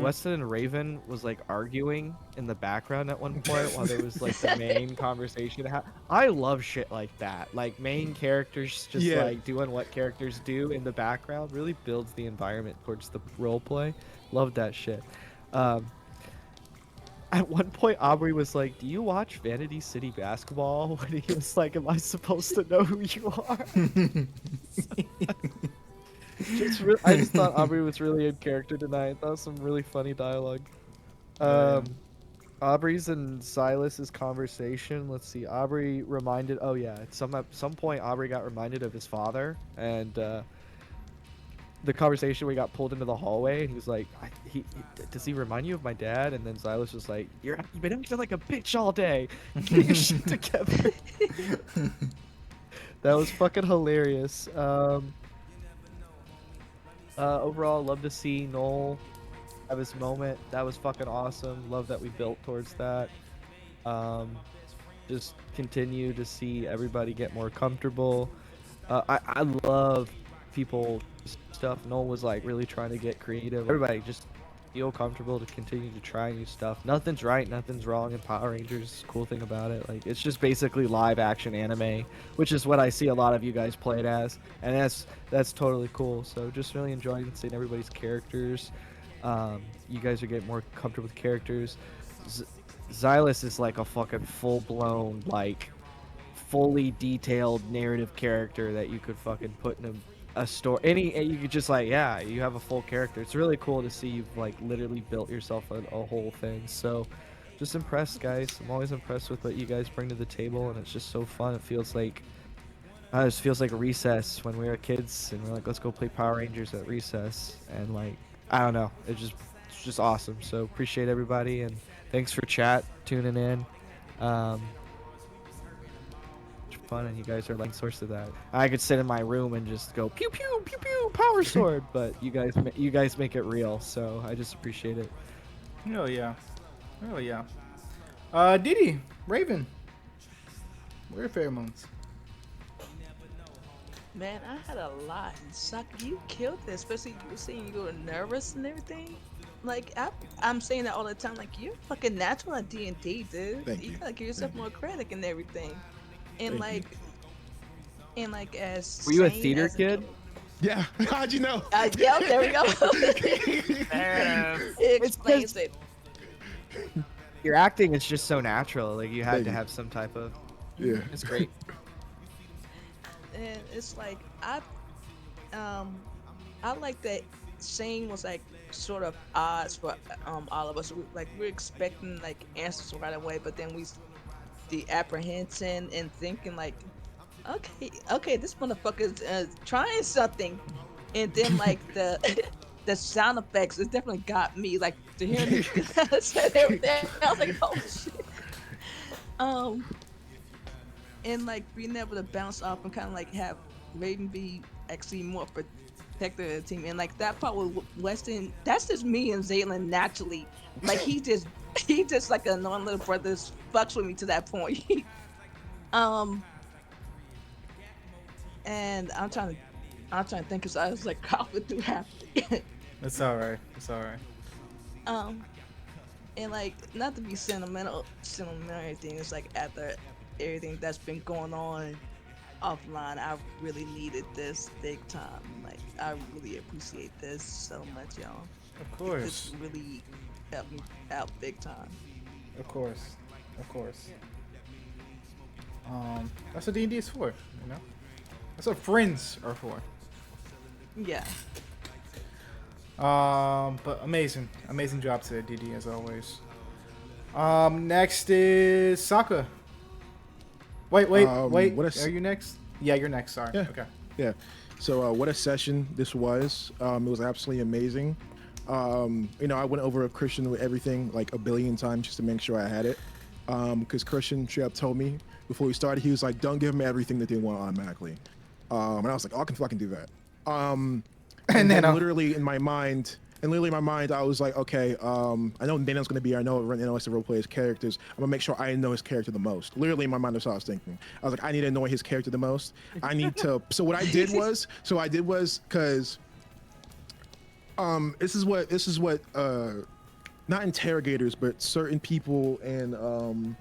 Weston and Raven was like arguing in the background at one point while there was like the main conversation. I love shit like that. Like main characters just Yeah. like doing what characters do in the background really builds the environment towards the role play. Love that shit. At one point, Aubrey was like, "Do you watch Vanity City Basketball?" When he was like, "Am I supposed to know who you are?" I just thought Aubrey was really in character tonight. That was some really funny dialogue. Aubrey's and Silas's conversation. Let's see. Aubrey reminded. Oh yeah, at some point, Aubrey got reminded of his father, and the conversation we got pulled into the hallway, and he was like, "Does he remind you of my dad?" And then Silas was like, "You've been acting like a bitch all day. Get your shit together." That was fucking hilarious. Overall, love to see Noel have his moment. That was fucking awesome. Love that we built towards that. Just continue to see everybody get more comfortable. I love people stuff. Noel was like really trying to get creative. Everybody just feel comfortable to continue to try new stuff. Nothing's right, nothing's wrong in Power Rangers. Cool thing about it, like it's just basically live action anime, which is what I see a lot of you guys play it as, and that's totally cool. So just really enjoying seeing everybody's characters. You guys are getting more comfortable with characters. Xylus is like a fucking full-blown, like fully detailed narrative character that you could fucking put in a story. You could just like, yeah, you have a full character. It's really cool to see you've like literally built yourself a whole thing. So just impressed, guys. I'm always impressed with what you guys bring to the table, and it's just so fun. It feels like recess when we were kids, and we're like, let's go play Power Rangers at recess, and like, I don't know, it's just awesome. So appreciate everybody, and thanks for chat tuning in. Fun, and you guys are like source of that. I could sit in my room and just go pew pew pew pew power sword, but you guys make it real, so I just appreciate it. Oh yeah, oh yeah. Didi, Raven, what are your favorite moments? Man, I had a lot. And Saka, you killed it. Especially you were saying you were nervous and everything. Like I'm saying that all the time. Like you're fucking natural at D&D, dude. Thank You you. gotta give yourself more credit and everything. And Thank like as Were you a sane theater as an kid? Yeah. How'd you know? yeah, there we go. There. It explains it. Your acting is just so natural. Like you had Thank to you. have some type of. Yeah. It's great. And it's like I like that Shane was like sort of odds for all of us. We're expecting like answers right away, but then the apprehension and thinking like, okay, this motherfucker is trying something, and then like the the sound effects, it definitely got me like to hear me say everything. I was like, oh shit. Um, and like being able to bounce off and kind of like have Raven be actually more protector of the team, and like that part with Weston, that's just me and Zaylen naturally. Like he just like a annoying little brother fucks with me to that point. um, and I'm trying to think because I was like halfway through half. It's all right. It's all right. And like not to be sentimental or anything, it's like after everything that's been going on offline, I really needed this big time. Like I really appreciate this so much, y'all. Of course. This really helped me out big time. Of course. Of course. That's what D&D is for, you know? That's what friends are for. Yeah. But amazing job to DD as always. Next is Saka. Wait. What Are you next? Yeah, you're next. Sorry. Yeah. Okay. Yeah. So what a session this was. It was absolutely amazing. I went over a Christian with everything like a billion times just to make sure I had it. Because Christian straight up told me before we started, he was like, "Don't give them everything that they want automatically." And I was like, "Oh, I can fucking do that." And then literally in my mind, I was like, okay, I know Daniel's going to be here. I know Daniel likes to roleplay his characters. I'm going to make sure I know his character the most. Literally in my mind, that's what I was thinking. I was like, I need to know his character the most. I need to. So what I did was, because this is what not interrogators, but certain people in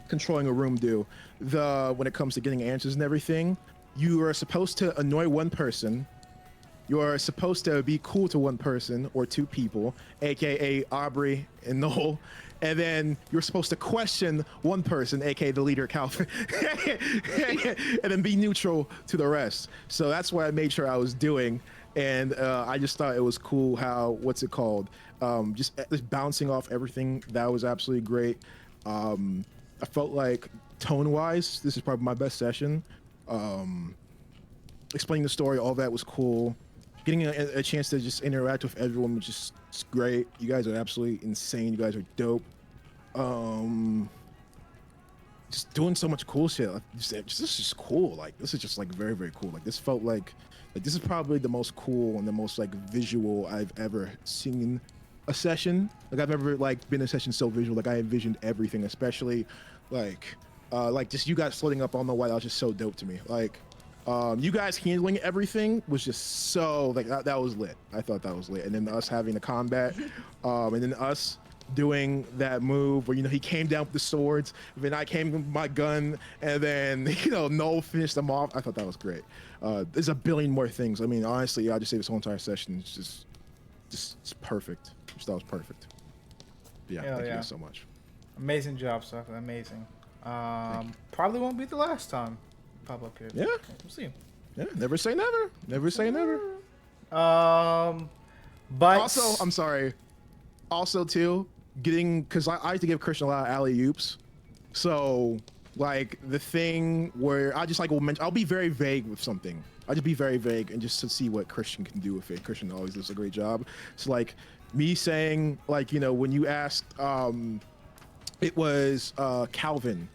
controlling a room do. When it comes to getting answers and everything, you are supposed to annoy one person. You're supposed to be cool to one person or two people, aka Aubrey and Noel, and then you're supposed to question one person, aka the leader, Calvin, and then be neutral to the rest. So that's what I made sure I was doing. And I just thought it was cool how what's it called? Just bouncing off everything. That was absolutely great. I felt like tone wise, this is probably my best session. Explaining the story, all that was cool. Getting a chance to just interact with everyone was just great. You guys are absolutely insane. You guys are dope. Just doing so much cool shit. Like, this is just cool. Like this is just like very very cool. Like this felt like this is probably the most cool and the most like visual I've ever seen a session. Like I've ever like been in a session so visual. Like I envisioned everything, especially like just you guys floating up on the white. That was just so dope to me. Like you guys handling everything was just so like that was lit. I thought that was lit. And then us having the combat, and then us doing that move where he came down with the swords, then I came with my gun, and then Noel finished them off. I thought that was great. There's a billion more things. I mean, honestly, I just say this whole entire session is just perfect. Just that was perfect. Yeah, Hell thank you yeah. guys so much. Amazing job, Saka. Amazing. Probably won't be the last time pop up here. Yeah. We'll see. Yeah, never say never. Never say never. But Also, I'm sorry. Also, too, because I like to give Christian a lot of alley oops. So, like the thing where I just like will mention, I'll be very vague with something. I'll just be very vague and just to see what Christian can do with it. Christian always does a great job. So, like me saying, like when you asked, it was Calvin.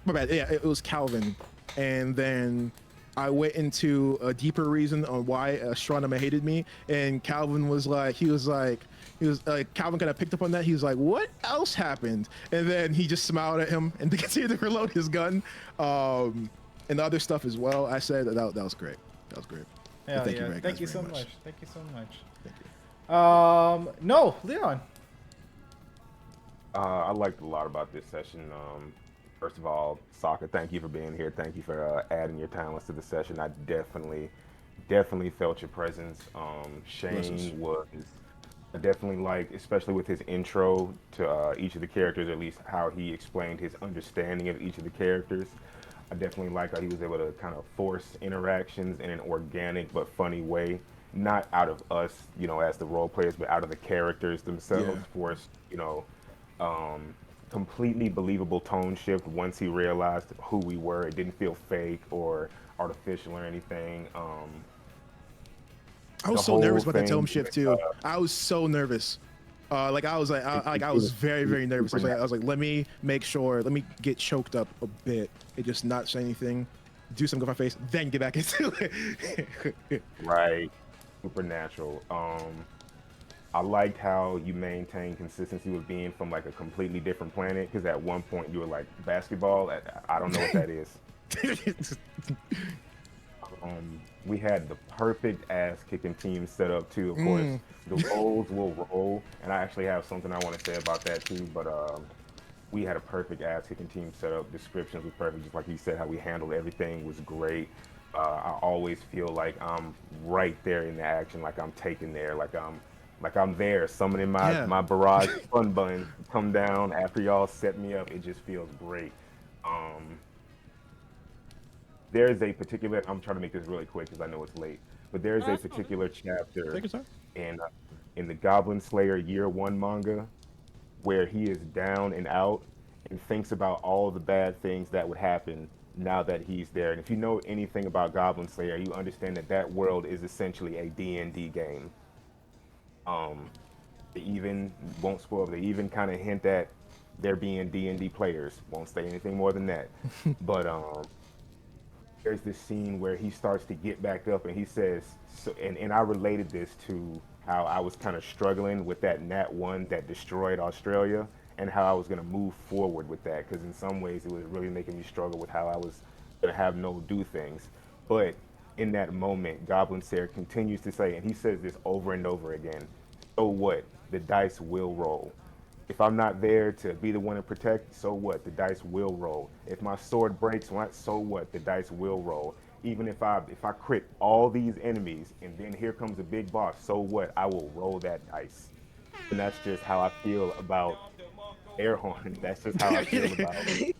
My bad. Yeah, it was Calvin, and then I went into a deeper reason on why Astronomer hated me, and Calvin was like, Calvin kind of picked up on that. He was like, "What else happened?" And then he just smiled at him and continued to reload his gun, and the other stuff as well. I said that was great. That was great. Hell Thank yeah. you, Thank you very so much. much. Thank you so much. Thank you. No, Leon. I liked a lot about this session. First of all, Sokka, thank you for being here. Thank you for adding your talents to the session. I definitely felt your presence. Blessings. Shane was, I definitely like, especially with his intro to each of the characters, or at least how he explained his understanding of each of the characters. I definitely like how he was able to kind of force interactions in an organic but funny way, not out of us, as the role players, but out of the characters themselves. Yeah. Forced, completely believable tone shift once he realized who we were. It didn't feel fake or artificial or anything. I The was so whole nervous about that tone thing shift with, too. I was so nervous. I was I was very very nervous. I was like, let me get choked up a bit and just not say anything, do something with my face, then get back into it. right, supernatural. I liked how you maintained consistency with being from like a completely different planet. Because at one point you were like basketball. I don't know what that is. We had the perfect ass kicking team set up too. Of course, the roles will roll, and I actually have something I want to say about that too. But we had a perfect ass kicking team set up. Descriptions was perfect, just like he said. How we handled everything was great. I always feel like I'm right there in the action, like I'm taken there, like I'm there, summoning my barrage fun bun come down after y'all set me up. It just feels great. There's a particular, I'm trying to make this really quick because I know it's late, but there's a particular chapter Take your time. in the Goblin Slayer Year One manga where he is down and out and thinks about all the bad things that would happen now that he's there. And if you know anything about Goblin Slayer, you understand that that world is essentially a D&D game. They even won't spoil. They even kind of hint at there being D&D players. Won't say anything more than that. But there's this scene where he starts to get back up and he says, and I related this to how I was kind of struggling with that Nat 1 that destroyed Australia and how I was going to move forward with that, because in some ways it was really making me struggle with how I was going to have no do things. But in that moment, Goblin Slayer continues to say, and he says this over and over again, so what? The dice will roll. If I'm not there to be the one to protect, so what? The dice will roll. If my sword breaks, so what? The dice will roll. Even if I crit all these enemies and then here comes a big boss, so what? I will roll that dice. And that's just how I feel about Airhorn. That's just how I feel about the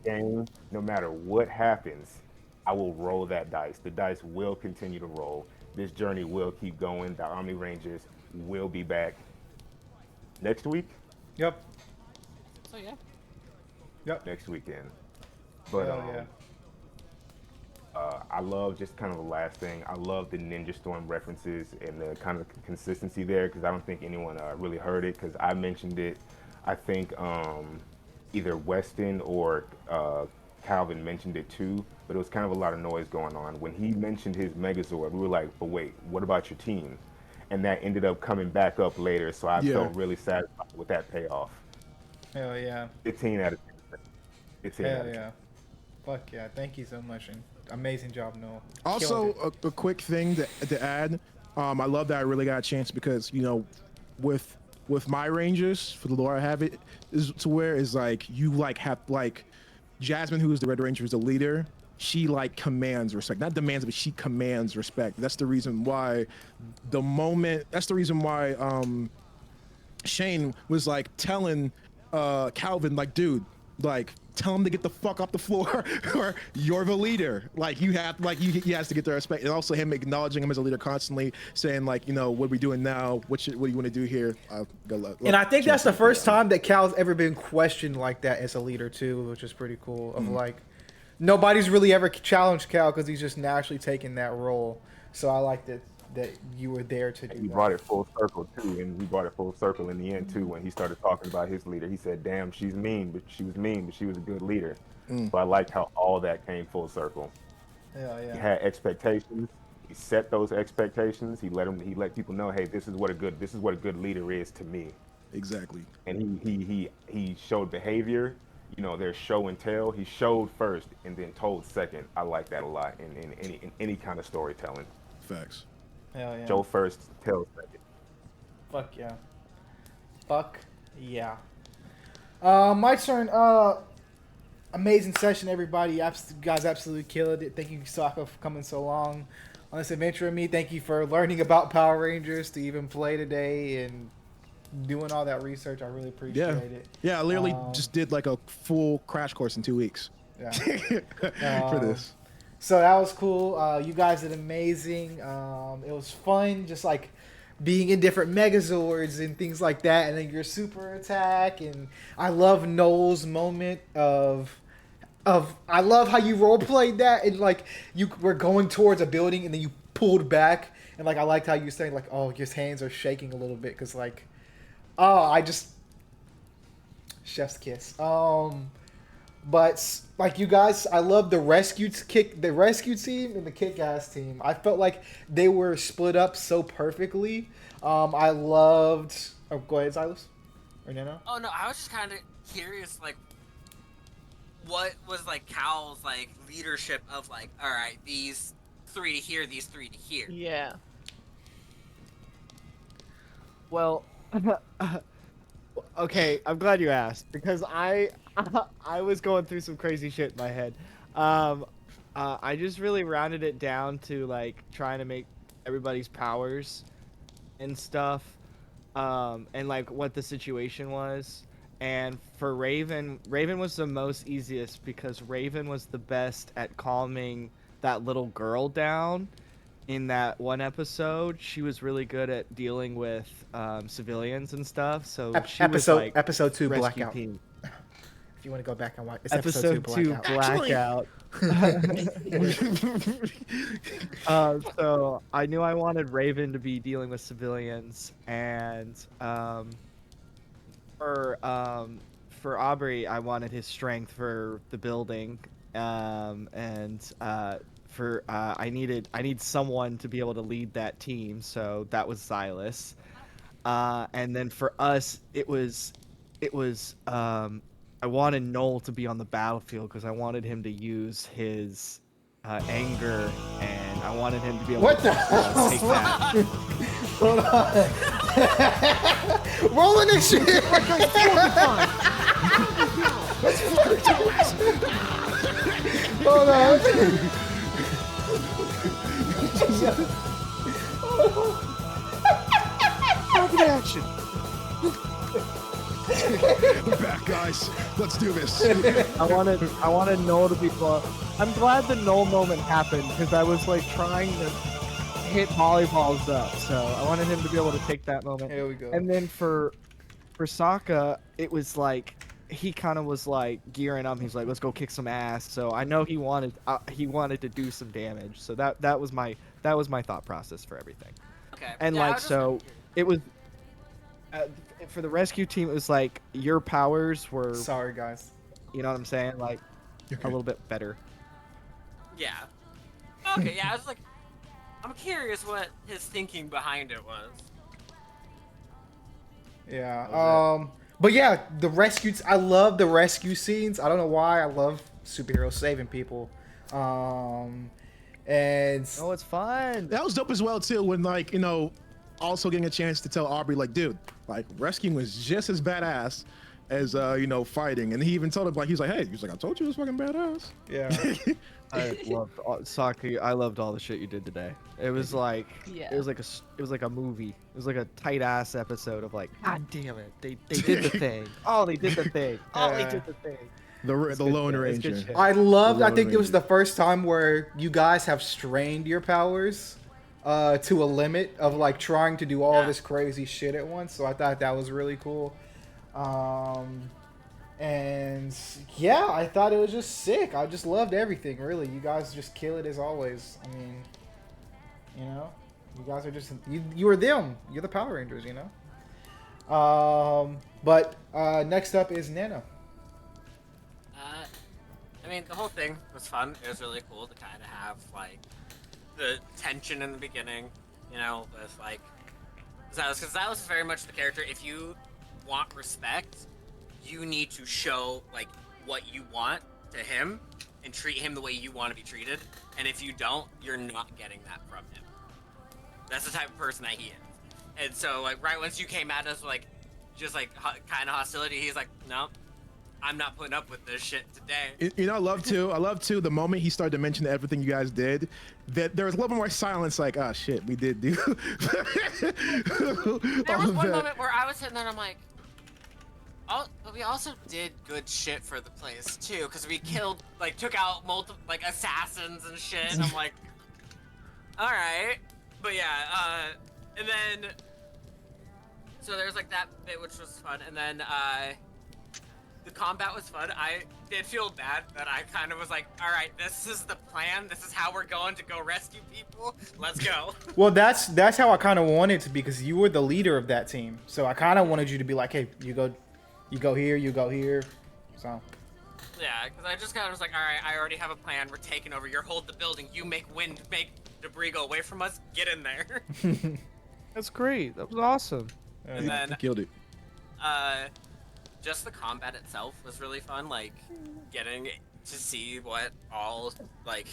game. No matter what happens, I will roll that dice. The dice will continue to roll. This journey will keep going. The Omni Rangers will be back next week, Yep. So yeah. Yep. next weekend. But Hell yeah. I love just kind of the last thing. I love the Ninja Storm references and the kind of consistency there because I don't think anyone really heard it because I mentioned it. I think either Weston or Calvin mentioned it too, but it was kind of a lot of noise going on. When he mentioned his Megazord, we were like, but wait, what about your team? And that ended up coming back up later, so I felt really satisfied with that payoff. Hell yeah. 15 out of 10. 15 out Hell of 10. yeah. Fuck yeah. Thank you so much. And amazing job, Noel. Also, Killed a quick thing to add. I love that I really got a chance because with my Rangers for the lore I have it is to where is like you like have like Jasmine, who is the Red Ranger, is the leader. She like commands respect, not demands, but she commands respect. That's the reason why That's the reason why Shane was like telling Calvin, like, dude, like, tell him to get the fuck off the floor, or you're the leader. Like, he has to get the respect, and also him acknowledging him as a leader constantly, saying like, what are we doing now? What do you want to do here? and I think that's the first time that Cal's ever been questioned like that as a leader too, which is pretty cool. Of like, nobody's really ever challenged Cal because he's just naturally taking that role. So I like that you were there to do He that. brought it full circle too, and we brought it full circle in the end too. When he started talking about his leader, he said, "Damn, she's mean, but she was mean, but she was a good leader." So I liked how all that came full circle. Hell yeah. He had expectations. He set those expectations. He let people know, "Hey, this is what a good leader is to me." Exactly. And he showed behavior. There's show and tell. He showed first and then told second. I like that a lot in any kind of storytelling. Facts. Hell yeah. Show first, tell second. Fuck yeah. Fuck yeah. My turn. Amazing session, everybody. You guys absolutely killed it. Thank you, Sokka, for coming so long on this adventure with me. Thank you for learning about Power Rangers to even play today and doing all that research. I really appreciate it. Yeah, I literally just did like a full crash course in 2 weeks. Yeah. For this. So that was cool. You guys did amazing. It was fun, just like being in different Megazords and things like that, and then your super attack. And I love Noel's moment of I love how you role played that, and like you were going towards a building and then you pulled back, and like I liked how you were saying like, oh, your hands are shaking a little bit because like, chef's kiss. But like you guys, I love the rescue team and the kick-ass team. I felt like they were split up so perfectly. I loved. Oh, go ahead, Silas or Nano. Oh no, I was just kind of curious, like, what was like Cal's like leadership of like, all right, these three to here, these three to here. Yeah. Well, okay, I'm glad you asked because I was going through some crazy shit in my head. I just really rounded it down to like trying to make everybody's powers and stuff, and like what the situation was. And for Raven was the most easiest because Raven was the best at calming that little girl down. In that one episode, she was really good at dealing with civilians and stuff. So she was like episode 2 rescue Blackout. team. If you want to go back and watch, it's Episode 2 Blackout. So I knew I wanted Raven to be dealing with civilians, and for Aubrey, I wanted his strength for the building, and I need someone to be able to lead that team, so that was Silas. And then for us, it was I wanted Noel to be on the battlefield because I wanted him to use his anger, and I wanted him to be able to take that. Hold on. Rolling this shit. Hold on. Target action. We're back, guys. Let's do this. I wanted Noel to be I'm glad the null moment happened because I was like trying to hit volleyballs up, so I wanted him to be able to take that moment. Here we go. And then for Sokka, it was like he kind of was like gearing up. He's like, "Let's go kick some ass." So I know he wanted to do some damage. So that was my thought process for everything. Okay. And yeah, I like was just so, curious. it was for the rescue team. It was like your powers were, Sorry, guys. you know what I'm saying, like a little bit better. Yeah. Okay, yeah, I was like, I'm curious what his thinking behind it was. Yeah. But yeah, the rescue. I love the rescue scenes. I don't know why. I love superheroes saving people. And Oh, it's fun. That was dope as well too. When like also getting a chance to tell Aubrey like, dude, like rescuing was just as badass as fighting. And he even told him like, he's like, I told you it was fucking badass. yeah. I loved Saki. I loved all the shit you did today. It was like Yeah. it was like a movie. It was like a tight ass episode of like, God damn it, they did the thing. Oh, they did the thing. Oh, they did the thing. The Lone shit. It's good Ranger. shit. I loved. I Lone think it was Ranger. the first time where you guys have strained your powers to a limit of like trying to do all this crazy shit at once. So I thought that was really cool. And yeah, I thought it was just sick. I just loved everything. Really, you guys just kill it as always. I mean, you guys are just you are them. You're the Power Rangers. But next up is Nana. I mean, the whole thing was fun. It was really cool to kind of have like the tension in the beginning, with like Xylus, because Xylus is very much the character. If you want respect, you need to show like what you want to him and treat him the way you want to be treated. And if you don't, you're not getting that from him. That's the type of person that he is. And so, like, right once you came at us, like, just like kind of hostility, he's like, no, I'm not putting up with this shit today. I love too the moment he started to mention everything you guys did, that there was a little bit more silence, like, oh shit, we did do. There was one moment where I was sitting there and I'm like, but we also did good shit for the place too, because we killed, like, took out multiple, like, assassins and shit. And I'm like, all right, but yeah, and then so there's like that bit which was fun, and then the combat was fun. I did feel bad that I kind of was like, all right, this is the plan. This is how we're going to go rescue people. Let's go. Well, that's how I kind of wanted it to be, because you were the leader of that team. So I kind of wanted you to be like, hey, you go here, you go here. So. Yeah, because I just kind of was like, all right, I already have a plan. We're taking over. You hold the building. You make debris go away from us. Get in there. That's great. That was awesome. And then He killed it. just the combat itself was really fun. Like getting to see what all like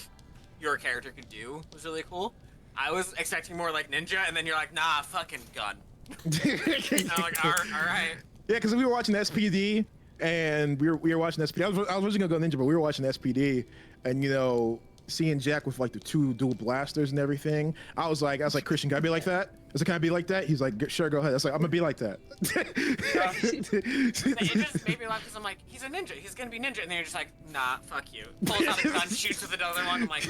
your character could do was really cool. I was expecting more like ninja, and then you're like, nah, fucking gun. And I'm like, all right. Yeah, because we were watching SPD, and we were watching SPD. I was originally gonna go ninja, but we were watching SPD, and seeing Jack with like the 2 dual blasters and everything, I was like, Christian, can I be like that? I was like, can I be like that? He's like, sure, go ahead. I was like, I'm gonna be like that. It just made me laugh because I'm like, he's a ninja. He's gonna be ninja, and then you're just like, nah, fuck you. Pulls out a gun, shoots with another one. I'm like,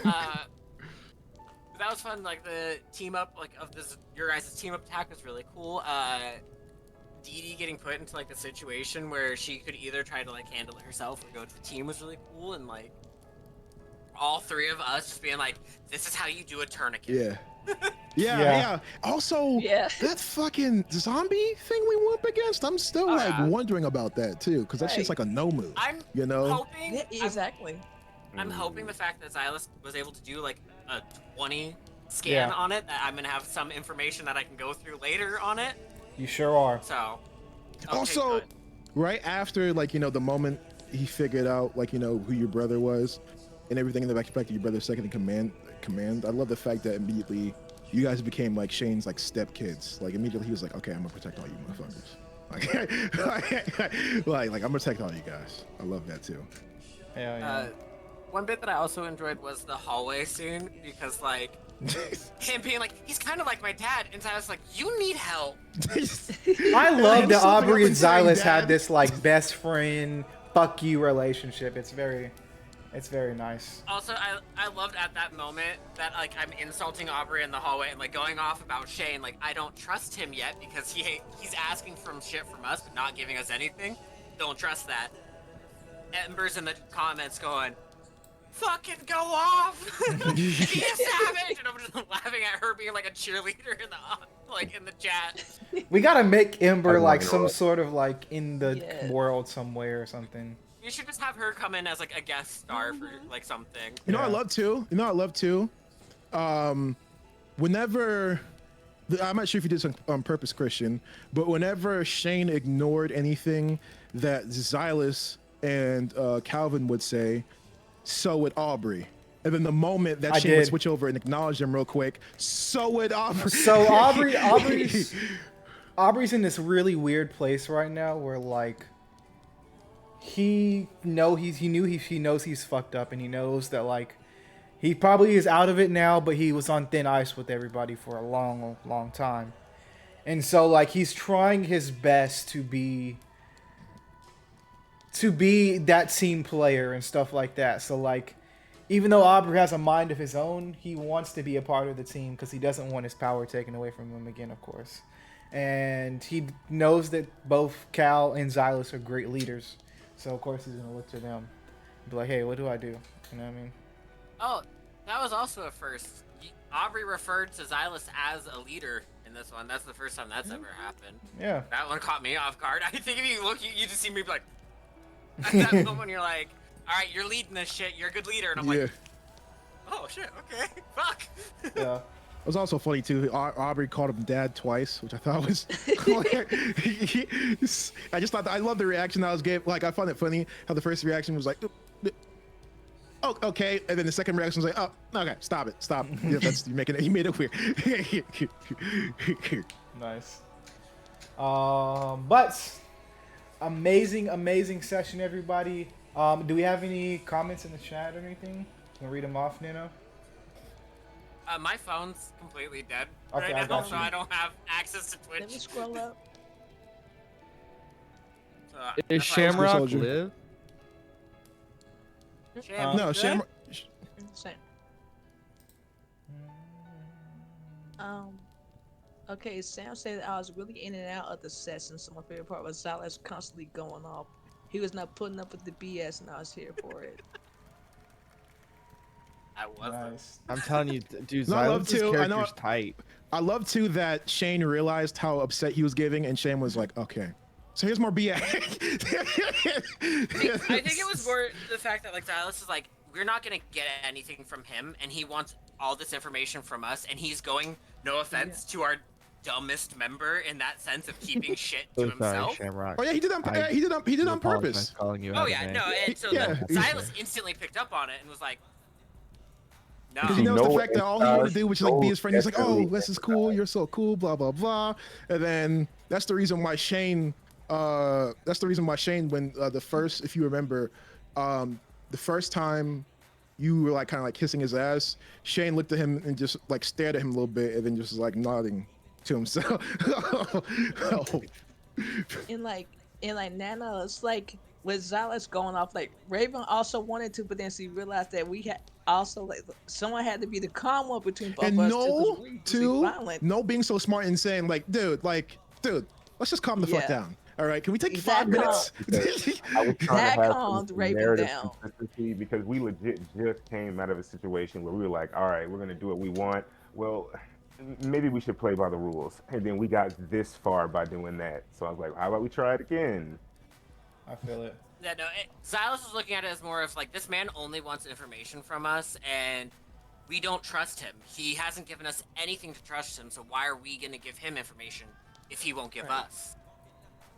that was fun. Like the team up, like of this, your guys' team up attack was really cool. Dee Dee getting put into like a situation where she could either try to like handle it herself or go to the team was really cool, and like all 3 of us just being like, this is how you do a tourniquet. Yeah. Also, Yeah. that fucking zombie thing we went up against, I'm still wondering about that too, because that's just like a no move. I'm hoping. Yeah, exactly. I'm hoping the fact that Xylus was able to do like a 20 scan on it, that I'm gonna have some information that I can go through later on it. You sure are. So. Okay, Also, good. right after the moment he figured out who your brother was and everything in the back your brother's second in command, I love the fact that immediately you guys became like Shane's like step kids. Like immediately he was like, okay, I'm gonna protect all you motherfuckers. Like I'm gonna protect all you guys. I love that too. Yeah. One bit that I also enjoyed was the hallway scene, because like him being like, he's kind of like my dad, and so I was like, you need help. I love that Something Aubrey up and saying Xylus dad. had this like best friend fuck you relationship. It's very It's very nice. Also, I loved at that moment that like I'm insulting Aubrey in the hallway and like going off about Shane. Like I don't trust him yet because he's asking from shit from us but not giving us anything. Don't trust that. Ember's in the comments going, "Fucking go off, be a savage!" And I'm just laughing at her being like a cheerleader in the chat. We gotta make Ember I'm like not some gonna sort of like in the Yeah. world somewhere or something. You should just have her come in as like a guest star for like something. You know, I Yeah. love too. You know, I love too. Whenever I'm not sure if you did this on purpose, Christian, but whenever Shane ignored anything that Xylus and Calvin would say, so would Aubrey. And then the moment that I Shane would did. switch over and acknowledge them real quick, so would Aubrey. So Aubrey's in this really weird place right now where like he knows he's fucked up, and he knows that like he probably is out of it now, but he was on thin ice with everybody for a long time. And so like he's trying his best to be that team player and stuff like that. So like even though Aubrey has a mind of his own, he wants to be a part of the team because he doesn't want his power taken away from him again, of course. And he knows that both Cal and Xylus are great leaders. So, of course, he's going to look to them and be like, hey, what do I do? You know what I mean? Oh, that was also a first. Aubrey referred to Xylus as a leader in this one. That's the first time that's ever happened. Yeah. That one caught me off guard. I think if you look, you just see me be like, at that moment you're like, all right, you're leading this shit. You're a good leader. And I'm Yeah. like, oh shit, okay, fuck. Yeah. It was also funny too. Aubrey called him dad twice, which I thought was. I just thought I love the reaction I was gave. Like I found it funny how the first reaction was like, "Oh, okay," and then the second reaction was like, "Oh, okay, stop it, stop." Yeah, that's you making it. You made it weird. Nice. But amazing session, everybody. Do we have any comments in the chat or anything? Can we read them off, Nino? My phone's completely dead Okay, I right now, got so you. I don't have access to Let me Twitch. scroll up. So Is that's why I was- Shamrock Soldier. live? Sham, No, you good? Shamrock. Same. Okay, Sam said that I was really in and out of the session, so my favorite part was Silas constantly going off. He was not putting up with the BS, and I was here for it. I wasn't. Nice. I'm telling you, dude, No, I love Xylus's to. I know- character's tight. I love too that Shane realized how upset he was getting, and Shane was like, "Okay, so here's more BS." I think it was more the fact that like Xylus is like, we're not gonna get anything from him, and he wants all this information from us, and he's going, no offense, to our dumbest member in that sense of keeping shit to So sorry, himself. Shamrock. Oh yeah, he did on I he did on apologize purpose. for calling you Oh out yeah, today. no, and so Yeah. then Xylus instantly picked up on it and was like, no. Because he You knows the know fact that all he inside, wanted to do was just like be his friend. He's like, "Oh, definitely this is cool. You're so cool." Blah blah blah. And then that's the reason why Shane. That's the reason why Shane, when the first, if you remember, the first time you were like kind of like kissing his ass, Shane looked at him and just like stared at him a little bit, and then just like nodding to himself. And like Nana, it's like with Xylus going off, like Raven also wanted to, but then she realized that we had also like someone had to be the calm one between both And of us no, too, 'cause we usually too, violent. no being so smart and saying like, dude, let's just calm the fuck Yeah. down. All right, can we take That 5 minutes? I was trying That to have calmed some Raven narrative down. consistency because we legit just came out of a situation where we were like, all right, we're gonna do what we want. Well, maybe we should play by the rules. And then we got this far by doing that. So I was like, how about we try it again? I feel it. Yeah, no, Xylus is looking at it as more of like, this man only wants information from us, and we don't trust him. He hasn't given us anything to trust him, so why are we gonna give him information if he won't give us?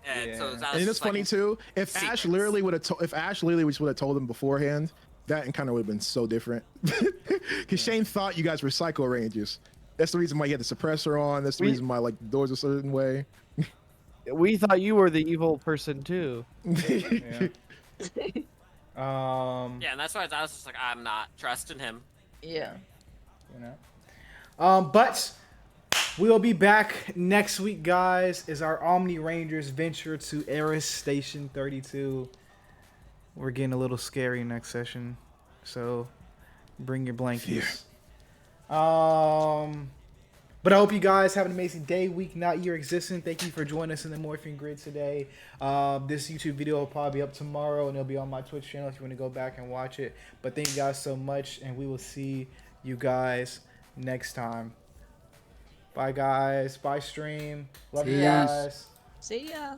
And so Yeah. Xylus And is it's like, funny too. If secrets. Ash literally would have, if Ash literally would have told him beforehand, that kind of would have been so different. Because Shane thought you guys were Psycho Rangers. That's the reason why he had the suppressor on. That's the reason why like the doors a certain way. We thought you were the evil person too. Yeah. Yeah, and that's why Xylus is like, I'm not trusting him. Yeah. You know. But we'll be back next week, guys, as our Omni Rangers venture to Eris Station 32. We're getting a little scary next session. So bring your blankets. But I hope you guys have an amazing day, week, not year existing. Thank you for joining us in the Morphing Grid today. This YouTube video will probably be up tomorrow, and it'll be on my Twitch channel if you want to go back and watch it. But thank you guys so much, and we will see you guys next time. Bye, guys. Bye, stream. Love you Peace. guys. See ya.